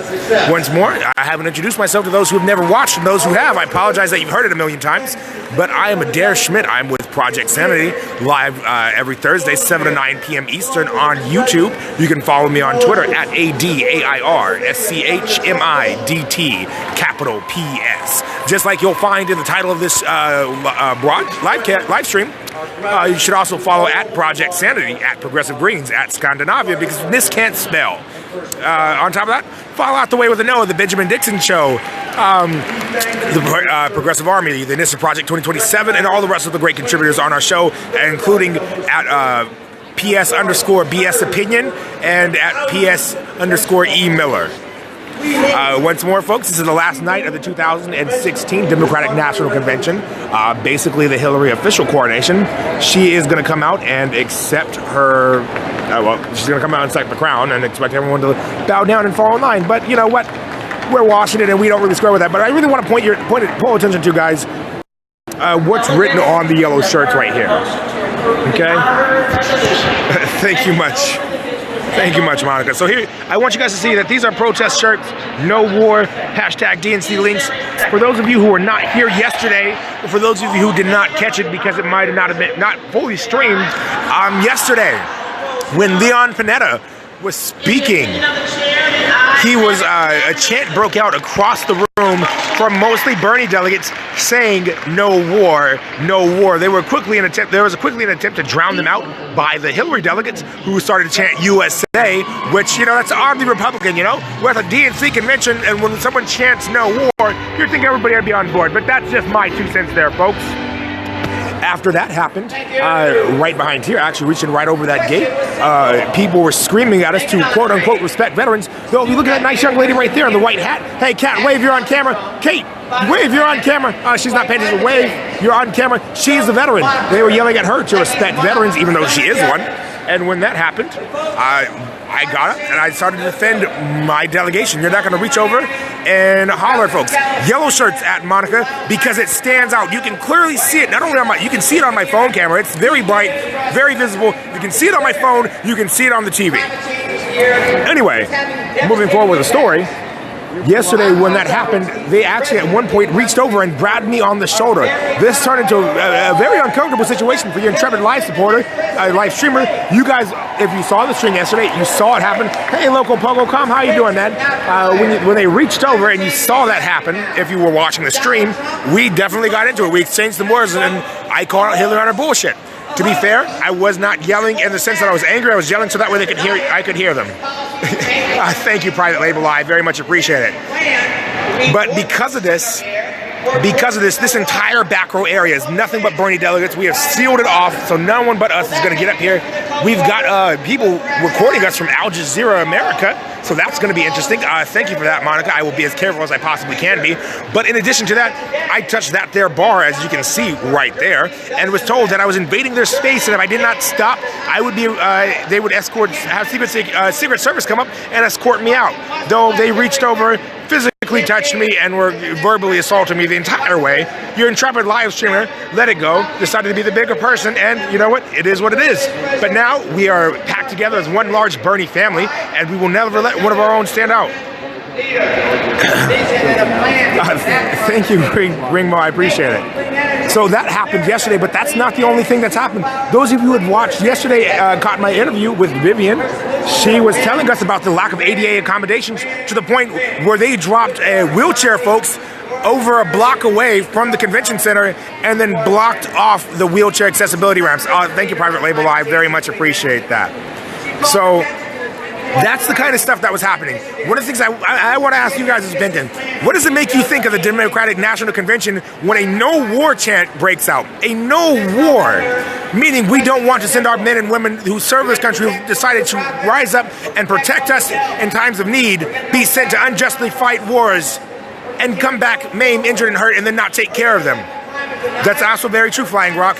Once more, I haven't introduced myself to those who have never watched, and those who have, I apologize that you've heard it a million times, but I am Adair Schmidt. I'm with Project Sanity, live every Thursday, 7 to 9 p.m. Eastern on YouTube. You can follow me on Twitter at ADAIRSCHMIDT, capital PS. Just like you'll find in the title of this live stream, you should also follow at Project Sanity, at Progressive Greens, at Scandinavia, because this can't spell. On top of that, follow Out the Way with the Noah, the Benjamin Dixon Show, the Progressive Army, the NISA Project 2027, and all the rest of the great contributors on our show, including at PS_BS Opinion and at PS_E Miller. Once more, folks, this is the last night of the 2016 Democratic National Convention. Basically, the Hillary official coronation. She is going to come out and accept her. She's going to come out and accept the crown and expect everyone to bow down and fall in line. But you know what? We're Washington, and we don't really square with that. But I really want to pull attention to, guys, what's written on the yellow shirts right here. Okay? Thank you much. Thank you much, Monica. So here, I want you guys to see that these are protest shirts, no war, hashtag DNC links. For those of you who were not here yesterday, or for those of you who did not catch it because it might have not been not fully streamed, yesterday, when Leon Panetta was speaking, he was a chant broke out across the room from mostly Bernie delegates saying no war, no war. There was quickly an attempt to drown them out by the Hillary delegates who started to chant USA, which, you know, that's oddly Republican, you know? We're at a DNC convention, and when someone chants no war, you'd think everybody would be on board, but that's just my 2 cents there, folks. After that happened, right behind here, actually reaching right over that gate, people were screaming at us to quote-unquote respect veterans. Though, if you look at that nice young lady right there in the white hat, hey, Kat, wave, you're on camera. Kate, wave, you're on camera. She's not paying attention. Wave, you're on camera. She's a veteran. They were yelling at her to respect veterans, even though she is one. And when that happened, I got up and I started to defend my delegation. You're not going to reach over and holler, folks. Yellow shirts at Monica because it stands out. You can clearly see it. Not only on you can see it on my phone camera. It's very bright, very visible. You can see it on my phone. You can see it on the TV. Anyway, moving forward with the story. Yesterday, when that happened, they actually at one point reached over and grabbed me on the shoulder. This turned into a very uncomfortable situation for your intrepid live supporter, live streamer. You guys, if you saw the stream yesterday, you saw it happen. Hey, local PogoCom, how you doing, man? When they reached over and you saw that happen, if you were watching the stream, we definitely got into it. We exchanged some words, and I called out Hillary on her bullshit. To be fair, I was not yelling in the sense that I was angry. I was yelling so that way I could hear them. Thank you, Private Label. I very much appreciate it. But because of this, this entire back row area is nothing but Bernie delegates. We have sealed it off, so no one but us is going to get up here. We've got people recording us from Al Jazeera America, so that's going to be interesting. Thank you for that, Monica. I will be as careful as I possibly can be. But in addition to that, I touched that there bar, as you can see right there, and was told that I was invading their space, and if I did not stop, I would be. They would have Secret Service come up and escort me out. Though they reached over, physically touched me, and were verbally assaulting me the entire way. Your intrepid live streamer let it go, decided to be the bigger person, and you know what? It is what it is. But now we are packed together as one large Bernie family, and we will never let one of our own stand out. Thank you, Ringmo. I appreciate it. So that happened yesterday, but that's not the only thing that's happened. Those of you who had watched yesterday caught my interview with Vivian. She was telling us about the lack of ADA accommodations to the point where they dropped wheelchair folks over a block away from the convention center and then blocked off the wheelchair accessibility ramps. Thank you, Private Label. I very much appreciate that. So that's the kind of stuff that was happening. One of the things I want to ask you guys is, Benton, what does it make you think of the Democratic National Convention when a no war chant breaks out? A no war, meaning we don't want to send our men and women who serve this country, who decided to rise up and protect us in times of need, be sent to unjustly fight wars and come back maimed, injured, and hurt, and then not take care of them. That's also very true, Flying Rock.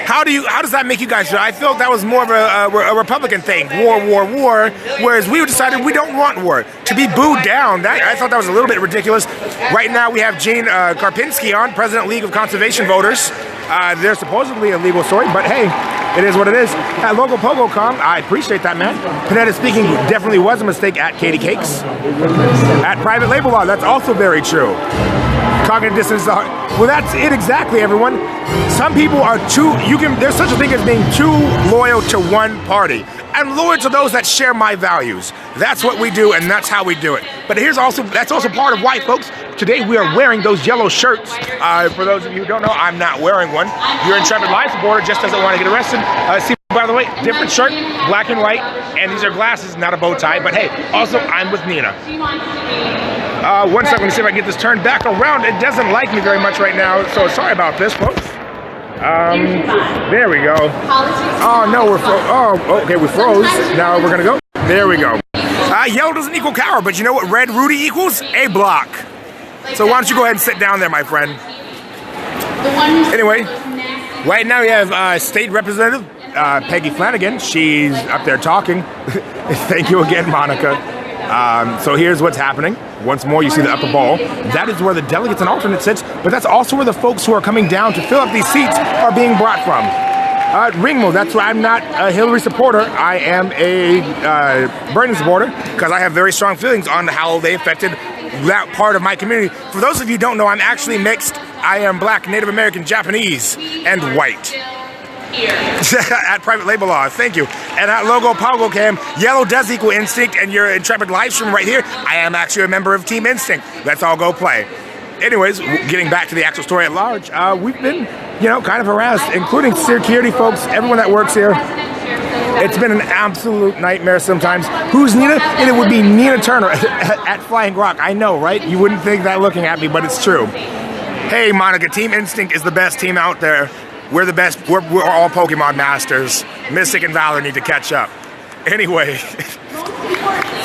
How does that make you guys feel? I felt that was more of a Republican thing. War. Whereas we decided we don't want war. To be booed down, I thought that was a little bit ridiculous. Right now we have Jane Karpinski on, President League of Conservation Voters. They're supposedly a legal story, but hey, it is what it is. At Local PogoCom, I appreciate that, man. Panetta speaking definitely was a mistake at Katie Cakes. At Private Label Law, that's also very true. Cognitive dissonance. Well, that's it exactly, everyone. Some people are there's such a thing as being too loyal to one party. I'm loyal to those that share my values. That's what we do, and that's how we do it. But that's also part of why, folks, today we are wearing those yellow shirts. For those of you who don't know, I'm not wearing one. Your intrepid live supporter just doesn't want to get arrested. See, by the way, different shirt, black and white, and these are glasses, not a bow tie. But hey, also, I'm with Nina. One second, let me see if I can get this turned back around. It doesn't like me very much right now, so sorry about this, folks. There we go. Oh no, okay, we froze. Now we're gonna go. There we go. Yellow doesn't equal coward, but you know what red Rudy equals? A block. So why don't you go ahead and sit down there, my friend. Anyway, right now we have State Representative Peggy Flanagan. She's up there talking. Thank you again, Monica. So here's what's happening. Once more, you see the upper bowl. That is where the delegates and alternates sit, but that's also where the folks who are coming down to fill up these seats are being brought from. Ringmo, that's why I'm not a Hillary supporter. I am a Bernie supporter because I have very strong feelings on how they affected that part of my community. For those of you who don't know, I'm actually mixed. I am black, Native American, Japanese, and white. At Private Label Law, thank you. And at Logo Pogo Cam, yellow does equal instinct, and your intrepid live stream right here, I am actually a member of Team Instinct. Let's all go play. Anyways, getting back to the actual story at large, we've been, kind of harassed, including security folks, everyone that works here. It's been an absolute nightmare sometimes. Who's Nina? And it would be Nina Turner at Flying Rock. I know, right? You wouldn't think that looking at me, but it's true. Hey, Monica, Team Instinct is the best team out there. We're the best. We're all Pokemon masters. Mystic and Valor need to catch up. Anyway,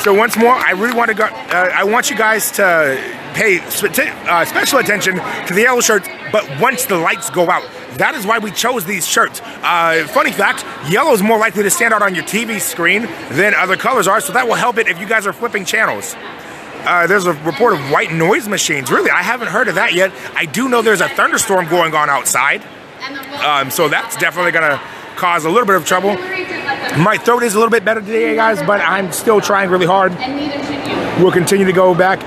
so once more, I really want to go. I want you guys to pay special attention to the yellow shirts, but once the lights go out. That is why we chose these shirts. Funny fact, yellow is more likely to stand out on your TV screen than other colors are, so that will help it if you guys are flipping channels. There's a report of white noise machines. Really, I haven't heard of that yet. I do know there's a thunderstorm going on outside. So that's definitely going to cause a little bit of trouble. My throat is a little bit better today, guys, but I'm still trying really hard. We'll continue to go back.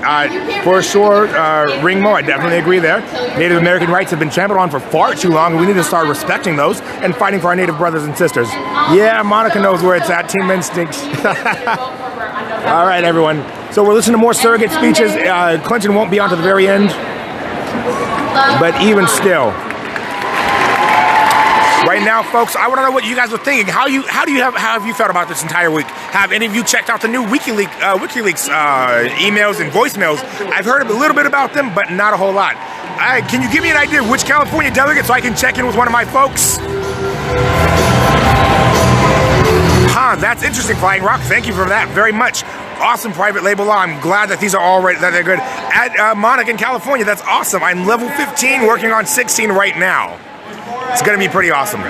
For sure, Ringmo, I definitely agree there. Native American rights have been trampled on for far too long, and we need to start respecting those and fighting for our Native brothers and sisters. Yeah, Monica knows where it's at. Team Instinct. All right, everyone. So we're listening to more surrogate speeches. Clinton won't be on to the very end, but even still. Right now, folks, I want to know what you guys are thinking. How have you felt about this entire week? Have any of you checked out the new WikiLeaks emails and voicemails? I've heard a little bit about them, but not a whole lot. Can you give me an idea of which California delegate so I can check in with one of my folks? That's interesting, Flying Rock. Thank you for that very much. Awesome Private Label Law. I'm glad that these are all right, that they're good. At Monica in California, that's awesome. I'm level 15, working on 16 right now. It's going to be pretty awesome.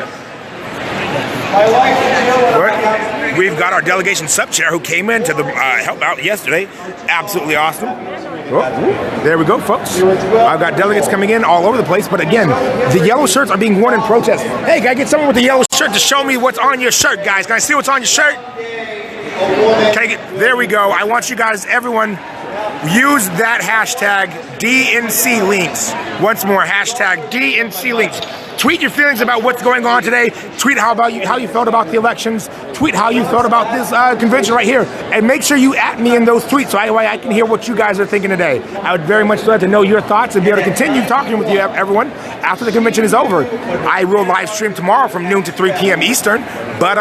We've got our delegation sub-chair who came in to help out yesterday. Absolutely awesome. Oh, there we go, folks. I've got delegates coming in all over the place, but again, the yellow shirts are being worn in protest. Hey, can I get someone with the yellow shirt to show me what's on your shirt, guys? Can I see what's on your shirt? There we go. I want you guys, everyone, use that hashtag DNC links. Once more, hashtag DNC links. Tweet your feelings about what's going on today. Tweet how you felt about the elections. Tweet how you felt about this convention right here. And make sure you at me in those tweets so I can hear what you guys are thinking today. I would very much like to know your thoughts and be able to continue talking with you, everyone, after the convention is over. I will live stream tomorrow from noon to 3 p.m. Eastern, but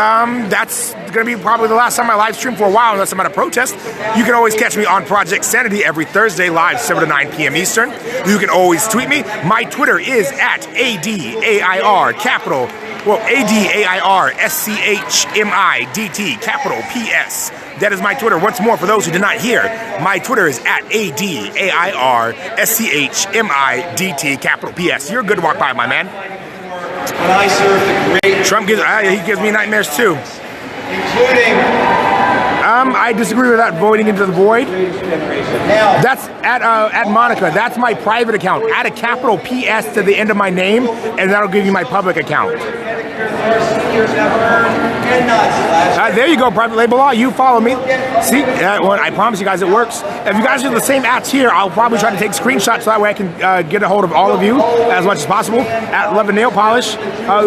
that's going to be probably the last time I live stream for a while unless I'm at a protest. You can always catch me on Project Sanity every Thursday live 7 to 9 p.m. Eastern. You can always tweet me. My Twitter is at ADAIR capital, ADAIRSCHMIDT capital PS. That is my Twitter. Once more, for those who did not hear, my Twitter is at ADAIRSCHMIDT capital PS. You're good to walk by, my man. When I served the great Trump gives me nightmares too. Including I disagree with that voting into the void. That's at Monica. That's my private account. Add a capital PS to the end of my name, and that'll give you my public account. There you go, Private Label Law. You follow me. See, I promise you guys it works. If you guys are the same ats here, I'll probably try to take screenshots so that way I can get a hold of all of you as much as possible. At Love and Nail Polish,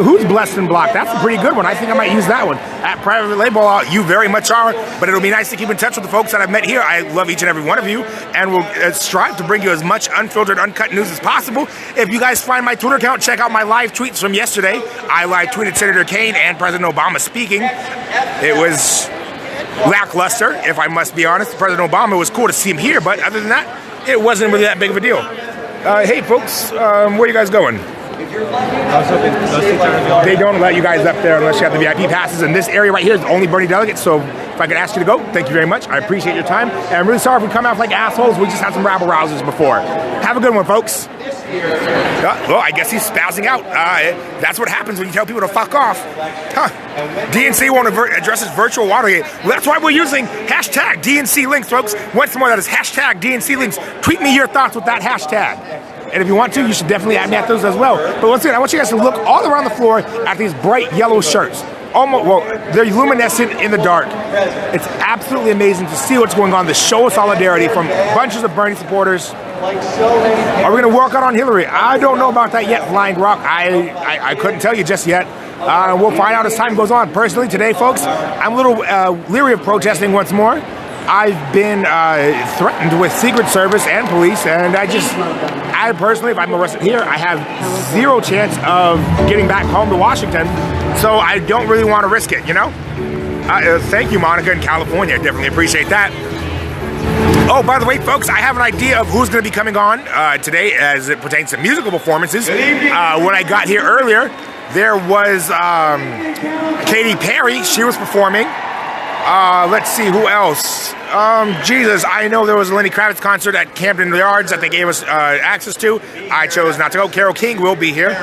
who's blessed and blocked? That's a pretty good one. I think I might use that one. At Private Label Law, you very much are, but it'll be nice to keep in touch with the folks that I've met here. I love each and every one of you, and we'll strive to bring you as much unfiltered, uncut news as possible. If you guys find my Twitter account, check out my live tweets from yesterday. I live tweeted Senator Kaine and President Obama speaking. It was lackluster, if I must be honest. President Obama, was cool to see him here, but other than that, it wasn't really that big of a deal. Hey, folks, where are you guys going? They don't let you guys up there unless you have the VIP passes. And this area right here is the only Bernie delegate. So if I could ask you to go, thank you very much. I appreciate your time. And I'm really sorry if we come out like assholes. We just had some rabble rousers before. Have a good one, folks. Well, I guess he's spazzing out. That's what happens when you tell people to fuck off. Huh. DNC won't address his virtual Watergate. Well, that's why we're using hashtag DNC links, folks. Once more, that is hashtag DNC links. Tweet me your thoughts with that hashtag. And if you want to, you should definitely add me at those as well. But once again, I want you guys to look all around the floor at these bright yellow shirts. Almost, well, they're luminescent in the dark. It's absolutely amazing to see what's going on. The show of solidarity from bunches of Bernie supporters. Are we going to walk out on Hillary? I don't know about that yet, Flying Rock. I couldn't tell you just yet. We'll find out as time goes on. Personally, today, folks, I'm a little leery of protesting once more. I've been threatened with Secret Service and police, and I personally, if I'm arrested here, I have zero chance of getting back home to Washington, so I don't really want to risk it, you know? Thank you, Monica in California. Definitely appreciate that. Oh, by the way, folks, I have an idea of who's going to be coming on today as it pertains to musical performances. When I got here earlier, there was Katy Perry. She was performing. Let's see, who else? Jesus, I know there was a Lenny Kravitz concert at Camden Yards that they gave us access to. I chose not to go. Carole King will be here.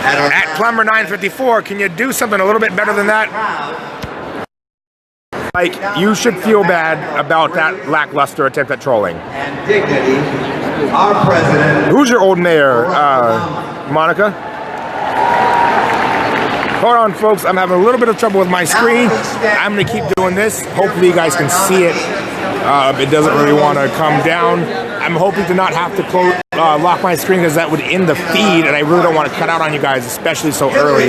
At Plumber 954, can you do something a little bit better than that? Like, you should feel bad about that lackluster attempt at trolling. And dignity, our president. Who's your old mayor, Monica? Hold on, folks. I'm having a little bit of trouble with my screen. I'm going to keep doing this. Hopefully you guys can see it. It doesn't really want to come down. I'm hoping to not have to lock my screen because that would end the feed, and I really don't want to cut out on you guys, especially so early.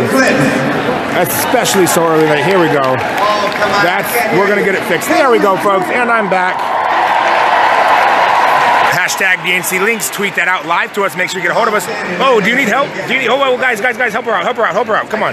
Especially so early. Like, here we go. We're going to get it fixed. There we go, folks. And I'm back. Hashtag DNC links. Tweet that out live to us. Make sure you get a hold of us. Oh, do you need help? Oh, guys, help her out. Come on.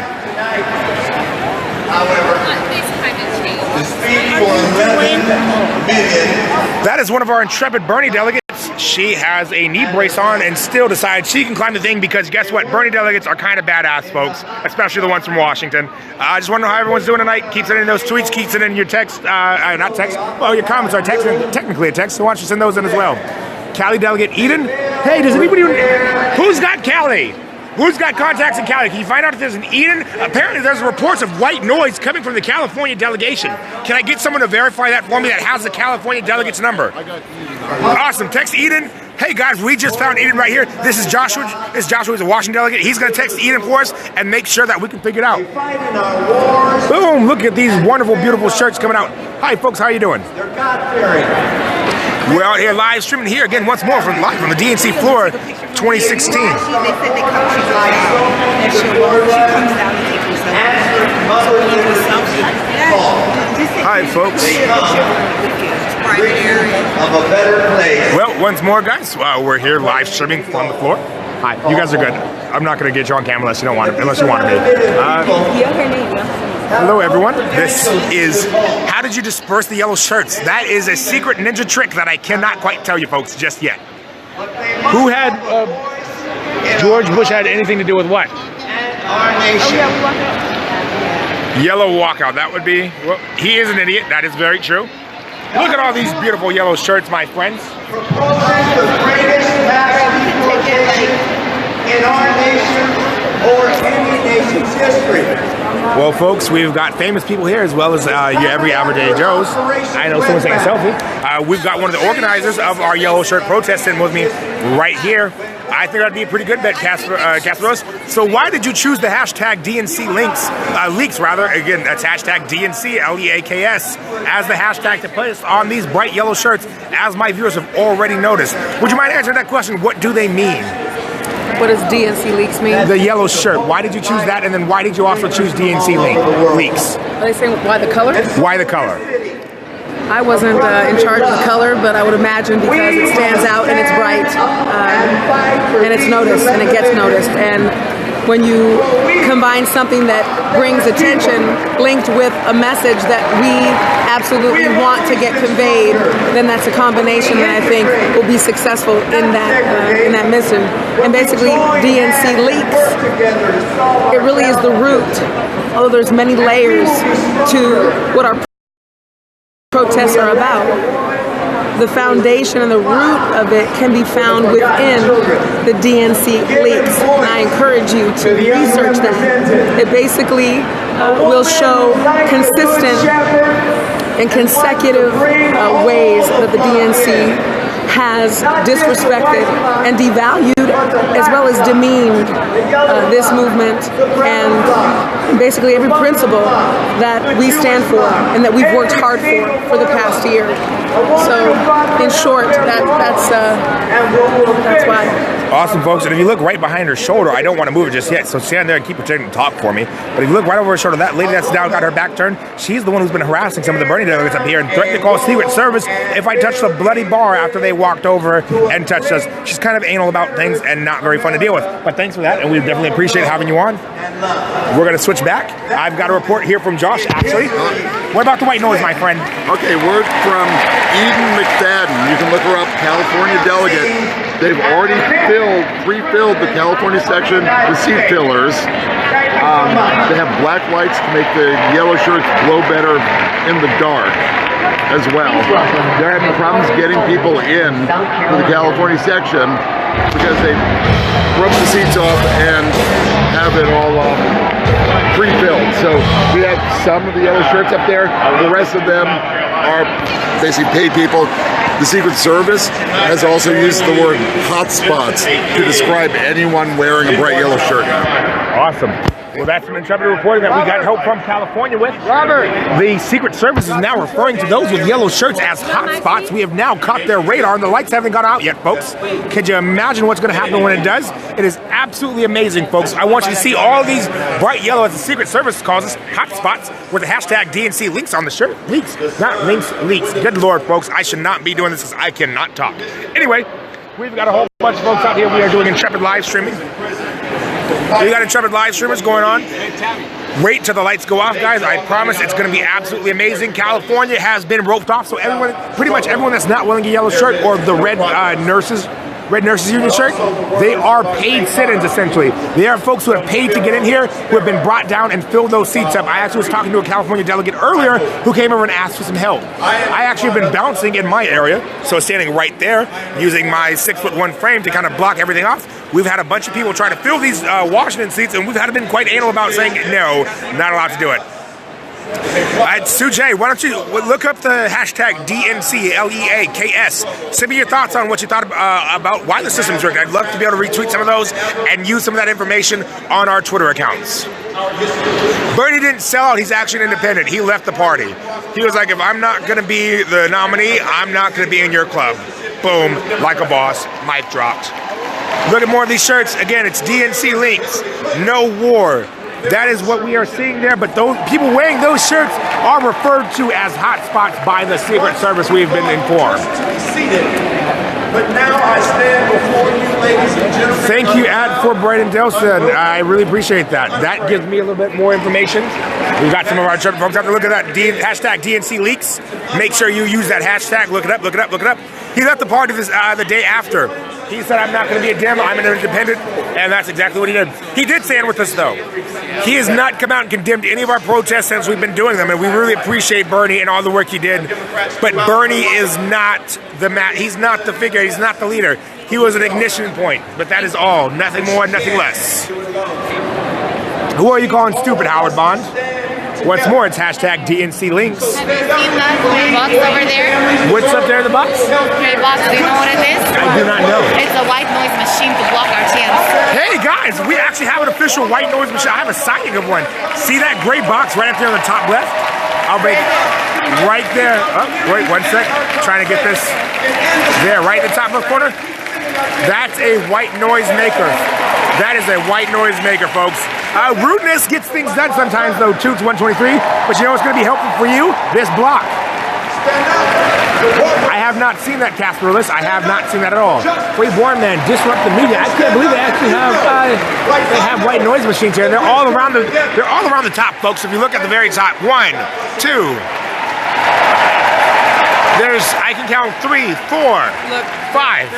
That is one of our intrepid Bernie delegates. She has a knee brace on and still decides she can climb the thing because guess what? Bernie delegates are kind of badass, folks, especially the ones from Washington. I just want to know how everyone's doing tonight. Keeps it in those tweets, keeps it in your text, not text. Well, your comments are text, technically a text, so why don't you send those in as well? Cali delegate Eden. Hey, does anybody, who's got Cali? Who's got contacts in Cali? Can you find out if there's an Eden? Apparently there's reports of white noise coming from the California delegation. Can I get someone to verify that for me that has the California delegate's number? Awesome. Text Eden. Hey guys, we just found Eden right here. This is Joshua. This is Joshua, who's a Washington delegate. He's going to text Eden for us and make sure that we can figure it out. Boom! Look at these wonderful, beautiful shirts coming out. Hi folks, how you doing? We're out here live streaming here again once more from the DNC floor 2016. Hi folks. Of a better place. Well, once more guys, we're here live streaming from the floor. Hi, you guys are good. I'm not going to get you on camera unless you don't want to, unless you want me. Hello everyone, this is, how did you disperse the yellow shirts? That is a secret ninja trick that I cannot quite tell you folks just yet. Who had, George Bush had anything to do with what? Our nation. Yellow walkout, that would be, well, he is an idiot, that is very true. Look at all these beautiful yellow shirts, my friends. Proposing the greatest mass deportation in our nation or any nation's history. Well, folks, we've got famous people here as well as your every everyday Joes. I know someone's taking a selfie. We've got one of the organizers of our yellow shirt protest in with me right here. I think that'd be a pretty good bet, Casperos. So why did you choose the hashtag DNC leaks rather? Again, that's hashtag DNC, LEAKS, as the hashtag to place on these bright yellow shirts, as my viewers have already noticed. Would you mind answering that question? What do they mean? What does DNC leaks mean? The yellow shirt. Why did you choose that? And then why did you also choose DNC leaks? Are they saying why the color? Why the color? I wasn't in charge of the color, but I would imagine because it stands out and it's bright and it's noticed and it gets noticed. And when you combine something that brings attention linked with a message that we absolutely want to get conveyed, then that's a combination that I think will be successful in that mission. And basically, DNC leaks, it really is the root, although there's many layers to what our protests are about. The foundation and the root of it can be found within the DNC leaks. And I encourage you to research that. It basically will show consistent and consecutive ways that the DNC has disrespected and devalued as well as demeaned this movement and basically every principle that we stand for and that we've worked hard for the past year. So, in short, that's why. Awesome, folks. And if you look right behind her shoulder, I don't want to move it just yet, so stand there and keep pretending to talk for me. But if you look right over her shoulder, that lady that's down got her back turned. She's the one who's been harassing some of the Bernie delegates up here and threatened to call Secret Service if I touched the bloody bar after they walked over and touched us. She's kind of anal about things and not very fun to deal with. But thanks for that, and we definitely appreciate having you on. We're going to switch back. I've got a report here from Josh, actually. What about the white noise, my friend? Okay, word from Eden McFadden. You can look her up, California delegate. They've already pre-filled the California section with seat fillers. They have black lights to make the yellow shirts glow better in the dark as well. They're having problems getting people in to the California section because they rub the seats off and have it all pre-filled. So we have some of the yellow shirts up there. The rest of them are basically paid people. The Secret Service has also used the word hotspots to describe anyone wearing a bright yellow shirt. Awesome. Well, that's some intrepid reporting that we got help from California with. Robert! The Secret Service is now referring to those with yellow shirts as hotspots. We have now caught their radar, and the lights haven't gone out yet, folks. Could you imagine what's going to happen when it does? It is absolutely amazing, folks. I want you to see all these bright yellow, as the Secret Service calls us, hotspots, with the hashtag DNC links on the shirt. Leaks, not links, leaks. Good Lord, folks, I should not be doing this because I cannot talk. Anyway, we've got a whole bunch of folks out here. We are doing Intrepid live streaming. We got Intrepid live streamers going on. Wait till the lights go off, guys. I promise it's going to be absolutely amazing. California has been roped off, so everyone, pretty much everyone that's not wearing a yellow shirt or the red nurses union shirt, they are paid sit-ins essentially. They are folks who have paid to get in here, who have been brought down and filled those seats up. I actually was talking to a California delegate earlier who came over and asked for some help. I actually have been bouncing in my area, so standing right there, using my 6'1" frame to kind of block everything off. We've had a bunch of people try to fill these Washington seats, and we've had to been quite anal about saying no, not allowed to do it. Sujay, why don't you look up the hashtag DNCLEAKS. Send me your thoughts on what you thought about why the system's rigged. I'd love to be able to retweet some of those and use some of that information on our Twitter accounts. Bernie didn't sell out. He's actually an independent. He left the party. He was like, if I'm not going to be the nominee, I'm not going to be in your club. Boom, like a boss, mic dropped. Look at more of these shirts. Again, it's DNC links. No war. That is what we are seeing there, but those people wearing those shirts are referred to as hotspots by the Secret Service, we've been informed. But now I stand before you, ladies and gentlemen. Thank you, for Brayden Delson. I really appreciate that. That gives me a little bit more information. We've got some of our Trump folks out there. Look at that, hashtag DNC leaks. Make sure you use that hashtag. Look it up, look it up, look it up. He left the party the day after. He said, I'm not going to be a Dem, I'm an independent, and that's exactly what he did. He did stand with us, though. He has not come out and condemned any of our protests since we've been doing them, and we really appreciate Bernie and all the work he did. But Bernie is not he's not the figure, he's not the leader. He was an ignition point, but that is all. Nothing more, nothing less. Who are you calling stupid, Howard Bond? What's more, it's hashtag DNC links. Have you seen that gray box over there? What's up there in the box? Gray box, do you know what it is? I do not know. It's a white noise machine to block our chants. Hey guys, we actually have an official white noise machine. I have a signing of one. See that gray box right up there on the top left? I'll make right there. Oh, wait 1 sec. Trying to get this there, right in the top left corner. That's a white noise maker. That is a white noise maker, folks. Rudeness gets things done sometimes, though, Toots 123. But you know what's going to be helpful for you? This block. I have not seen that, Casper List. I have not seen that at all. Free Born Man, disrupt the media. I can't believe they actually have white noise machines here. They're all around the top, folks. If you look at the very top, 1, 2. I can count 3, 4, 5.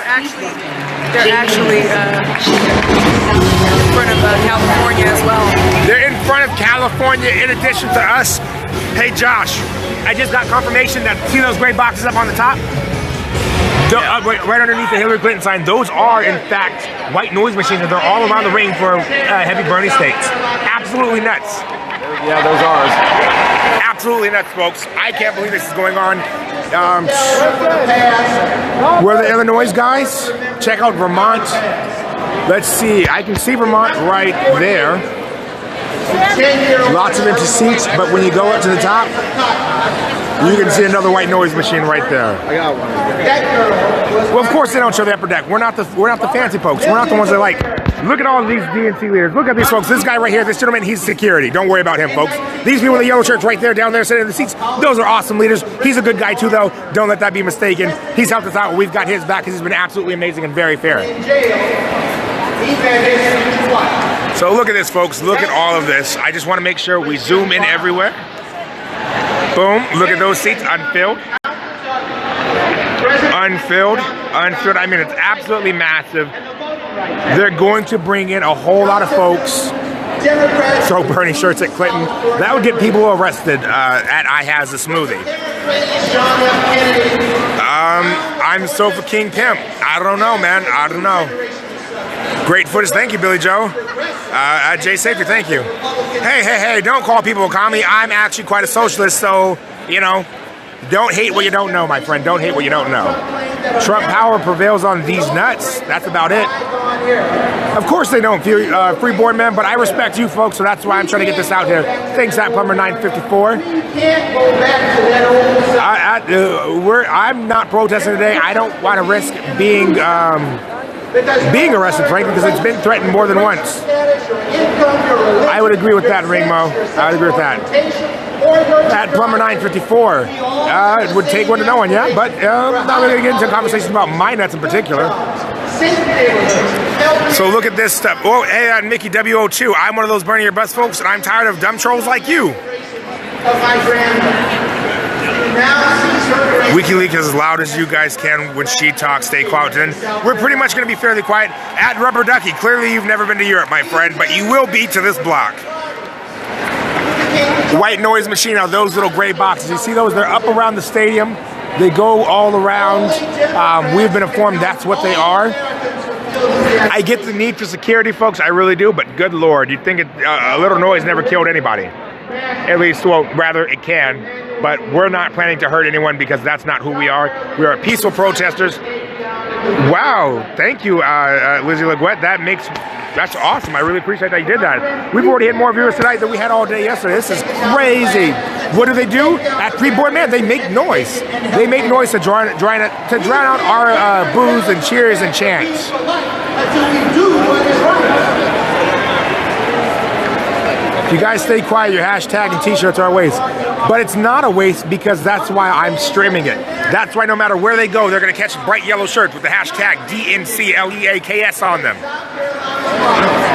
They're actually in front of California as well. They're in front of California in addition to us. Hey Josh, I just got confirmation that, see those gray boxes up on the top? Right underneath the Hillary Clinton sign, those are in fact white noise machines, and they're all around the ring for heavy Bernie states. Absolutely nuts. Yeah, those are. Absolutely nuts, folks. I can't believe this is going on. We're the Illinois guys. Check out Vermont. Let's see. I can see Vermont right there. Lots of empty seats, but when you go up to the top, you can see another white noise machine right there. I got one. Well, of course they don't show the upper deck. We're not the fancy folks. We're not the ones that like. Look at all of these DNC leaders. Look at these folks. This guy right here, this gentleman, he's security. Don't worry about him, folks. These people in the yellow shirts right there, down there, sitting in the seats, those are awesome leaders. He's a good guy too, though. Don't let that be mistaken. He's helped us out. We've got his back because he's been absolutely amazing and very fair. So look at this, folks. Look at all of this. I just want to make sure we zoom in everywhere. Boom. Look at those seats unfilled. Unfilled. Unfilled. I mean, it's absolutely massive. They're going to bring in a whole lot of folks. Throw Bernie shirts at Clinton. That would get people arrested at I Has a Smoothie. I'm so for King Pimp. I don't know, man. I don't know. Great footage. Thank you, Billy Joe. Jay Safety, thank you. Hey, don't call people a commie. I'm actually quite a socialist, so, you know, don't hate what you don't know, my friend. Don't hate what you don't know. Trump power prevails on these nuts. That's about it. Of course they don't, Freeborn men, but I respect you folks, so that's why I'm trying to get this out here. Thanks, at Plumber 954. I'm not protesting today. I don't want to risk being arrested, frankly, because it's been threatened more than once. I would agree with that, Ringmo. I would agree with that. At Plumber 954, it would take one to know one, yeah, but I'm not really going to get into conversations about my nuts in particular. So look at this stuff. Oh, hey, Mickey W02. I'm one of those burning your bus folks, and I'm tired of dumb trolls like you. WikiLeaks is as loud as you guys can when she talks. Stay quiet. And we're pretty much going to be fairly quiet. At Rubber Ducky, clearly you've never been to Europe, my friend, but you will be to this block. White noise machine are those little gray boxes. You see those? They're up around the stadium. They go all around. We've been informed that's what they are. I get the need for security, folks. I really do, but good Lord, you'd think a little noise never killed anybody. At least, well, rather it can. But we're not planning to hurt anyone because that's not who we are. We are peaceful protesters. Wow, thank you, Lizzie Leguette. That's awesome. I really appreciate that you did that. We've already had more viewers tonight than we had all day yesterday. This is crazy. What do? At Freeborn Man, they make noise. They make noise to drown out our boos and cheers and chants. If you guys stay quiet, your hashtag and t-shirts are a waste. But it's not a waste because that's why I'm streaming it. That's why no matter where they go, they're going to catch bright yellow shirts with the hashtag DNCLEAKS on them.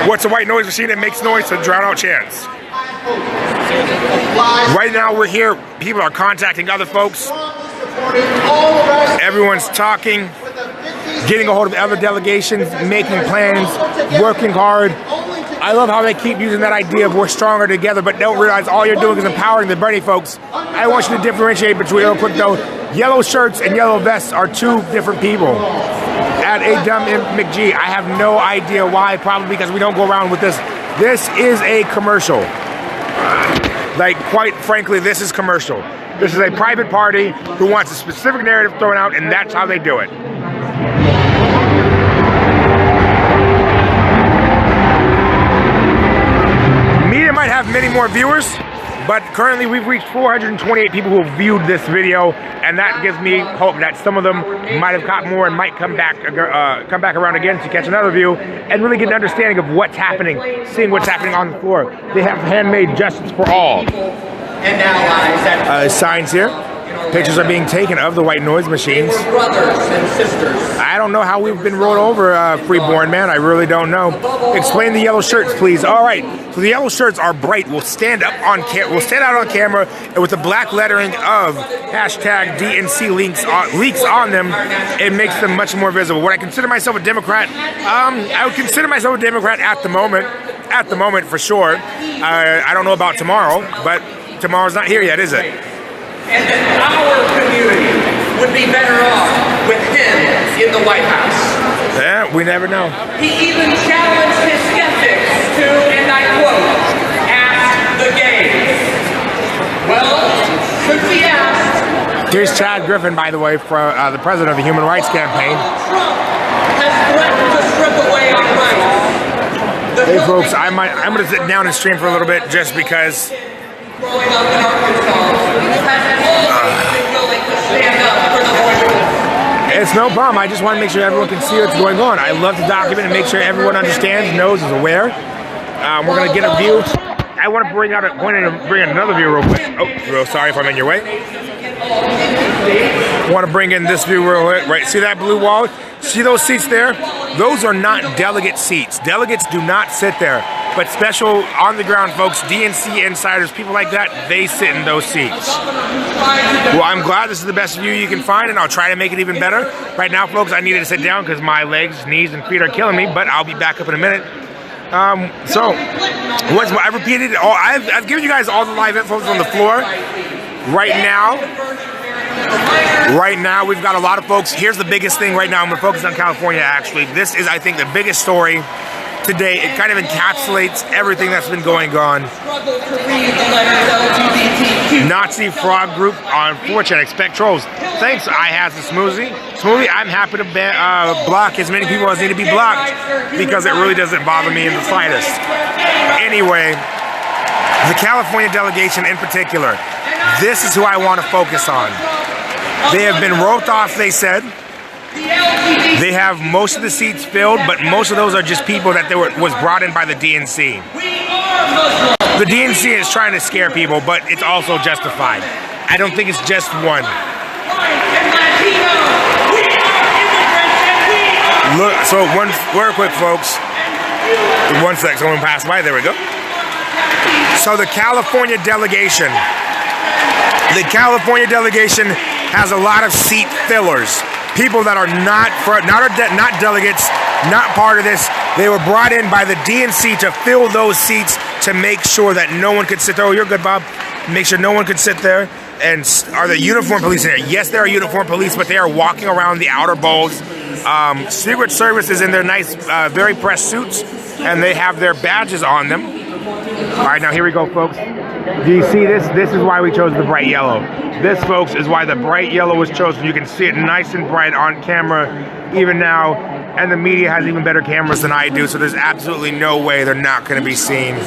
What's a white noise machine that makes noise to drown out chants? Right now we're here. People are contacting other folks. Everyone's talking, getting a hold of other delegations, making plans, working hard. I love how they keep using that idea of we're stronger together, but don't realize all you're doing is empowering the Bernie folks. I want you to differentiate between, real quick though, yellow shirts and yellow vests are two different people. At A Dumb McG, I have no idea why, probably because we don't go around with this. This is a commercial. Like, quite frankly, this is commercial. This is a private party who wants a specific narrative thrown out, and that's how they do it. Media might have many more viewers, but currently we've reached 428 people who have viewed this video, and that gives me hope that some of them might have caught more and might come back around again to catch another view and really get an understanding of what's happening, seeing what's happening on the floor. They have handmade justice for all. And now signs here. Pictures are being taken of the white noise machines. I don't know how we've been rolled over, Freeborn man. I really don't know. Explain the yellow shirts, please. All right. So the yellow shirts are bright. We'll stand out on camera, and with the black lettering of hashtag DNC leaks on them, it makes them much more visible. Would I consider myself a Democrat? I would consider myself a Democrat at the moment. At the moment, for sure. I don't know about tomorrow, but tomorrow's not here yet, is it? And that our community would be better off with him in the White House. Yeah, we never know. He even challenged his skeptics to, and I quote, ask the gays. Well, could we ask? Here's Chad Griffin, by the way, for the president of the Human Rights Campaign. Trump has threatened to strip away our rights. Hey folks, I'm going to sit down and stream for a little bit just because. Growing up in Arkansas, has always been willing to stand up for the voice. It's no problem. I just want to make sure everyone can see what's going on. I love to document and make sure everyone understands, knows, is aware. We're going to get a view. I want to bring in another view real quick. Oh, real sorry if I'm in your way. I want to bring in this view real quick. Right, see that blue wall? See those seats there? Those are not delegate seats. Delegates do not sit there. But special on-the-ground folks, DNC insiders, people like that, they sit in those seats. Well, I'm glad this is the best view you can find, and I'll try to make it even better. Right now, folks, I needed to sit down because my legs, knees, and feet are killing me, but I'll be back up in a minute. I've repeated it all. I've given you guys all the live info on the floor. Right now, we've got a lot of folks. Here's the biggest thing right now. I'm going to focus on California, actually. This is, I think, the biggest story today. It kind of encapsulates everything that's been going on. Nazi frog group on 4chan. Expect trolls. Thanks, I has the Smoothie. Smoothie, I'm happy to block as many people as need to be blocked because it really doesn't bother me in the slightest. Anyway, the California delegation in particular, this is who I want to focus on. They have been roped off, they said. They have most of the seats filled, but most of those are just people that was brought in by the DNC. The DNC is trying to scare people, but it's also justified. I don't think it's just one. Look, so real quick, folks. 1 sec, someone passed by. There we go. So the California delegation has a lot of seat fillers. People that are not delegates, not part of this. They were brought in by the DNC to fill those seats to make sure that no one could sit there. Oh, you're good, Bob. Make sure no one could sit there. And are the uniformed police in there? Yes, there are uniformed police, but they are walking around the outer bowls. Secret Service is in their nice, very pressed suits, and they have their badges on them. All right, now here we go, folks. Do you see this? This is why we chose the bright yellow. This, folks, is why the bright yellow was chosen. You can see it nice and bright on camera even now, and the media has even better cameras than I do, so there's absolutely no way they're not going to be seen.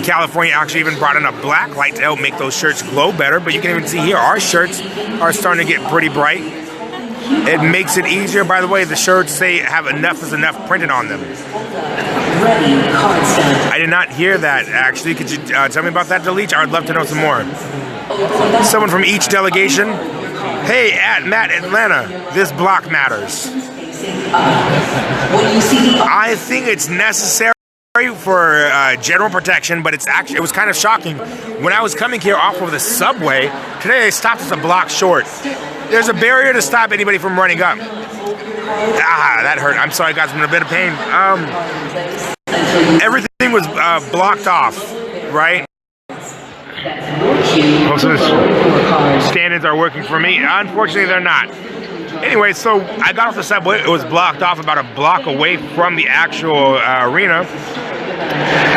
California actually even brought in a black light to help make those shirts glow better, but you can even see here our shirts are starting to get pretty bright. It makes it easier. By the way, the shirts say have enough is enough printed on them. I did not hear that, actually. Could you tell me about that, Delich? I would love to know some more. Someone from each delegation. Hey, at Matt Atlanta, this block matters. I think it's necessary for general protection, but it was kind of shocking. When I was coming here off of the subway, today they stopped us a block short. There's a barrier to stop anybody from running up. That hurt. I'm sorry, guys. I'm in a bit of pain. Everything was blocked off, right? Most of the stand-ins are working for me. Unfortunately, they're not. Anyway, so I got off the subway. It was blocked off about a block away from the actual arena.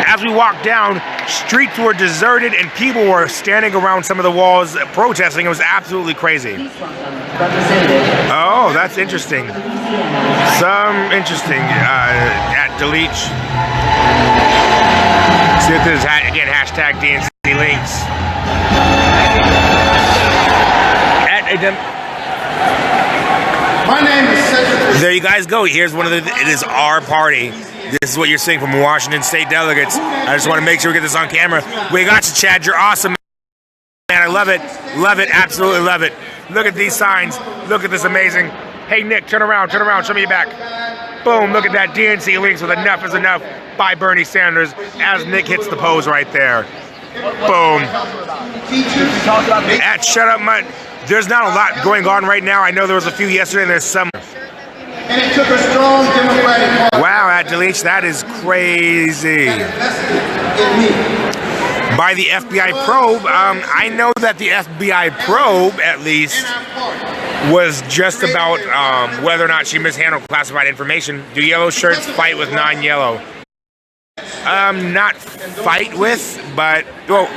As we walked down, streets were deserted and people were standing around some of the walls protesting. It was absolutely crazy. Oh, that's interesting. At Delich. See if there's, again, hashtag DNC links. My name is Cedric. There you guys go. Here's one of it is our party. This is what you're seeing from Washington State delegates. I just want to make sure we get this on camera. We got you, Chad. You're awesome, man. I love it. Love it. Absolutely love it. Look at these signs. Look at this amazing. Hey, Nick, turn around. Show me your back. Boom, look at that. DNC links with Enough is Enough by Bernie Sanders as Nick hits the pose right there. Boom. Shut up, Mutt. There's not a lot going on right now. I know there was a few yesterday and there's some. And it took a strong Democratic Party. Wow, Delich, that is crazy. By the FBI probe, I know that the FBI probe, at least, was just about whether or not she mishandled classified information. Do yellow shirts fight with non-yellow? Not fight with, but well,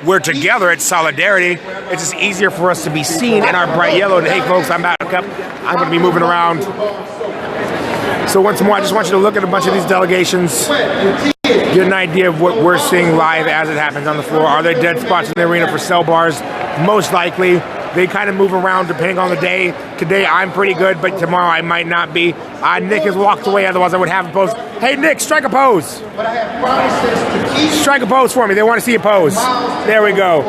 we're together. It's solidarity. It's just easier for us to be seen in our bright yellow. And hey, folks, I'm back up. I'm going to be moving around. So once more, I just want you to look at a bunch of these delegations. Get an idea of what we're seeing live as it happens on the floor. Are there dead spots in the arena for cell bars? Most likely. They kind of move around depending on the day. Today I'm pretty good, but tomorrow I might not be. Nick has walked away, otherwise I would have a pose. Hey Nick, strike a pose. Strike a pose for me. They want to see a pose. There we go.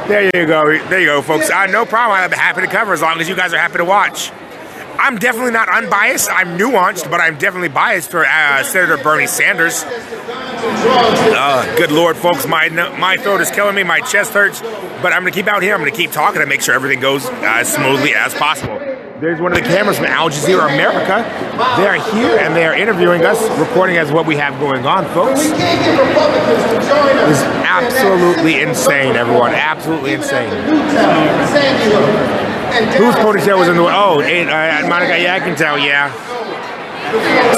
There you go. There you go, folks. No problem. I'm happy to cover as long as you guys are happy to watch. I'm definitely not unbiased. I'm nuanced, but I'm definitely biased for Senator Bernie Sanders. Good Lord, folks, my throat is killing me. My chest hurts, but I'm going to keep out here. I'm going to keep talking and make sure everything goes as smoothly as possible. There's one of the cameras from Al Jazeera America. They are here and they are interviewing us, recording as what we have going on, folks. It's absolutely insane, everyone. Absolutely insane. Whose ponytail was in the way? Oh, Monica, yeah, I can tell, yeah.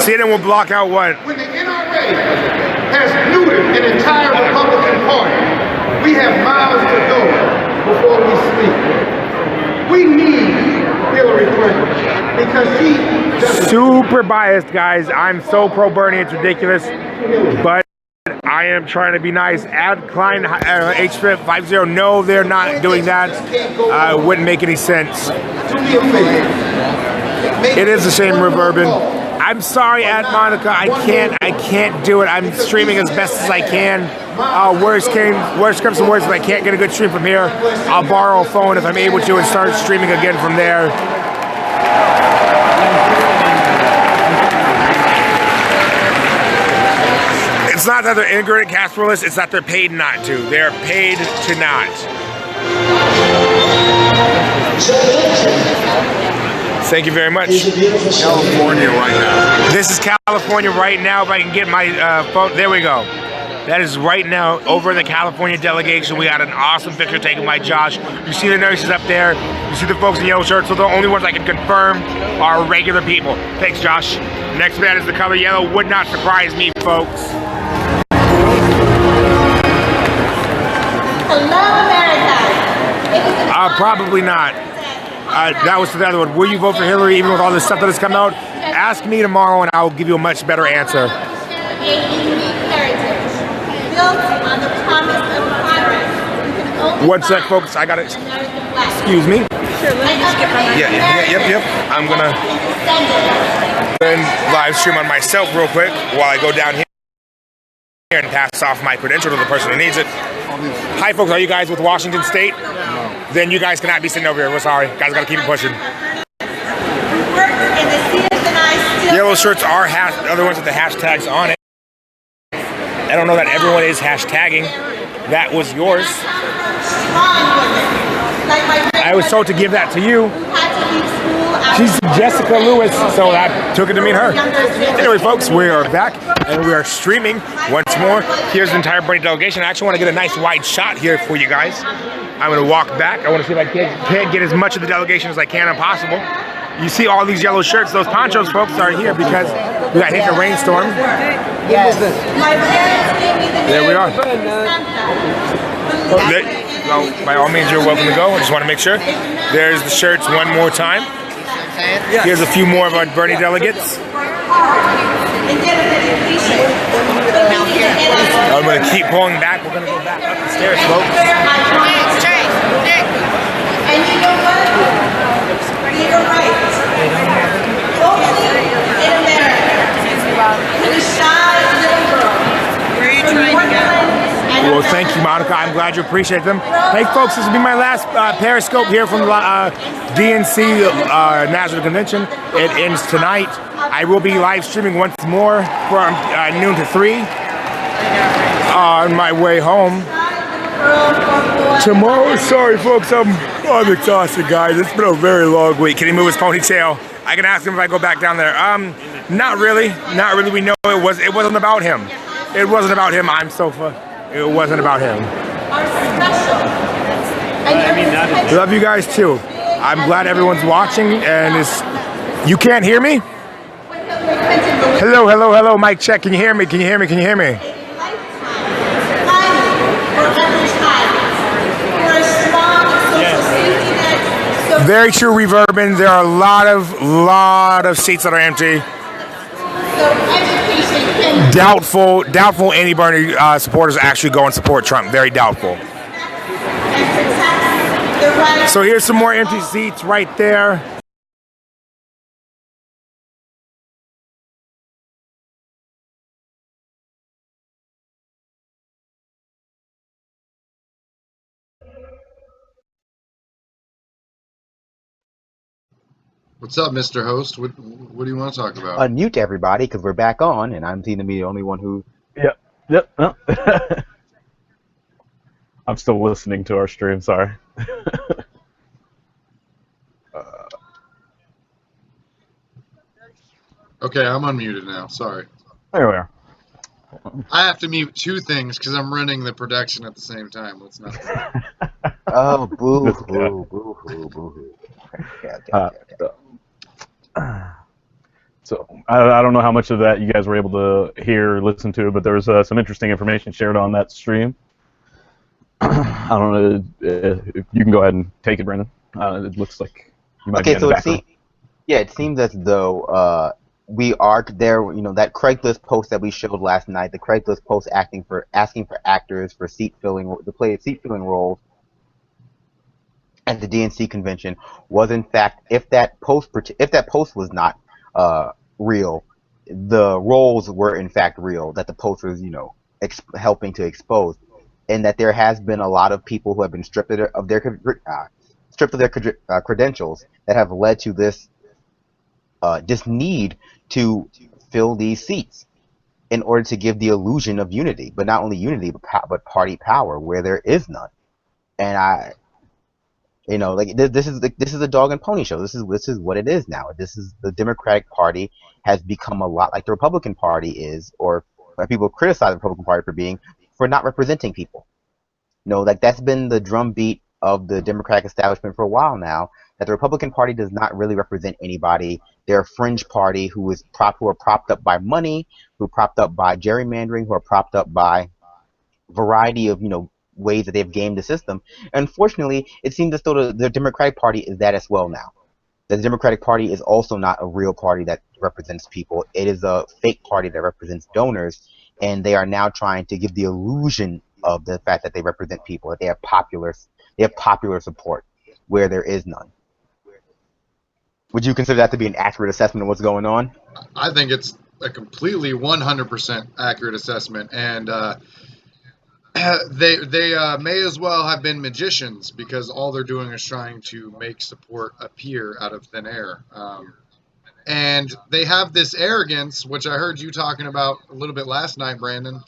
CNN will block out what? When the NRA has neutered an entire Republican Party, we have miles to go before we speak. We need Hillary Clinton because she super biased, guys. I'm so pro Bernie, it's ridiculous. But I am trying to be nice. Ad Klein HFIP50. No, they're not doing that. It wouldn't make any sense. It is a shame, Riv Urban. I'm sorry, Ad Monica. I can't do it. I'm streaming as best as I can. Worst comes to worst, if I can't get a good stream from here, I'll borrow a phone if I'm able to and start streaming again from there. It's not that they're ignorant casseroles, it's that they're paid not to. They're paid to not. Thank you very much. California right now. This is California right now. If I can get my phone, there we go. That is right now over in the California delegation. We got an awesome picture taken by Josh. You see the nurses up there. You see the folks in yellow shirts. So the only ones I can confirm are regular people. Thanks, Josh. Next man is the color yellow. Would not surprise me, folks. Hello, America. Probably not. That was the other one. Will you vote for Hillary even with all this stuff that has come out? Ask me tomorrow and I'll give you a much better answer. Built on the promise of progress. One sec, folks. I got it. Excuse me. Yep. I'm gonna live stream on myself real quick while I go down here and pass off my credential to the person who needs it. Hi, folks. Are you guys with Washington State? No. Then you guys cannot be sitting over here. We're sorry. Guys, gotta keep it pushing. Yellow shirts are other ones with the hashtags on it. I don't know that everyone is hashtagging. That was yours. I was told to give that to you. She's Jessica Lewis, so I took it to mean her. Anyway, folks, we are back and we are streaming once more. Here's the entire Bernie delegation. I actually want to get a nice wide shot here for you guys. I'm going to walk back. I want to see if I can get as much of the delegation as I can if possible. You see all these yellow shirts. Those ponchos, folks, are here because we got hit in a rainstorm. Yes. My parents gave me the There we are. Well, by all means, you're welcome to go. I just want to make sure. There's the shirts one more time. Here's a few more of our Bernie delegates. I'm going to keep pulling back. We're going to go back up the stairs, folks. And you know what? You're right. Only in America can a shy little girl. Well, thank you, Monica. I'm glad you appreciate them. Hey, folks, this will be my last Periscope here from the DNC National Convention. It ends tonight. I will be live streaming once more from noon to 3 on my way home. Tomorrow, sorry, folks, I'm exhausted, guys. It's been a very long week. Can he move his ponytail? I can ask him if I go back down there. Not really. We know it wasn't about him. It wasn't about him. I'm Sofa. It wasn't about him. Love you guys too. I'm glad everyone's watching, and you can't hear me? Hello, mic check. Can you hear me? Very true, Reverbin. There are a lot of seats that are empty. Doubtful any Bernie supporters actually go and support Trump. Very doubtful. So here's some more empty seats right there. What's up, Mr. Host? What do you want to talk about? Unmute everybody, because we're back on, and I'm seeming to be the only one who... Yep. No. I'm still listening to our stream, sorry. Okay, I'm unmuted now. Sorry. There we are. I have to mute two things because I'm running the production at the same time. Let's not. Oh, boo-hoo. So I don't know how much of that you guys were able to hear or listen to, but there was some interesting information shared on that stream. I don't know if you can go ahead and take it, Brandon. It looks like you might be in the background. It seems as though we are there. You know, that Craigslist post that we showed last night, the Craigslist post asking for actors for seat filling roles at the DNC convention was in fact, if that post was not real, the roles were in fact real, that the post was, helping to expose, and that there has been a lot of people who have been stripped of their credentials that have led to this need to fill these seats in order to give the illusion of unity, but not only unity, but party power where there is none. And this is a dog and pony show. This is what it is now. This is the Democratic Party has become a lot like the Republican Party is, or people criticize the Republican Party for not representing people. That's been the drumbeat of the Democratic establishment for a while now, that the Republican Party does not really represent anybody. They're a fringe party who are propped up by money, who are propped up by gerrymandering, who are propped up by a variety of ways that they've gamed the system. Unfortunately, it seems as though the Democratic Party is that as well now. The Democratic Party is also not a real party that represents people. It is a fake party that represents donors, and they are now trying to give the illusion of the fact that they represent people, that they have popular support where there is none. Would you consider that to be an accurate assessment of what's going on? I think it's a completely 100% accurate assessment, and they may as well have been magicians, because all they're doing is trying to make support appear out of thin air. And they have this arrogance, which I heard you talking about a little bit last night, Brandon,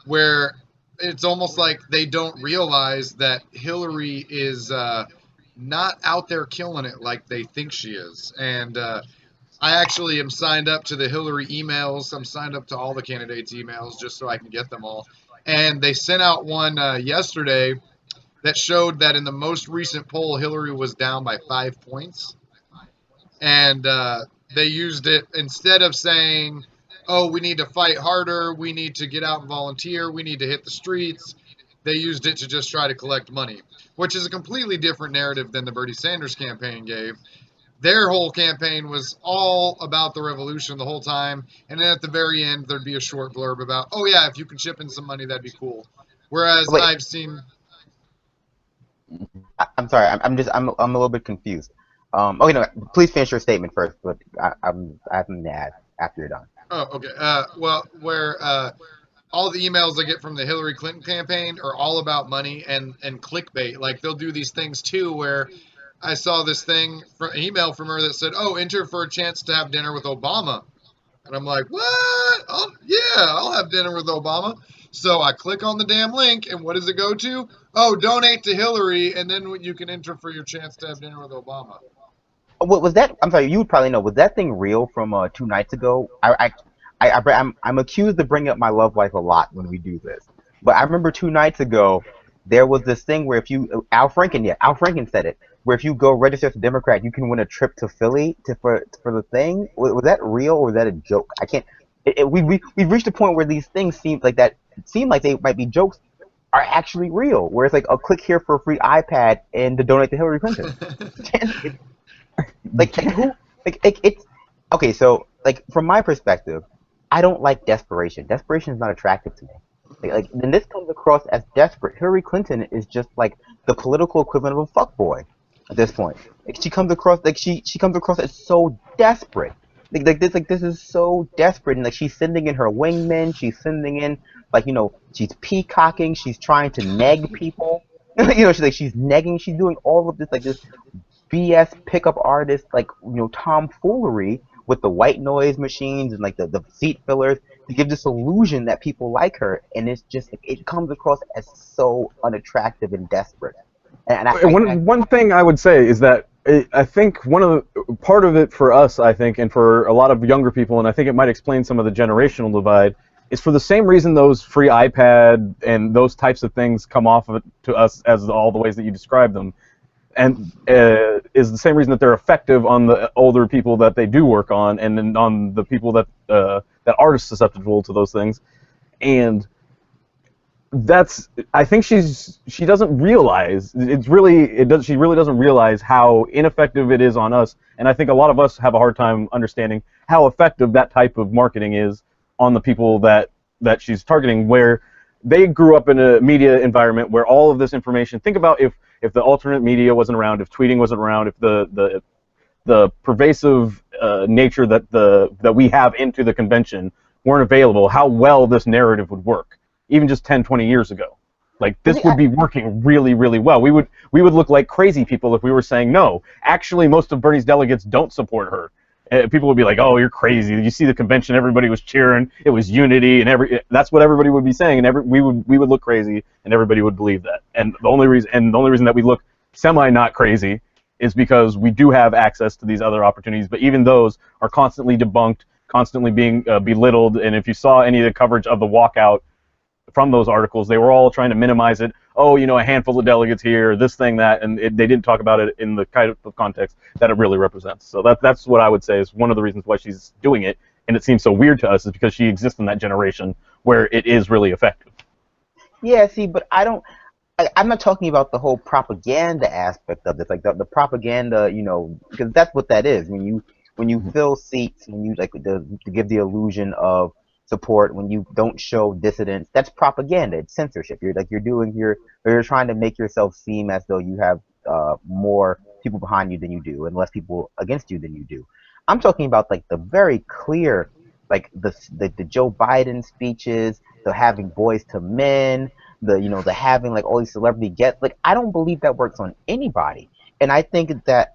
where it's almost like they don't realize that Hillary is not out there killing it like they think she is. And I actually am signed up to the Hillary emails. I'm signed up to all the candidates' emails just so I can get them all. And they sent out one yesterday that showed that in the most recent poll, Hillary was down by 5 points. And they used it, instead of saying, oh, we need to fight harder, we need to get out and volunteer, we need to hit the streets, they used it to just try to collect money, which is a completely different narrative than the Bernie Sanders campaign gave. Their whole campaign was all about the revolution the whole time, and then at the very end, there'd be a short blurb about, oh yeah, if you can chip in some money, that'd be cool. Whereas I've seen... I'm sorry, I'm a little bit confused. Okay, no, please finish your statement first, but I have an ad after you're done. Oh, okay. Well, where all the emails I get from the Hillary Clinton campaign are all about money and clickbait. Like they'll do these things too, where I saw this thing, email from her that said, "Oh, enter for a chance to have dinner with Obama," and I'm like, "What? Oh, yeah, I'll have dinner with Obama." So I click on the damn link, and what does it go to? Oh, donate to Hillary, and then you can enter for your chance to have dinner with Obama. What was that? I'm sorry, you would probably know. Was that thing real from 2 nights ago? I'm accused of bringing up my love life a lot when we do this, but I remember 2 nights ago there was this thing where if you Al Franken said it, where if you go register as a Democrat, you can win a trip to Philly for the thing. Was that real or was that a joke? I can't. We've reached a point where these things seem like they might be jokes, are actually real. Where it's like a click here for a free iPad and to donate to Hillary Clinton. It's okay. So like from my perspective, I don't like desperation. Desperation is not attractive to me. Like when this comes across as desperate, Hillary Clinton is just like the political equivalent of a fuckboy at this point. Like she comes across as so desperate. This is so desperate, and like she's sending in her wingmen, she's sending in she's peacocking, she's trying to neg people. She's negging, she's doing all of this BS pickup artist tomfoolery with the white noise machines and the seat fillers to give this illusion that people like her, and it's just it comes across as so unattractive and desperate. One thing I would say is that I think part of it for us, I think, and for a lot of younger people, and I think it might explain some of the generational divide, is for the same reason those free iPad and those types of things come off of it to us as all the ways that you describe them, and is the same reason that they're effective on the older people that they do work on, and then on the people that are susceptible to those things, and I think she doesn't realize she really doesn't realize how ineffective it is on us, and I think a lot of us have a hard time understanding how effective that type of marketing is on the people that she's targeting, where they grew up in a media environment where all of this information. Think about if the alternate media wasn't around, if tweeting wasn't around, if the pervasive nature that we have into the convention weren't available, how well this narrative would work. Even just 10, 20 years ago. Like, this would be working really, really well. We would look like crazy people if we were saying, no, actually most of Bernie's delegates don't support her. People would be like, oh, you're crazy. You see the convention, everybody was cheering, it was unity, and that's what everybody would be saying, and we would look crazy, and everybody would believe that. And the only reason that we look semi-not crazy is because we do have access to these other opportunities, but even those are constantly debunked, constantly being belittled, and if you saw any of the coverage of the walkout from those articles, they were all trying to minimize it. Oh, a handful of delegates here, this thing, that, and they didn't talk about it in the kind of context that it really represents. So that's what I would say is one of the reasons why she's doing it, and it seems so weird to us, is because she exists in that generation where it is really effective. Yeah, see, but I'm not talking about the whole propaganda aspect of this, like the propaganda, because that's what that is. When you fill seats, when you to give the illusion of support, when you don't show dissidence, that's propaganda. It's censorship. You're trying to make yourself seem as though you have more people behind you than you do, and less people against you than you do. I'm talking about the very clear, the Joe Biden speeches, the having Boys to Men, the having all these celebrity guests. I don't believe that works on anybody, and I think that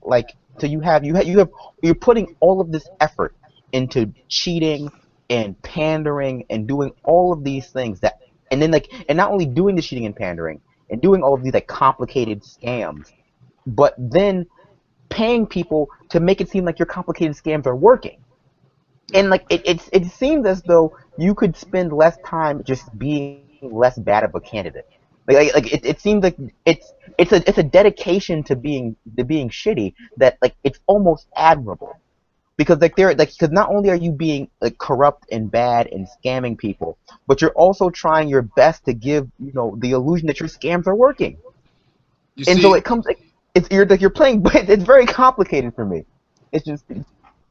so you're putting all of this effort into cheating and pandering and doing all of these things and not only doing the cheating and pandering and doing all of these complicated scams, but then paying people to make it seem like your complicated scams are working. And it seems as though you could spend less time just being less bad of a candidate. It seems like it's a dedication to being shitty that it's almost admirable. Because because not only are you being corrupt and bad and scamming people, but you're also trying your best to give the illusion that your scams are working. So it comes you're playing. It's very complicated for me. It's just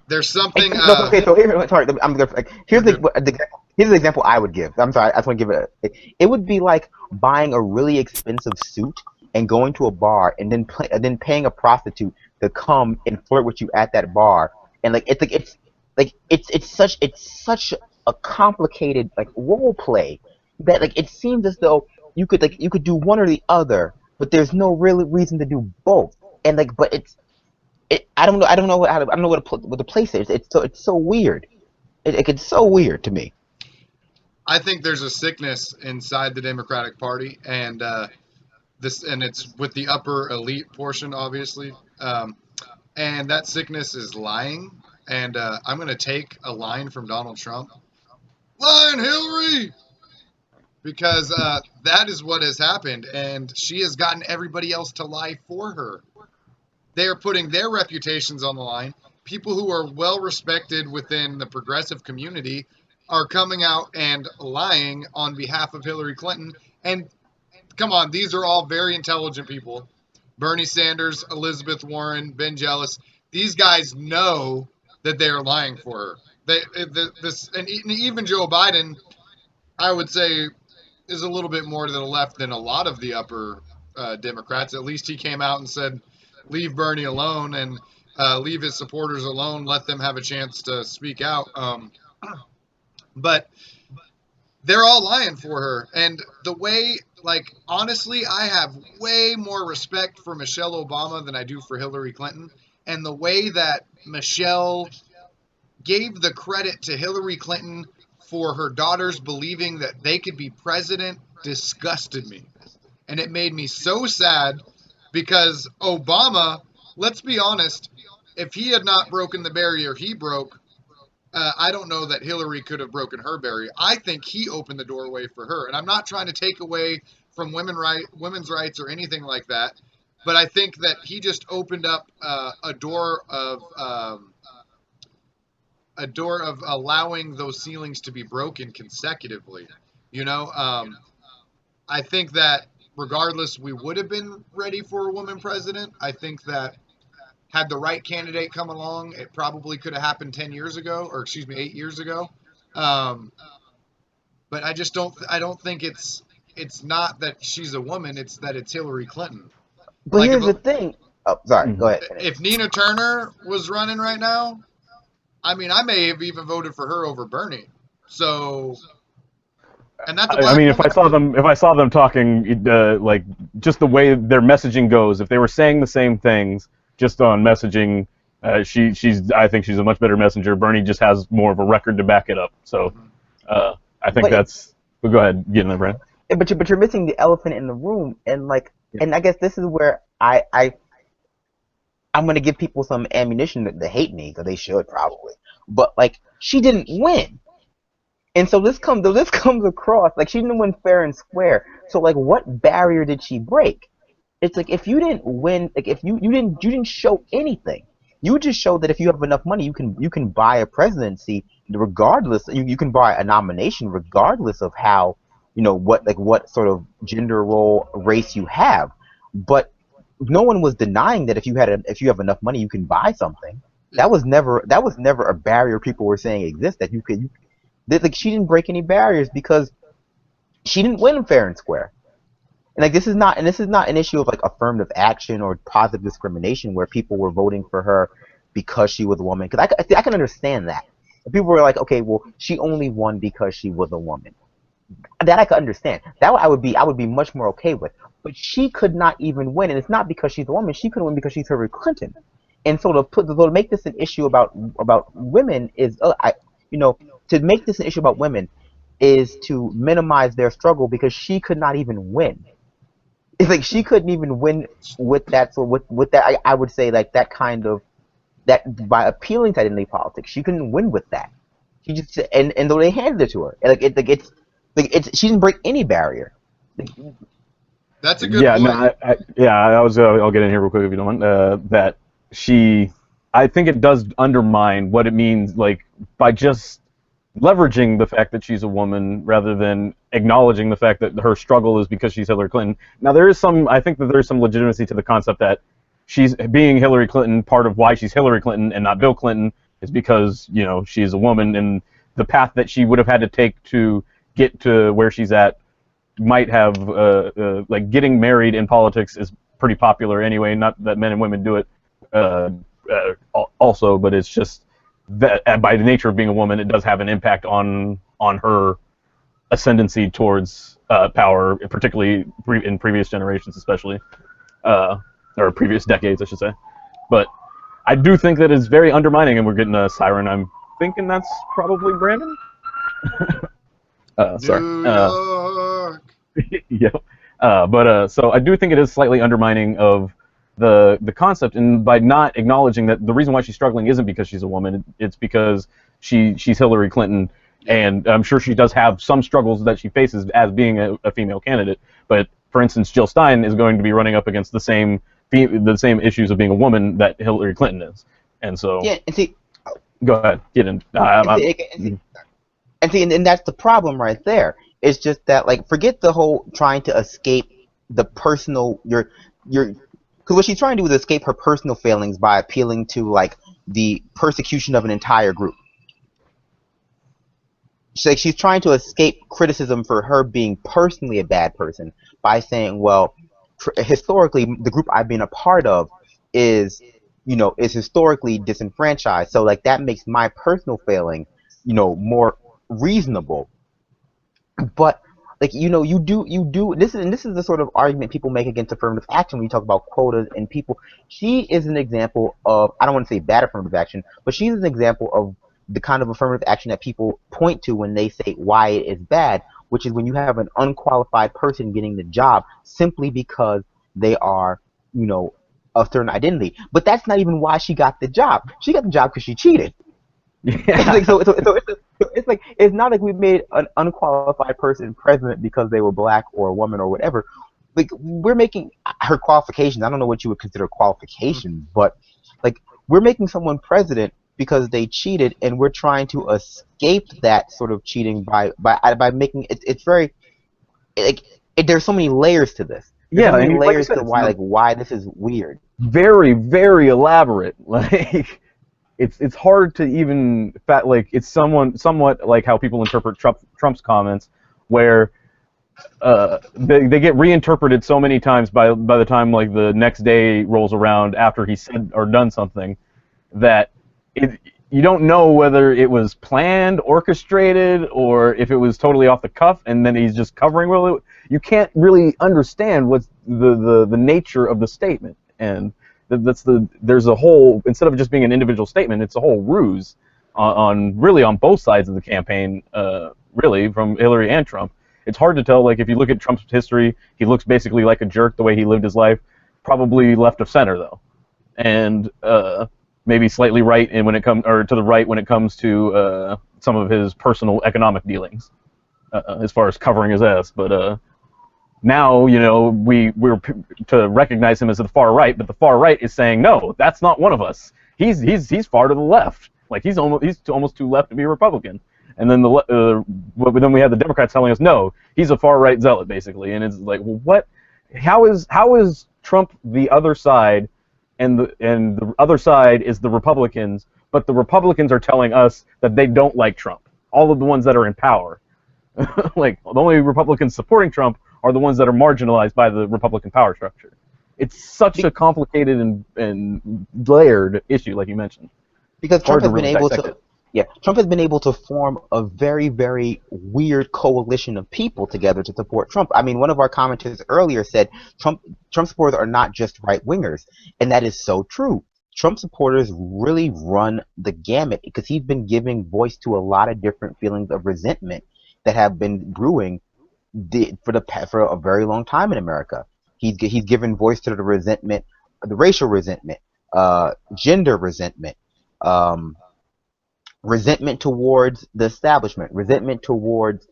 there's something. Okay, so here's the example I would give. I'm sorry, I just want to give it. It would be like buying a really expensive suit and going to a bar and then paying a prostitute to come and flirt with you at that bar. And it's such a complicated role play that like it seems as though you could do one or the other, but there's no real reason to do both. And like, but I don't know what the place is. It's so weird. It's so weird to me. I think there's a sickness inside the Democratic Party, and it's with the upper elite portion, obviously. And that sickness is lying. And I'm going to take a line from Donald Trump. Lying Hillary! Because that is what has happened, and she has gotten everybody else to lie for her. They are putting their reputations on the line. People who are well respected within the progressive community are coming out and lying on behalf of Hillary Clinton. And come on, these are all very intelligent people. Bernie Sanders, Elizabeth Warren, Ben Jealous. These guys know that they are lying for her. And even Joe Biden, I would say, is a little bit more to the left than a lot of the upper Democrats. At least he came out and said, leave Bernie alone and leave his supporters alone. Let them have a chance to speak out. But they're all lying for her. And the way, like, honestly, I have way more respect for Michelle Obama than I do for Hillary Clinton. And the way that Michelle gave the credit to Hillary Clinton for her daughters believing that they could be president disgusted me. And it made me so sad because Obama, let's be honest, if he had not broken the barrier he broke, I don't know that Hillary could have broken her barrier. I think he opened the doorway for her. And I'm not trying to take away from women's rights or anything like that. But I think that he just opened up a door of allowing those ceilings to be broken consecutively. You know, I think that regardless, we would have been ready for a woman president. I think that had the right candidate come along, it probably could have happened 8 years ago. But I just don't think it's not that she's a woman, it's that it's Hillary Clinton. But like here's the thing. Oh, sorry. Go ahead. If Nina Turner was running right now, I mean, I may have even voted for her over Bernie. So, and that's. I mean, if I saw them talking, like just the way their messaging goes, if they were saying the same things just on messaging, I think she's a much better messenger. Bernie just has more of a record to back it up. So, I think that's. Well, go ahead, get in there, Brad. But you're missing the elephant in the room, and like. And I guess this is where I'm going to give people some ammunition to hate me, because they should probably. But like, she didn't win, and so this comes across like she didn't win fair and square. So like, what barrier did she break? It's like if you didn't win, like if you didn't show anything, you just showed that if you have enough money, you can buy a presidency regardless. You can buy a nomination regardless of how. You know what sort of gender role, race you have, but no one was denying that if you have enough money, you can buy something. That was never a barrier people were saying exists. That like she didn't break any barriers because she didn't win fair and square. And like this is not an issue of like affirmative action or positive discrimination where people were voting for her because she was a woman. Because I can understand that. People were like, okay, well, she only won because she was a woman. That I could understand. That I would be much more okay with. But she could not even win, and it's not because she's a woman. She couldn't win because she's Hillary Clinton. And so to make this an issue about women is to make this an issue about women is to minimize their struggle because she could not even win. It's like she couldn't even win with that. So with that, I would say like that kind of that by appealing to identity politics, she couldn't win with that. She just and though they handed it to her, she didn't break any barrier. That's a good point. I'll get in here real quick if you don't mind. That I think it does undermine what it means, like by just leveraging the fact that she's a woman rather than acknowledging the fact that her struggle is because she's Hillary Clinton. Now I think that there's some legitimacy to the concept that she's being Hillary Clinton. Part of why she's Hillary Clinton and not Bill Clinton is because she's a woman, and the path that she would have had to take to get to where she's at might have like getting married in politics is pretty popular anyway. Not that men and women do it also, but it's just that by the nature of being a woman, it does have an impact on her ascendancy towards power, particularly in previous generations, especially, or previous decades, I should say. But I do think that it's very undermining, and we're getting a siren. I'm thinking that's probably Brandon. Sorry. New York. Yeah. So I do think it is slightly undermining of the concept, and by not acknowledging that the reason why she's struggling isn't because she's a woman, it's because she's Hillary Clinton, and I'm sure she does have some struggles that she faces as being a female candidate. But for instance, Jill Stein is going to be running up against the same issues of being a woman that Hillary Clinton is, and so yeah, and see, go ahead, get in. And that's the problem right there. It's just that, like, forget the whole trying to escape the personal because what she's trying to do is escape her personal failings by appealing to like the persecution of an entire group. She's trying to escape criticism for her being personally a bad person by saying, well, historically the group I've been a part of is historically disenfranchised, so like that makes my personal failing more reasonable. But like you do this is the sort of argument people make against affirmative action when you talk about quotas and people. She is an example of, I don't want to say bad affirmative action, but she's an example of the kind of affirmative action that people point to when they say why it is bad, which is when you have an unqualified person getting the job simply because they are a certain identity. But that's not even why she got the job. She got the job because she cheated. Yeah. It's like it's not like we made an unqualified person president because they were black or a woman or whatever. Like, we're making her qualifications. I don't know what you would consider qualifications, but like we're making someone president because they cheated, and we're trying to escape that sort of cheating by making it. It's very there's so many layers to this. There's so many layers to why this is weird. Very, very elaborate. Like. It's hard to even it's somewhat like how people interpret Trump's comments, where they get reinterpreted so many times by the time like the next day rolls around after he said or done something, that you don't know whether it was planned, orchestrated, or if it was totally off the cuff and then he's just covering with it. You can't really understand what's the nature of the statement, and there's a whole, instead of just being an individual statement, it's a whole ruse on both sides of the campaign, really, from Hillary and Trump. It's hard to tell, like, if you look at Trump's history, he looks basically like a jerk the way he lived his life, probably left of center, though, and maybe slightly right when it comes, or to the right when it comes to some of his personal economic dealings, as far as covering his ass, but now, we're to recognize him as the far right, but the far right is saying, no, that's not one of us. He's far to the left. Like, he's almost too left to be a Republican. And then then we have the Democrats telling us, no, he's a far right zealot, basically. And it's like, well, what? How is Trump the other side, and the other side is the Republicans, but the Republicans are telling us that they don't like Trump? All of the ones that are in power, like the only Republicans supporting Trump are the ones that are marginalized by the Republican power structure. It's such a complicated and layered issue, like you mentioned. Because Trump has been able to, Trump has been able to form a very, very weird coalition of people together to support Trump. I mean, one of our commenters earlier said Trump supporters are not just right-wingers, and that is so true. Trump supporters really run the gamut because he's been giving voice to a lot of different feelings of resentment that have been brewing for a very long time in America. He's given voice to the resentment, the racial resentment, gender resentment, resentment towards the establishment, resentment towards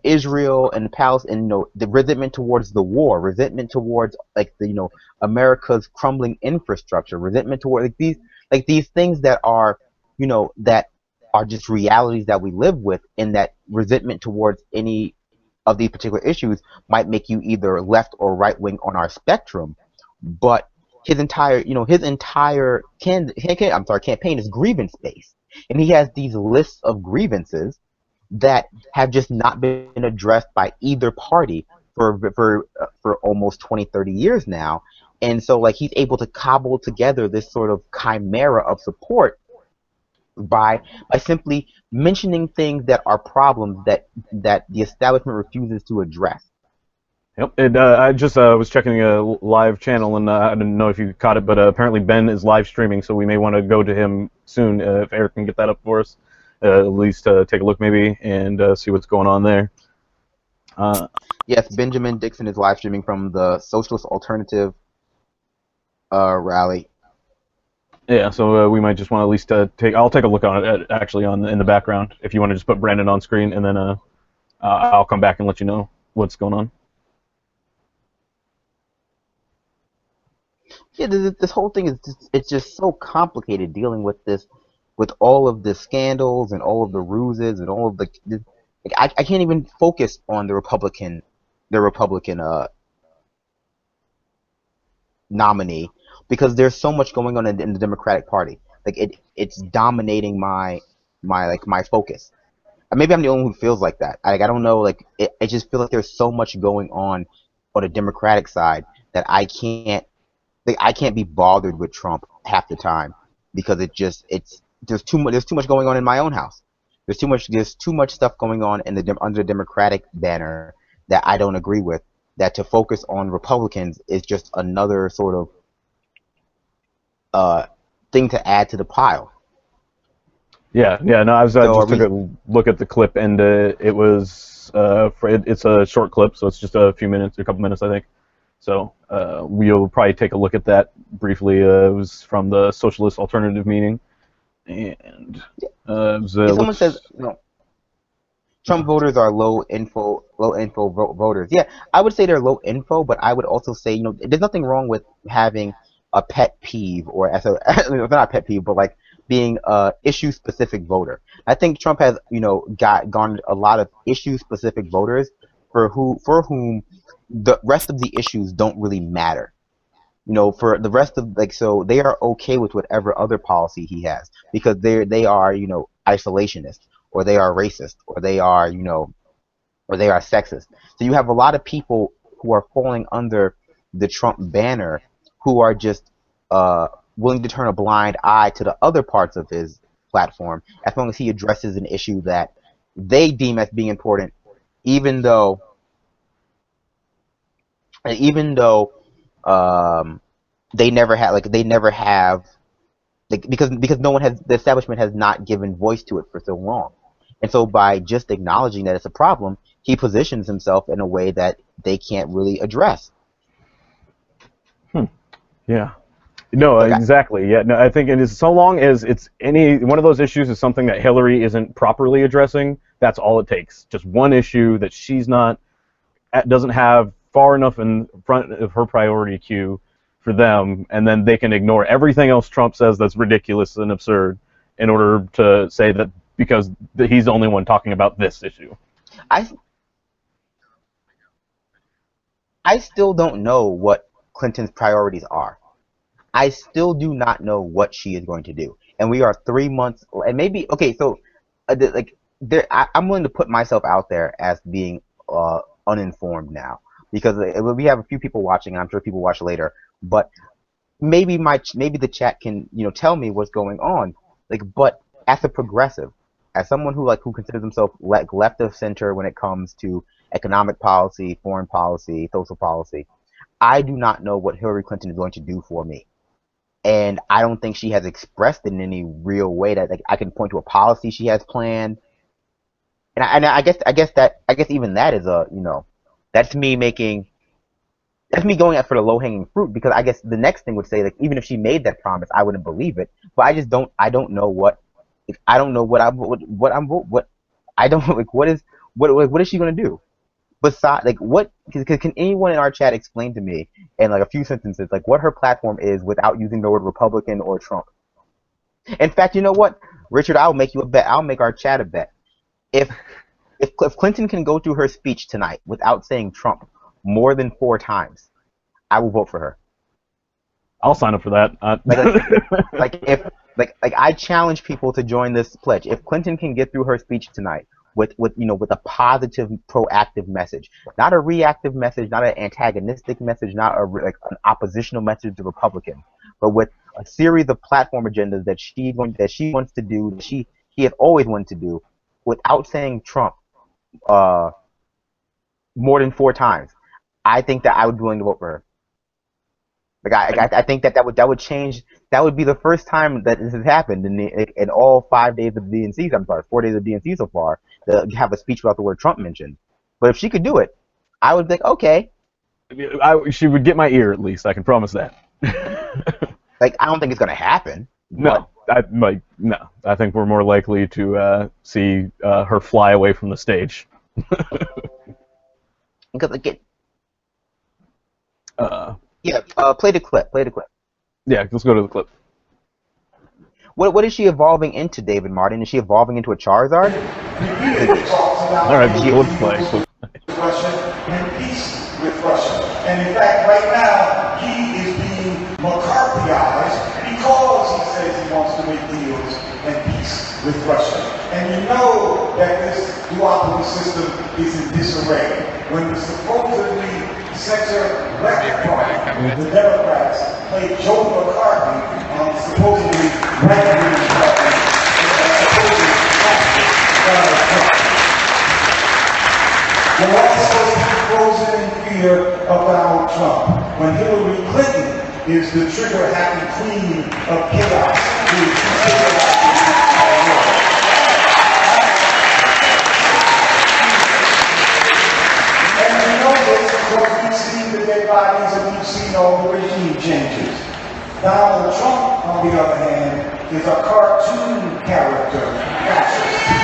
Israel and Palestine, the resentment towards the war, resentment towards America's crumbling infrastructure, resentment towards these things that are that are just realities that we live with, and that resentment towards any of these particular issues might make you either left or right wing on our spectrum. But his entire campaign is grievance based, and he has these lists of grievances that have just not been addressed by either party for almost 20-30 years now. And so like he's able to cobble together this sort of chimera of support by simply mentioning things that are problems that the establishment refuses to address. Yep. I just was checking a live channel, and I didn't know if you caught it, but apparently Ben is live streaming, so we may want to go to him soon if Eric can get that up for us. At least take a look maybe and see what's going on there. Yes, Benjamin Dixon is live streaming from the Socialist Alternative rally. Yeah, so we might just want to at least I'll take a look on it actually in the background if you want to just put Brandon on screen, and then I'll come back and let you know what's going on. Yeah, this whole thing is it's just so complicated dealing with this, with all of the scandals and all of the ruses and all of the I can't even focus on the Republican nominee because there's so much going on in the Democratic Party. Like it's dominating my focus. Maybe I'm the only one who feels like that. I don't know. Like I just feel like there's so much going on the Democratic side that I can't be bothered with Trump half the time because there's too much going on in my own house. There's too much stuff going on under the Democratic banner that I don't agree with. That to focus on Republicans is just another sort of thing to add to the pile. Yeah. No, I just took a look at the clip, and it was it's a short clip, so it's just a couple minutes, I think. So we'll probably take a look at that briefly. It was from the Socialist Alternative meeting, and someone says Trump voters are low info voters. Yeah, I would say they're low info, but I would also say there's nothing wrong with having a pet peeve or not a pet peeve, but like being a issue specific voter. I think Trump has garnered a lot of issue specific voters for whom the rest of the issues don't really matter. For the rest of so they are okay with whatever other policy he has because they are isolationist, or they are racist, or they are sexist. So you have a lot of people who are falling under the Trump banner who are just willing to turn a blind eye to the other parts of his platform as long as he addresses an issue that they deem as being important, even though they never have because the establishment has not given voice to it for so long. And so by just acknowledging that it's a problem, he positions himself in a way that they can't really address. Yeah. No, exactly. Yeah. No, I think it is, so long as it's any one of those issues is something that Hillary isn't properly addressing, that's all it takes. Just one issue that she's doesn't have far enough in front of her priority queue for them, and then they can ignore everything else Trump says that's ridiculous and absurd in order to say that because he's the only one talking about this issue. I still don't know what Clinton's priorities are. I still do not know what she is going to do, and we are 3 months, and maybe so I'm willing to put myself out there as being uninformed now because we have a few people watching, and I'm sure people watch later. But maybe the chat can tell me what's going on. But as a progressive, as someone who considers himself left of center when it comes to economic policy, foreign policy, social policy, I do not know what Hillary Clinton is going to do for me. And I don't think she has expressed it in any real way that I can point to a policy she has planned. And I guess even that is that's me going after the low-hanging fruit, because I guess the next thing would say even if she made that promise, I wouldn't believe it. But I don't know what is she going to do? Besides, can anyone in our chat explain to me in a few sentences what her platform is without using the word Republican or Trump? In fact, you know what, Richard, I'll make you a bet. I'll make our chat a bet. If Clinton can go through her speech tonight without saying Trump more than 4 times, I will vote for her. I'll sign up for that. I challenge people to join this pledge. If Clinton can get through her speech tonight with a positive, proactive message, not a reactive message, not an antagonistic message, not an oppositional message to Republicans, but with a series of platform agendas that she wants to do, that she had always wanted to do, without saying Trump more than 4 times, I think that I would be willing to vote for her. Like I think that would change. That would be the first time that this has happened in all 5 days of DNC. I'm sorry, 4 days of DNC so far, to have a speech without the word Trump mentioned. But if she could do it, I would think, okay. She would get my ear at least. I can promise that. Like, I don't think it's gonna happen. No, no. I think we're more likely to see her fly away from the stage. Because play the clip. Yeah, let's go to the clip. What is she evolving into, David Martin? Is she evolving into a Charizard? All right, let's play. Russia and peace with Russia. And in fact, right now, he is being McCarthyized because he says he wants to make deals and peace with Russia. And you know that this duopoly system is in disarray. When the supposedly center-left party, the Democrats, played Joe McCarthy on supposedly right-wing party, supposedly Donald Trump. We're all supposed to be frozen in fear of Donald Trump, when Hillary Clinton is the trigger-happy queen of chaos who is our world. And we know this because we've seen the dead bodies and we've seen all the regime changes. Donald Trump, on the other hand, is a cartoon character fascist.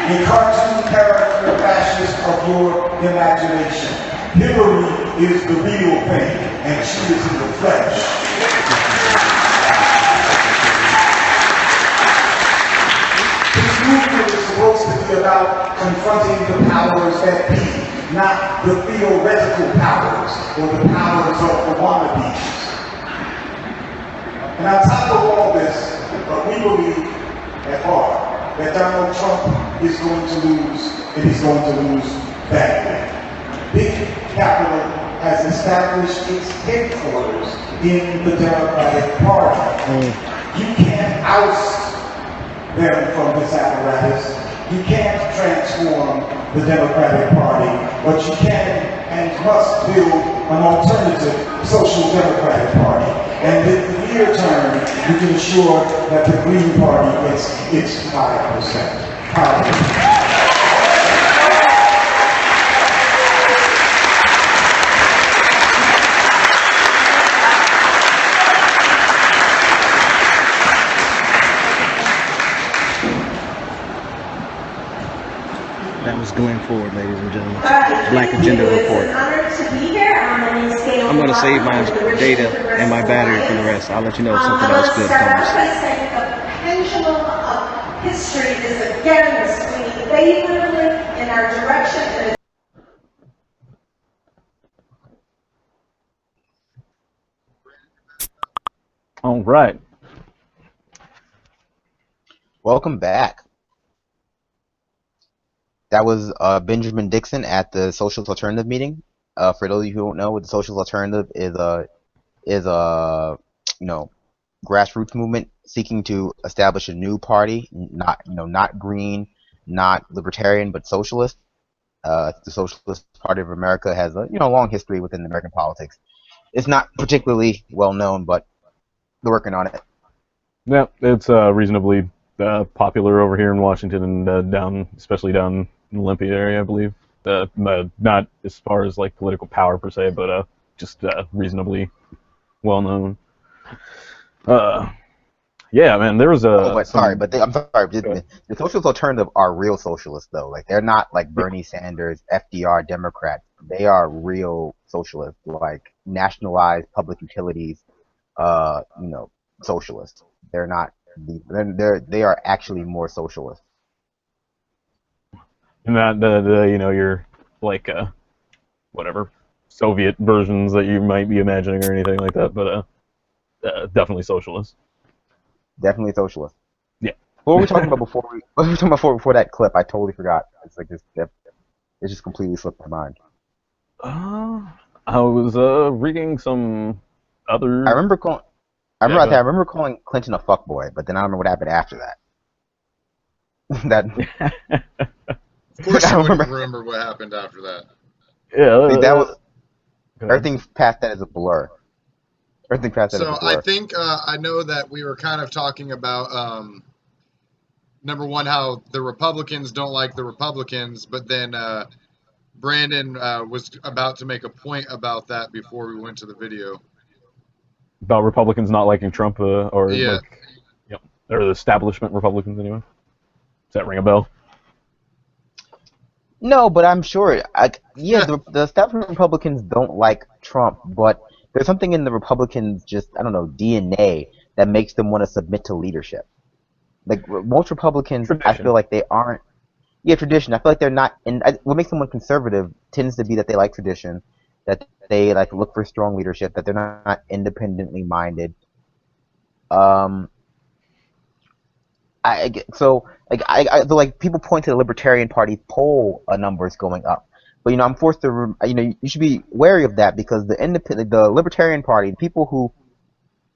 A cartoon character fascist of your imagination. Hillary is the real thing, and she is in the flesh. This movement is supposed to be about confronting the powers that be, not the theoretical powers or the powers of the wannabes. And on top of all this, we believe at heart that Donald Trump is going to lose, and he's going to lose badly. Big Capital has established its headquarters in the Democratic Party. You can't oust them from this apparatus. You can't transform the Democratic Party, but you can and must build an alternative social democratic party. And in the near term, you can ensure that the Green Party gets its 5% power. That was Glenn Ford, ladies and gentlemen. Black Agenda Report. I'm going to save my data and my battery for the rest. I'll let you know if something else good comes. The pendulum of history is again swinging favorably in our direction. All right. Welcome back. That was Benjamin Dixon at the Socialist Alternative meeting. For those of you who don't know, what the Socialist Alternative is a grassroots movement seeking to establish a new party, not green, not libertarian, but socialist. The Socialist Party of America has a long history within American politics. It's not particularly well known, but they're working on it. Yeah, it's reasonably popular over here in Washington and especially down in the Olympia area, I believe. Not as far as like political power per se, but just reasonably well known. Yeah, man, there was a. I'm sorry. The Socialist Alternative are real socialists, though. Like, they're not like Bernie Sanders, FDR, Democrats. They are real socialists, like nationalized public utilities, socialists. They're not. They are actually more socialist. And that your like whatever Soviet versions that you might be imagining or anything like that, but definitely socialist. Definitely socialist. Yeah. What were we talking about before? What were we talking about before that clip? I totally forgot. It's like this. It just completely slipped my mind. I was reading some other. I remember calling. I remember calling Clinton a fuckboy, but then I don't remember what happened after that. Of course, you wouldn't remember what happened after that. Yeah, that was everything past that is a blur. Everything past that is a blur. So I think I know that we were kind of talking about number one, how the Republicans don't like the Republicans, but then Brandon was about to make a point about that before we went to the video. About Republicans not liking Trump, or Yeah. like, yep, or the establishment Republicans anyway. Does that ring a bell? No, but I'm sure. The establishment Republicans don't like Trump, but there's something in the Republicans' just, I don't know, DNA that makes them want to submit to leadership. Like most Republicans, I feel like they aren't. Yeah, tradition. I feel like they're not. And what makes someone conservative tends to be that they like tradition, that they like look for strong leadership, that they're not independently minded. So people point to the Libertarian Party poll numbers going up, but I'm forced to you should be wary of that, because the Libertarian Party, the people who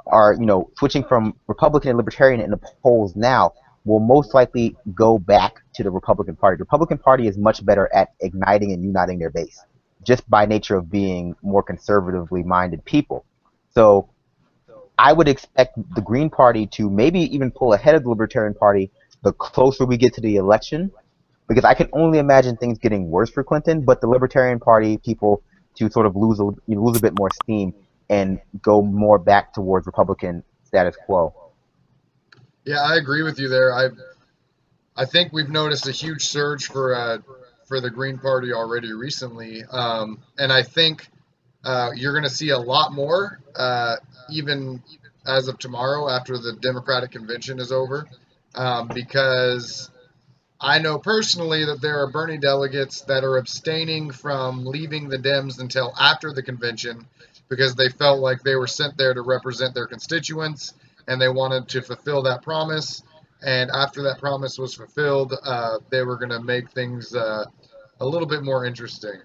are switching from Republican and Libertarian in the polls now, will most likely go back to the Republican Party. The Republican Party is much better at igniting and uniting their base, just by nature of being more conservatively minded people. So I would expect the Green Party to maybe even pull ahead of the Libertarian Party the closer we get to the election, because I can only imagine things getting worse for Clinton, but the Libertarian Party people to sort of lose a bit more steam and go more back towards Republican status quo. Yeah, I agree with you there. I think we've noticed a huge surge for the Green Party already recently, and I think you're going to see a lot more, even as of tomorrow after the Democratic convention is over, because I know personally that there are Bernie delegates that are abstaining from leaving the Dems until after the convention, because they felt like they were sent there to represent their constituents and they wanted to fulfill that promise. And after that promise was fulfilled, they were going to make things a little bit more interesting.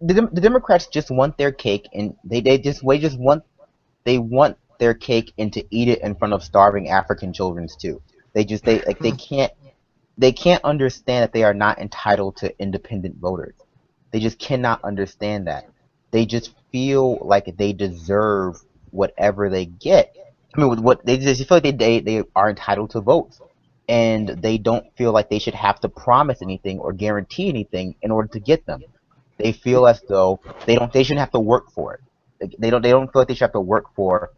The Democrats just want their cake, and they want their cake and to eat it in front of starving African children too. They can't understand that they are not entitled to independent voters. They just cannot understand that. They just feel like they deserve whatever they get. I mean, what they just feel like they are entitled to votes, and they don't feel like they should have to promise anything or guarantee anything in order to get them. They feel as though they shouldn't have to work for it. They don't feel like they should have to work for.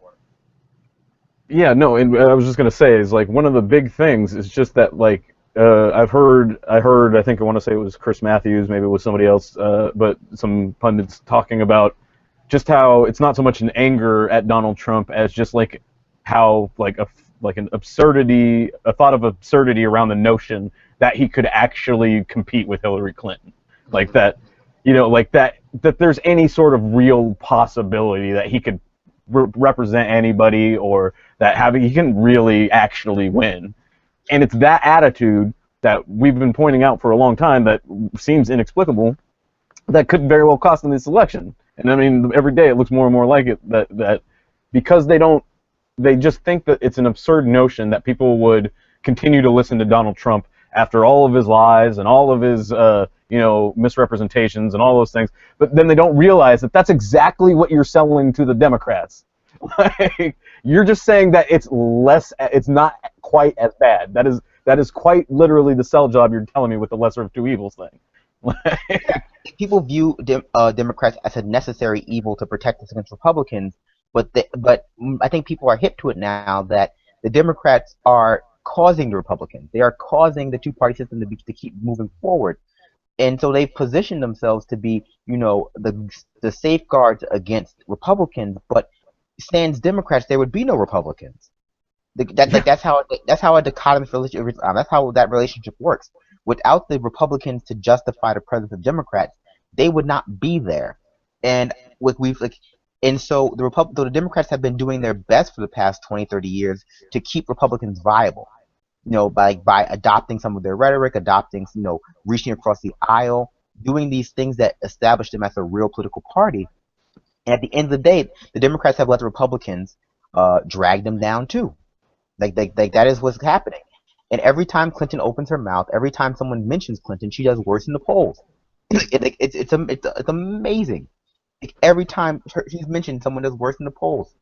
Yeah, no, and I was just gonna say is like one of the big things is just that like I heard I think I want to say it was Chris Matthews, maybe it was somebody else, but some pundits talking about just how it's not so much an anger at Donald Trump as just like how like an absurdity, a thought of absurdity around the notion that he could actually compete with Hillary Clinton, like that, like that there's any sort of real possibility that he could represent anybody, or that he can really actually win. And it's that attitude that we've been pointing out for a long time that seems inexplicable, that could very well cost them this election. And I mean, every day it looks more and more like it, that because they just think that it's an absurd notion that people would continue to listen to Donald Trump after all of his lies and all of his misrepresentations and all those things, but then they don't realize that that's exactly what you're selling to the Democrats. Like, you're just saying that it's not quite as bad. That is quite literally the sell job you're telling me with the lesser of two evils thing. People view Democrats as a necessary evil to protect us against Republicans, but I think people are hip to it now that the Democrats are causing the Republicans. They are causing the two-party system to keep moving forward. And so they've positioned themselves to be, the safeguards against Republicans, but sans Democrats, there would be no Republicans. That's how a dichotomous relationship. That's how that relationship works. Without the Republicans to justify the presence of Democrats, they would not be there. And so the Democrats have been doing their best for the past 20, 30 years to keep Republicans viable. By adopting some of their rhetoric, reaching across the aisle, doing these things that establish them as a real political party. And at the end of the day, the Democrats have let the Republicans drag them down too. Like that is what's happening. And every time Clinton opens her mouth, every time someone mentions Clinton, she does worse in the polls. It's amazing. Like every time she's mentioned, someone does worse in the polls.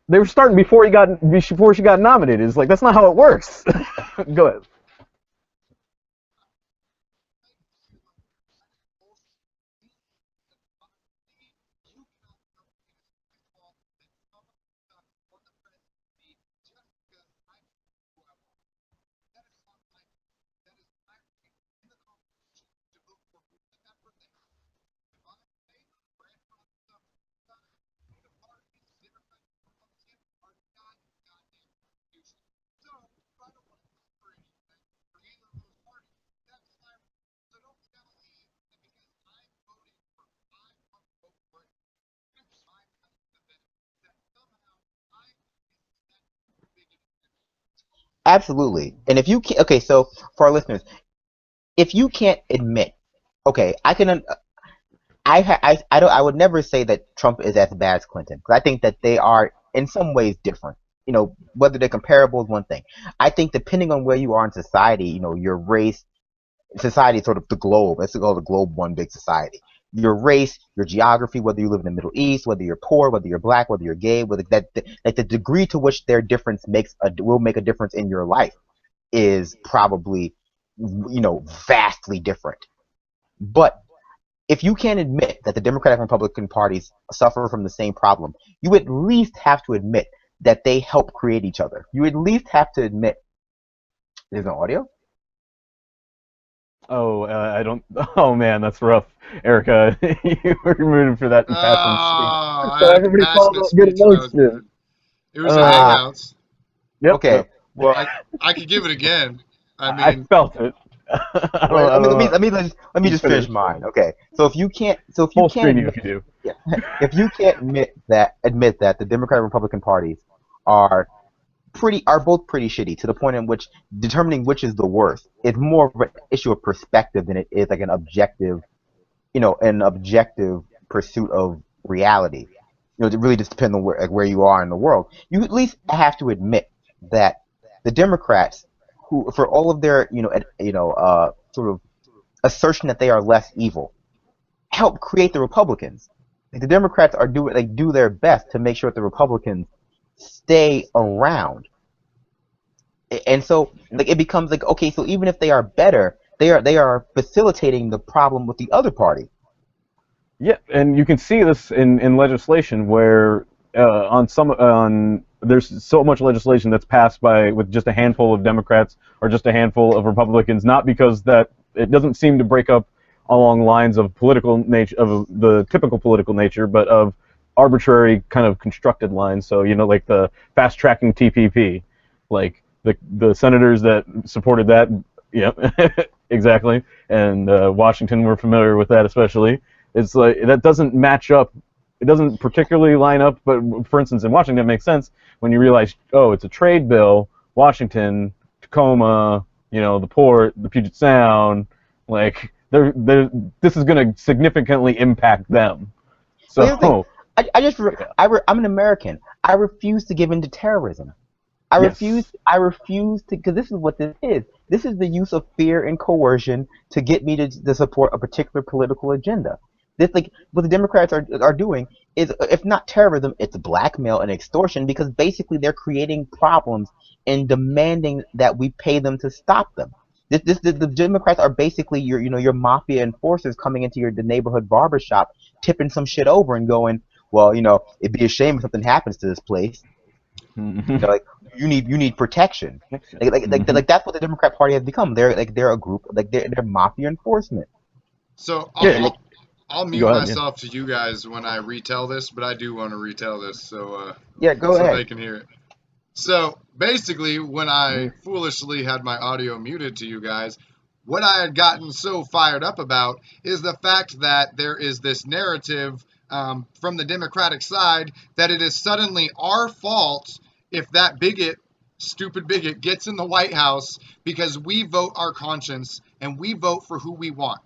They were starting before she got nominated. It's like, that's not how it works. Go ahead. Absolutely. And if you can't, okay, so for our listeners, if you can't admit, okay, I can, I would never say that Trump is as bad as Clinton, because I think that they are in some ways different. You know, whether they're comparable is one thing. I think depending on where you are in society, you know, your race, society is sort of the globe. Let's call the globe one big society. Your race, your geography, whether you live in the Middle East, whether you're poor, whether you're black, whether you're gay, whether like the degree to which their difference will make a difference in your life is probably, you know, vastly different. But if you can't admit that the Democratic and Republican parties suffer from the same problem, you at least have to admit that they help create each other. You at least have to admit. There's no audio? Oh, I don't. Oh man, that's rough, Erica. You were rooted for that passion speech. So everybody follow good notes. It was a Hangouts. Yep. Okay. Well, I could give it again. I felt it. Let me just finish mine. Okay. So if you can't, if you do. Yeah. If you can't admit that the Democratic and Republican parties are both pretty shitty, to the point in which determining which is the worst is more of an issue of perspective than it is like an objective pursuit of reality. You know, it really just depends on where you are in the world. You at least have to admit that the Democrats, who for all of their sort of assertion that they are less evil, help create the Republicans. Like, the Democrats do their best to make sure that the Republicans stay around. And so like it becomes like, okay, so even if they are better, they are facilitating the problem with the other party. Yeah, and you can see this in legislation where there's so much legislation that's passed with just a handful of Democrats or just a handful of Republicans, not because that it doesn't seem to break up along lines of political nature, of the typical political nature, but of arbitrary kind of constructed lines. So, you know, like the fast tracking TPP, like the senators that supported that, yeah, exactly, and Washington were familiar with that especially. It's like that doesn't match up. It doesn't particularly line up, but for instance, in Washington, it makes sense when you realize, oh, it's a trade bill, Washington, Tacoma, you know, the port, the Puget Sound, like this is going to significantly impact them. So. I'm an American. I refuse to give in to terrorism. I refuse to, because this is what this is. This is the use of fear and coercion to get me to support a particular political agenda. This, like, what the Democrats are doing is, if not terrorism, it's blackmail and extortion, because basically they're creating problems and demanding that we pay them to stop them. The Democrats are basically your mafia enforcers coming into the neighborhood barbershop, tipping some shit over and going, well, you know, it'd be a shame if something happens to this place. You know, like, you need protection. Like that's what the Democrat Party has become. They're a group, like they're mafia enforcement. So I'll mute Go ahead, yeah. myself to you guys when I retell this, but I do want to retell this so Yeah, go so ahead. they can hear it. So basically, when I foolishly had my audio muted to you guys, what I had gotten so fired up about is the fact that there is this narrative from the Democratic side that it is suddenly our fault if that stupid bigot, gets in the White House because we vote our conscience and we vote for who we want.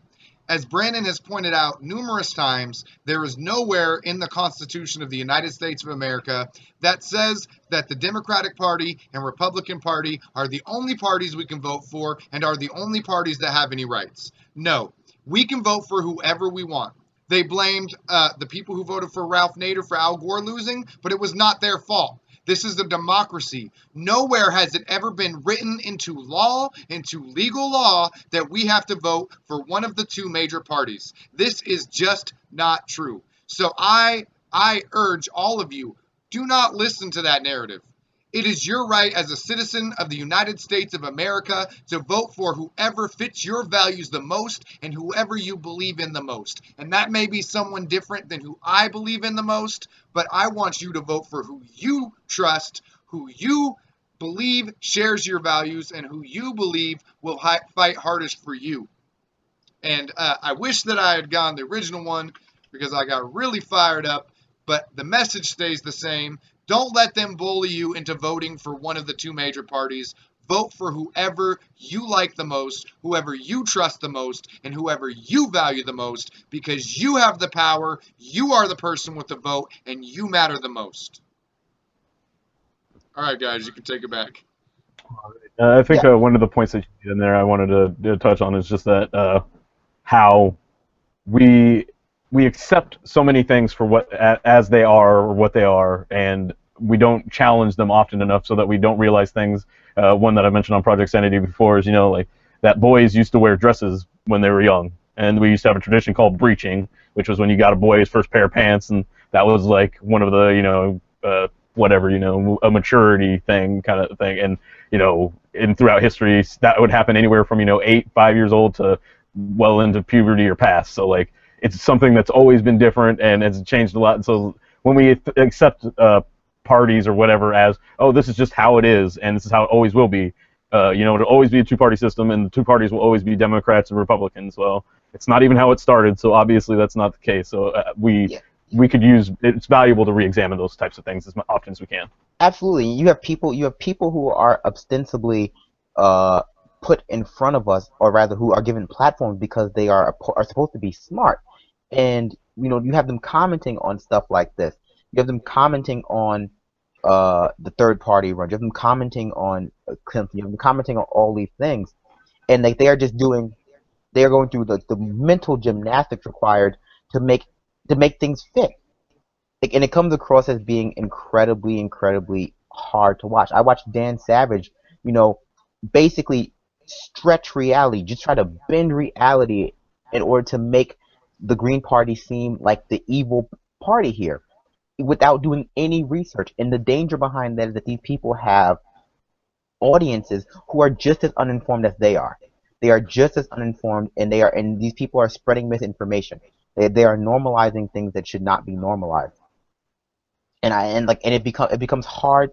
As Brandon has pointed out numerous times, there is nowhere in the Constitution of the United States of America that says that the Democratic Party and Republican Party are the only parties we can vote for and are the only parties that have any rights. No, we can vote for whoever we want. They blamed the people who voted for Ralph Nader for Al Gore losing, but it was not their fault. This is a democracy. Nowhere has it ever been written into law, into legal law, that we have to vote for one of the two major parties. This is just not true. So I urge all of you, do not listen to that narrative. It is your right as a citizen of the United States of America to vote for whoever fits your values the most and whoever you believe in the most. And that may be someone different than who I believe in the most, but I want you to vote for who you trust, who you believe shares your values, and who you believe will fight hardest for you. And I wish that I had gone the original one because I got really fired up, but the message stays the same. Don't let them bully you into voting for one of the two major parties. Vote for whoever you like the most, whoever you trust the most, and whoever you value the most, because you have the power, you are the person with the vote, and you matter the most. All right, guys, you can take it back. I think one of the points that you did in there I wanted to touch on is just that how we accept so many things for what as they are or what they are, and we don't challenge them often enough so that we don't realize things. One that I mentioned on Project Sanity before is, like that boys used to wear dresses when they were young, and we used to have a tradition called breeching, which was when you got a boy his first pair of pants, and that was like one of the a maturity thing kind of thing, and and throughout history that would happen anywhere from 5 years old to well into puberty or past. So like it's something that's always been different and it's changed a lot. And so when we accept parties or whatever as, oh, this is just how it is and this is how it always will be, it'll always be a two-party system and the two parties will always be Democrats and Republicans. Well, it's not even how it started, so obviously that's not the case. So we could it's valuable to re-examine those types of things as often as we can. Absolutely. You have people who are ostensibly put in front of us, or rather who are given platforms because they are supposed to be smart. And you have them commenting on stuff like this. You have them commenting on the third party run. You have them commenting on Clinton. You have them commenting on all these things, and like they are going through the mental gymnastics required to make things fit. And it comes across as being incredibly, incredibly hard to watch. I watched Dan Savage, basically stretch reality, just try to bend reality in order to make the Green Party seem like the evil party here without doing any research. And the danger behind that is that these people have audiences who are just as uninformed as they are. They are just as uninformed, and these people are spreading misinformation. They are normalizing things that should not be normalized. And it becomes hard.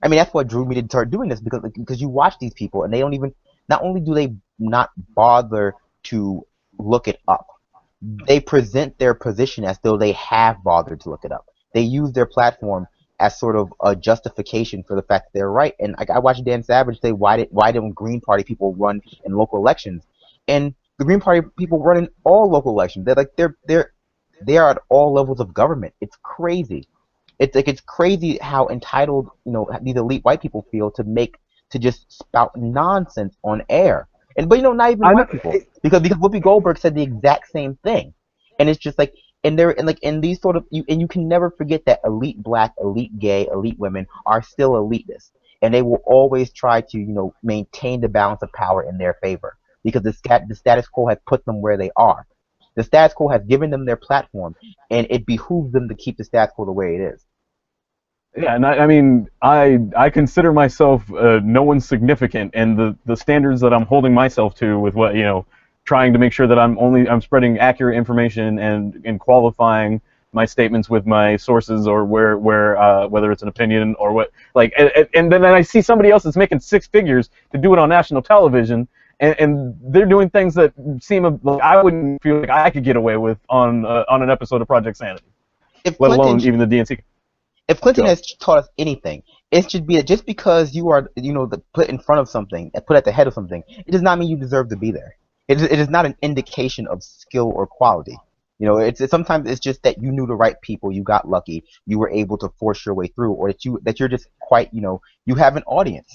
That's what drew me to start doing this, because you watch these people and they don't even, not only do they not bother to look it up, they present their position as though they have bothered to look it up. They use their platform as sort of a justification for the fact that they're right. And I watched Dan Savage say, why don't Green Party people run in local elections? And the Green Party people run in all local elections. They are at all levels of government. It's crazy. It's crazy how entitled these elite white people feel to just spout nonsense on air. But not even white people, because Whoopi Goldberg said the exact same thing, and it's just like, and these sort of you can never forget that elite black, elite gay, elite women are still elitists, and they will always try to maintain the balance of power in their favor, because the status quo has put them where they are. The status quo has given them their platform, and it behooves them to keep the status quo the way it is. Yeah, and I consider myself no one significant, and the standards that I'm holding myself to with what trying to make sure that I'm spreading accurate information and qualifying my statements with my sources, or whether it's an opinion or what, like, and then I see somebody else that's making 6 figures to do it on national television, and they're doing things that seem like I wouldn't feel like I could get away with on an episode of Project Sanity, let alone even the DNC. If Clinton has taught us anything, it should be that just because you are, put in front of something, put at the head of something, it does not mean you deserve to be there. It is not an indication of skill or quality. Sometimes it's just that you knew the right people, you got lucky, you were able to force your way through, or that you're just quite, you have an audience.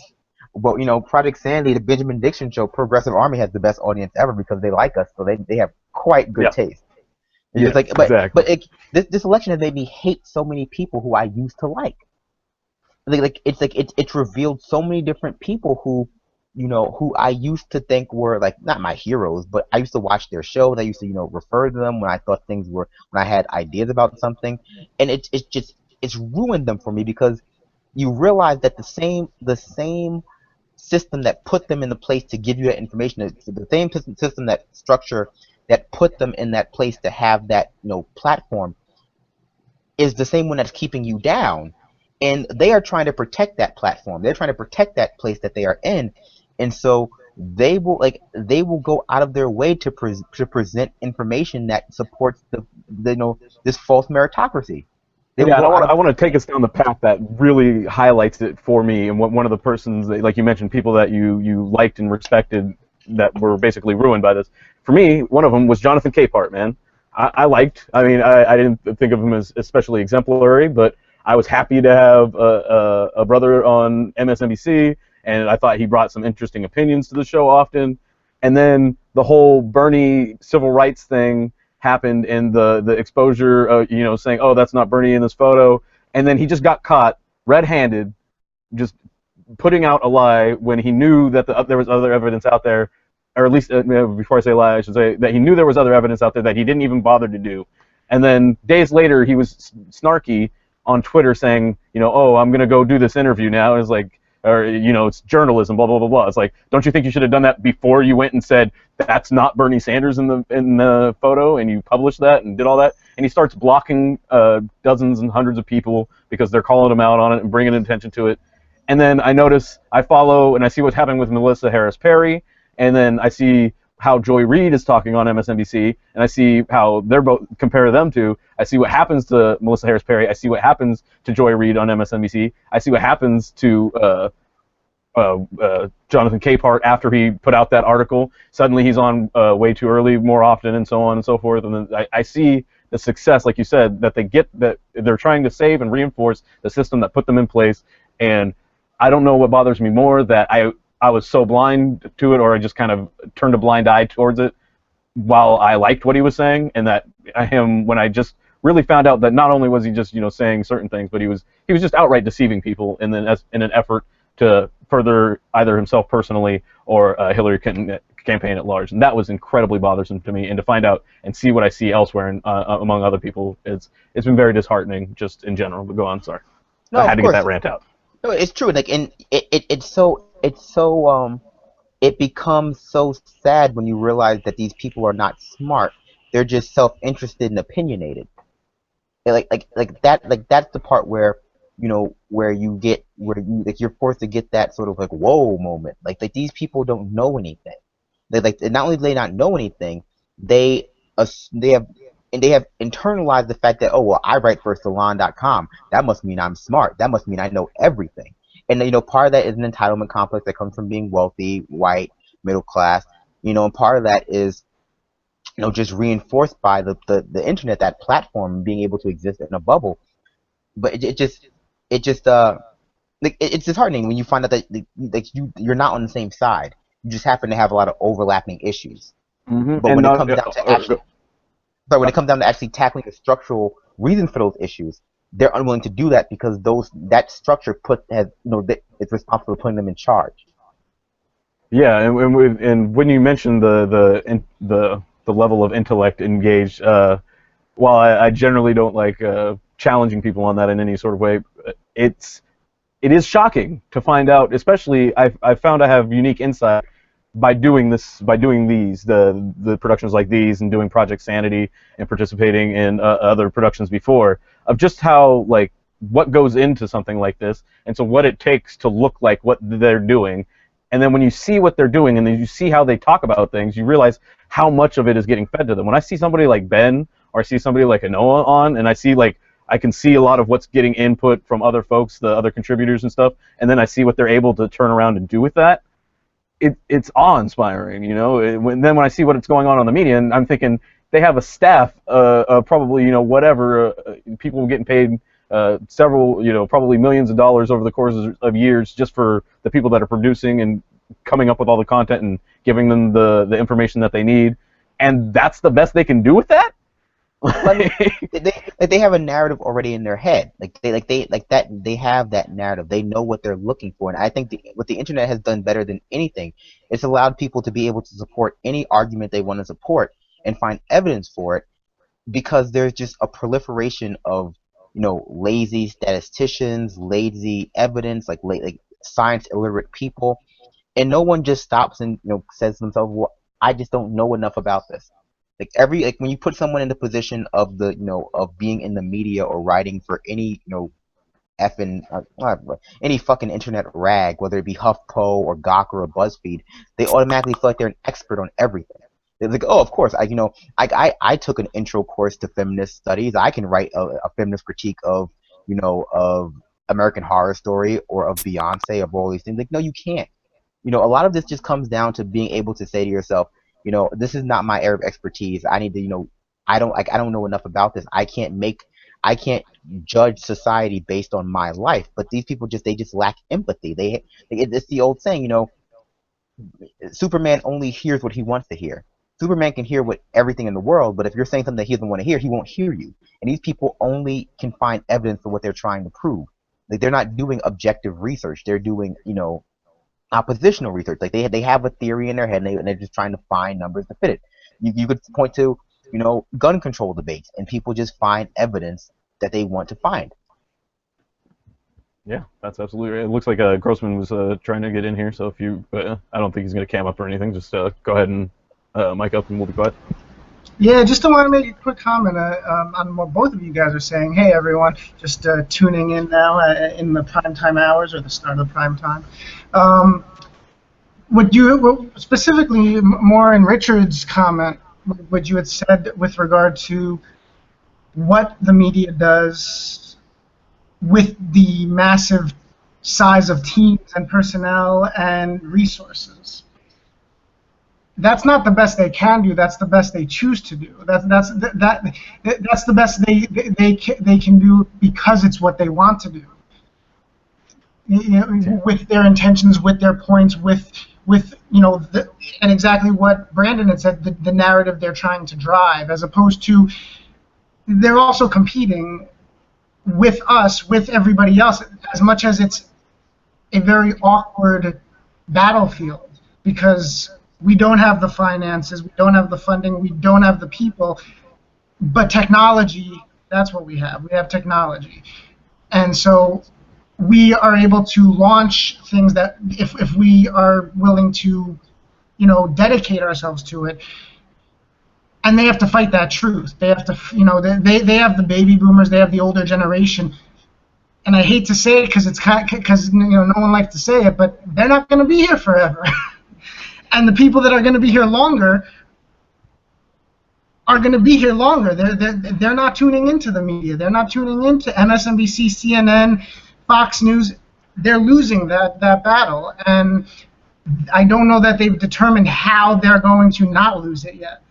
But Project Sanity, the Benjamin Dixon show, Progressive Army has the best audience ever because they like us, so they have quite good taste. Yeah, exactly. This election has made me hate so many people who I used to like. It's revealed so many different people who I used to think were not my heroes, but I used to watch their shows. I used to refer to them when I thought when I had ideas about something, and it's ruined them for me, because you realize that the same system that put them in the place to give you that information, the same system, that structure that put them in that place to have that platform, is the same one that's keeping you down, and they are trying to protect that platform. They're trying to protect that place that they are in, and so they will go out of their way to present information that supports this false meritocracy. I want to take us down the path that really highlights it for me, and one of the persons that, like you mentioned, people that you liked and respected that were basically ruined by this. For me, one of them was Jonathan Capehart, man. I didn't think of him as especially exemplary, but I was happy to have a brother on MSNBC, and I thought he brought some interesting opinions to the show often. And then the whole Bernie civil rights thing happened, in the exposure, saying, oh, that's not Bernie in this photo, and then he just got caught red-handed, just putting out a lie when he knew that there was other evidence out there, or at least before I say lie, I should say that he knew there was other evidence out there that he didn't even bother to do. And then days later, he was snarky on Twitter saying, oh, I'm gonna go do this interview now. It's like, or it's journalism, blah blah blah blah. It's like, don't you think you should have done that before you went and said that's not Bernie Sanders in the photo, and you published that and did all that? And he starts blocking dozens and hundreds of people because they're calling him out on it and bringing attention to it. And then I follow and I see what's happening with Melissa Harris Perry, and then I see how Joy Reid is talking on MSNBC, and I see how they're both, compare them to. I see what happens to Melissa Harris Perry. I see what happens to Joy Reid on MSNBC. I see what happens to Jonathan Capehart after he put out that article. Suddenly he's on way too early more often, and so on and so forth. And then I see the success, like you said, that they're trying to save and reinforce the system that put them in place. And I don't know what bothers me more, that I was so blind to it, or I just kind of turned a blind eye towards it while I liked what he was saying, and that when I just really found out that not only was he just saying certain things, but he was just outright deceiving people, and then in an effort to further either himself personally or Hillary Clinton campaign at large. And that was incredibly bothersome to me, and to find out and see what I see elsewhere and among other people, it's been very disheartening just in general. But go on, sorry. No, I had to get that rant out. No, it's true. And it becomes so sad when you realize that these people are not smart. They're just self-interested and opinionated. That's the part where you're forced to get that sort of whoa moment. Like these people don't know anything. Not only do they not know anything, they have internalized the fact that, oh well, I write for Salon.com. That must mean I'm smart. That must mean I know everything. And part of that is an entitlement complex that comes from being wealthy, white, middle class. And part of that is just reinforced by the internet, that platform, being able to exist in a bubble. But it's disheartening when you find out that you're not on the same side. You just happen to have a lot of overlapping issues. Mm-hmm. But when it comes down to actually tackling the structural reason for those issues, they're unwilling to do that because that structure it's responsible for putting them in charge. Yeah, and when you mentioned the level of intellect engaged, while I generally don't like challenging people on that in any sort of way, it is shocking to find out. Especially, I found I have unique insight by doing the productions like these and doing Project Sanity and participating in other productions before, of just how, like, what goes into something like this, and so what it takes to look like what they're doing. And then when you see what they're doing and then you see how they talk about things, you realize how much of it is getting fed to them. When I see somebody like Ben, or I see somebody like Anoa on, and I can see a lot of what's getting input from other folks, the other contributors and stuff, and then I see what they're able to turn around and do with that, it's awe-inspiring, you know. Then when I see what's going on the media, and I'm thinking they have a staff of probably, you know, whatever, people getting paid several, you know, probably millions of dollars over the course of years just for the people that are producing and coming up with all the content and giving them the information that they need, and that's the best they can do with that. They have a narrative already in their head. They have that narrative. They know what they're looking for, and I think what the internet has done better than anything, it's allowed people to be able to support any argument they want to support and find evidence for it, because there's just a proliferation of, you know, lazy statisticians, lazy evidence, like science illiterate people, and no one just stops and, you know, says to themselves, well, I just don't know enough about this. Like when you put someone in the position of of being in the media or writing for any, you know, any fucking internet rag, whether it be HuffPo or Gawker or BuzzFeed, they automatically feel like they're an expert on everything. They're like, oh, of course, I took an intro course to feminist studies. I can write a feminist critique of, you know, of American Horror Story or of Beyonce, of all these things. Like, no, you can't. You know, a lot of this just comes down to being able to say to yourself, you know, this is not my area of expertise. I need to, you know, I don't know enough about this. I can't judge society based on my life. But these people they just lack empathy. It's the old saying, you know, Superman only hears what he wants to hear. Superman can hear everything in the world, but if you're saying something that he doesn't want to hear, he won't hear you. And these people only can find evidence for what they're trying to prove. Like, they're not doing objective research. They're doing, you know, oppositional research. Like, they have a theory in their head, and they're just trying to find numbers to fit it. You could point to, you know, gun control debates, and people just find evidence that they want to find. Yeah, that's absolutely right. It looks like Grossman was trying to get in here, so if you, I don't think he's going to cam up or anything. Just go ahead and mic up, and we'll be quiet. Yeah, just want to make a quick comment on what both of you guys are saying. Hey, everyone, just tuning in now in the primetime hours or the start of the prime time. Specifically more in Richard's comment, what you had said with regard to what the media does with the massive size of teams and personnel and resources. That's not the best they can do. That's the best they choose to do. That's the best they can do because it's what they want to do. You know, with their intentions, with their points, with you know, and exactly what Brandon had said, the narrative they're trying to drive, as opposed to they're also competing with us, with everybody else, as much as it's a very awkward battlefield, because we don't have the finances, we don't have the funding, we don't have the people, but technology, that's what we have. We have technology. And so we are able to launch things that, if we are willing to, you know, dedicate ourselves to it, and they have to fight that truth. They have to, you know, they have the baby boomers, they have the older generation, and I hate to say it because you know, no one likes to say it, but they're not going to be here forever. And the people that are going to be here longer are going to be here longer. They're not tuning into the media. They're not tuning into MSNBC, CNN, Fox News. They're losing that battle, and I don't know that they've determined how they're going to not lose it yet,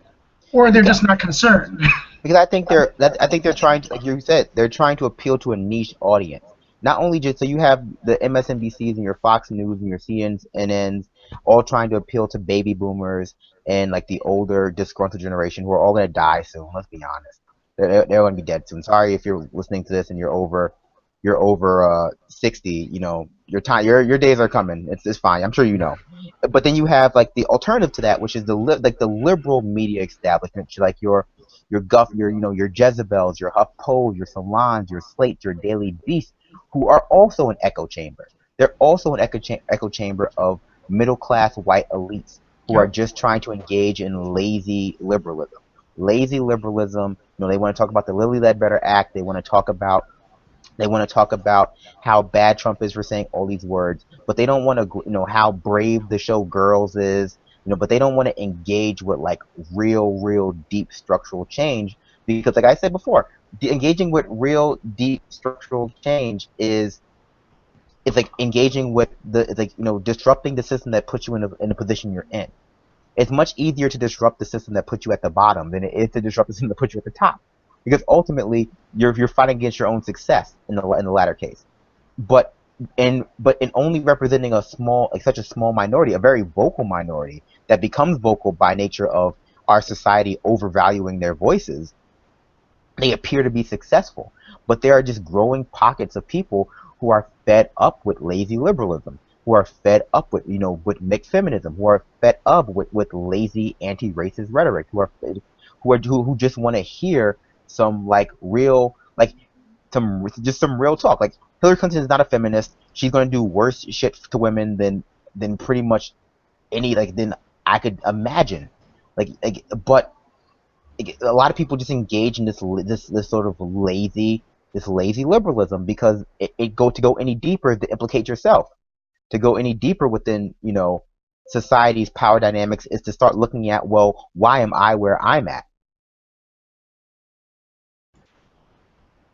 or they're just not concerned. Because I think they're trying to, like you said, they're trying to appeal to a niche audience. Not only just so you have the MSNBCs and your Fox News and your CNNs all trying to appeal to baby boomers and like the older disgruntled generation who are all going to die soon. Let's be honest, they're going to be dead soon. Sorry if you're listening to this and you're over 60. You know, your days are coming. It's fine. I'm sure you know. But then you have like the alternative to that, which is the liberal media establishment, like your Jezebels, your HuffPo, your Salons, your Slate, your Daily Beast, who are also an echo chamber. They're also an echo chamber of middle-class white elites who are just trying to engage in lazy liberalism. Lazy liberalism, they want to talk about the Lilly Ledbetter Act. They want to talk about how bad Trump is for saying all these words, but they don't want to, how brave the show Girls is, but they don't want to engage with like real deep structural change, because like I said before, engaging with real deep structural change it's like engaging with disrupting the system that puts you in the position you're in. It's much easier to disrupt the system that puts you at the bottom than it is to disrupt the system that puts you at the top, because ultimately you're fighting against your own success in the latter case. But in only representing such a small minority, a very vocal minority that becomes vocal by nature of our society overvaluing their voices, they appear to be successful. But there are just growing pockets of people who are fed up with lazy liberalism, who are fed up with with mixed feminism, who are fed up with lazy anti-racist rhetoric, who just want to hear some real talk. Like, Hillary Clinton is not a feminist. She's going to do worse shit to women than pretty much than I could imagine. But a lot of people just engage in this sort of lazy liberalism because to go any deeper to implicate yourself. To go any deeper within society's power dynamics is to start looking at, well, why am I where I'm at?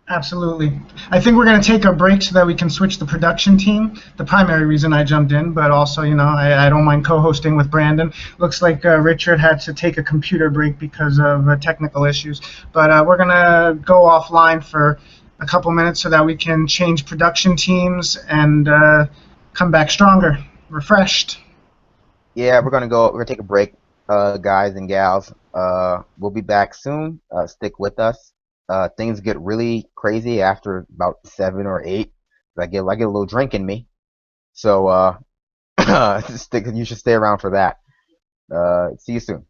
Absolutely. I think we're going to take a break so that we can switch the production team. The primary reason I jumped in, but also, I don't mind co-hosting with Brandon. Looks like Richard had to take a computer break because of technical issues. But we're going to go offline for a couple minutes so that we can change production teams and come back stronger, refreshed. Yeah, we're gonna take a break, guys and gals. We'll be back soon. Stick with us. Things get really crazy after about 7 or 8. I get a little drink in me, so you should stay around for that. See you soon.